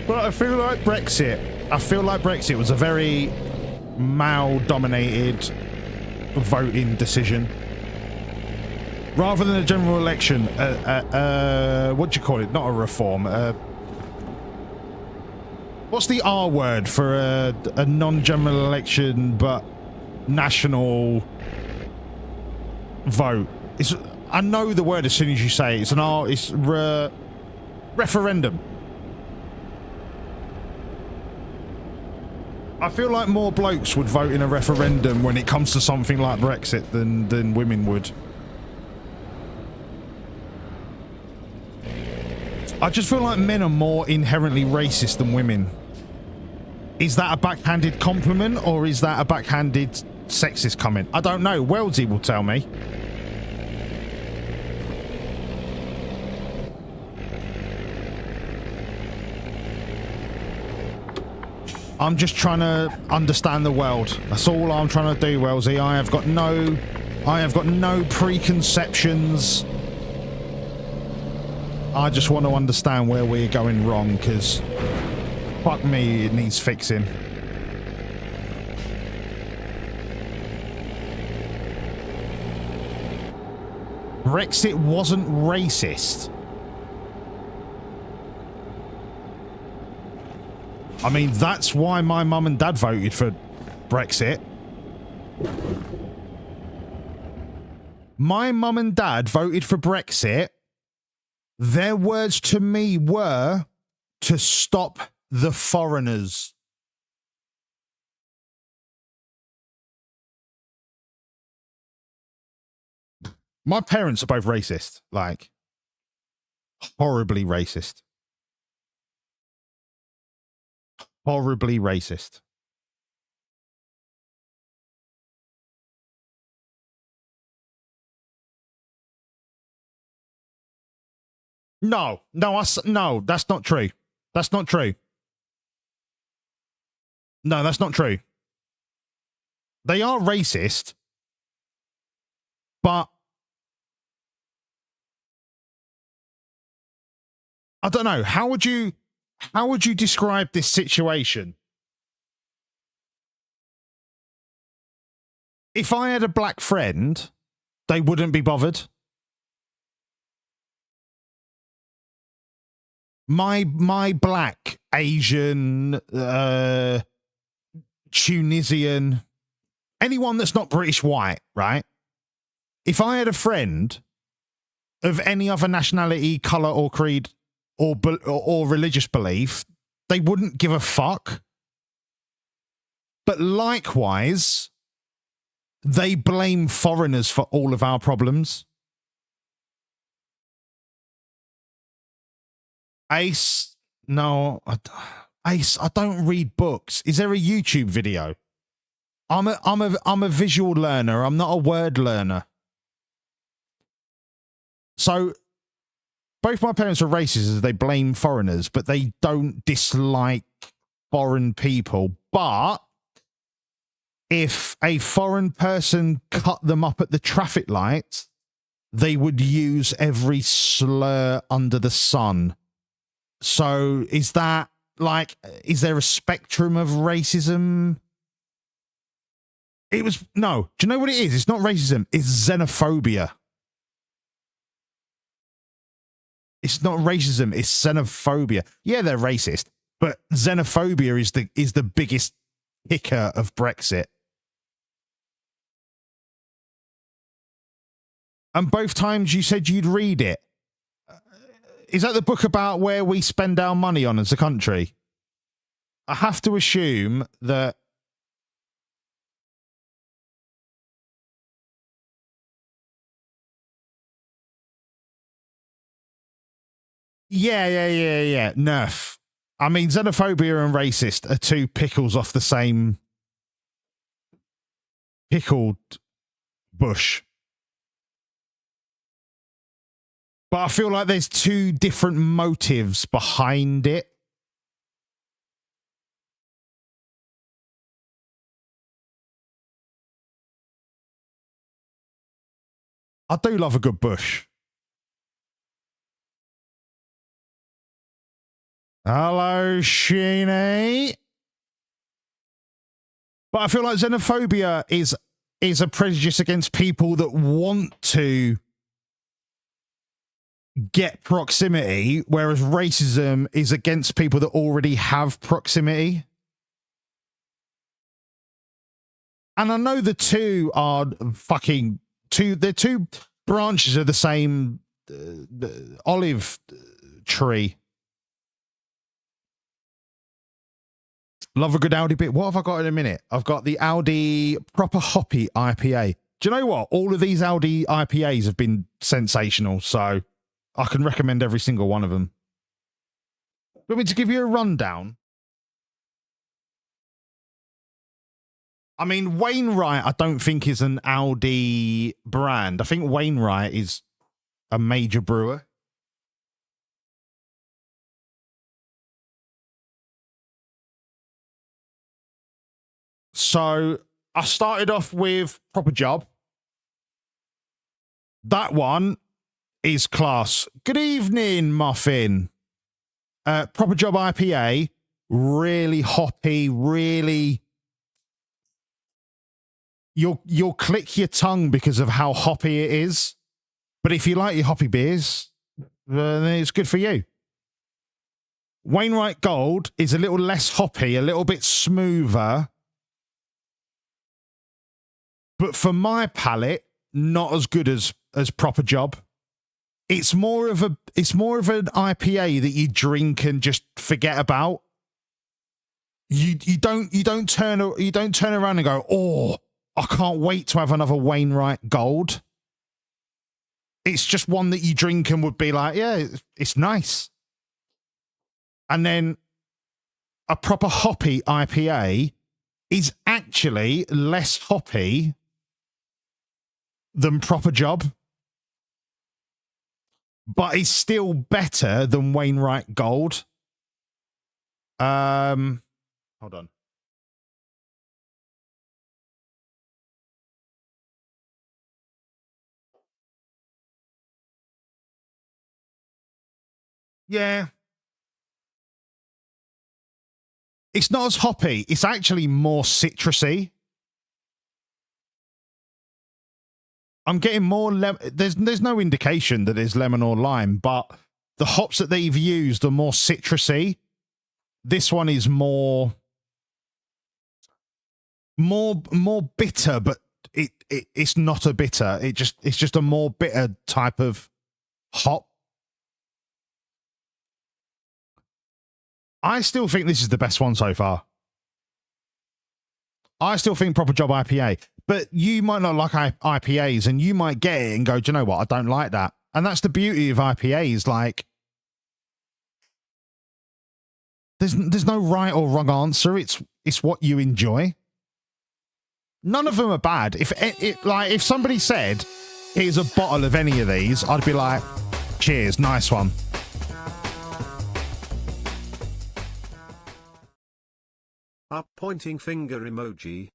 But I feel like Brexit was a very male-dominated voting decision. Rather than a general election, what do you call it? Not a reform. What's the R word for a non-general election but national vote? I know the word as soon as you say it. It's an R. It's referendum. I feel like more blokes would vote in a referendum when it comes to something like Brexit than women would. I just feel like men are more inherently racist than women. Is that a backhanded compliment or is that a backhanded sexist comment? I don't know. Wellesley will tell me. I'm just trying to understand the world. That's all I'm trying to do, Wellesley. I have got no preconceptions. I just want to understand where we're going wrong, because fuck me, it needs fixing. Brexit wasn't racist. I mean, that's why my mum and dad voted for Brexit. My mum and dad voted for Brexit. Their words to me were to stop the foreigners. My parents are both racist, like horribly racist. Horribly racist. No, that's not true. That's not true. No, that's not true. They are racist, but I don't know. How would you describe this situation? If I had a black friend, they wouldn't be bothered. My black, Asian, Tunisian, anyone that's not British white, right? If I had a friend of any other nationality, color, or creed, or religious belief, they wouldn't give a fuck. But likewise, they blame foreigners for all of our problems. Ace, no, Ace, I don't read books. Is there a YouTube video? I'm a visual learner. I'm not a word learner. So both my parents are racist as they blame foreigners, but they don't dislike foreign people. But if a foreign person cut them up at the traffic lights, they would use every slur under the sun. So is that like, is there a spectrum of racism? Do you know what it is? It's not racism. It's xenophobia. It's not racism. It's xenophobia. Yeah, they're racist, but xenophobia is the biggest kicker of Brexit. And both times you said you'd read it. Is that the book about where we spend our money on as a country? I have to assume that Yeah. Nerf. I mean, xenophobia and racist are two pickles off the same pickled bush. But I feel like there's two different motives behind it. I do love a good bush. Hello, Sheeny. But I feel like xenophobia is a prejudice against people that want to get proximity, whereas racism is against people that already have proximity. And I know the two are they're two branches of the same olive tree. Love a good Audi bit. What have I got in a minute? I've got the Audi Proper Hoppy IPA. Do you know what? All of these Audi IPAs have been sensational, so I can recommend every single one of them. Want me to give you a rundown? I mean, Wainwright, I don't think is an Audi brand. I think Wainwright is a major brewer. So I started off with Proper Job. That one is class. Good evening, Muffin. Proper Job IPA, really hoppy, really... You'll click your tongue because of how hoppy it is. But if you like your hoppy beers, then it's good for you. Wainwright Gold is a little less hoppy, a little bit smoother. But for my palate, not as good as Proper Job. It's more of an IPA that you drink and just forget about. You don't turn around and go, oh, I can't wait to have another Wainwright Gold. It's just one that you drink and would be like, yeah, it's nice. And then a Proper Hoppy IPA is actually less hoppy than Proper Job, but it's still better than Wainwright Gold. Hold on. Yeah. It's not as hoppy. It's actually more citrusy. I'm getting more there's no indication that there's lemon or lime, but the hops that they've used are more citrusy. This one is more bitter, but it's not a bitter. It's just a more bitter type of hop. I still think this is the best one so far. I still think Proper Job IPA. But you might not like IPAs, and you might get it and go, do you know what? I don't like that. And that's the beauty of IPAs. Like, there's no right or wrong answer. It's what you enjoy. None of them are bad. If somebody said, here's a bottle of any of these, I'd be like, cheers, nice one. Up pointing finger emoji.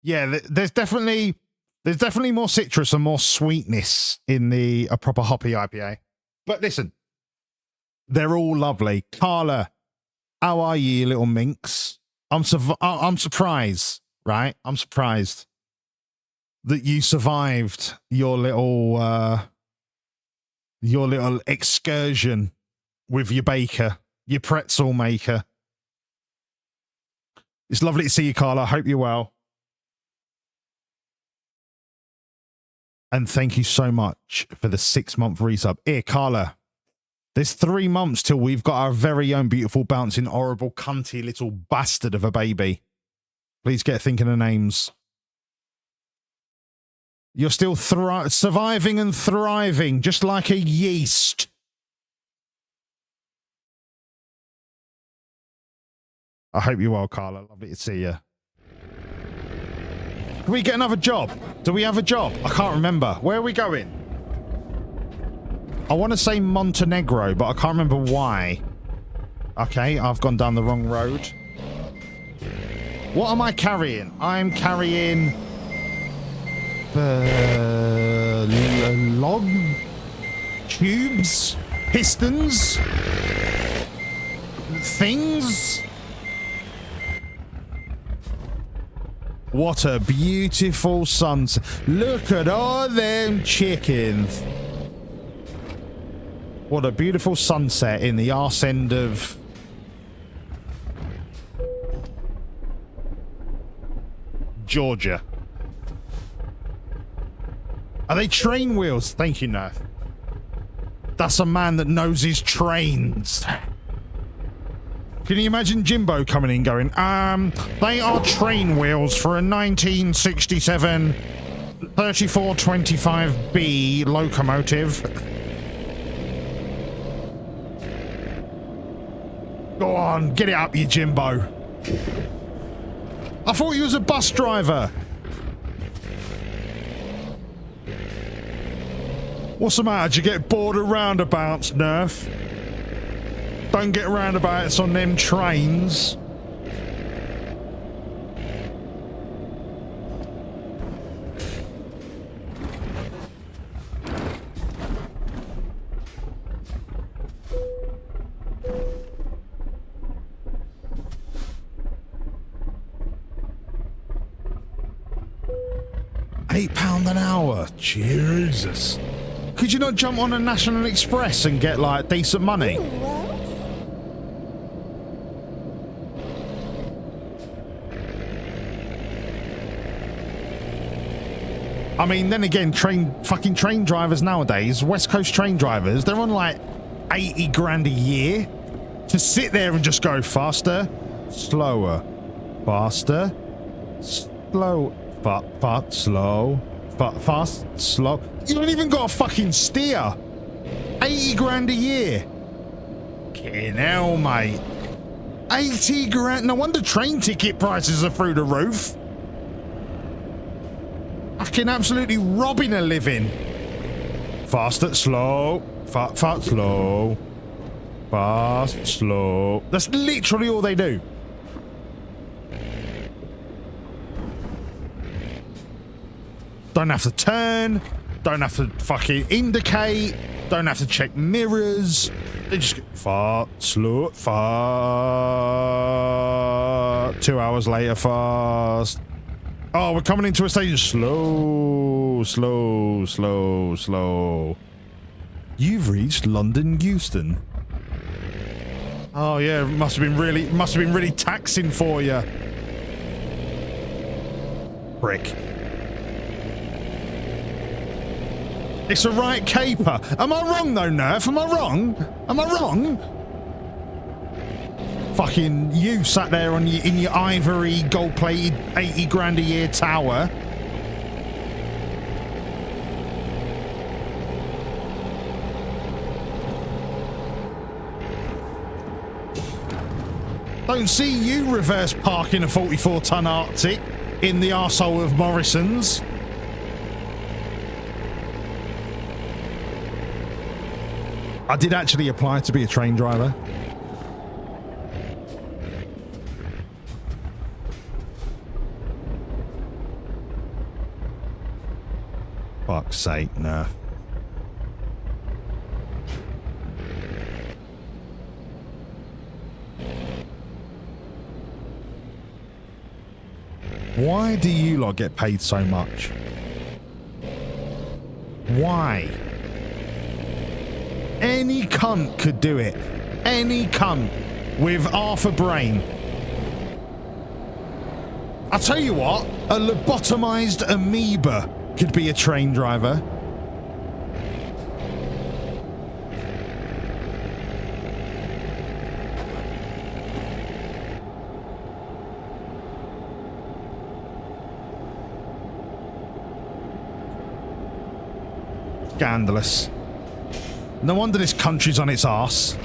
Yeah, there's definitely more citrus and more sweetness in a proper hoppy IPA. But listen, they're all lovely. Carla, how are you, little minx? I'm surprised, right? I'm surprised that you survived your little excursion with your baker, your pretzel maker. It's lovely to see you, Carla. I hope you're well. And thank you so much for the 6-month resub. Here, Carla, there's 3 months till we've got our very own beautiful, bouncing, horrible, cunty little bastard of a baby. Please get thinking of names. You're still surviving and thriving, just like a yeast. I hope you're well, Carla. Lovely to see you. Can we get another job? Do we have a job? I can't remember. Where are we going? I want to say Montenegro, but I can't remember why. Okay, I've gone down the wrong road. What am I carrying? I'm carrying... log? Tubes? Pistons? Things? What a beautiful sunset. Look at all them chickens. What a beautiful sunset in the arse end of... Georgia. Are they train wheels? Thank you, Nerf. That's a man that knows his trains. Can you imagine Jimbo coming in going, they are train wheels for a 1967 3425B locomotive. Go on, get it up, you Jimbo. I thought you was a bus driver. What's the matter? Did you get bored of roundabouts, Nerf? Don't get roundabouts on them trains. £8 an hour. Jesus. Could you not jump on a National Express and get like decent money? I mean, then again, fucking train drivers nowadays, West Coast train drivers, they're on like 80 grand a year to sit there and just go faster, slower, faster, slow, slow, fast, slow. You don't even got a fucking steer. 80 grand a year. Fucking hell, mate. 80 grand. No wonder train ticket prices are through the roof. Fucking absolutely robbing a living. Fast, slow, fast, slow, fast, slow. That's literally all they do. Don't have to turn. Don't have to fucking indicate. Don't have to check mirrors. They just get fart, slow, fart. 2 hours later, fast. Oh, we're coming into a station. Slow, slow, slow, slow. You've reached London Euston. Oh yeah, must have been really taxing for you. Prick. It's a right caper. Am I wrong though, Nerf? Am I wrong? Am I wrong? Fucking you sat there on in your ivory gold-plated 80 grand a year tower. Don't see you reverse parking a 44-ton Arctic in the arsehole of Morrison's. I did actually apply to be a train driver. Fuck's sake, no. Why do you lot get paid so much? Why? Any cunt could do it. Any cunt with half a brain. I'll tell you what, a lobotomized amoeba could be a train driver. Scandalous. No wonder this country's on its arse.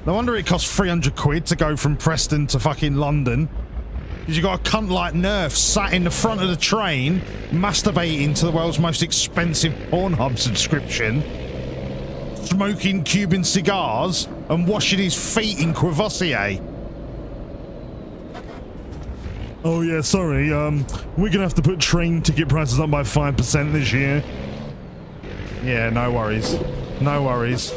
No wonder it costs 300 quid to go from Preston to fucking London. Because you got a cunt like Nerf sat in the front of the train, masturbating to the world's most expensive Pornhub subscription, smoking Cuban cigars, and washing his feet in Courvoisier. Oh yeah, sorry, we're gonna have to put train ticket prices up by 5% this year. Yeah, no worries. No worries.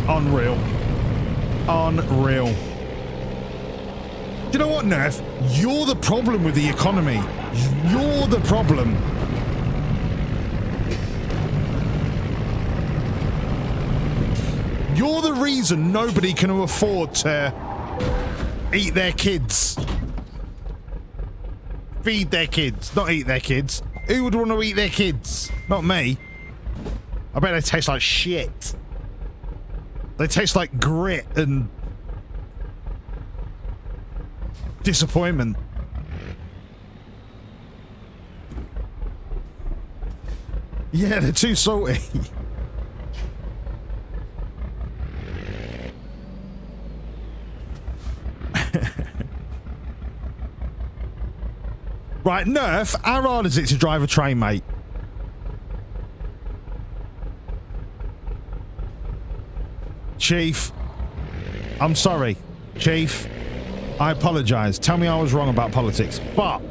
Unreal. Unreal. Do you know what, Nerf? You're the problem with the economy. You're the problem. You're the reason nobody can afford to eat their kids. Feed their kids, not eat their kids. Who would want to eat their kids? Not me. I bet they taste like shit. They taste like grit and disappointment. Yeah, they're too salty. Right, Nerf, how hard is it to drive a train, mate? Chief, I'm sorry. Chief, I apologize. Tell me I was wrong about politics, but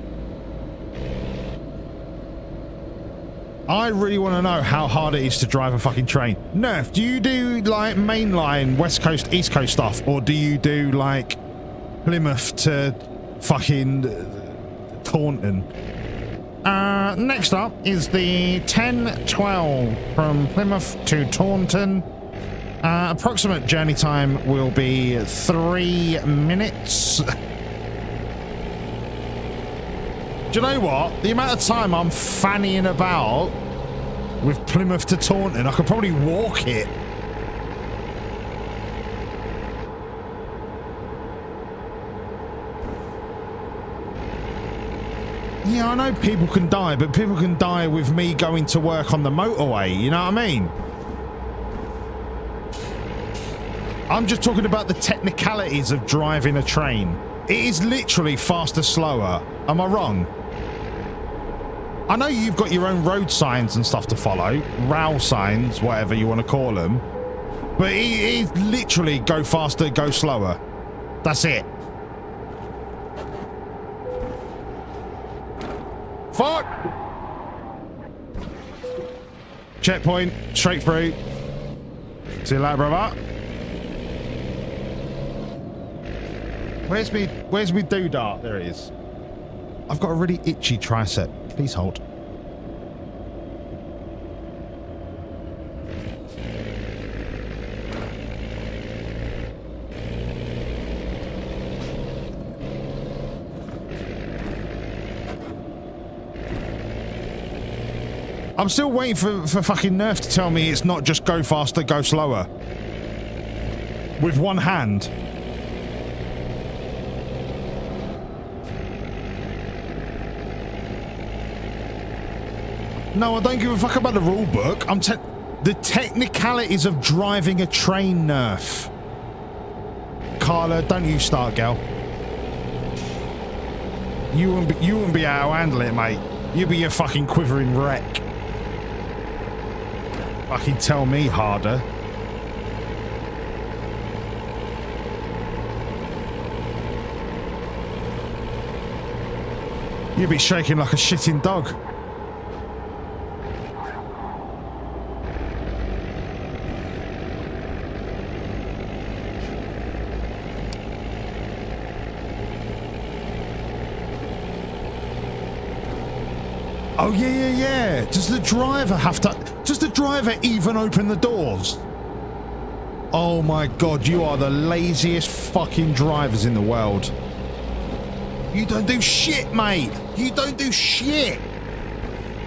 I really want to know how hard it is to drive a fucking train. Nerf, do you do like mainline West Coast, East Coast stuff, or do you do like Plymouth to fucking Taunton? Next up is the 1012 from Plymouth to Taunton. Approximate journey time will be 3 minutes. Do you know what? The amount of time I'm fannying about with Plymouth to Taunton, I could probably walk it. Yeah, I know people can die, but people can die with me going to work on the motorway, you know what I mean? I'm just talking about the technicalities of driving a train. It is literally faster, slower. Am I wrong? I know you've got your own road signs and stuff to follow, RAL signs, whatever you want to call them, but it's literally go faster, go slower. That's it. Fuck! Checkpoint, straight through. See you later, brother. Where's me doodah? There it is. I've got a really itchy tricep. Please hold. I'm still waiting for fucking Nerf to tell me it's not just go faster, go slower. With one hand. No, I don't give a fuck about the rule book. The technicalities of driving a train, Nerf. Carla, don't you start, girl. You wouldn't be able to handle it, mate. You'd be a fucking quivering wreck. Fucking tell me harder. You'd be shaking like a shitting dog. Oh, yeah. Does the driver even open the doors? Oh my God, you are the laziest fucking drivers in the world. You don't do shit, mate. You don't do shit.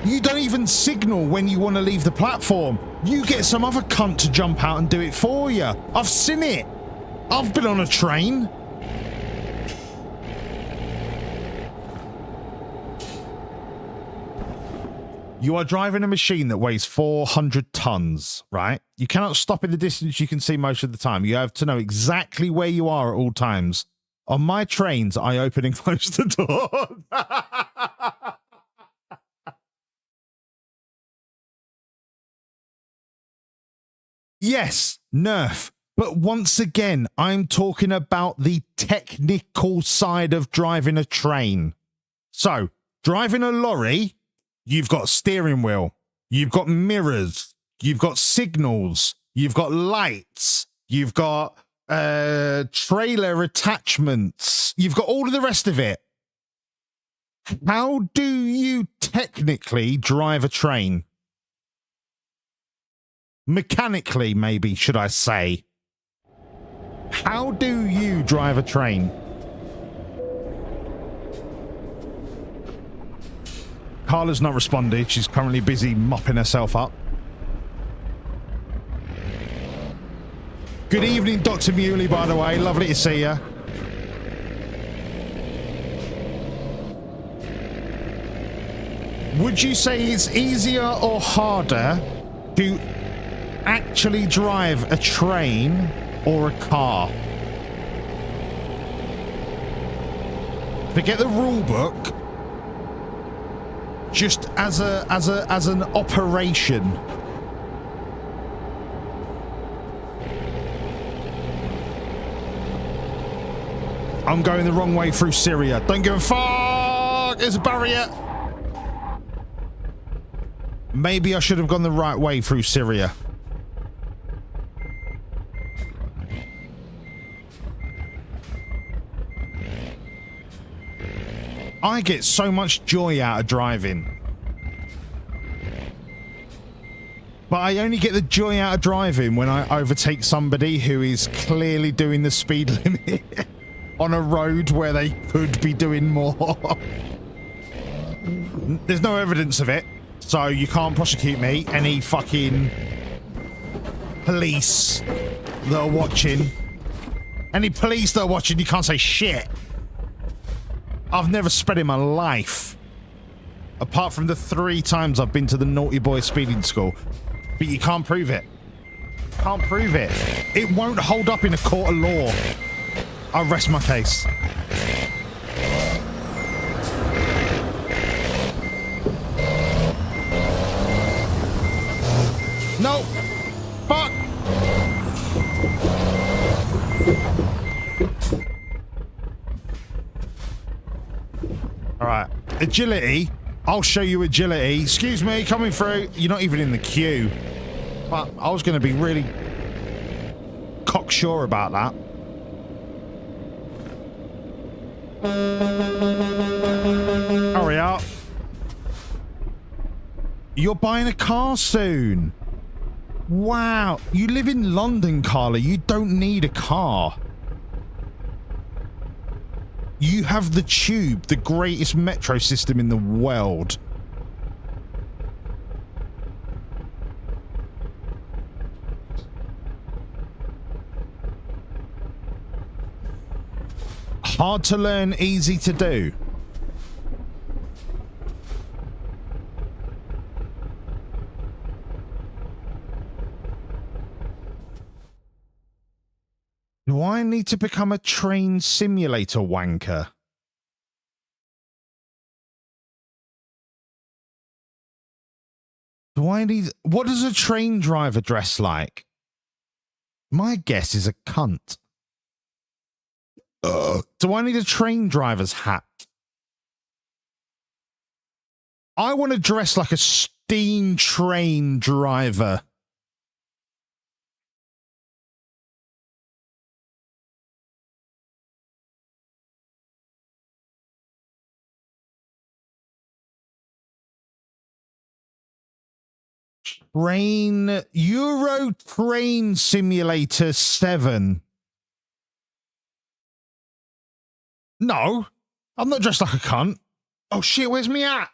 You don't even signal when you want to leave the platform. You get some other cunt to jump out and do it for you. I've seen it. I've been on a train. You are driving a machine that weighs 400 tons, right? You cannot stop in the distance you can see most of the time. You have to know exactly where you are at all times. On my trains, I open and close the door. Yes, Nerf. But once again, I'm talking about the technical side of driving a train. So, driving a lorry... You've got steering wheel, you've got mirrors, you've got signals, you've got lights, you've got trailer attachments, you've got all of the rest of it. How do you technically drive a train? Mechanically, maybe, should I say. How do you drive a train? Carla's not responded. She's currently busy mopping herself up. Good evening, Dr. Muley, by the way. Lovely to see you. Would you say it's easier or harder to actually drive a train or a car? Forget the rule book. Just as an operation. I'm going the wrong way through Syria. Don't give a fuck. There's a barrier. Maybe I should have gone the right way through Syria. I get so much joy out of driving. But I only get the joy out of driving when I overtake somebody who is clearly doing the speed limit on a road where they could be doing more. There's no evidence of it, so you can't prosecute me. Any fucking police that are watching. Any police that are watching, you can't say shit. I've never sped in my life. Apart from the 3 times I've been to the naughty boy speeding school. But you can't prove it. Can't prove it. It won't hold up in a court of law. I rest my case. All right. Agility. I'll show you agility. Excuse me, coming through. You're not even in the queue. But I was going to be really cocksure about that. Hurry up. You're buying a car soon. Wow. You live in London, Carla. You don't need a car. You have the Tube, the greatest metro system in the world. Hard to learn, easy to do. Do I need to become a train simulator wanker? Do I need... What does a train driver dress like? My guess is a cunt. Do I need a train driver's hat? I want to dress like a steam train driver. Euro Train Simulator 7. No, I'm not dressed like a cunt. Oh shit, where's me at?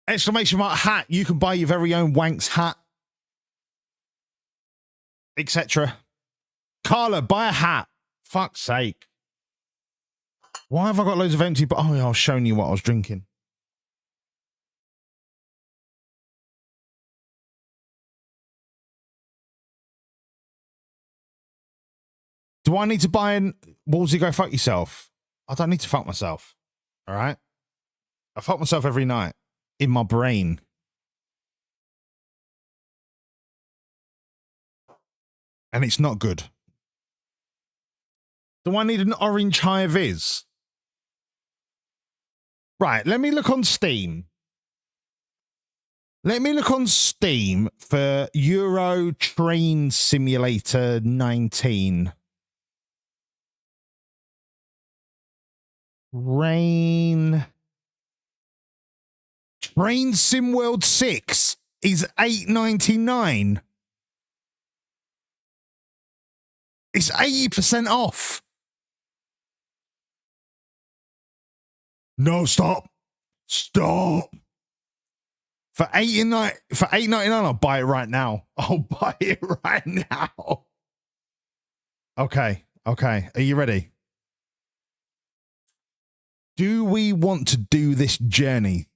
Exclamation mark hat. You can buy your very own Whanc's hat. Etc. Carla, buy a hat. Fuck's sake. Why have I got loads of empty... Oh, yeah, I was showing you what I was drinking. Do I need to buy an... Wolsey, go fuck yourself. I don't need to fuck myself. All right? I fuck myself every night. In my brain. And it's not good. Do I need an orange high-vis? Right, let me look on Steam. Let me look on Steam for Euro Train Simulator 19. Train Sim World 6 is $8.99. It's 80% off. No, stop. Stop. For $8.99, I'll buy it right now. I'll buy it right now. Okay. Okay. Are you ready? Do we want to do this journey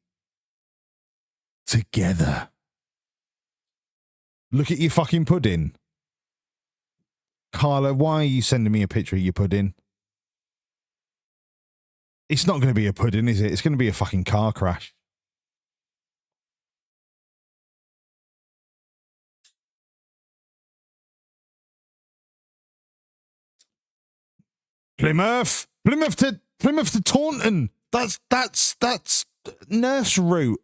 together? Look at your fucking pudding. Carla, why are you sending me a picture of your pudding? It's not going to be a pudding, is it? It's going to be a fucking car crash. Plymouth to Taunton. That's Nerf's route.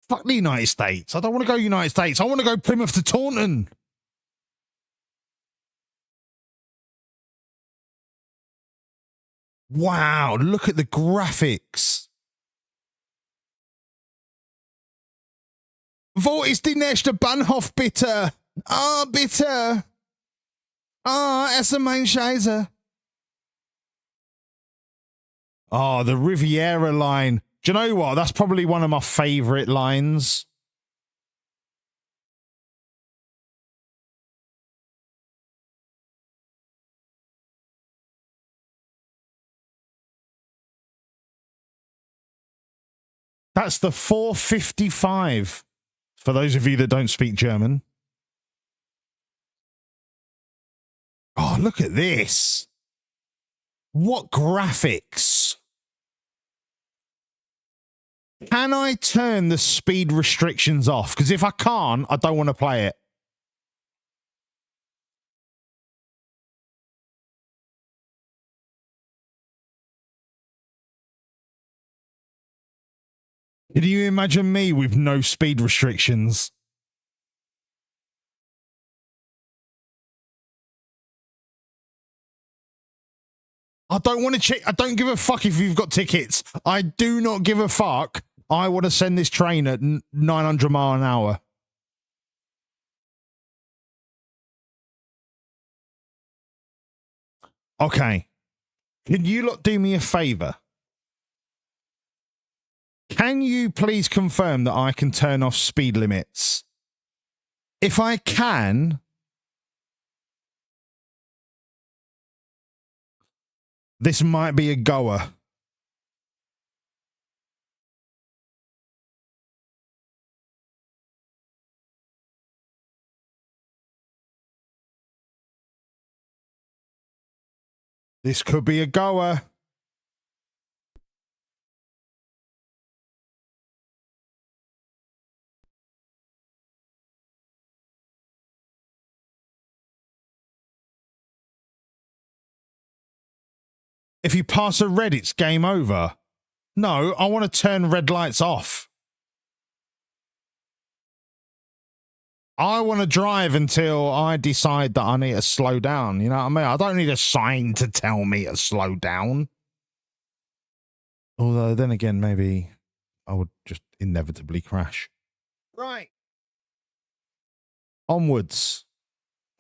Fuck the United States. I don't want to go United States. I want to go Plymouth to Taunton. Wow, look at the graphics. Wo ist die nächste Bahnhof, bitte? Ah, bitte. Ah, esse mein Scheiße. Oh, the Riviera line. Do you know what? That's probably one of my favorite lines. That's the 455, for those of you that don't speak German. Oh, look at this. What graphics. Can I turn the speed restrictions off? Because if I can't, I don't want to play it. Can you imagine me with no speed restrictions? I don't want to check. I don't give a fuck if you've got tickets. I do not give a fuck. I want to send this train at 900 mile an hour. Okay. Can you lot do me a favor? Can you please confirm that I can turn off speed limits? If I can, this might be a goer. This could be a goer. If you pass a red, it's game over. No, I want to turn red lights off. I want to drive until I decide that I need to slow down. You know what I mean? I don't need a sign to tell me to slow down. Although then again, maybe I would just inevitably crash. Right. Onwards.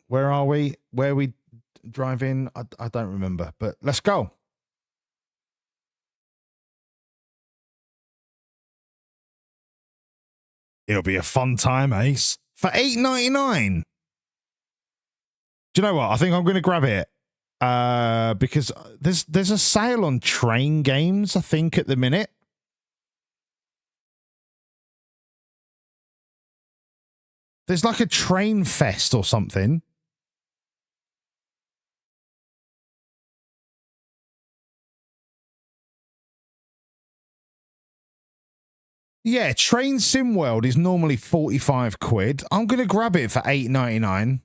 Where are we? Where are we driving? I don't remember, but let's go. It'll be a fun time, Ace. For $8.99. Do you know what? I think I'm going to grab it. Because there's a sale on train games, I think, at the minute. There's like a train fest or something. Yeah, Train Sim World is normally 45 quid. I'm going to grab it for $8.99.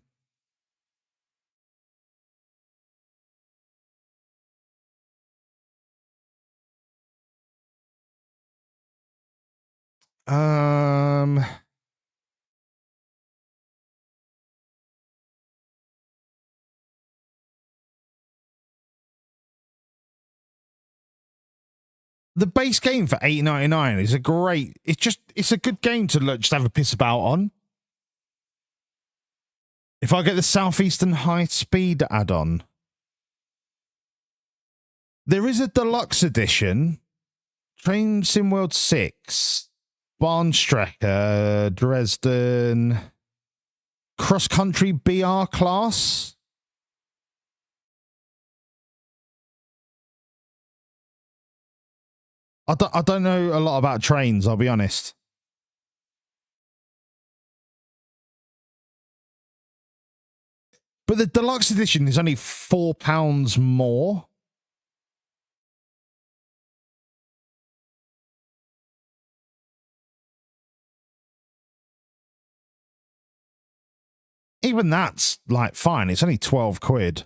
The base game for $8.99 is a great. It's a good game to just have a piss about on. If I get the Southeastern High Speed add-on, there is a deluxe edition. Train Sim World 6, Bahnstrecke, Dresden, Cross Country BR class. I don't know a lot about trains, I'll be honest. But the deluxe edition is only £4 more. Even that's like fine. It's only 12 quid.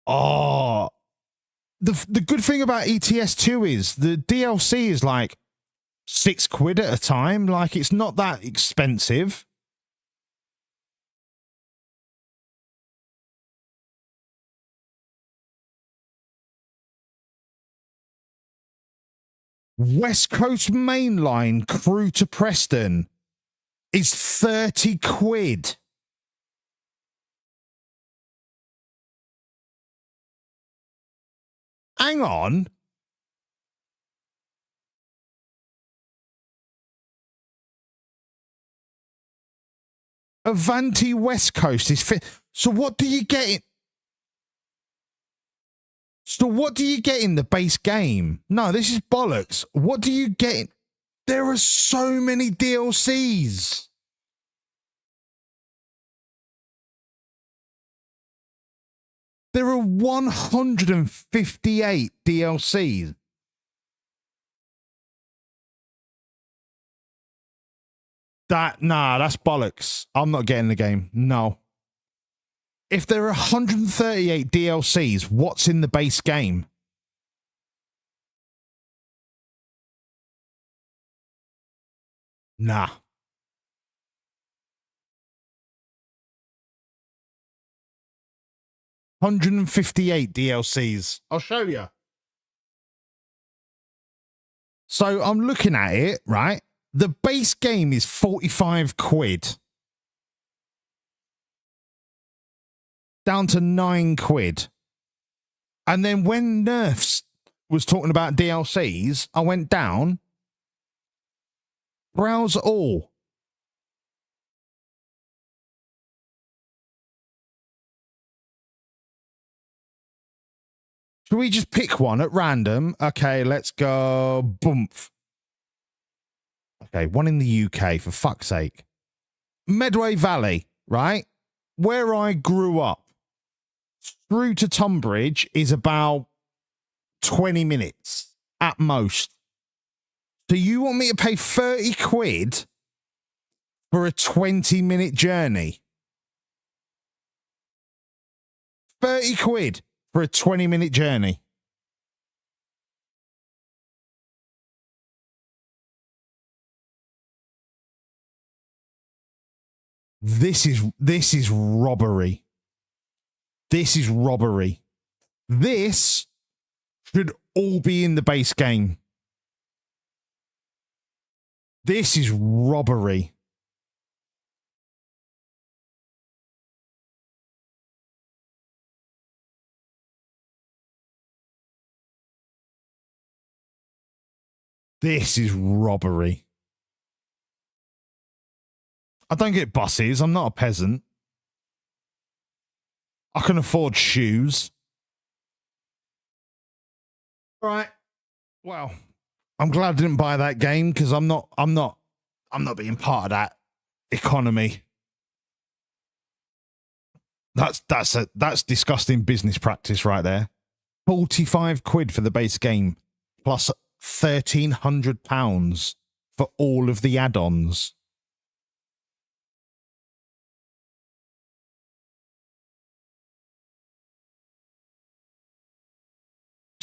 Oh, the good thing about ETS2 is the DLC is like 6 quid at a time. Like, it's not that expensive. West Coast Main Line Crewe to Preston is 30 quid. Hang on. Avanti West Coast is so what do you get in? So what do you get in the base game? No, this is bollocks. What do you get in? There are so many DLCs. There are 158 DLCs. Nah, that's bollocks. I'm not getting the game. No. If there are 138 DLCs, what's in the base game? Nah. $158 DLCs. I'll show you. So I'm looking at it, right? The base game is 45 quid. Down to 9 quid. And then when Nerfs was talking about DLCs, I went down. Browse all. Should we just pick one at random? Okay, let's go. Boomf. Okay, one in the UK, for fuck's sake. Medway Valley, right? Where I grew up. Through to Tunbridge is about 20 minutes at most. So you want me to pay 30 quid for a 20-minute journey? 30 quid for a 20-minute journey. This is robbery. This is robbery. This should all be in the base game. This is robbery. This is robbery. I don't get buses. I'm not a peasant. I can afford shoes. All right. Well, I'm glad I didn't buy that game because I'm not being part of that economy. That's disgusting business practice right there. 45 quid for the base game plus £1,300 for all of the add-ons.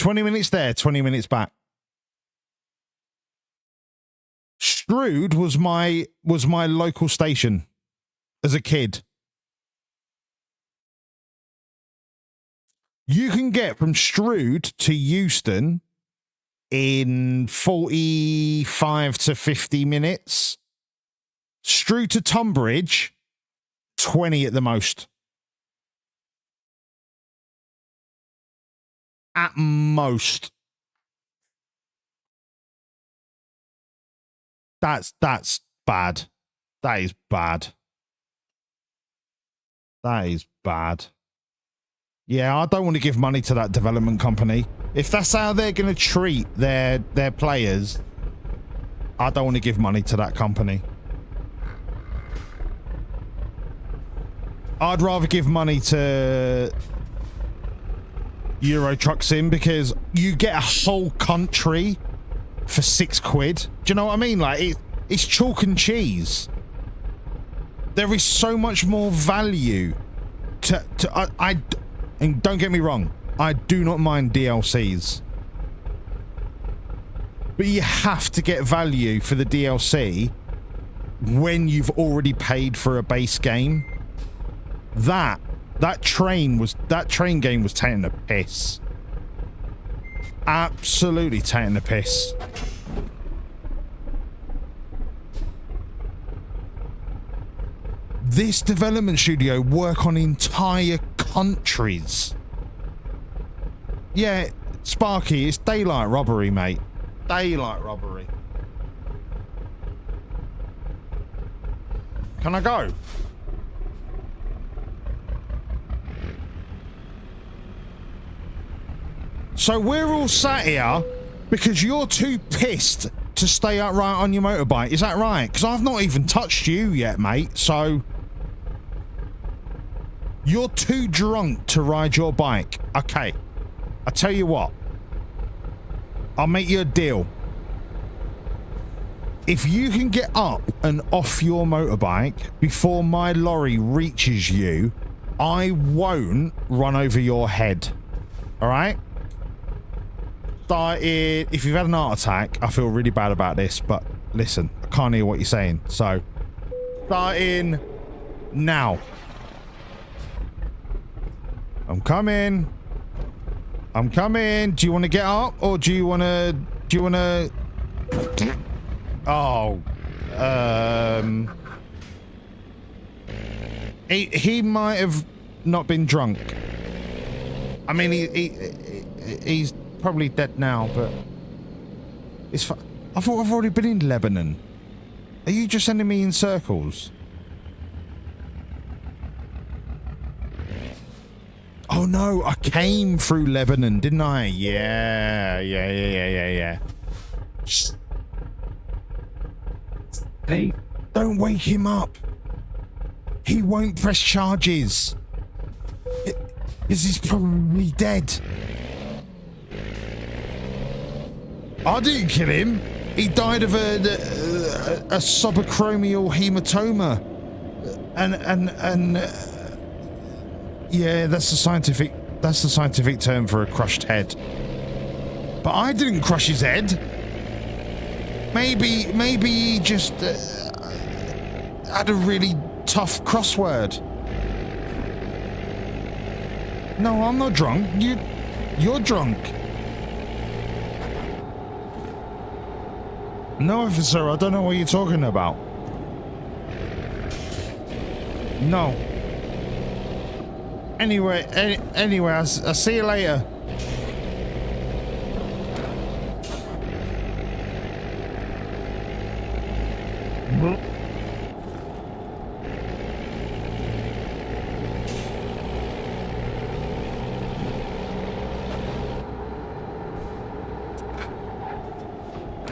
$20 minutes there, 20 minutes back. Strood was my local station as a kid. You can get from Strood to Euston in 45 to 50 minutes. Strood to Tunbridge, 20 at the most. At most. That's bad. That is bad. That is bad. Yeah, I don't want to give money to that development company. If that's how they're going to treat their players, I don't want to give money to that company. I'd rather give money to Euro Truck Sim because you get a whole country for 6 quid. Do you know what I mean? Like, it's chalk and cheese. There is so much more value and don't get me wrong, I do not mind DLCs. But you have to get value for the DLC when you've already paid for a base game. That train game was taking the piss. Absolutely taking the piss. This development studio work on entire countries. Yeah, Sparky, it's daylight robbery, mate. Daylight robbery. Can I go? So we're all sat here because you're too pissed to stay upright on your motorbike. Is that right? Because I've not even touched you yet, mate. So you're too drunk to ride your bike. Okay. I tell you what. I'll make you a deal. If you can get up and off your motorbike before my lorry reaches you, I won't run over your head. All right? Started. If you've had an heart attack, I feel really bad about this, but listen, I can't hear what you're saying. So, starting now. I'm coming. I'm coming. Do you want to get up, or do you want to? Do you want to? Oh, he might have not been drunk. I mean, he's probably dead now, but it's. I thought I've already been in Lebanon. Are you just sending me in circles? Oh no, I came through Lebanon, didn't I? Yeah. Shh. Hey, don't wake him up. He won't press charges. Because he's probably dead. I didn't kill him. He died of a subacromial hematoma. And yeah, that's the scientific term for a crushed head. But I didn't crush his head. Maybe he just had a really tough crossword. No, I'm not drunk. You're drunk. No, officer, I don't know what you're talking about. No. Anyway, I'll see you later.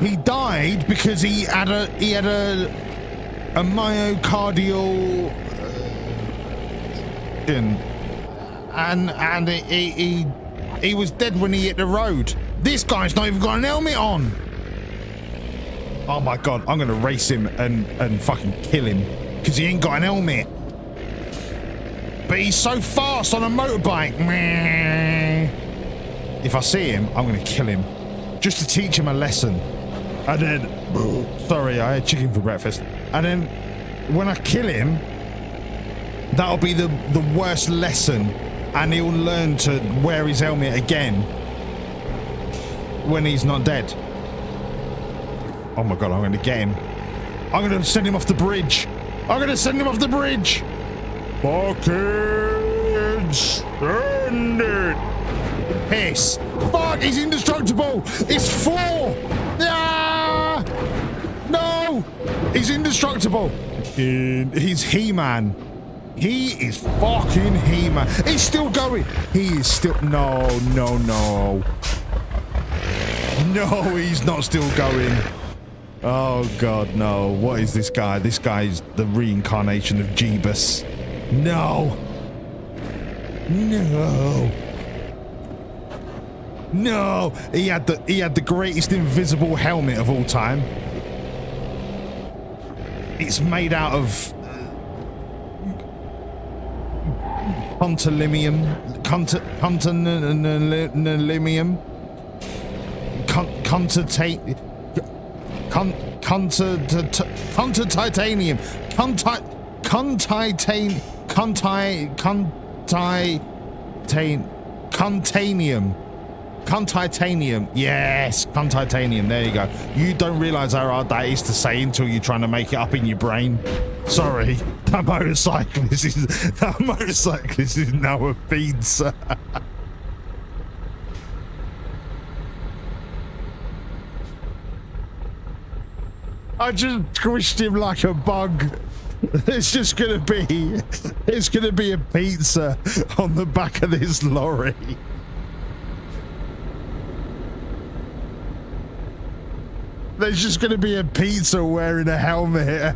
He died because he had a myocardial and he was dead when he hit the road. This guy's not even got an helmet on. Oh my god, I'm gonna race him and fucking kill him because he ain't got an helmet. But he's so fast on a motorbike. If I see him, I'm gonna kill him just to teach him a lesson. And then, sorry, I had chicken for breakfast. And then when I kill him, that'll be the worst lesson, and he'll learn to wear his helmet again when he's not dead. Oh my god, I'm going to get him. I'm going to send him off the bridge. I'm going to send him off the bridge. Fucking send it. Piss. Fuck, he's indestructible. It's 4. Ah! No. He's indestructible. He's He-Man. He is fucking He-Man. He's still going. He is still... No. No, he's not still going. Oh, God, no. What is this guy? This guy is the reincarnation of Jeebus. No. No. He had the greatest invisible helmet of all time. It's made out of... Contolimium. Contitanium. Yes, contitanium. There you go. You don't realize how hard that is to say until you're trying to make it up in your brain. Sorry, that motorcyclist is now a pizza. I just squished him like a bug. It's gonna be a pizza on the back of this lorry. There's just gonna be a pizza wearing a helmet.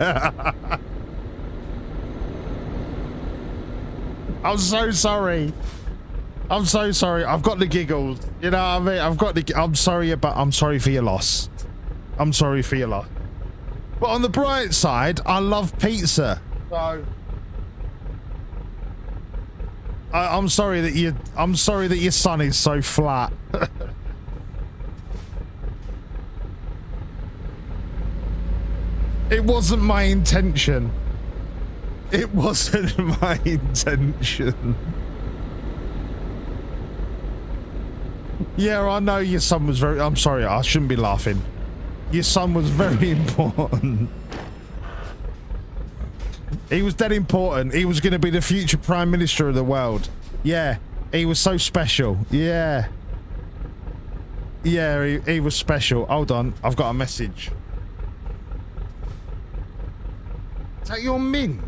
I'm so sorry. I've got the giggles. You know what I mean? I'm sorry for your loss. But on the bright side, I love pizza. So I'm sorry that your son is so flat. It wasn't my intention. It wasn't my intention. Yeah, I know your son was very... I'm sorry, I shouldn't be laughing. Your son was very important. He was dead important. He was going to be the future Prime Minister of the world. Yeah, he was so special. Yeah. Yeah, he was special. Hold on, I've got a message. Is that your min?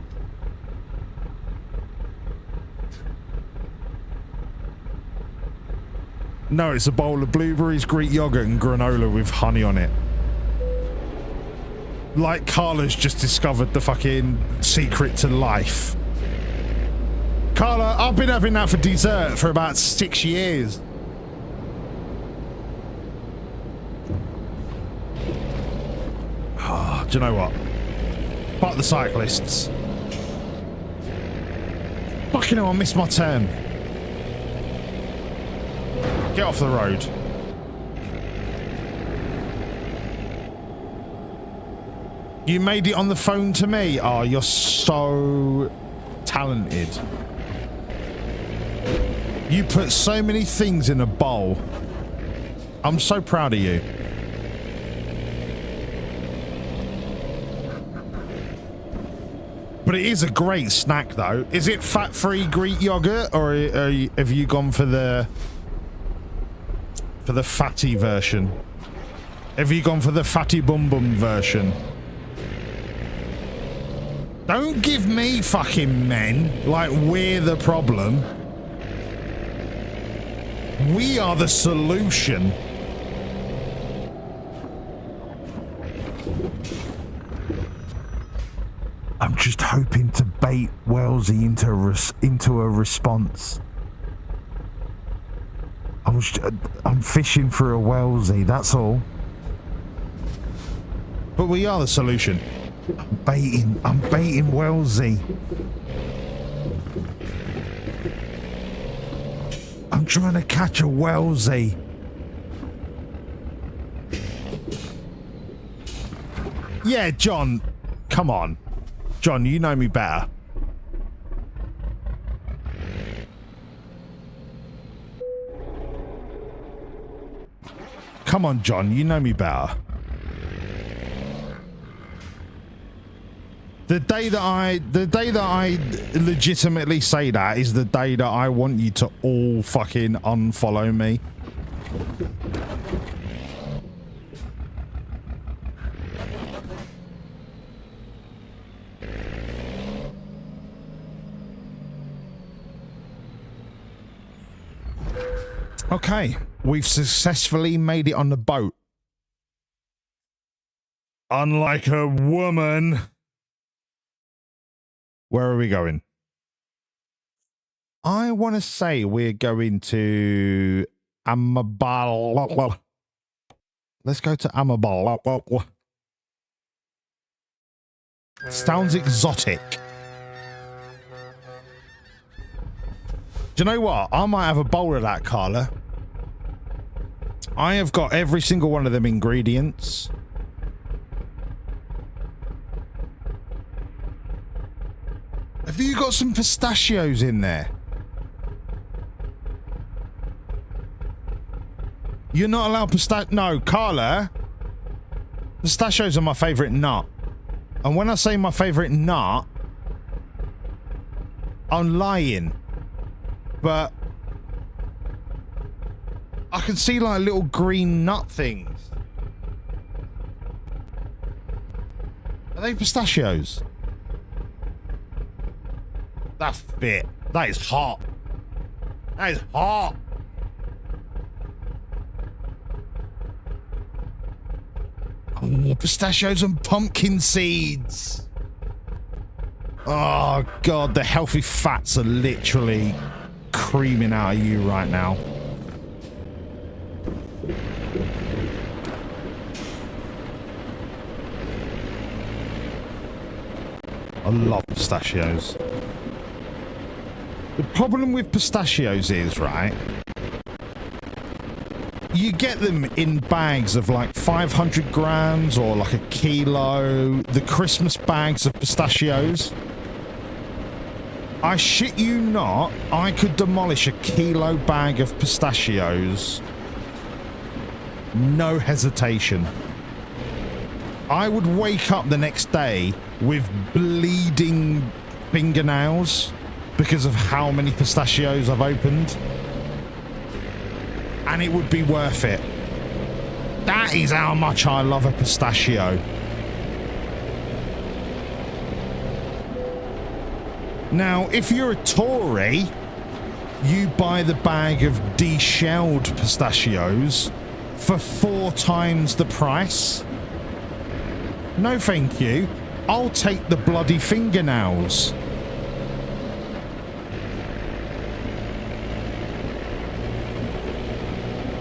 No, it's a bowl of blueberries, Greek yogurt, and granola with honey on it. Like Carla's just discovered the fucking secret to life. Carla, I've been having that for dessert for about 6 years. Oh, do you know what? Fuck the cyclists. Fucking hell, I missed my turn. Get off the road. You made it on the phone to me? Oh, you're so talented. You put so many things in a bowl. I'm so proud of you. But it is a great snack, though. Is it fat-free Greek yogurt, or have you gone for the fatty version? Have you gone for the fatty bum bum version? Don't give me fucking men like we're the problem. We are the solution. I'm just hoping to bait Wellesley into a response. I'm fishing for a Wellesley, that's all. But we are the solution. I'm baiting Wellesley. I'm trying to catch a Wellesley. Yeah, John, come on. John, you know me better. Come on, John, you know me better. The day that I legitimately say that is the day that I want you to all fucking unfollow me. Okay, we've successfully made it on the boat. Unlike a woman. Where are we going? I want to say we're going to Amabal. Let's go to Amabal. Sounds exotic. Do you know what? I might have a bowl of that, Carla. I have got every single one of them ingredients. Have you got some pistachios in there? You're not allowed pistachio. No, Carla. Pistachios are my favorite nut. And when I say my favorite nut, I'm lying. But I can see like little green nut things. Are they pistachios? That's fit. That is hot. That is hot. Oh, pistachios and pumpkin seeds. Oh, God. The healthy fats are literally creaming out of you right now. I love pistachios. The problem with pistachios is, right, you get them in bags of like 500 grams or like a kilo, the Christmas bags of pistachios. I shit you not, I could demolish a kilo bag of pistachios. No hesitation. I would wake up the next day with bleeding fingernails because of how many pistachios I've opened. And it would be worth it. That is how much I love a pistachio. Now, if you're a Tory, you buy the bag of deshelled pistachios for 4 times the price. No, thank you. I'll take the bloody fingernails.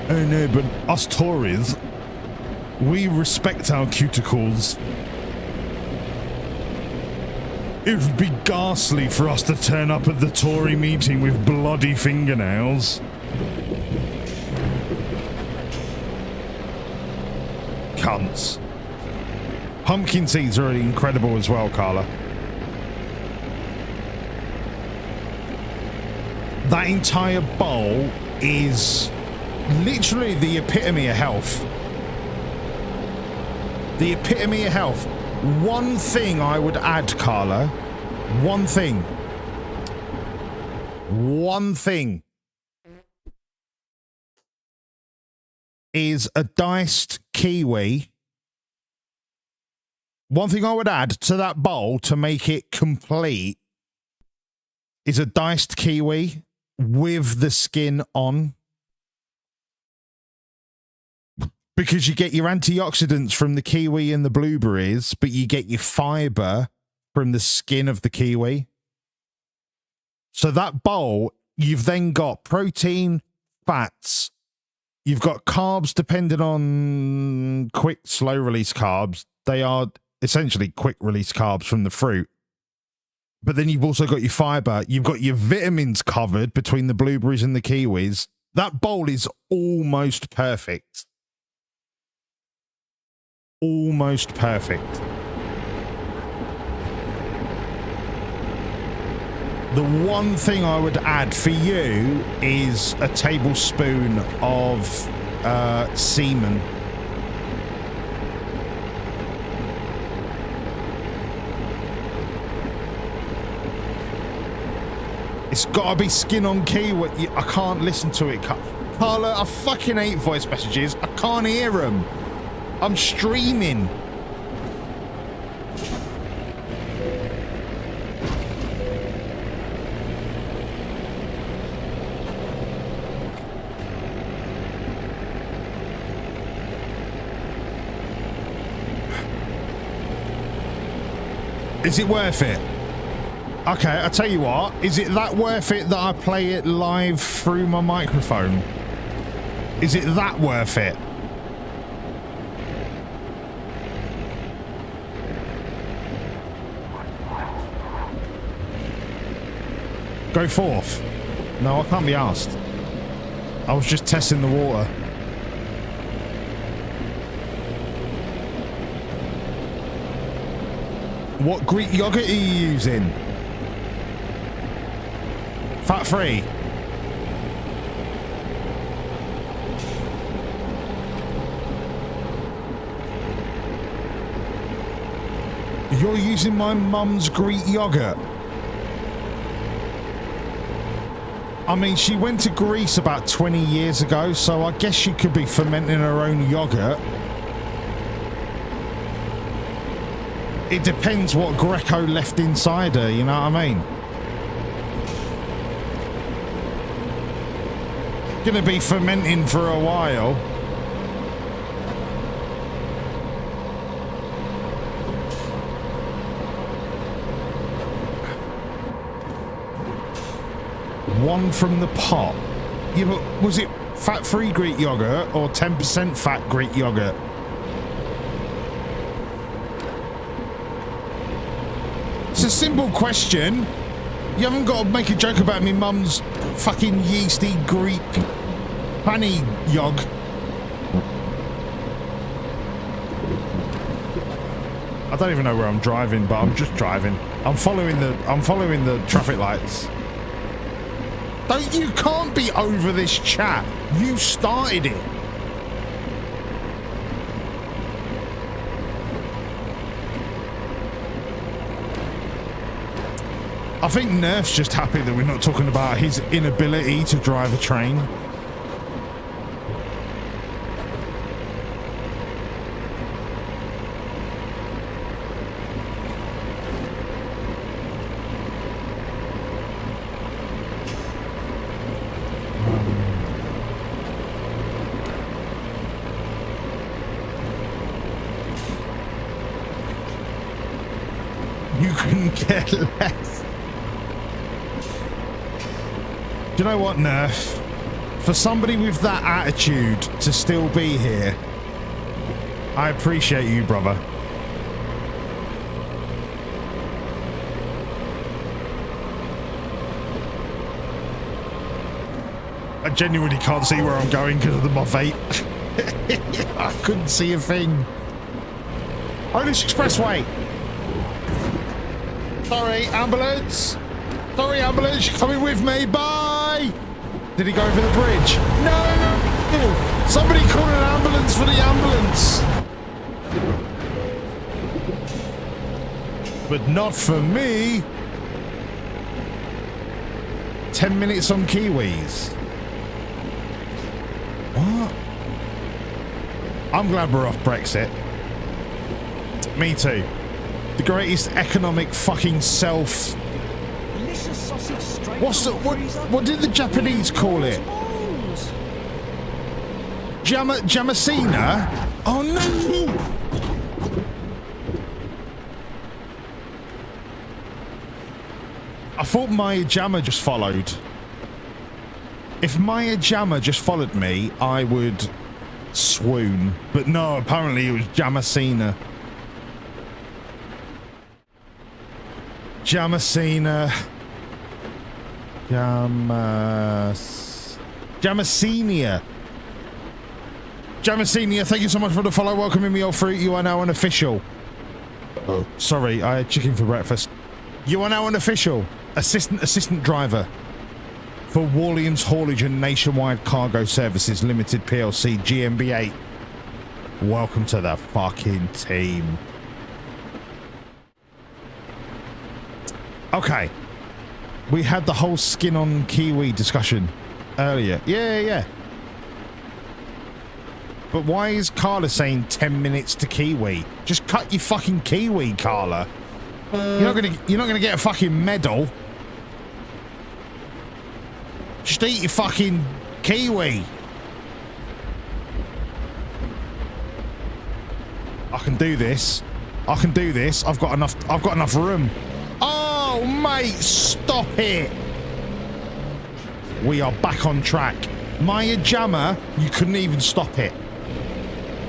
Oh no, but us Tories, we respect our cuticles. It would be ghastly for us to turn up at the Tory meeting with bloody fingernails. Cunts. Pumpkin seeds are incredible as well, Carla. That entire bowl is literally the epitome of health. The epitome of health. One thing I would add, Carla. One thing. One thing. Is a diced kiwi. One thing I would add to that bowl to make it complete is a diced kiwi with the skin on. Because you get your antioxidants from the kiwi and the blueberries, but you get your fiber from the skin of the kiwi. So that bowl, you've then got protein, fats, you've got carbs depending on quick, slow release carbs. They are essentially quick release carbs from the fruit. But then you've also got your fiber. You've got your vitamins covered between the blueberries and the kiwis. That bowl is almost perfect. Almost perfect. The one thing I would add for you is a tablespoon of semen. It's gotta be skin on kiwi. I can't listen to it. Carla, I fucking hate voice messages. I can't hear them. I'm streaming. Is it worth it? Okay, I'll tell you what. Is it that worth it that I play it live through my microphone? Is it that worth it? Go forth. No, I can't be asked. I was just testing the water. What Greek yogurt are you using? Fat free. You're using my mum's Greek yogurt. I mean, she went to Greece about 20 years ago, so I guess she could be fermenting her own yogurt. It depends what Greco left inside her, you know what I mean? Gonna be fermenting for a while. One from the pot. Yeah, but was it fat-free Greek yogurt or 10% fat Greek yogurt? It's a simple question. You haven't got to make a joke about me mum's fucking yeasty Greek honey yog. I don't even know where I'm driving, but I'm just driving. I'm following the traffic lights. You can't be over this chat. You started it. I think Nerf's just happy that we're not talking about his inability to drive a train. You couldn't care less. Do you know what, Nerf? For somebody with that attitude to still be here, I appreciate you, brother. I genuinely can't see where I'm going because of my vape. I couldn't see a thing. Oh, this expressway. Sorry, ambulance. Sorry, ambulance. You're coming with me. Bye. Did he go over the bridge? No. Somebody call an ambulance for the ambulance. But not for me. 10 minutes on Kiwis. What? I'm glad we're off Brexit. Me too. The greatest economic fucking self. What's the what did the Japanese call it? Jamasina? Oh no! I thought Maya Jama just followed. If Maya Jama just followed me, I would swoon. But no, apparently it was Jamasina. Jamasina. Jamasinia. Jamasinia, thank you so much for the follow. Welcoming me all through. You are now an official. Oh, sorry, I had chicken for breakfast. You are now an official assistant driver for Walliams Haulage and Nationwide Cargo Services Limited PLC GmbH. Welcome to the fucking team. Okay. We had the whole skin on Kiwi discussion earlier. Yeah. But why is Carla saying 10 minutes to Kiwi? Just cut your fucking Kiwi, Carla. You're not gonna get a fucking medal. Just eat your fucking Kiwi. I can do this. I've got enough room. Oh, mate, stop it. We are back on track. Maya Jama, you couldn't even stop it.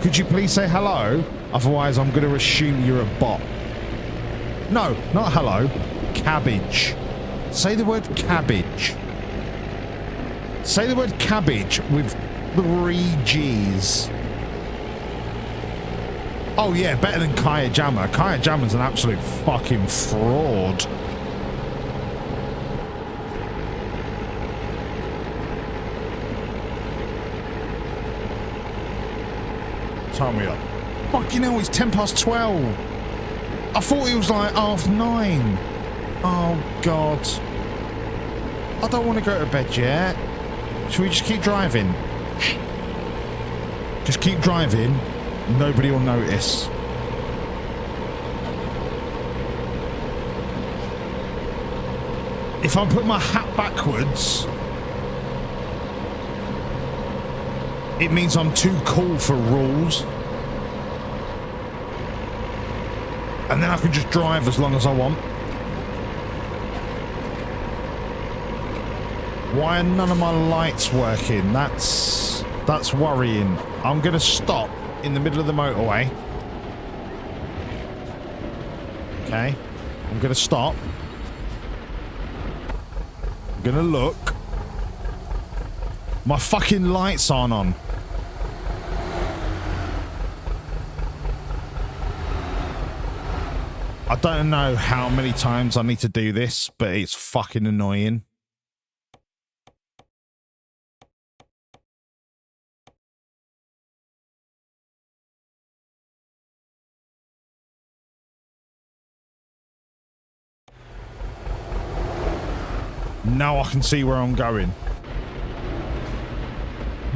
Could you please say hello? Otherwise, I'm going to assume you're a bot. No, not hello. Cabbage. Say the word cabbage. Say the word cabbage with 3 G's. Oh yeah, better than Kaya Jama. Kaya Jama's an absolute fucking fraud. Time me up. Fucking hell, it's 12:10. I thought it was like 9:30. Oh God. I don't want to go to bed yet. Should we just keep driving? Just keep driving. Nobody will notice. If I put my hat backwards, it means I'm too cool for rules. And then I can just drive as long as I want. Why are none of my lights working? That's worrying. I'm gonna stop in the middle of the motorway. Okay. I'm gonna stop. I'm gonna look. My fucking lights aren't on. I don't know how many times I need to do this, but it's fucking annoying. Now I can see where I'm going.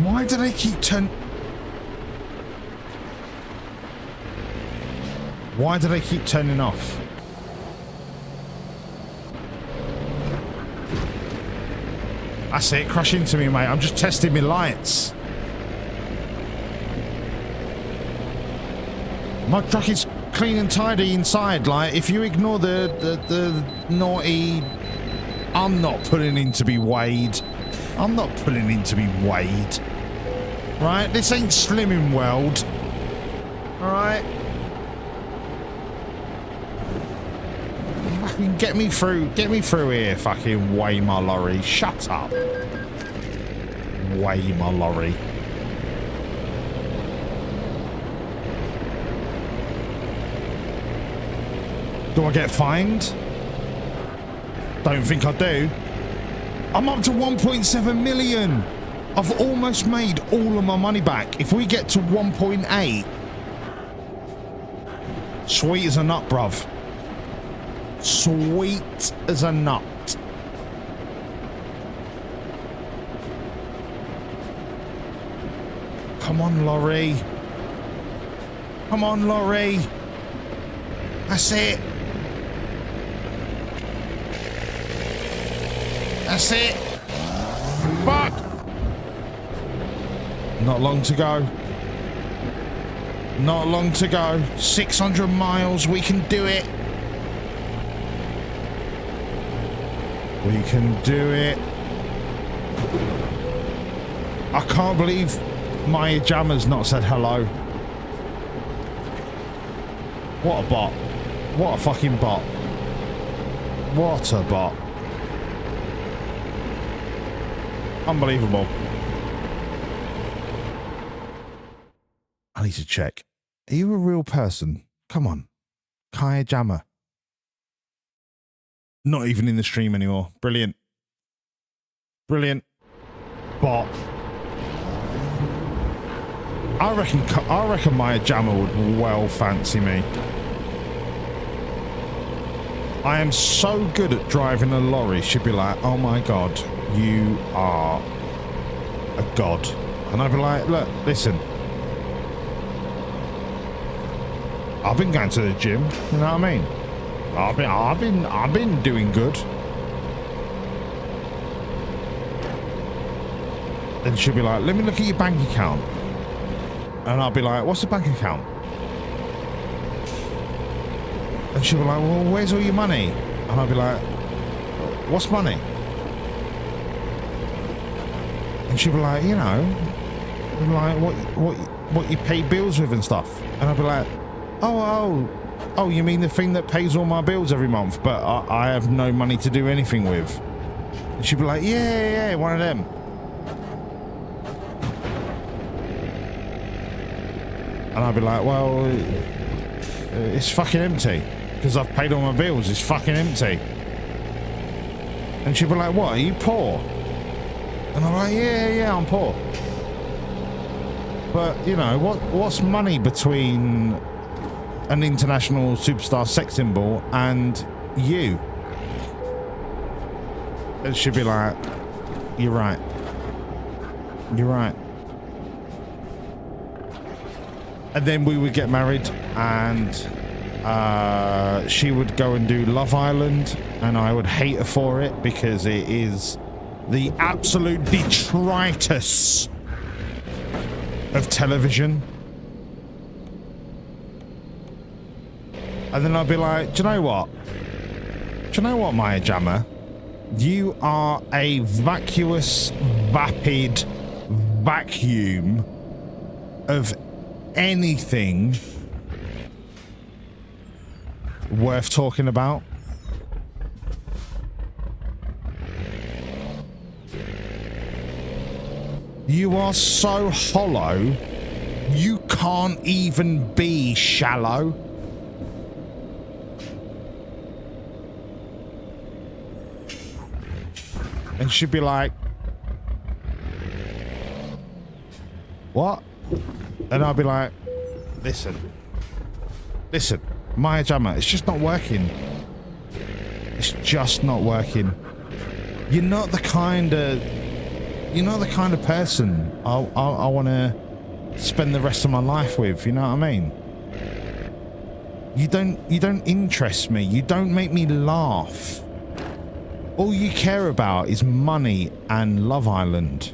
Why do they keep Why do they keep turning off? That's it, crash into me, mate. I'm just testing my lights. My truck is clean and tidy inside. Like, if you ignore the naughty... I'm not pulling in to be weighed. I'm not pulling in to be weighed. Right? This ain't Slimming World. Alright? Fucking get me through here, fucking weigh my lorry. Shut up. Weigh my lorry. Do I get fined? Don't think I do. I'm up to 1.7 million. I've almost made all of my money back. If we get to 1.8, sweet as a nut, bruv. Sweet as a nut. Come on, lorry. Come on, lorry. That's it. That's it. Fuck. Not long to go. Not long to go. 600 miles. We can do it. We can do it. I can't believe my jammer's not said hello. What a bot. What a fucking bot. What a bot. Unbelievable. I need to check. Are you a real person? Come on. Kaya Jammer. Not even in the stream anymore. Brilliant. Brilliant. Bot. I reckon Maya Jammer would well fancy me. I am so good at driving a lorry. She'd be like, oh my God, you are a god. And I'd be like, look, listen. I've been going to the gym, you know what I mean? I've been doing good. And she'll be like, let me look at your bank account. And I'll be like, what's the bank account? And she'll be like, well, where's all your money? And I'll be like, what's money? And she'll be like, you know, like what you pay bills with and stuff. And I'll be like, oh, you mean the thing that pays all my bills every month, but I have no money to do anything with? And she'd be like, yeah, one of them. And I'd be like, well, it's fucking empty because I've paid all my bills. It's fucking empty. And she'd be like, what, are you poor? And I'm like, yeah, I'm poor. But, you know, what's money between an international superstar sex symbol and you? And she'd be like, you're right. You're right. And then we would get married, and she would go and do Love Island, and I would hate her for it because it is the absolute detritus of television. And then I'd be like, do you know what? Do you know what, Maya Jammer? You are a vacuous, vapid vacuum of anything worth talking about. You are so hollow, you can't even be shallow. And she'd be like, what? And I'd be like, listen, Maya Jama, it's just not working. It's just not working. You're not the kind of person I want to spend the rest of my life with. You know what I mean? You don't interest me. You don't make me laugh. All you care about is money and Love Island.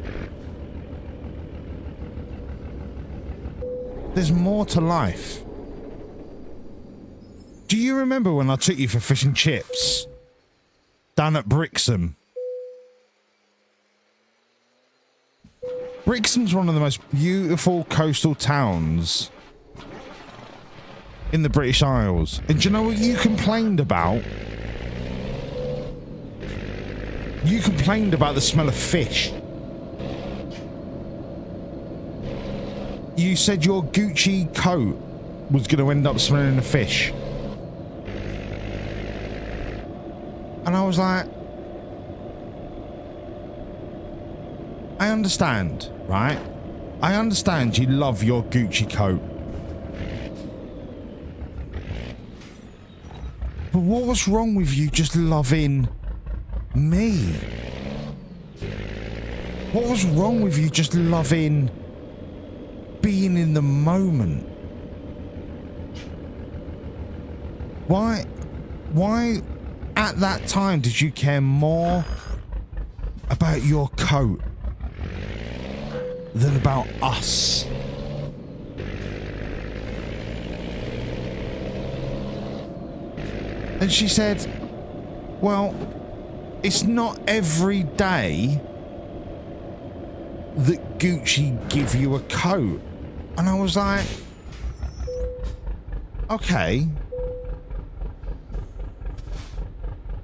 There's more to life. Do you remember when I took you for fish and chips down at Brixham? Brixham's one of the most beautiful coastal towns in the British Isles. And do you know what you complained about? You complained about the smell of fish. You said your Gucci coat was going to end up smelling of fish. And I was like, I understand, right? I understand you love your Gucci coat. But what was wrong with you just loving me? What was wrong with you just loving being in the moment? Why at that time did you care more about your coat than about us? And she said, well, it's not every day that Gucci give you a coat. And I was like, okay.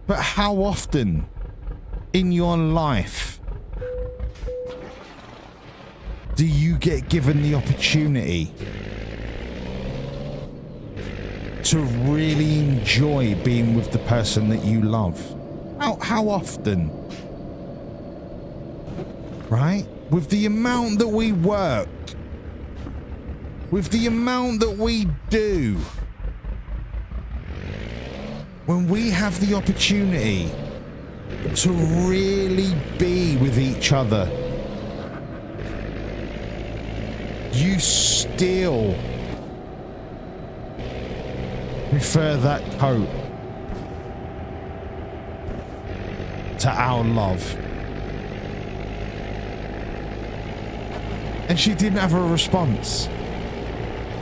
But how often in your life do you get given the opportunity to really enjoy being with the person that you love? How often? Right? With the amount that we work, with the amount that we do, when we have the opportunity to really be with each other, you still prefer that coat to our love. And she didn't have a response.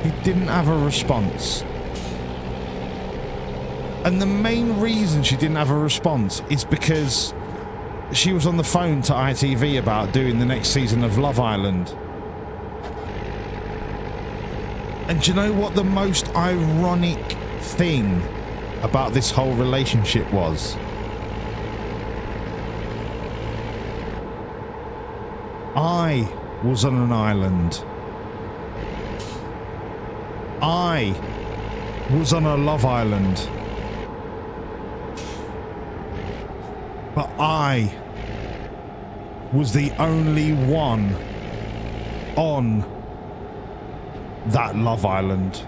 He didn't have a response. And the main reason she didn't have a response is because she was on the phone to ITV about doing the next season of Love Island. And do you know what the most ironic thing about this whole relationship was? I was on an island. I was on a Love Island. But I was the only one on that Love Island.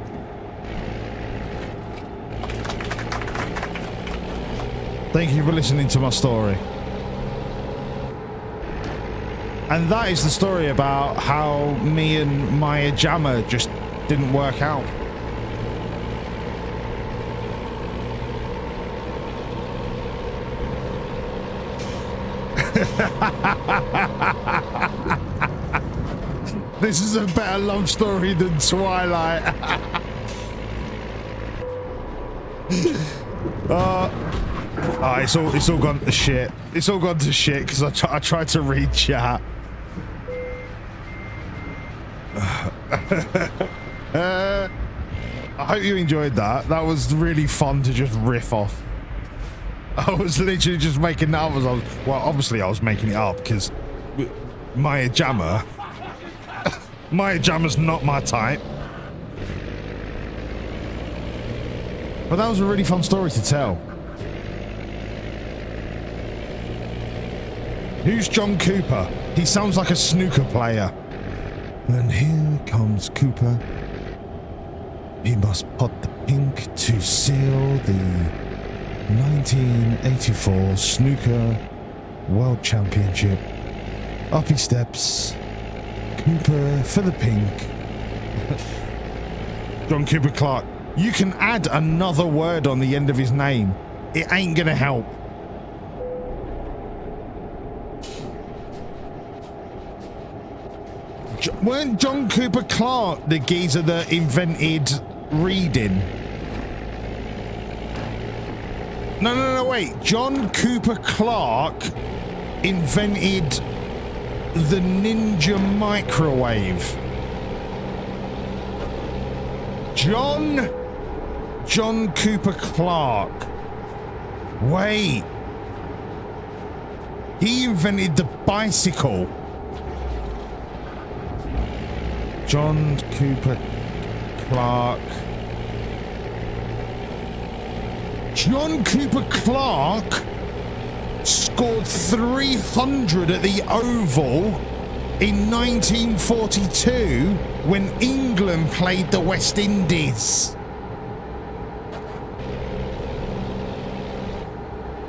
Thank you for listening to my story. And that is the story about how me and Maya Jama just didn't work out. This is a better love story than Twilight. It's all gone to shit. It's all gone to shit because I tried to read chat. I hope you enjoyed that. That was really fun to just riff off. I was literally just making that up as well, obviously I was making it up because Maya Jama. Maya Jama's not my type. But that was a really fun story to tell. Who's John Cooper? He sounds like a snooker player. And here comes Cooper. He must pot the pink to seal the 1984 Snooker World Championship. Up he steps. Cooper for the pink. John Cooper Clark. You can add another word on the end of his name. It ain't gonna help. Weren't John Cooper Clark the geezer that invented reading? No, wait. John Cooper Clark invented the Ninja microwave. John Cooper Clark. Wait. He invented the bicycle. John Cooper Clark. John Cooper Clark scored 300 at the Oval in 1942 when England played the West Indies.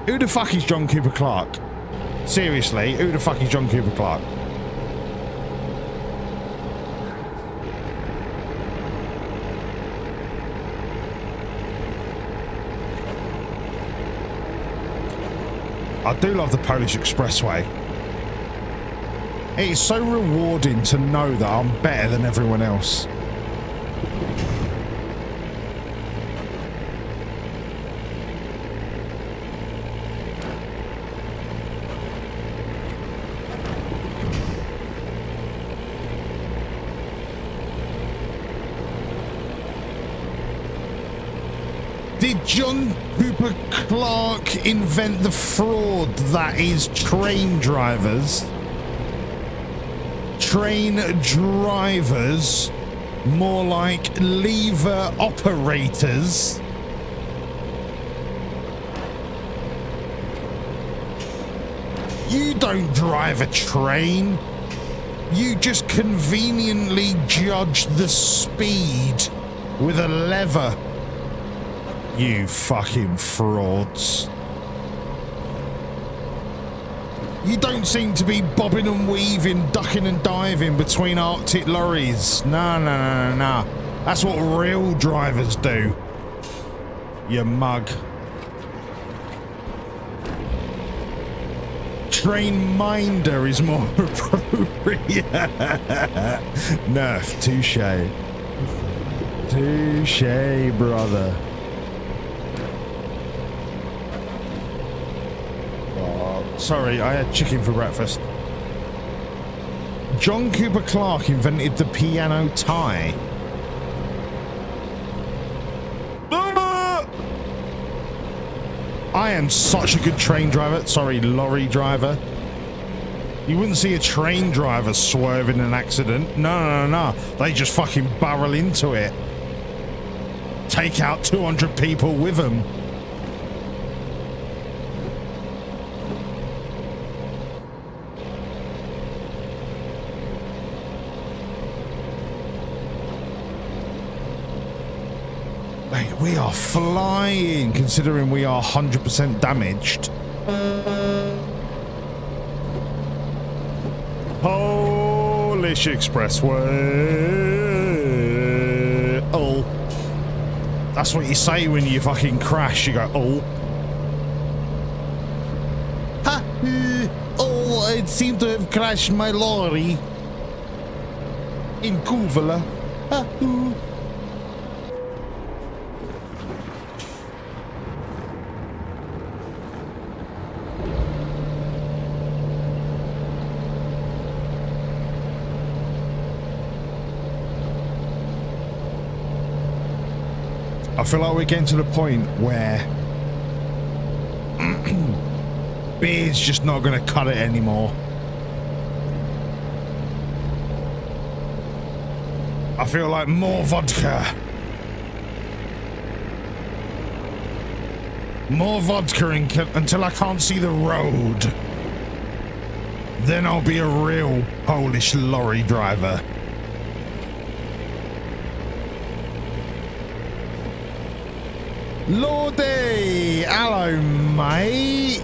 Who the fuck is John Cooper Clark? Seriously, who the fuck is John Cooper Clark? I do love the Polish Expressway. It is so rewarding to know that I'm better than everyone else. Did John Cooper Clark invent the fraud that is train drivers? Train drivers, more like lever operators. You don't drive a train. You just conveniently judge the speed with a lever. You fucking frauds. You don't seem to be bobbing and weaving, ducking and diving between Arctic lorries. No. That's what real drivers do. You mug. Train minder is more appropriate. Nerf, touche. Touche, brother. Sorry, I had chicken for breakfast. John Cooper Clark invented the piano tie. I am such a good train driver. Sorry, lorry driver. You wouldn't see a train driver swerve in an accident. No. They just fucking barrel into it. Take out 200 people with them. We are flying, considering we are 100% damaged. Polish Expressway. Oh. That's what you say when you fucking crash. You go, oh. Ha! Oh, it seemed to have crashed my lorry. In Kuvela. Ha! I feel like we're getting to the point where beer's just not going to cut it anymore. I feel like more vodka. More vodka until I can't see the road. Then I'll be a real Polish lorry driver. Lordy! Hello, mate.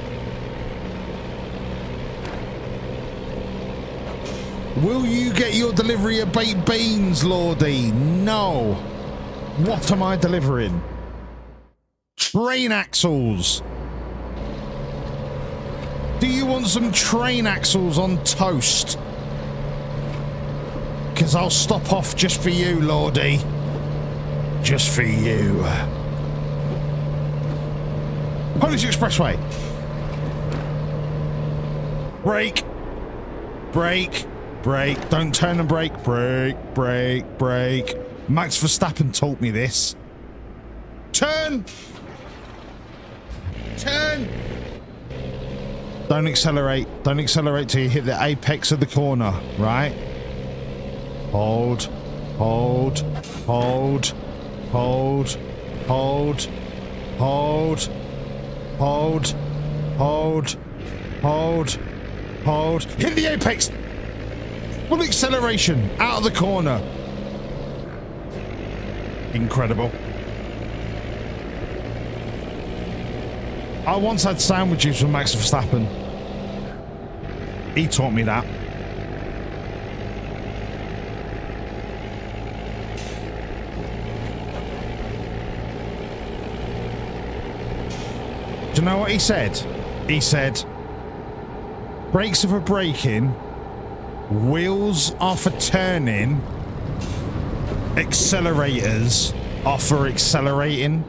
Will you get your delivery of baked beans, Lordy? No. What am I delivering? Train axles. Do you want some train axles on toast? Because I'll stop off just for you, Lordy. Just for you. Polish Expressway. Brake. Brake. Brake. Don't turn and brake. Brake. Brake. Brake. Max Verstappen taught me this. Turn. Turn. Don't accelerate. Don't accelerate till you hit the apex of the corner, right? Hold. Hold. Hold. Hold. Hold. Hold. Hold. Hold. Hold. Hold. Hit the apex. Full acceleration. Out of the corner. Incredible. I once had sandwiches from Max Verstappen. He taught me that. Do you know what he said? He said, brakes are for braking, wheels are for turning, accelerators are for accelerating.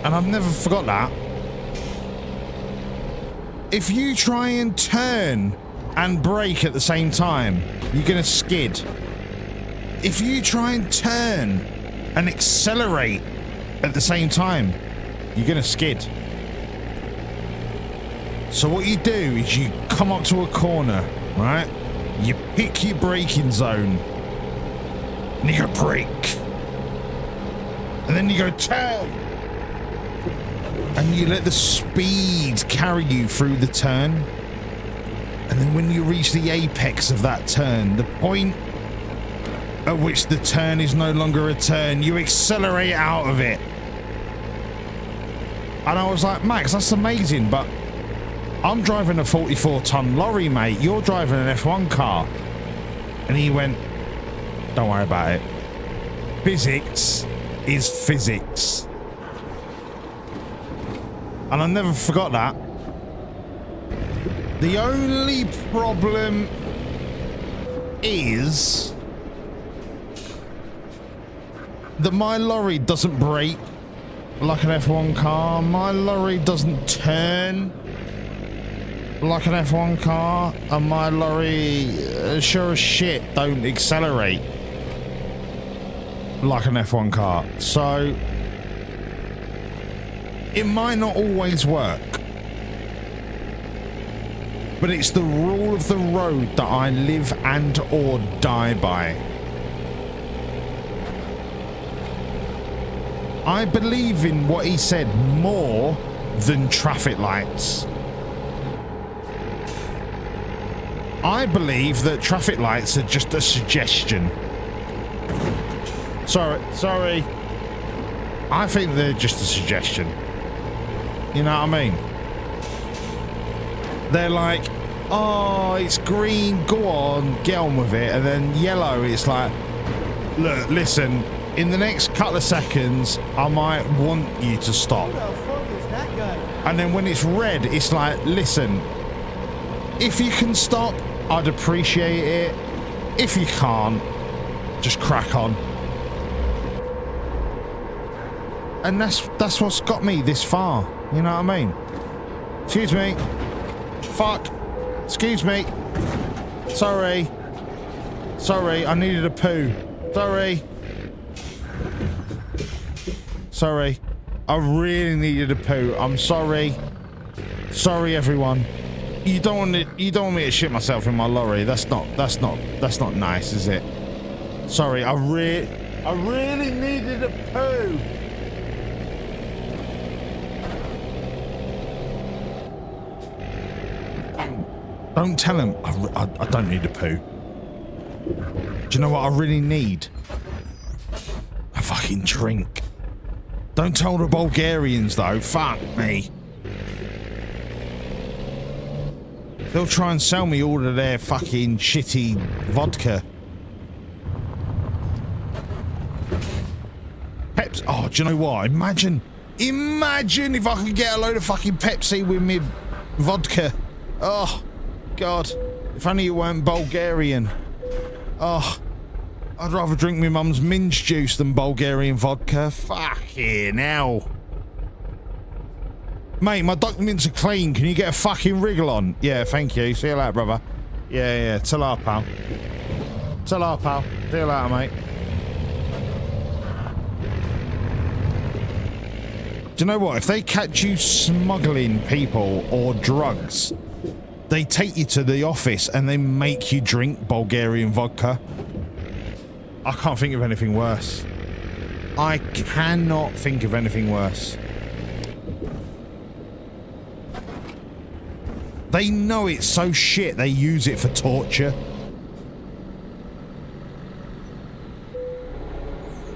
And I've never forgot that. If you try and turn and brake at the same time, you're going to skid. If you try and turn and accelerate at the same time, you're going to skid. So what you do is you come up to a corner, right? You pick your braking zone and you go brake. And then you go turn. And you let the speed carry you through the turn. And then when you reach the apex of that turn, the point at which the turn is no longer a turn, you accelerate out of it. And I was like, Max, that's amazing, but I'm driving a 44-ton lorry, mate. You're driving an F1 car. And he went, don't worry about it. Physics is physics. And I never forgot that. The only problem is that my lorry doesn't brake like an F1 car. My lorry doesn't turn like an F1 car. And my lorry, sure as shit, don't accelerate like an F1 car. So it might not always work, but it's the rule of the road that I live and or die by. I believe in what he said more than traffic lights. I believe that traffic lights are just a suggestion. Sorry. I think they're just a suggestion. You know what I mean? They're like, oh, it's green, go on, get on with it. And then yellow, it's like, look, listen, in the next couple of seconds, I might want you to stop. Who the fuck is that guy? And then when it's red, it's like, listen, if you can stop, I'd appreciate it. If you can't, just crack on. And that's what's got me this far. You know what I mean? Excuse me. Fuck. Excuse me. Sorry. Sorry, I needed a poo. Sorry. Sorry. I really needed a poo. I'm sorry. Sorry, everyone. You don't want me to shit myself in my lorry. That's not nice, is it? Sorry, I really needed a poo. Don't tell him I don't need a poo. Do you know what I really need? A fucking drink. Don't tell the Bulgarians though, fuck me. They'll try and sell me all of their fucking shitty vodka. Pepsi. Oh, do you know what? Imagine if I could get a load of fucking Pepsi with me vodka. Oh, God. If only it weren't Bulgarian. Oh, I'd rather drink my mum's minge juice than Bulgarian vodka. Fucking hell. Mate, my documents are clean. Can you get a fucking wriggle on? Yeah, thank you. See you later, brother. Yeah. Ta-la, pal. Ta-la, pal. See you later, mate. Do you know what? If they catch you smuggling people or drugs, they take you to the office and they make you drink Bulgarian vodka. I can't think of anything worse. I cannot think of anything worse. They know it's so shit, they use it for torture.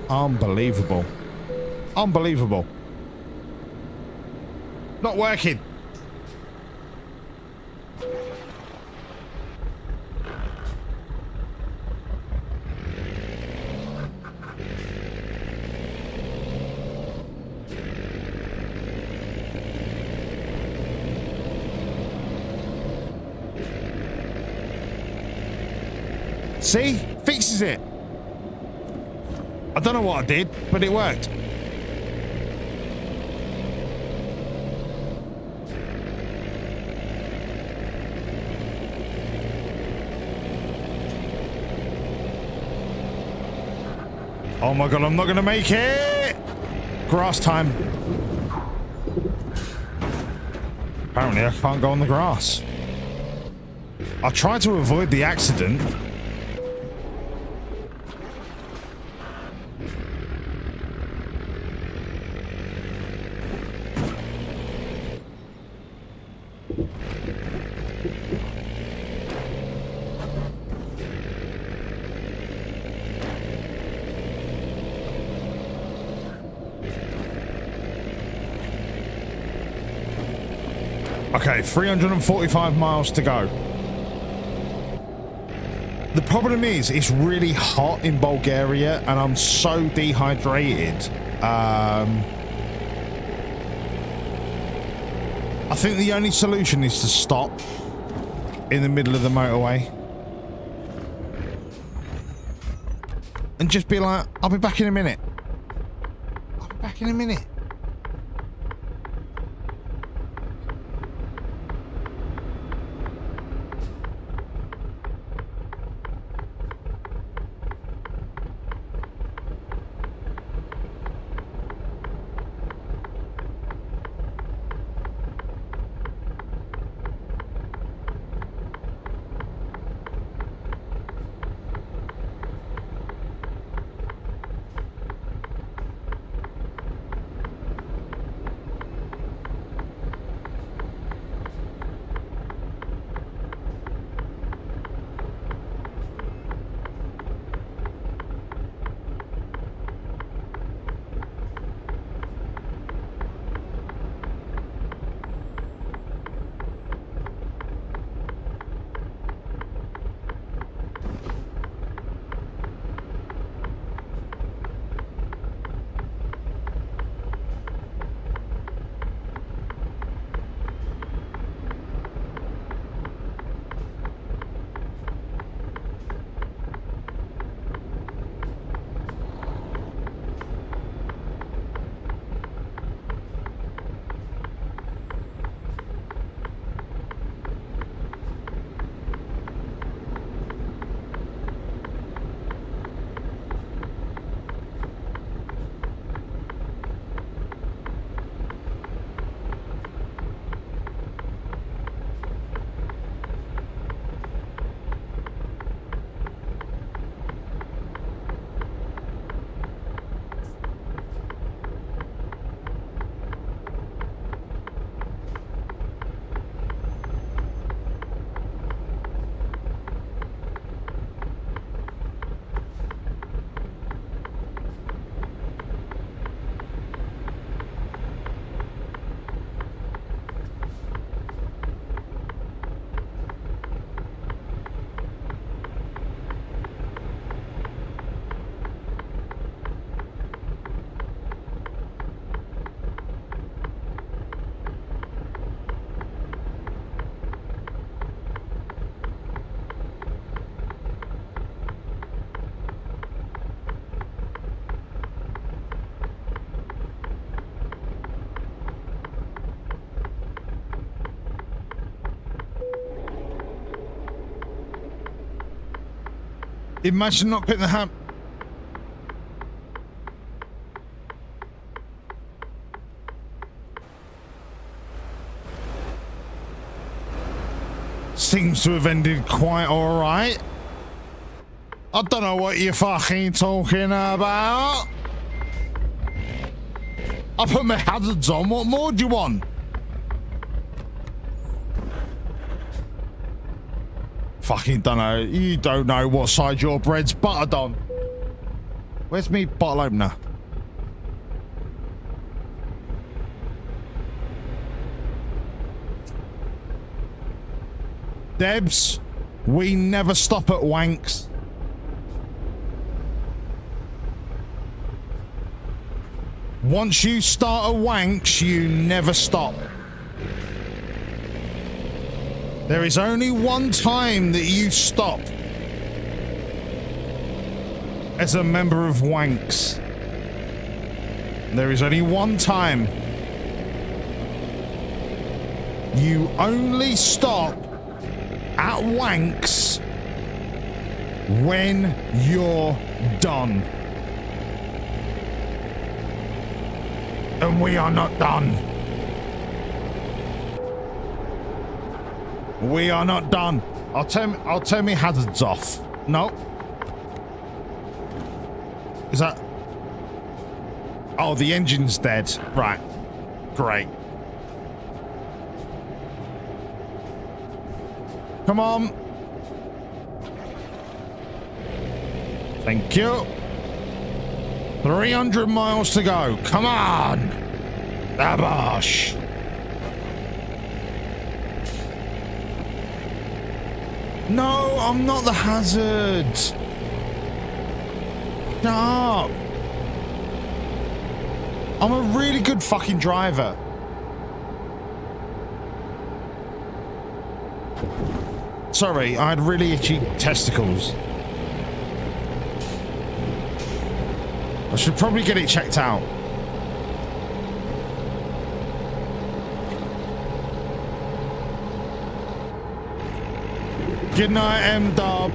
Unbelievable. Unbelievable. Not working. See? Fixes it. I don't know what I did, but it worked. Oh my God, I'm not gonna make it! Grass time. Apparently I can't go on the grass. I tried to avoid the accident. Okay, 345 miles to go. The problem is, it's really hot in Bulgaria and I'm so dehydrated. I think the only solution is to stop in the middle of the motorway. And just be like, I'll be back in a minute. I'll be back in a minute. Imagine not putting the ham. Seems to have ended quite all right. I don't know what you're fucking talking about. I put my hazards on. What more do you want? Fucking don't know. You don't know what side your bread's buttered on. Where's me bottle opener? Debs, we never stop at Whancs. Once you start a Whancs, you never stop. There is only one time that you stop as a member of Whancs. There is only one time. You only stop at Whancs when you're done. And we are not done. We are not done. I'll turn my hazards off. No. Is that? Oh, the engine's dead. Right. Great. Come on. Thank you. 300 miles to go. Come on. Dabosh. No, I'm not the hazard. Shut up. I'm a really good fucking driver. Sorry, I had really itchy testicles. I should probably get it checked out. Good night, M-Dub.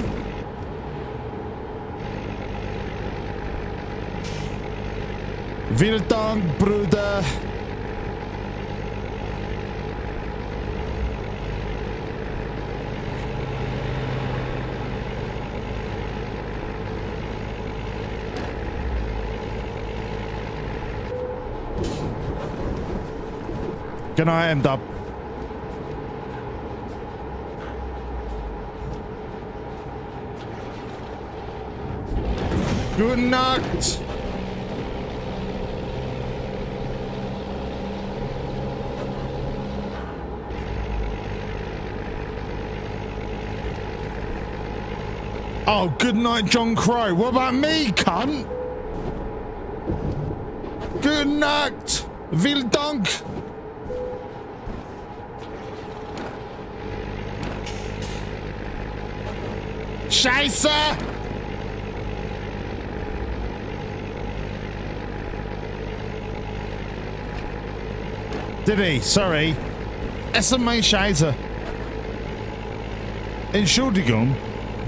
Vielen Dank, Bruder. Good night, M-Dub. Good night. Oh, good night, John Crow. What about me, cunt? Good night. Vielen Dank. Scheiße. Did he? Sorry. SMA Scheiße. Entschuldigung.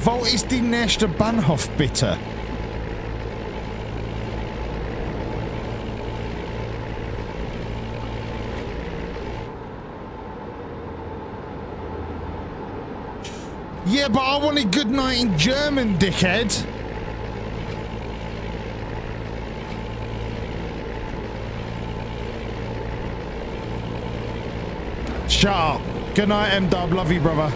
Wo ist die nächste Bahnhof, bitte? Yeah, but I wanted good night in German, dickhead. Shut up. Good night, M-Dub. Love you, brother.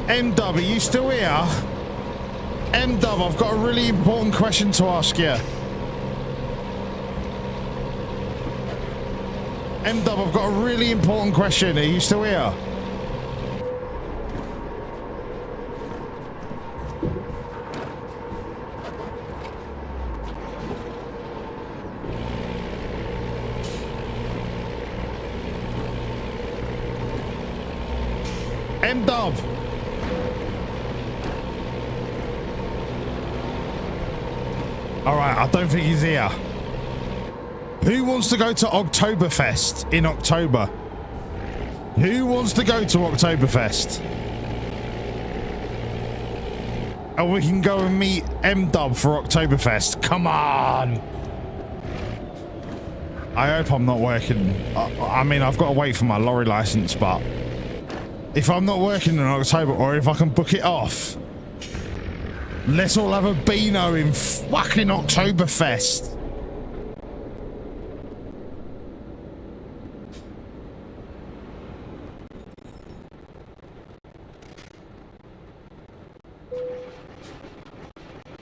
M-Dub, are you still here? M-Dub, I've got a really important question to ask you. M-Dub, I've got a really important question. Are you still here? M-Dub. All right, I don't think he's here. Who wants to go to Oktoberfest in October? Who wants to go to Oktoberfest? And we can go and meet M-Dub for Oktoberfest. Come on. I hope I'm not working. I mean, I've got to wait for my lorry license, but if I'm not working in October, or if I can book it off, let's all have a Beano in fucking Oktoberfest.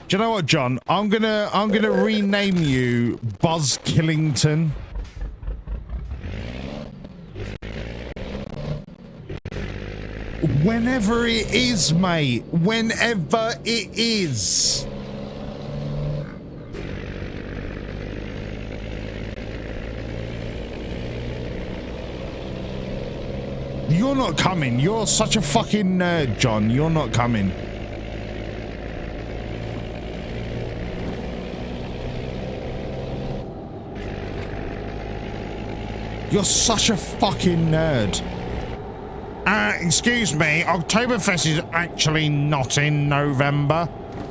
Do you know what, John? I'm gonna rename you Buzz Killington. Whenever it is, mate. Whenever it is. You're not coming. You're such a fucking nerd, John. You're not coming. You're such a fucking nerd. Excuse me, Oktoberfest is actually not in November.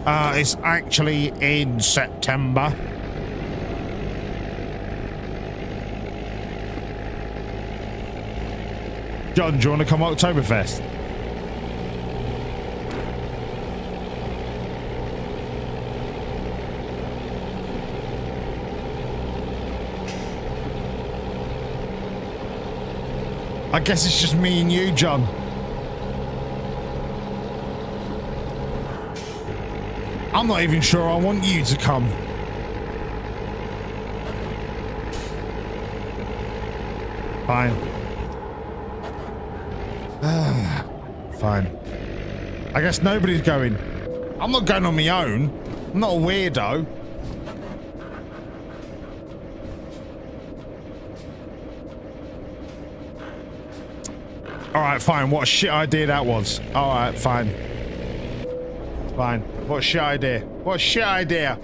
It's actually in September. John, do you want to come Oktoberfest? I guess it's just me and you, John. I'm not even sure I want you to come. Fine. Fine. I guess nobody's going. I'm not going on my own. I'm not a weirdo. Alright, fine. What a shit idea that was. Alright, fine. Fine. What a shit idea. What a shit idea.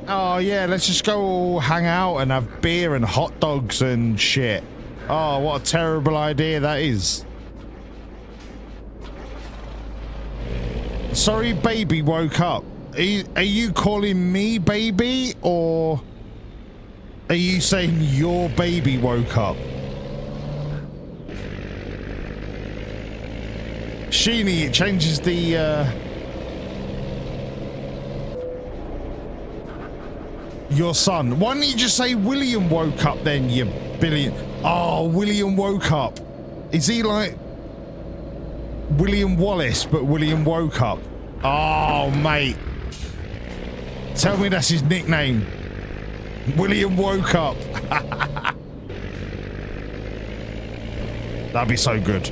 Oh, yeah, let's just go hang out and have beer and hot dogs and shit. Oh, what a terrible idea that is. Sorry, baby woke up. Are you calling me baby, or are you saying your baby woke up? Sheeny, it changes the, your son. Why don't you just say William woke up then, you billion? Oh, William woke up. Is he like William Wallace, but William woke up? Oh, mate. Tell me that's his nickname. William woke up. That'd be so good.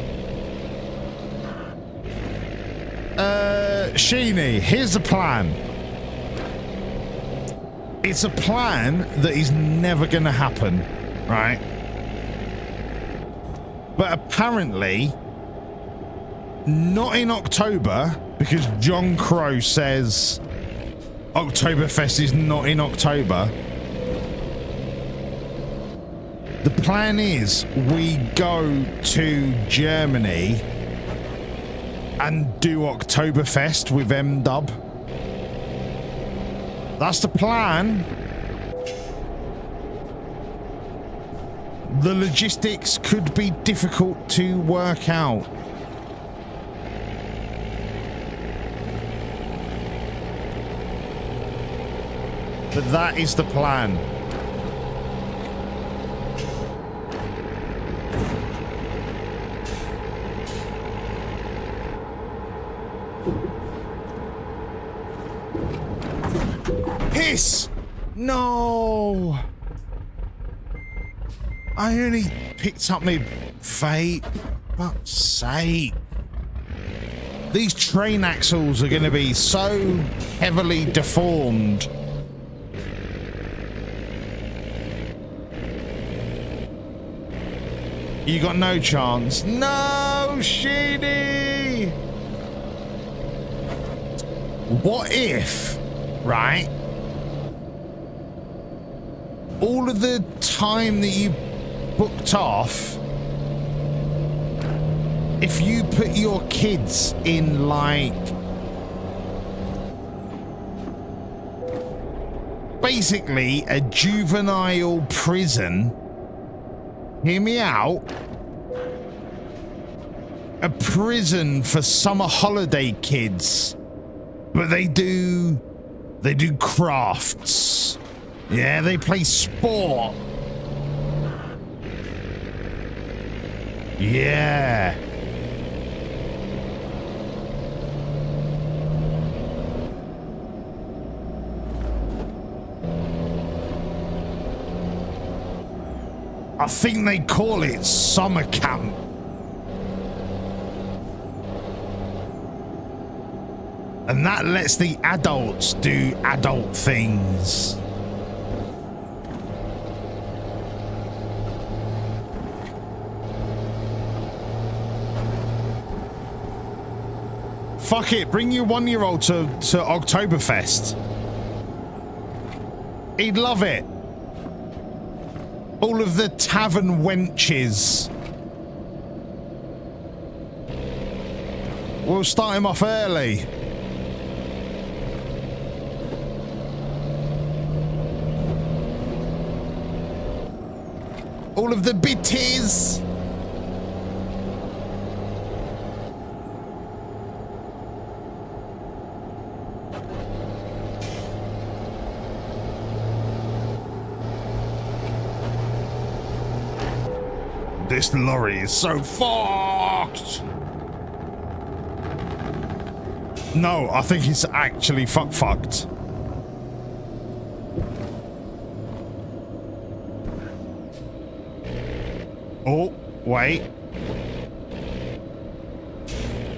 Sheeny, here's the plan. It's a plan that is never going to happen, right? But apparently, not in October, because John Crow says Oktoberfest is not in October. The plan is we go to Germany and do Oktoberfest with M-Dub. That's the plan. The logistics could be difficult to work out. But that is the plan. Hiss! No! I only picked up my vape. Fuck's sake. These train axles are going to be so heavily deformed. You got no chance. No, Sheedy! What if, right? All of the time that you booked off, if you put your kids in like basically a juvenile prison, hear me out, a prison for summer holiday kids, but they do crafts. Yeah, they play sport. Yeah. I think they call it summer camp. And that lets the adults do adult things. Fuck it, bring your 1-year-old to Oktoberfest. He'd love it. All of the tavern wenches. We'll start him off early. All of the bitties. This lorry is so fucked. No, I think it's actually fucked. Oh, wait.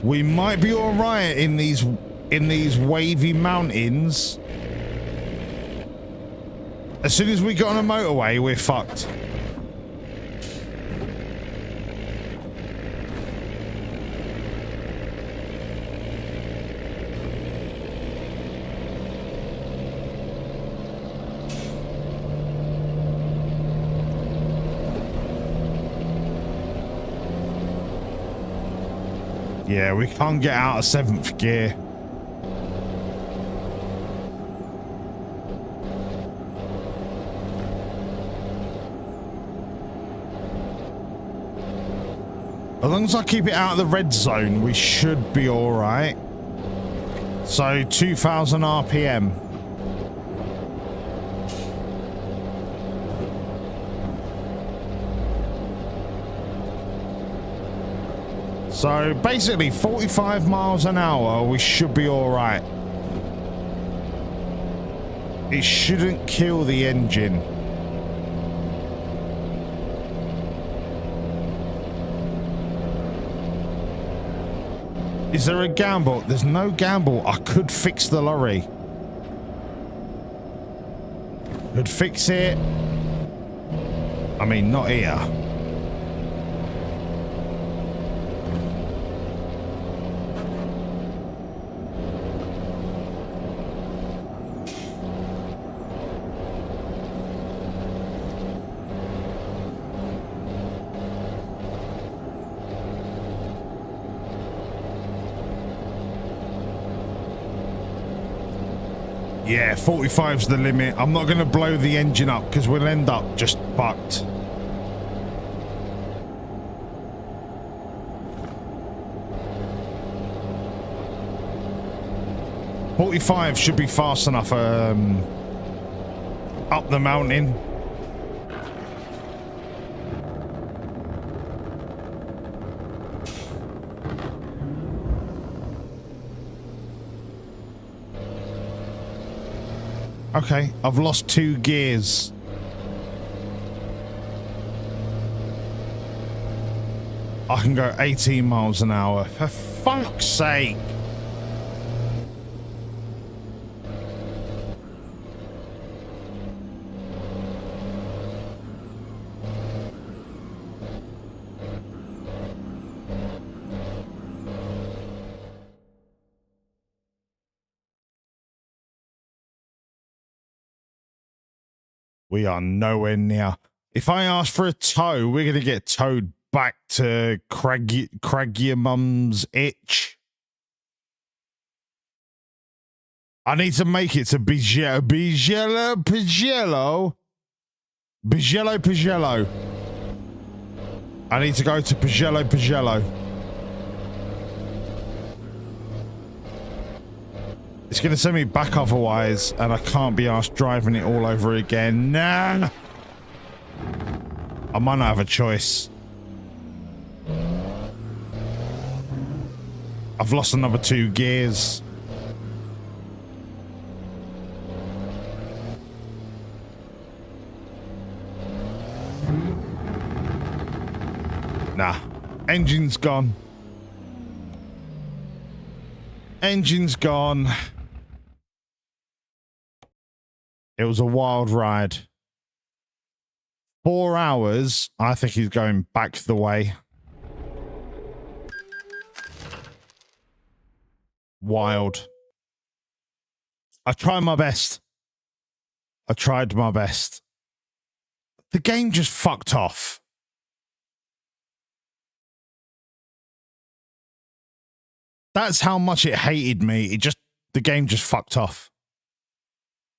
We might be all right in these wavy mountains. As soon as we get on a motorway, we're fucked. Yeah, we can't get out of 7th gear. As long as I keep it out of the red zone, we should be all right. So 2,000 RPM. So basically 45 miles an hour, we should be all right. It shouldn't kill the engine. Is there a gamble? There's no gamble. I could fix the lorry. Could fix it. I mean, not here. Yeah, 45's the limit. I'm not going to blow the engine up because we'll end up just fucked. .45 should be fast enough up the mountain. Okay, I've lost 2 gears. I can go 18 miles an hour. For fuck's sake. We are nowhere near. If I ask for a tow, we're going to get towed back to Craggy Mum's itch. I need to make it to Bigello. I need to go to Bigello. It's going to send me back otherwise, and I can't be asked driving it all over again. Nah. I might not have a choice. I've lost another 2 gears. Nah. Engine's gone. Engine's gone. It was a wild ride. 4 hours. I think he's going back the way. Wild. I tried my best. The game just fucked off. That's how much it hated me. The game just fucked off.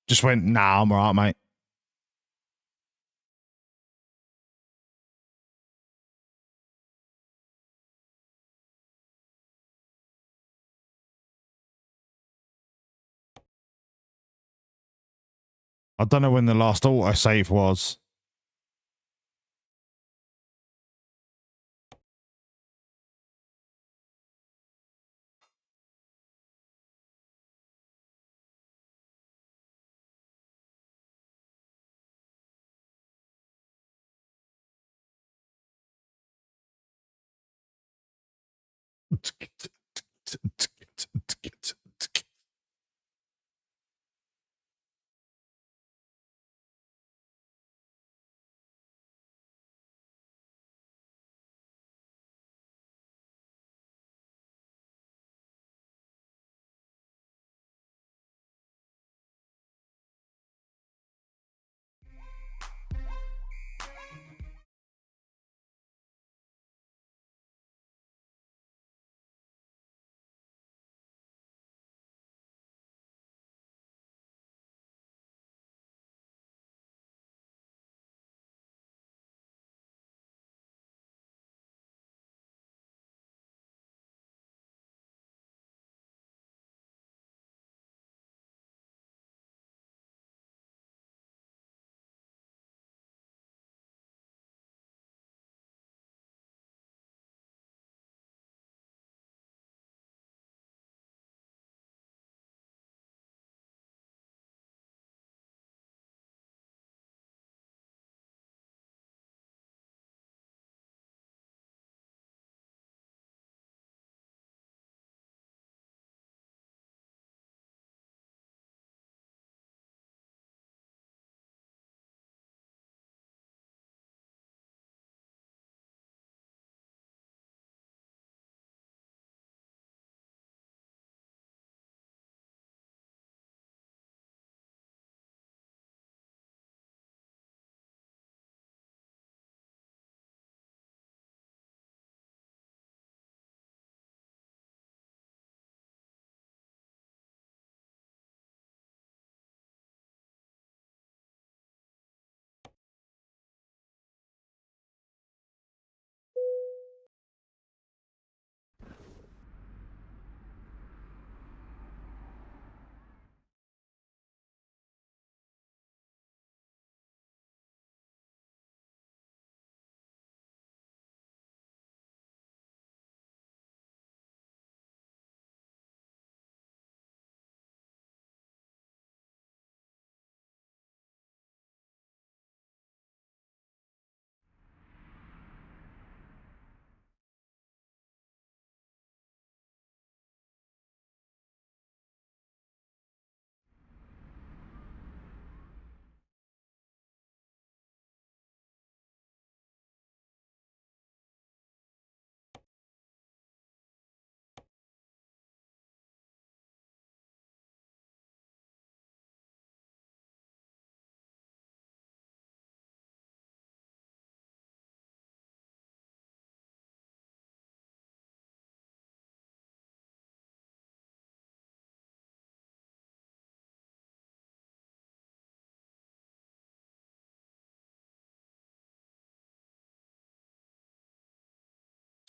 Just went, nah, I'm alright, mate. I don't know when the last autosave was.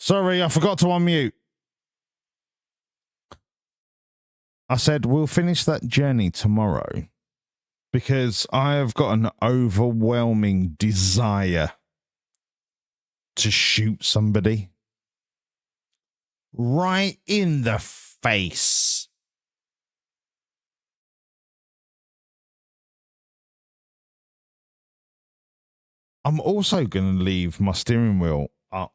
Sorry, I forgot to unmute. I said we'll finish that journey tomorrow because I have got an overwhelming desire to shoot somebody right in the face. I'm also going to leave my steering wheel up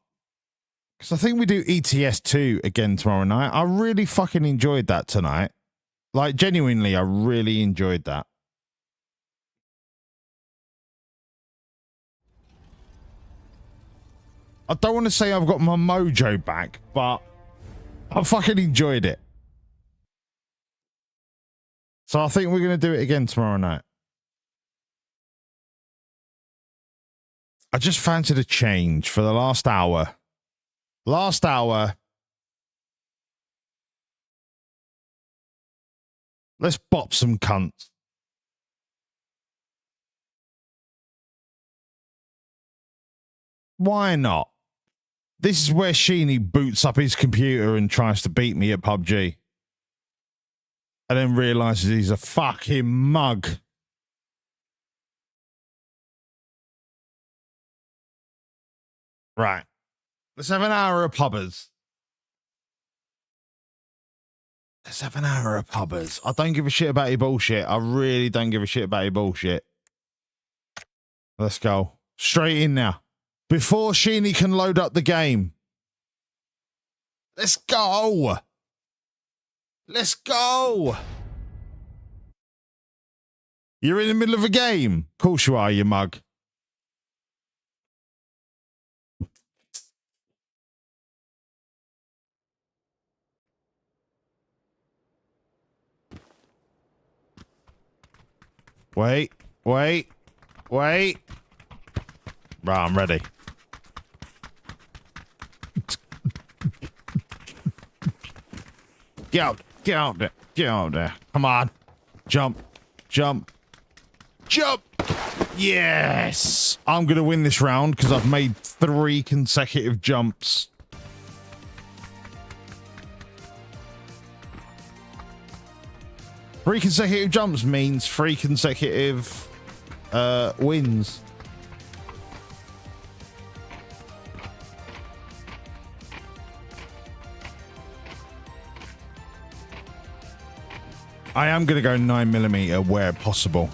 because I think we do ETS 2 again tomorrow night. I really fucking enjoyed that tonight. Like, genuinely, I really enjoyed that. I don't want to say I've got my mojo back, but I fucking enjoyed it. So I think we're going to do it again tomorrow night. I just fancied a change for the last hour. Last hour. Let's bop some cunts. Why not? This is where Sheeny boots up his computer and tries to beat me at PUBG. And then realizes he's a fucking mug. Right. Let's have an hour of pubbers. Let's have an hour of pubbers. I don't give a shit about your bullshit. I really don't give a shit about your bullshit. Let's go. Straight in now. Before Sheeny can load up the game. Let's go. Let's go. You're in the middle of a game. Of course you are, you mug. Wait. Right, I'm ready. Get out there. Come on. Jump. Yes. I'm going to win this round because I've made 3 consecutive jumps. Three consecutive jumps means 3 consecutive wins. I am going to go 9mm where possible.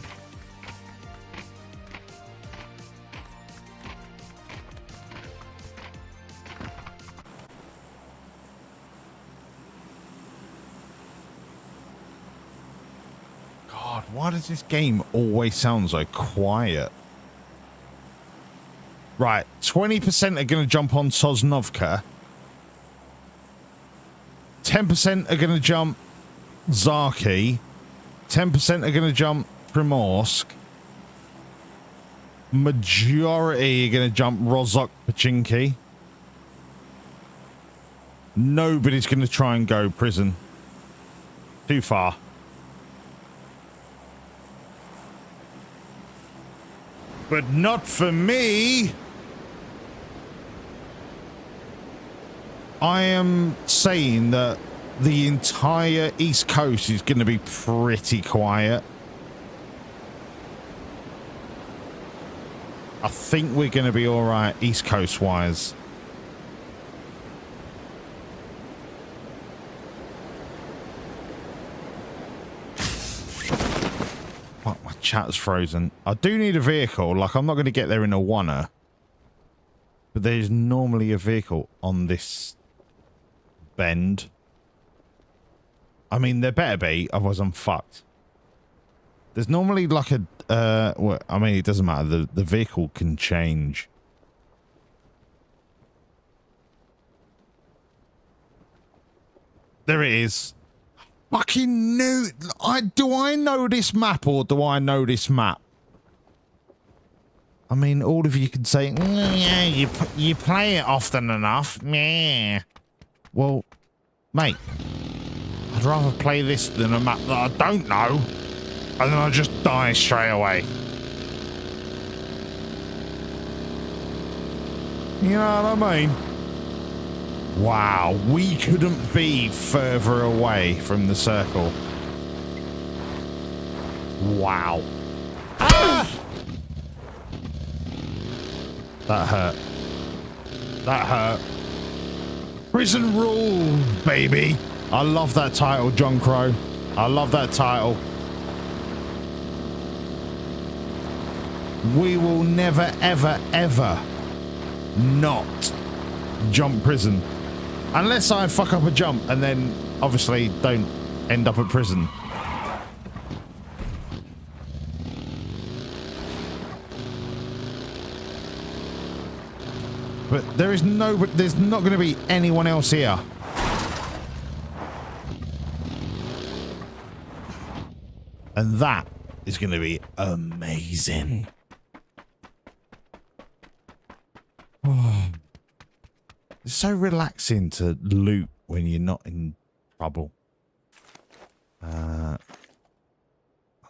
God, why does this game always sound so quiet? Right, 20% are going to jump on Sosnovka. 10% are going to jump Zaki. 10% are going to jump Primorsk. Majority are going to jump Rozhok Pachinki. Nobody's going to try and go prison. Too far. But not for me. I am saying that the entire East Coast is going to be pretty quiet. I think we're going to be all right East Coast wise. Fuck, my chat's frozen. I do need a vehicle. Like, I'm not going to get there in a Whanc-In. But there's normally a vehicle on this bend. I mean, there better be, otherwise I'm fucked. There's normally like a, well, I mean, it doesn't matter. The vehicle can change. There it is. Fucking new. Do I know this map or do I know this map? I mean, all of you can say, yeah, you play it often enough. Yeah. Well, mate. I'd rather play this than a map that I don't know, and then I just die straight away. You know what I mean? Wow, we couldn't be further away from the circle. Wow. Ah! That hurt. That hurt. Prison Rule, baby. I love that title, John Crow. I love that title. We will never, ever, ever not jump prison. Unless I fuck up a jump and then obviously don't end up at prison. But there's not going to be anyone else here. And that is going to be amazing. Oh. It's so relaxing to loot when you're not in trouble. I'll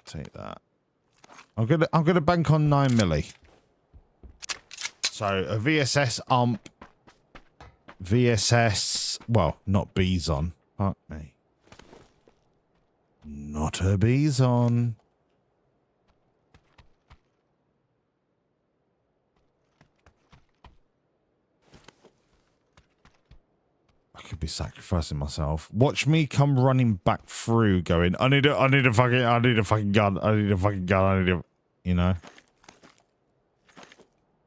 take that. I'm gonna bank on 9 milli. So a VSS ump, VSS, well, not Bison. Fuck me. Not a Bison. I could be sacrificing myself. Watch me come running back through going, I need a fucking gun. I need a fucking gun. You know.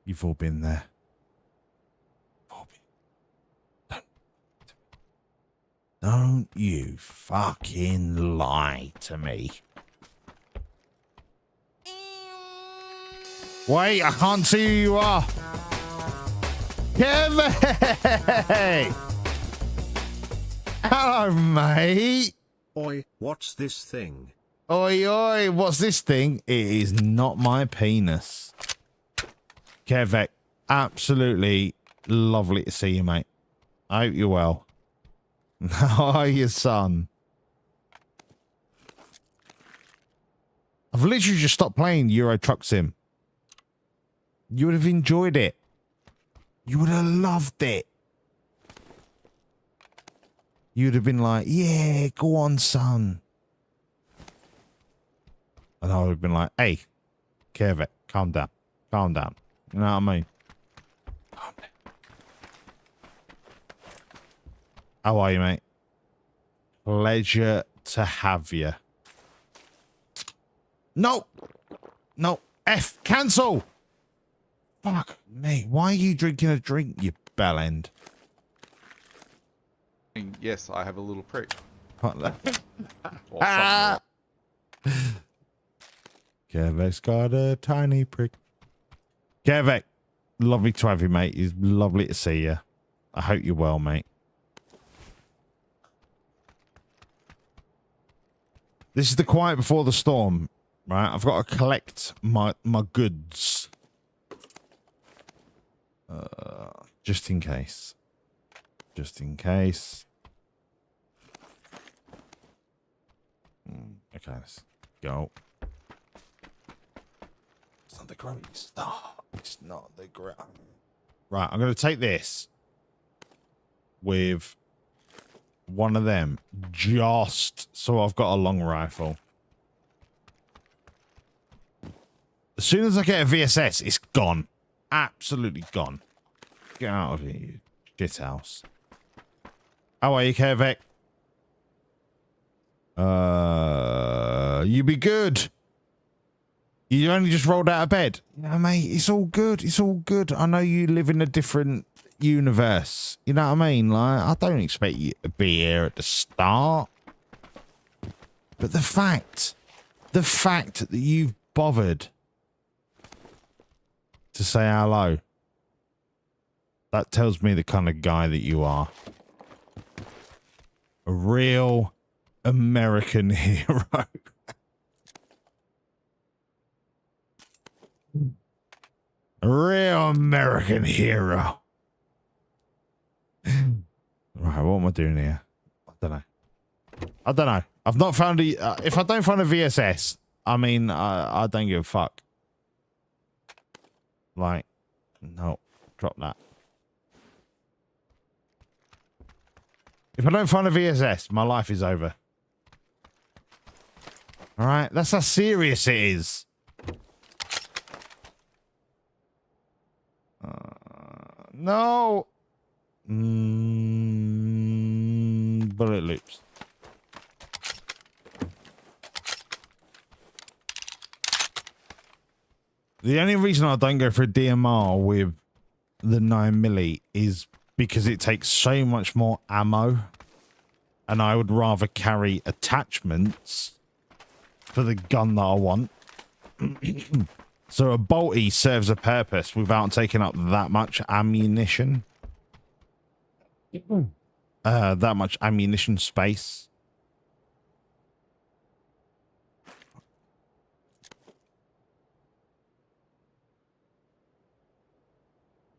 You've all been there. Don't you fucking lie to me. Wait, I can't see who you are. Kevin! Hello, mate. Oi, what's this thing? Oi, oi, what's this thing? It is not my penis. Kevek, absolutely lovely to see you, mate. I hope you're well. How are you, son? I've literally just stopped playing Euro Truck Sim. You would have enjoyed it. You would have loved it. You'd have been like, yeah, go on, son. And I would have been like, hey, Kevek, calm down. Calm down. You know what I mean? Calm down. How are you, mate? Pleasure to have you. No. No. F. Cancel. Fuck me. Why are you drinking a drink, you bellend? Yes, I have a little prick. Kevek's got a tiny prick. Kevek, lovely to have you, mate. It's lovely to see you. I hope you're well, mate. This is the quiet before the storm, right? I've got to collect my goods. Just in case. Just in case. Okay, let's go. It's not the great start. It's not the great. Right, I'm going to take this with one of them just so I've got a long rifle. As soon as I get a VSS, it's gone. Absolutely gone. Get out of here, you shit house. How are you, Kevek? You be good. You only just rolled out of bed. Yeah, mate, it's all good. It's all good. I know you live in a different universe. You know what I mean? Like, I don't expect you to be here at the start. But the fact that you've bothered to say hello, that tells me the kind of guy that you are. A real American hero. A real American hero. Right, what am I doing here? I don't know. I don't know. I've not found a... if I don't find a VSS, I mean, I don't give a fuck. Like, no. Drop that. If I don't find a VSS, my life is over. All right, that's how serious it is. No. Bullet loops. The only reason I don't go for a DMR with the 9mm is because it takes so much more ammo, and I would rather carry attachments for the gun that I want. So a bolty serves a purpose without taking up that much ammunition. That much ammunition space.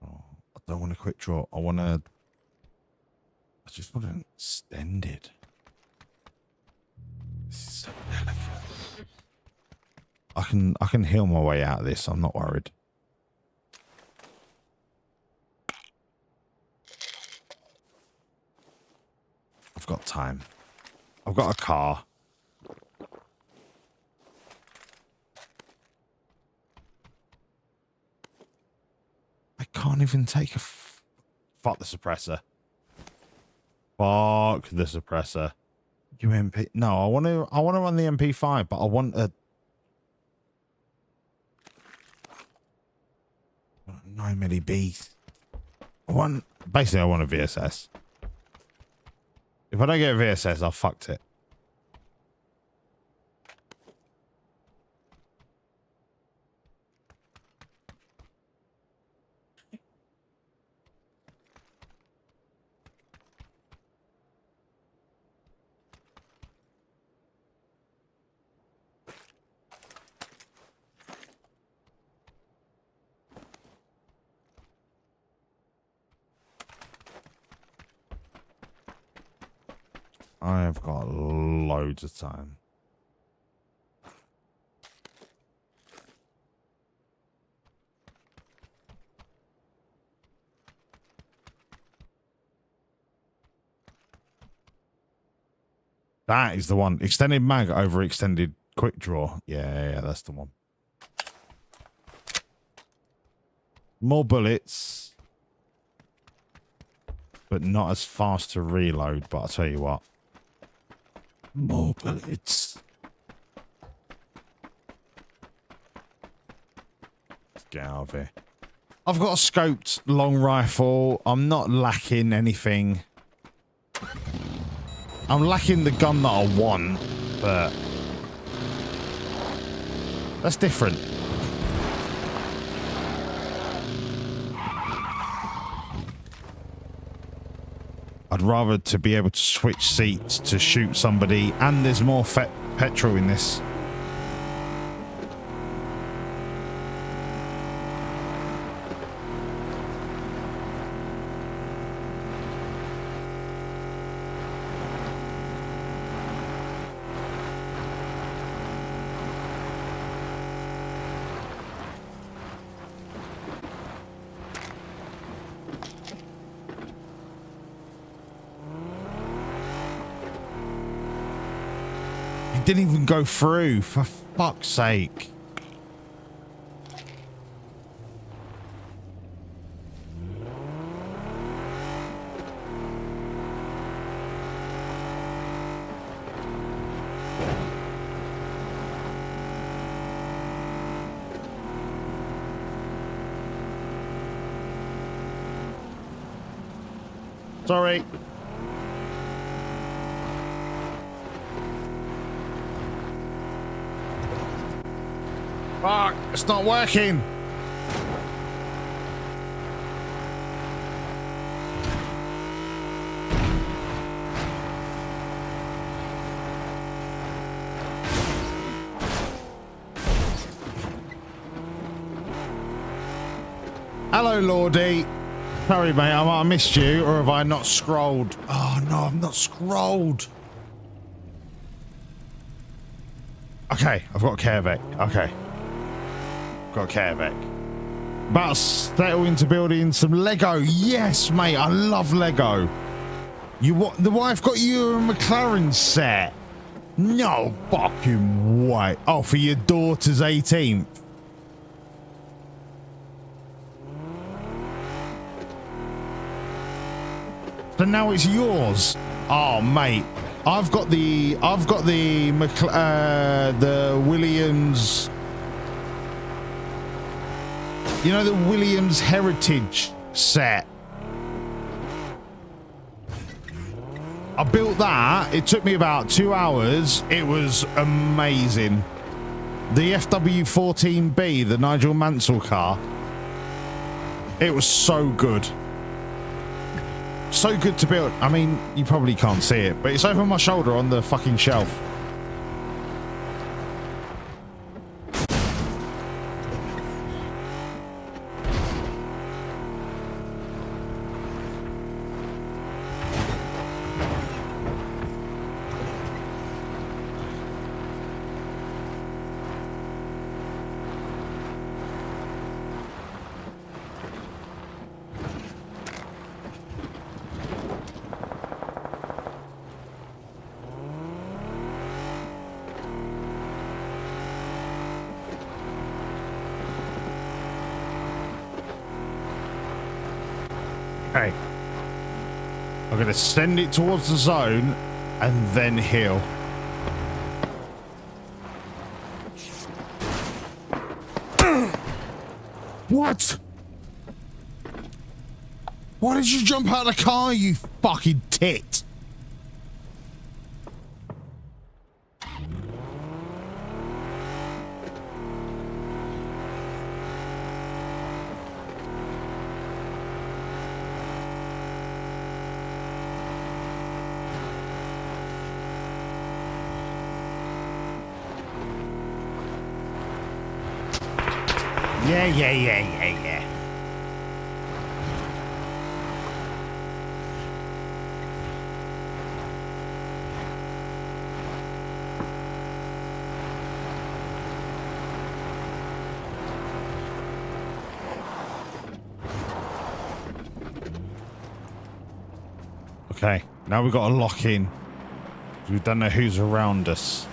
Oh, I don't want a quick draw. I just want an extended. This is so delicate. I can heal my way out of this. I'm not worried. I've got time. I've got a car. I can't even take a fuck the suppressor. Fuck the suppressor. UMP. No, I want to run the MP5, but I want a 9mm beast. I want a VSS. If I don't get a VSS, I've fucked it. I've got loads of time. That is the one. Extended mag over extended quick draw. Yeah, that's the one. More bullets, but not as fast to reload. But I'll tell you what. More bullets. Let's get out of here. I've got a scoped long rifle. I'm not lacking anything. I'm lacking the gun that I want, but that's different. I'd rather to be able to switch seats to shoot somebody, and there's more petrol in this. Didn't even go through, for fuck's sake. Sorry. Fuck, it's not working. Hello, Lordy. Sorry, mate, I might have missed you, or have I not scrolled? Oh, no, I've not scrolled. Okay, I've got a Carevec. Okay. Got a Carevec. About to settle into building some Lego. Yes, mate, I love Lego. The wife got you a McLaren set? No fucking way. Oh, for your daughter's 18th. So now it's yours. Oh, mate. I've got the Williams. You know, the Williams Heritage set. I built that. It took me about 2 hours. It was amazing. The FW14B, the Nigel Mansell car. It was so good. So good to build. I mean, you probably can't see it, but it's over my shoulder on the fucking shelf. Okay. I'm going to send it towards the zone and then heal. What? Why did you jump out of the car, you fucking tit? Yeah. Okay, now we've got to lock in. We don't know who's around us.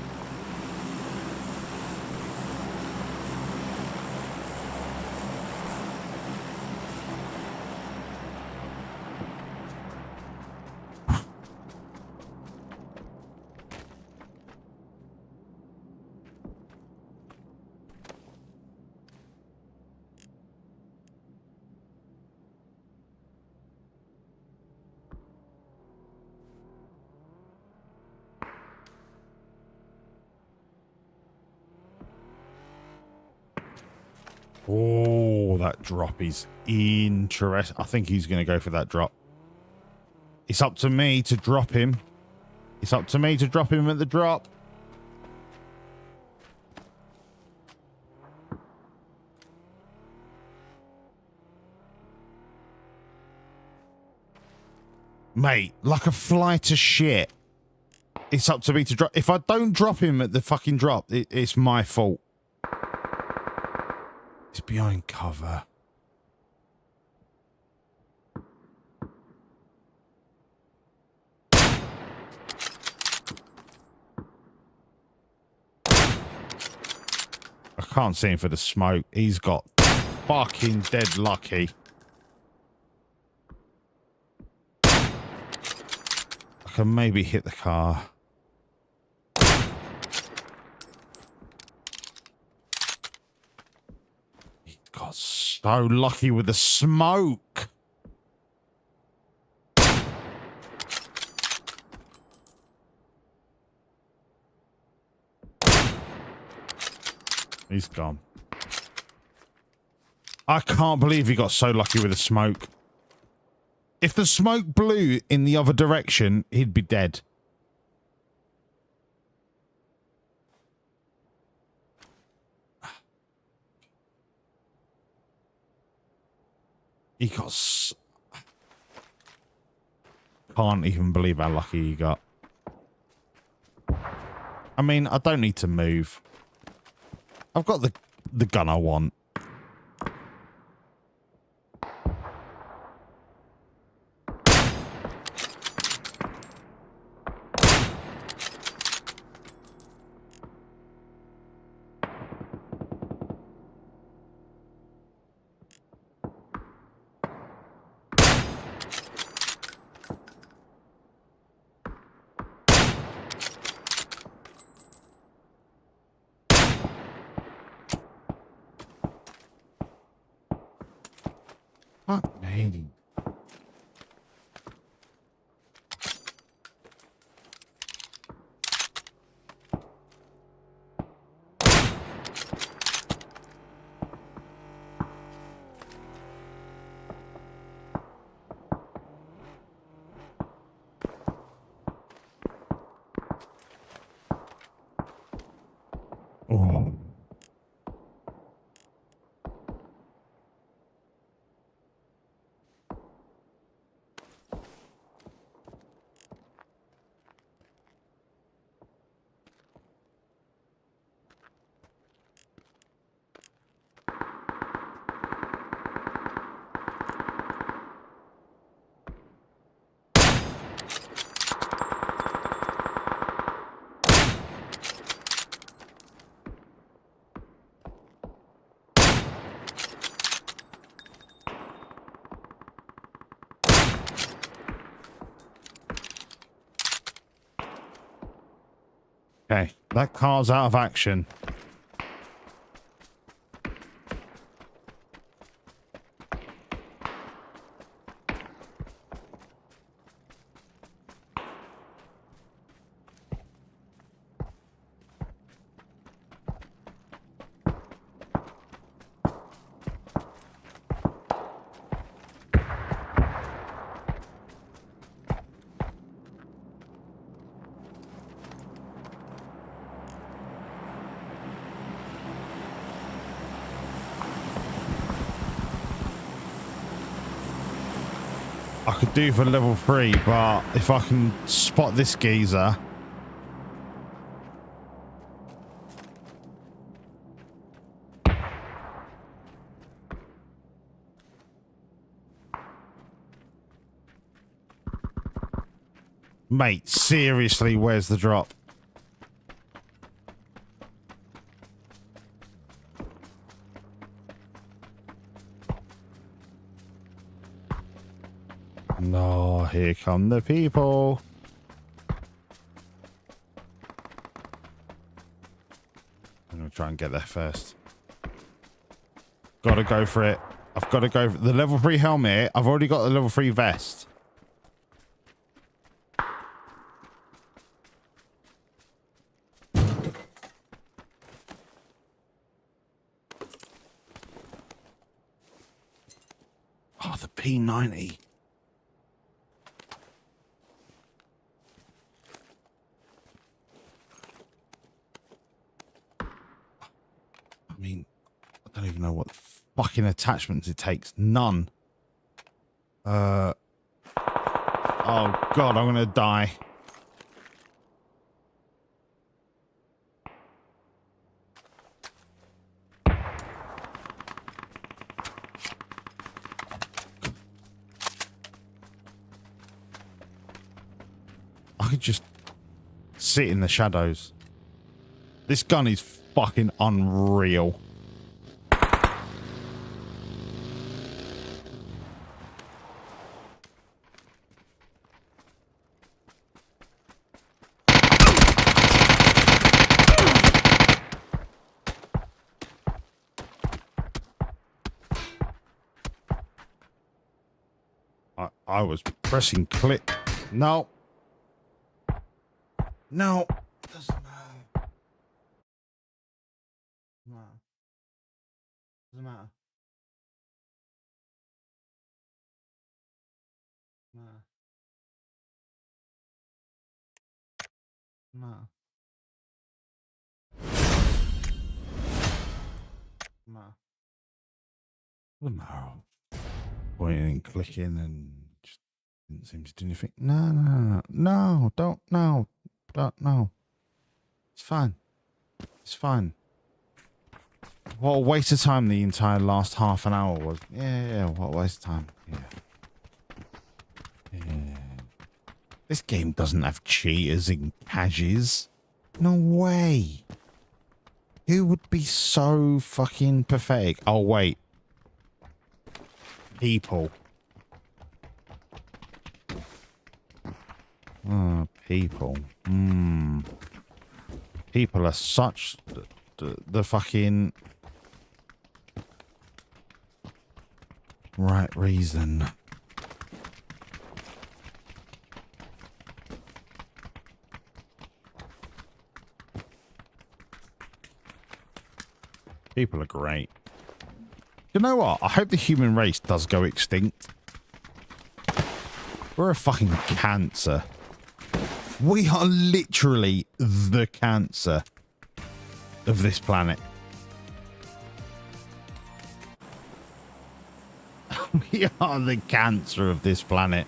Oh, that drop is interesting. I think he's going to go for that drop. It's up to me to drop him. It's up to me to drop him at the drop. Mate, like a fly to shit. It's up to me to drop. If I don't drop him at the fucking drop, it's my fault. He's behind cover. I can't see him for the smoke. He's got fucking dead lucky. I can maybe hit the car. He got so lucky with the smoke. He's gone. I can't believe he got so lucky with the smoke. If the smoke blew in the other direction, he'd be dead. He got... Can't even believe how lucky he got. I mean, I don't need to move. I've got the gun I want. Hey. Oh. Okay, that car's out of action. I could do for level 3, but if I can spot this geezer. Mate, seriously, where's the drop? No, here come the people. I'm gonna try and get there first. Gotta go for it. I've got to go for the level 3 helmet. I've already got the level 3 vest. Oh, the P90. I mean, I don't even know what fucking attachments it takes. None. Oh God, I'm gonna die. I could just sit in the shadows. This gun is fucking unreal. I was pressing click. No. No. Doesn't matter. No. Doesn't matter. No. No. No. Doesn't matter. Pointing and clicking and just didn't seem to do anything. No, don't, no. It's fine. It's fine. What a waste of time the entire last half an hour was. Yeah, what a waste of time. Yeah. This game doesn't have cheaters and caches. No way. Who would be so fucking pathetic? Oh, wait. People. Oh, people. People are such the fucking... right reason. People are great. You know what? I hope the human race does go extinct. We're a fucking cancer. We are literally the cancer of this planet. We are the cancer of this planet.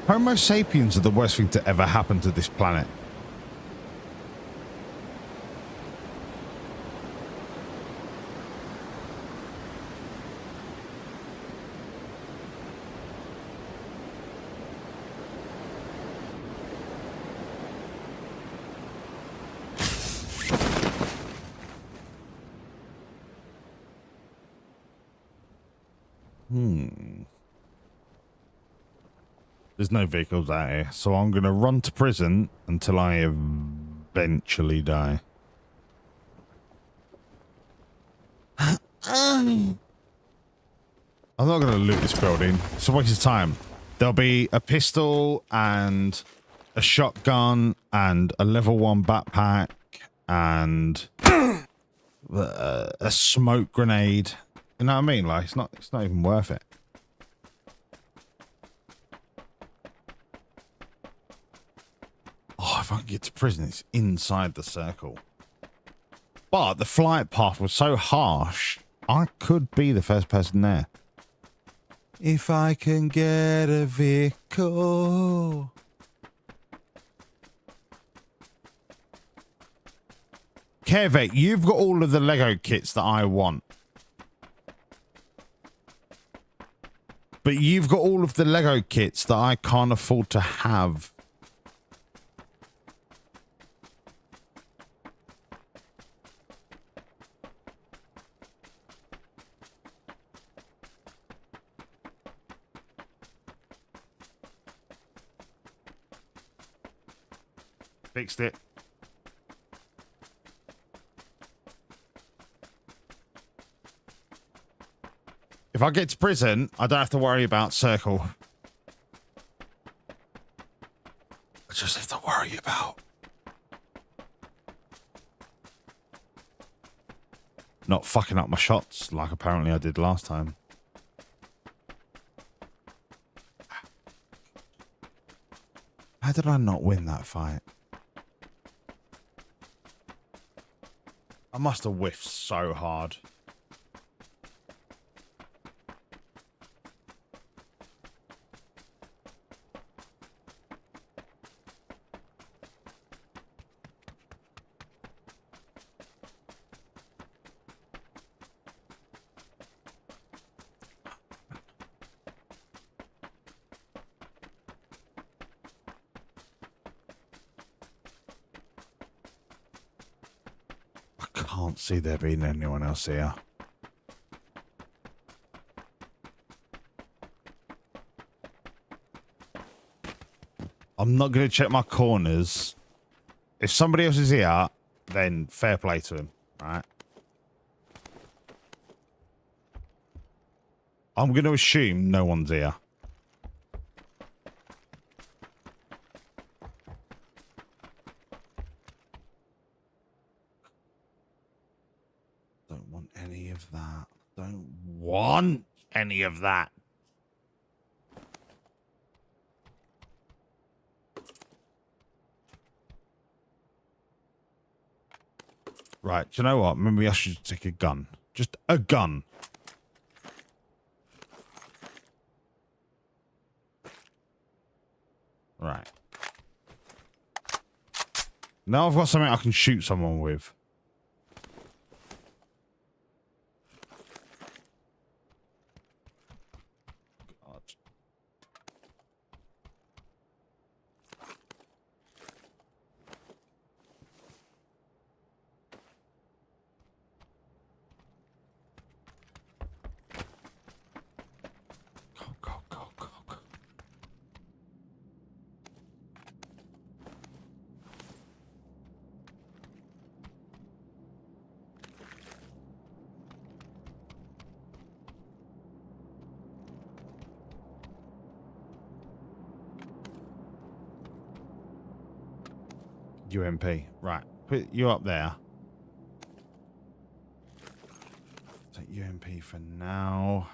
Homo sapiens are the worst thing to ever happen to this planet. There's no vehicles out here, so I'm going to run to prison until I eventually die. I'm not going to loot this building. It's a waste of time. There'll be a pistol and a shotgun and a level 1 backpack and a smoke grenade. You know what I mean? Like, it's not even worth it. Oh, if I can get to prison, it's inside the circle. But the flight path was so harsh, I could be the first person there. If I can get a vehicle. Kevet, you've got all of the Lego kits that I want. But you've got all of the Lego kits that I can't afford to have. Fixed it. If I get to prison, I don't have to worry about circle. I just have to worry about not fucking up my shots like apparently I did last time. How did I not win that fight? I must have whiffed so hard. Can't see there being anyone else here. I'm not going to check my corners. If somebody else is here, then fair play to him, right? I'm going to assume no one's here. Don't want any of that. Don't want any of that. Right, do you know what? Maybe I should take a gun. Just a gun. Right. Now I've got something I can shoot someone with. God. UMP. Right. Put you up there. Take UMP for now.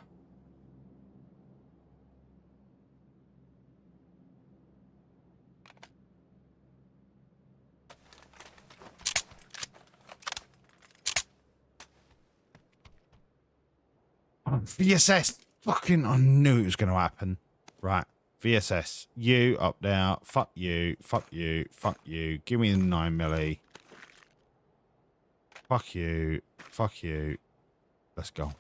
VSS. Fucking, I knew it was going to happen. Right. VSS. You up there. Fuck you. Fuck you. Fuck you. Give me the 9mm. Fuck you. Fuck you. Let's go.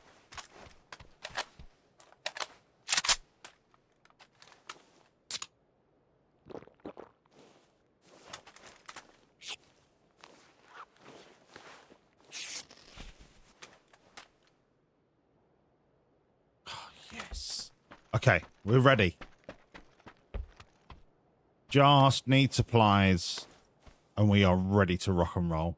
Yes. Okay, we're ready. Just need supplies, and we are ready to rock and roll.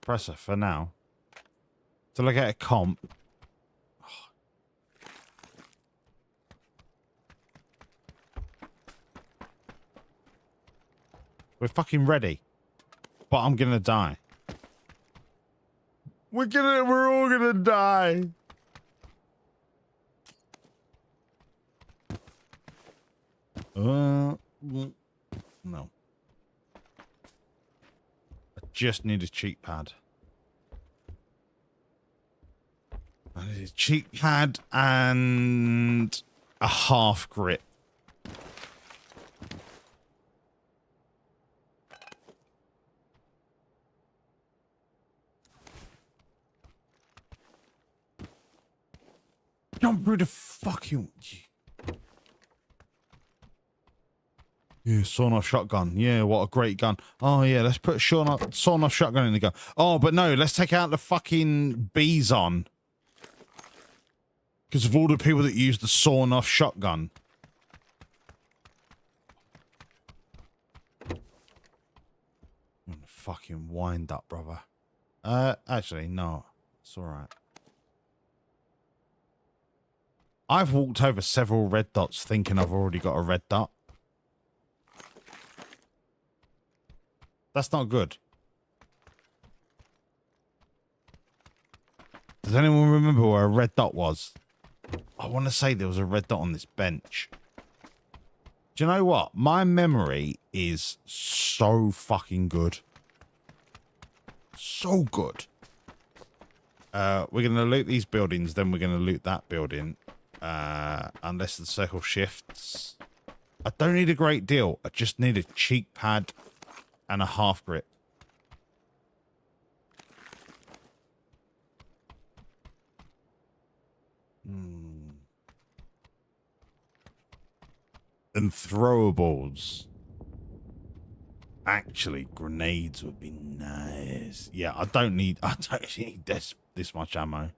Presser for now. Till I get a comp. We're fucking ready. But I'm gonna die. We're all gonna die. No. I just need a cheek pad. I need a cheek pad and a half grip. Jump through the fucking... Yeah, sawn-off shotgun. Yeah, what a great gun. Oh, yeah, let's put sawn-off shotgun in the gun. Oh, but no, let's take out the fucking Bison. Because of all the people that use the sawn-off shotgun. I'm gonna fucking wind up, brother. Actually, no. It's alright. I've walked over several red dots thinking I've already got a red dot. That's not good. Does anyone remember where a red dot was? I want to say there was a red dot on this bench. Do you know what? My memory is so fucking good. So good. We're going to loot these buildings, then we're going to loot that building. Unless the circle shifts. I don't need a great deal. I just need a cheek pad and a half grip. And throwables. Actually, grenades would be nice. Yeah, I don't need this much ammo.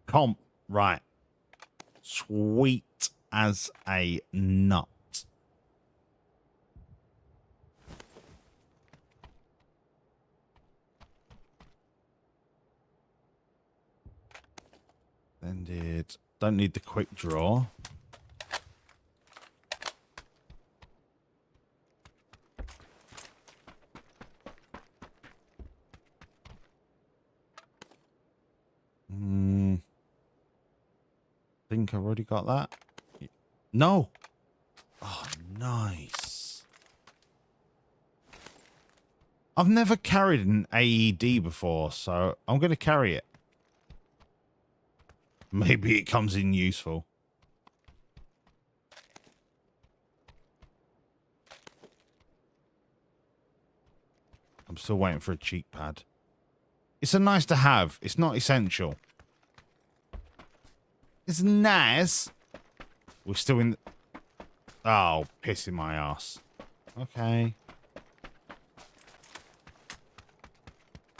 Comp, right. Sweet as a nut. Don't need the quick draw. Think I've already got that. No. Oh, nice. I've never carried an AED before, so I'm going to carry it. Maybe it comes in useful. I'm still waiting for a cheek pad. It's a nice to have. It's not essential. It's nice. We're still in... Oh, pissing my ass. Okay.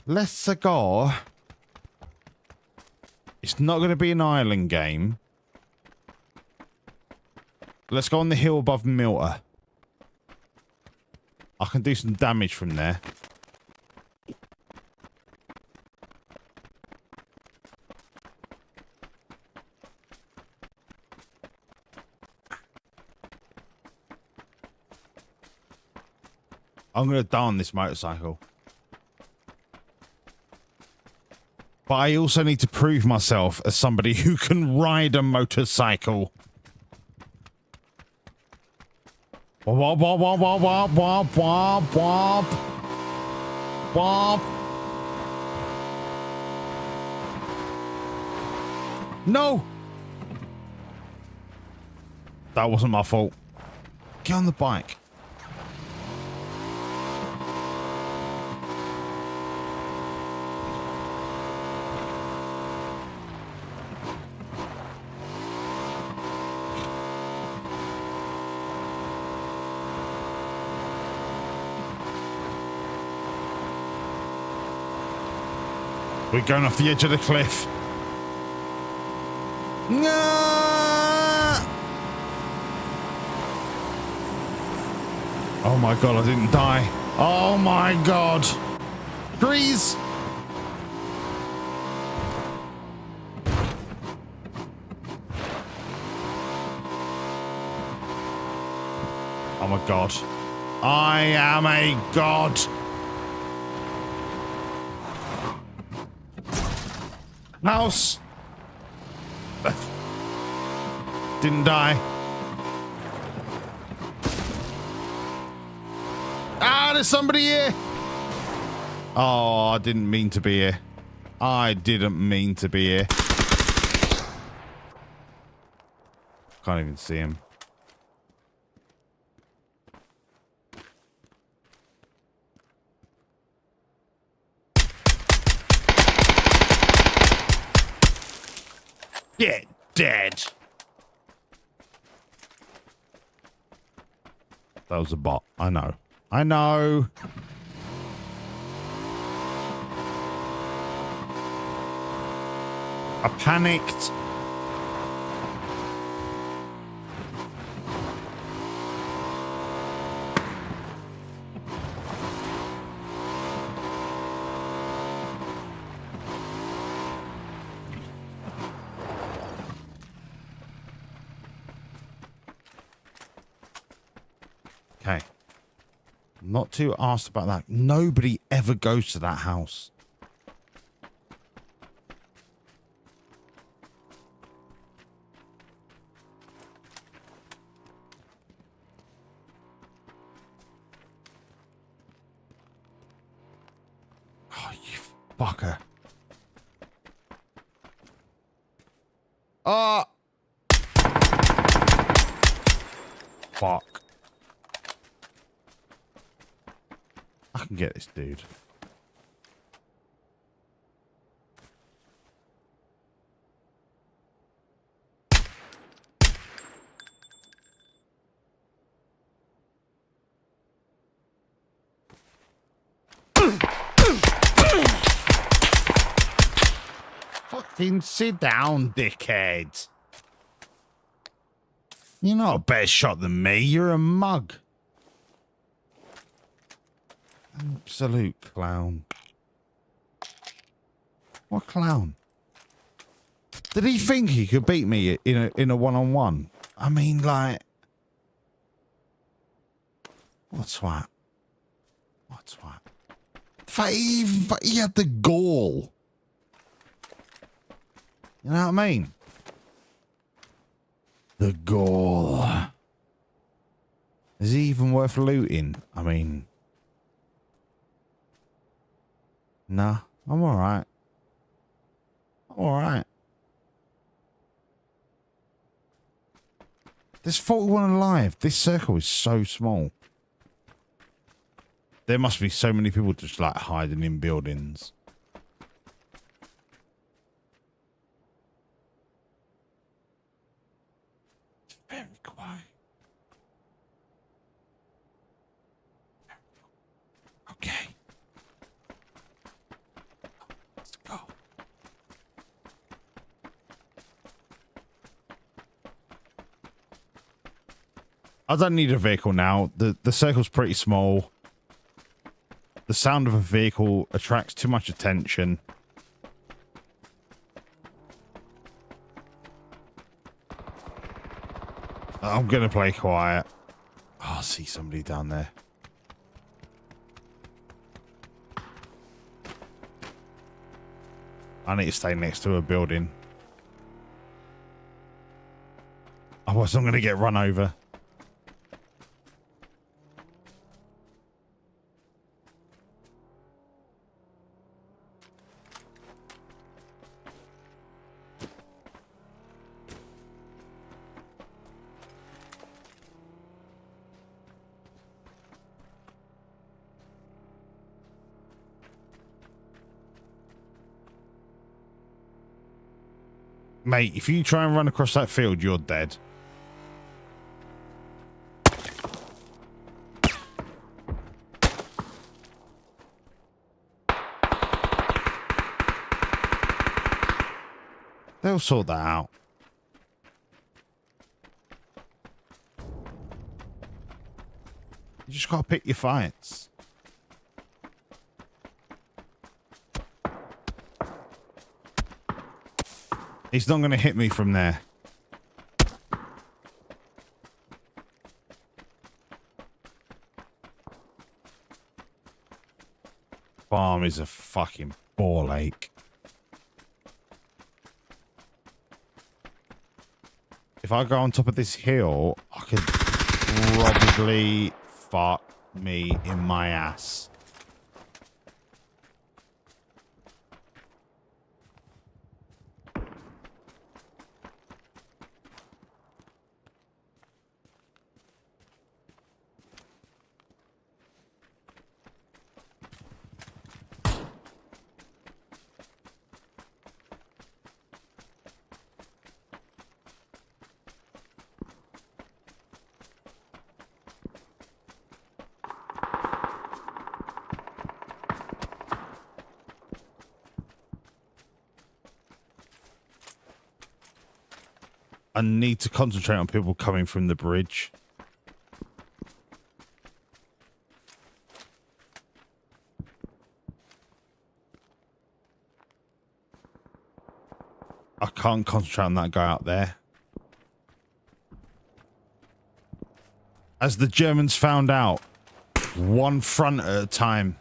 Let's go. It's not going to be an island game. Let's go on the hill above Milter. I can do some damage from there. I'm going to die on this motorcycle. But I also need to prove myself as somebody who can ride a motorcycle. Womp, womp, womp, womp, womp, womp, womp, womp. No! That wasn't my fault. Get on the bike. We're going off the edge of the cliff. No! Oh my god, I didn't die. Oh my god. Trees! Oh my god. I am a god. House. Didn't die. Ah, there's somebody here. Oh, I didn't mean to be here. I didn't mean to be here. Can't even see him. Get dead. That was a bot. I know. I know. I panicked. Okay. Not too asked about that. Nobody ever goes to that house. Oh, you fucker. Fuck. I can get this dude. Fucking sit down, dickhead. You're not a better shot than me. You're a mug. Absolute clown. What clown? Did he think he could beat me in a one-on-one? I mean, like, what twat? What twat? He had the gall. You know what I mean? The gall. Is he even worth looting? I mean, nah, I'm alright. I'm alright. There's 41 alive. This circle is so small. There must be so many people just like hiding in buildings. It's very quiet. Okay. I don't need a vehicle now. The circle's pretty small. The sound of a vehicle attracts too much attention. I'm gonna play quiet. Oh, I see somebody down there. I need to stay next to a building. Otherwise I'm gonna get run over. Mate, if you try and run across that field, you're dead. They'll sort that out. You just gotta pick your fights. He's not gonna hit me from there. Farm is a fucking ball ache. If I go on top of this hill, I could probably fuck me in my ass. I need to concentrate on people coming from the bridge. I can't concentrate on that guy out there. As the Germans found out, one front at a time.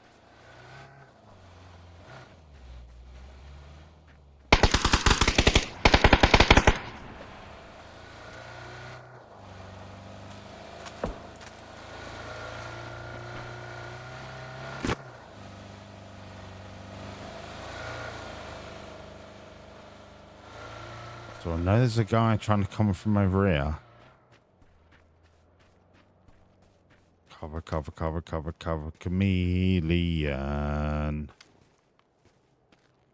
So I know there's a guy trying to come from over here. Cover, cover, cover, cover, cover. Chameleon.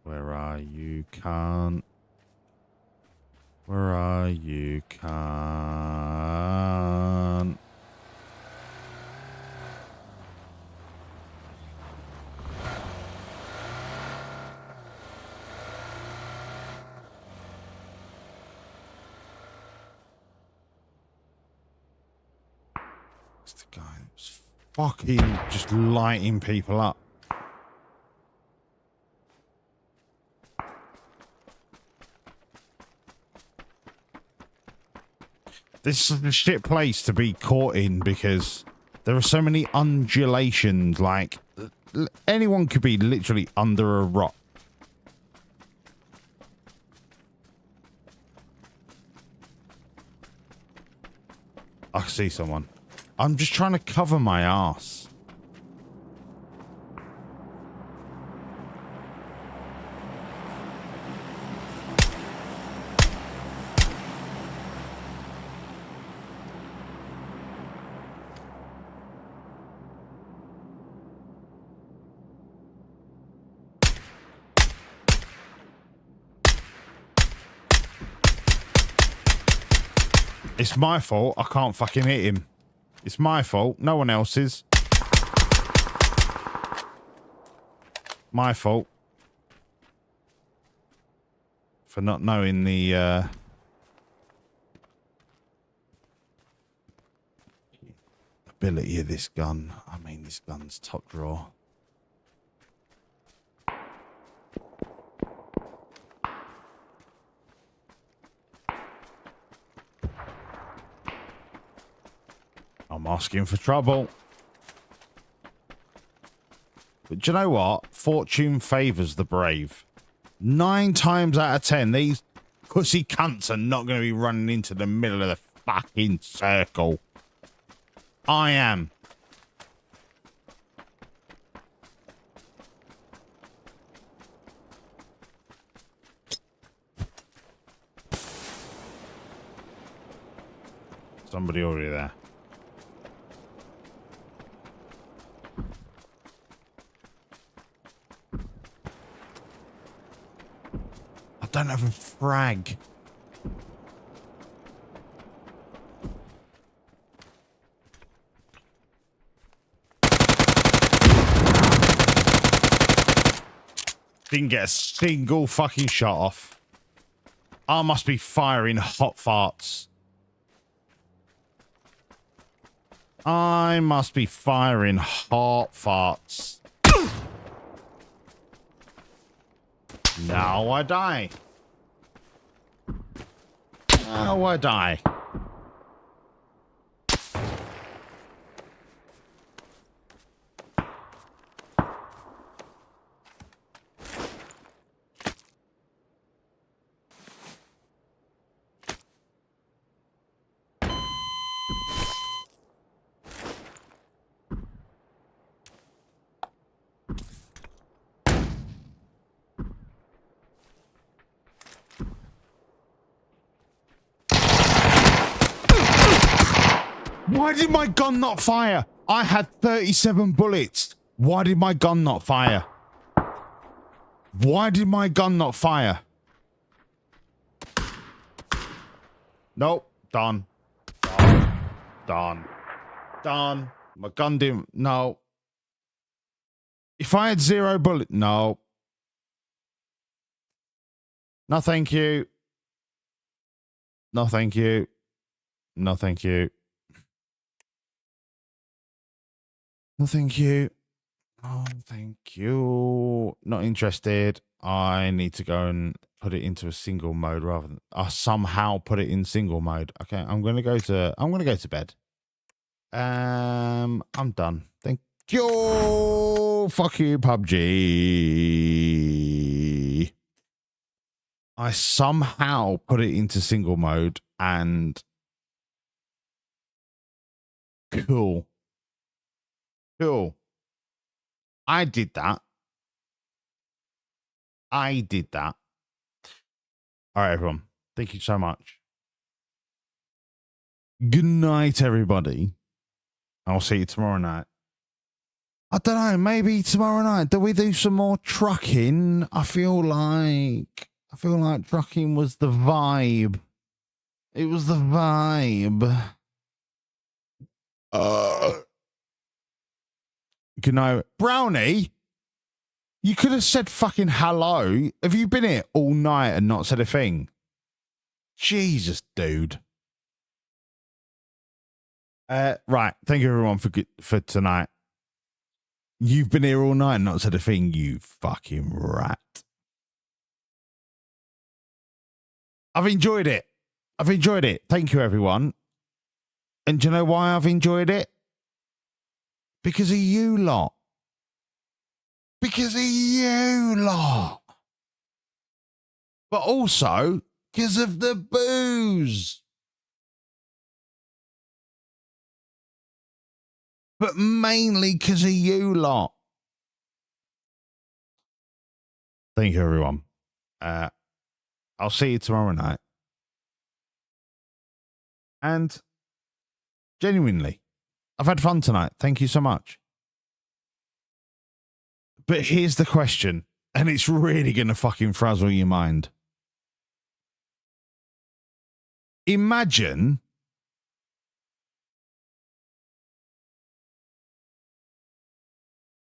Where are you, cunt? Where are you, cunt? It's the guy that's fucking just lighting people up. This is a shit place to be caught in because there are so many undulations. Like, anyone could be literally under a rock. I see someone. I'm just trying to cover my ass. It's my fault. I can't fucking hit him. It's my fault. No one else's. My fault. For not knowing the ability of this gun. I mean, this gun's top drawer. I'm asking for trouble. But do you know what? Fortune favors the brave. 9 times out of 10, these pussy cunts are not going to be running into the middle of the fucking circle. I am. Somebody already there. I don't have a frag. Didn't get a single fucking shot off. I must be firing hot farts. I must be firing hot farts. Now I die. Now I die. Why did my gun not fire? I had 37 bullets. Why did my gun not fire? Why did my gun not fire? Nope. Done. Done. Done. My gun didn't. No. If I had 0 bullet. No. No, thank you. No, thank you. No, thank you. No, thank you. Oh, thank you. Not interested. I need to go and put it into a single mode rather than somehow put it in single mode. Okay, I'm gonna go to bed. I'm done. Thank you. Fuck you, PUBG. I somehow put it into single mode and cool. Cool. I did that. I did that. All right, everyone. Thank you so much. Good night, everybody. I'll see you tomorrow night. I don't know. Maybe tomorrow night. Do we do some more trucking? I feel like trucking was the vibe. It was the vibe. Good night. Brownie, you could have said fucking hello. Have you been here all night and not said a thing? Jesus, dude. Right. Thank you, everyone, for tonight. You've been here all night and not said a thing, you fucking rat. I've enjoyed it. I've enjoyed it. Thank you, everyone. And do you know why I've enjoyed it? Because of you lot. Because of you lot. But also because of the booze. But mainly because of you lot. Thank you, everyone. I'll see you tomorrow night. And genuinely, I've had fun tonight. Thank you so much. But here's the question, and it's really going to fucking frazzle your mind. Imagine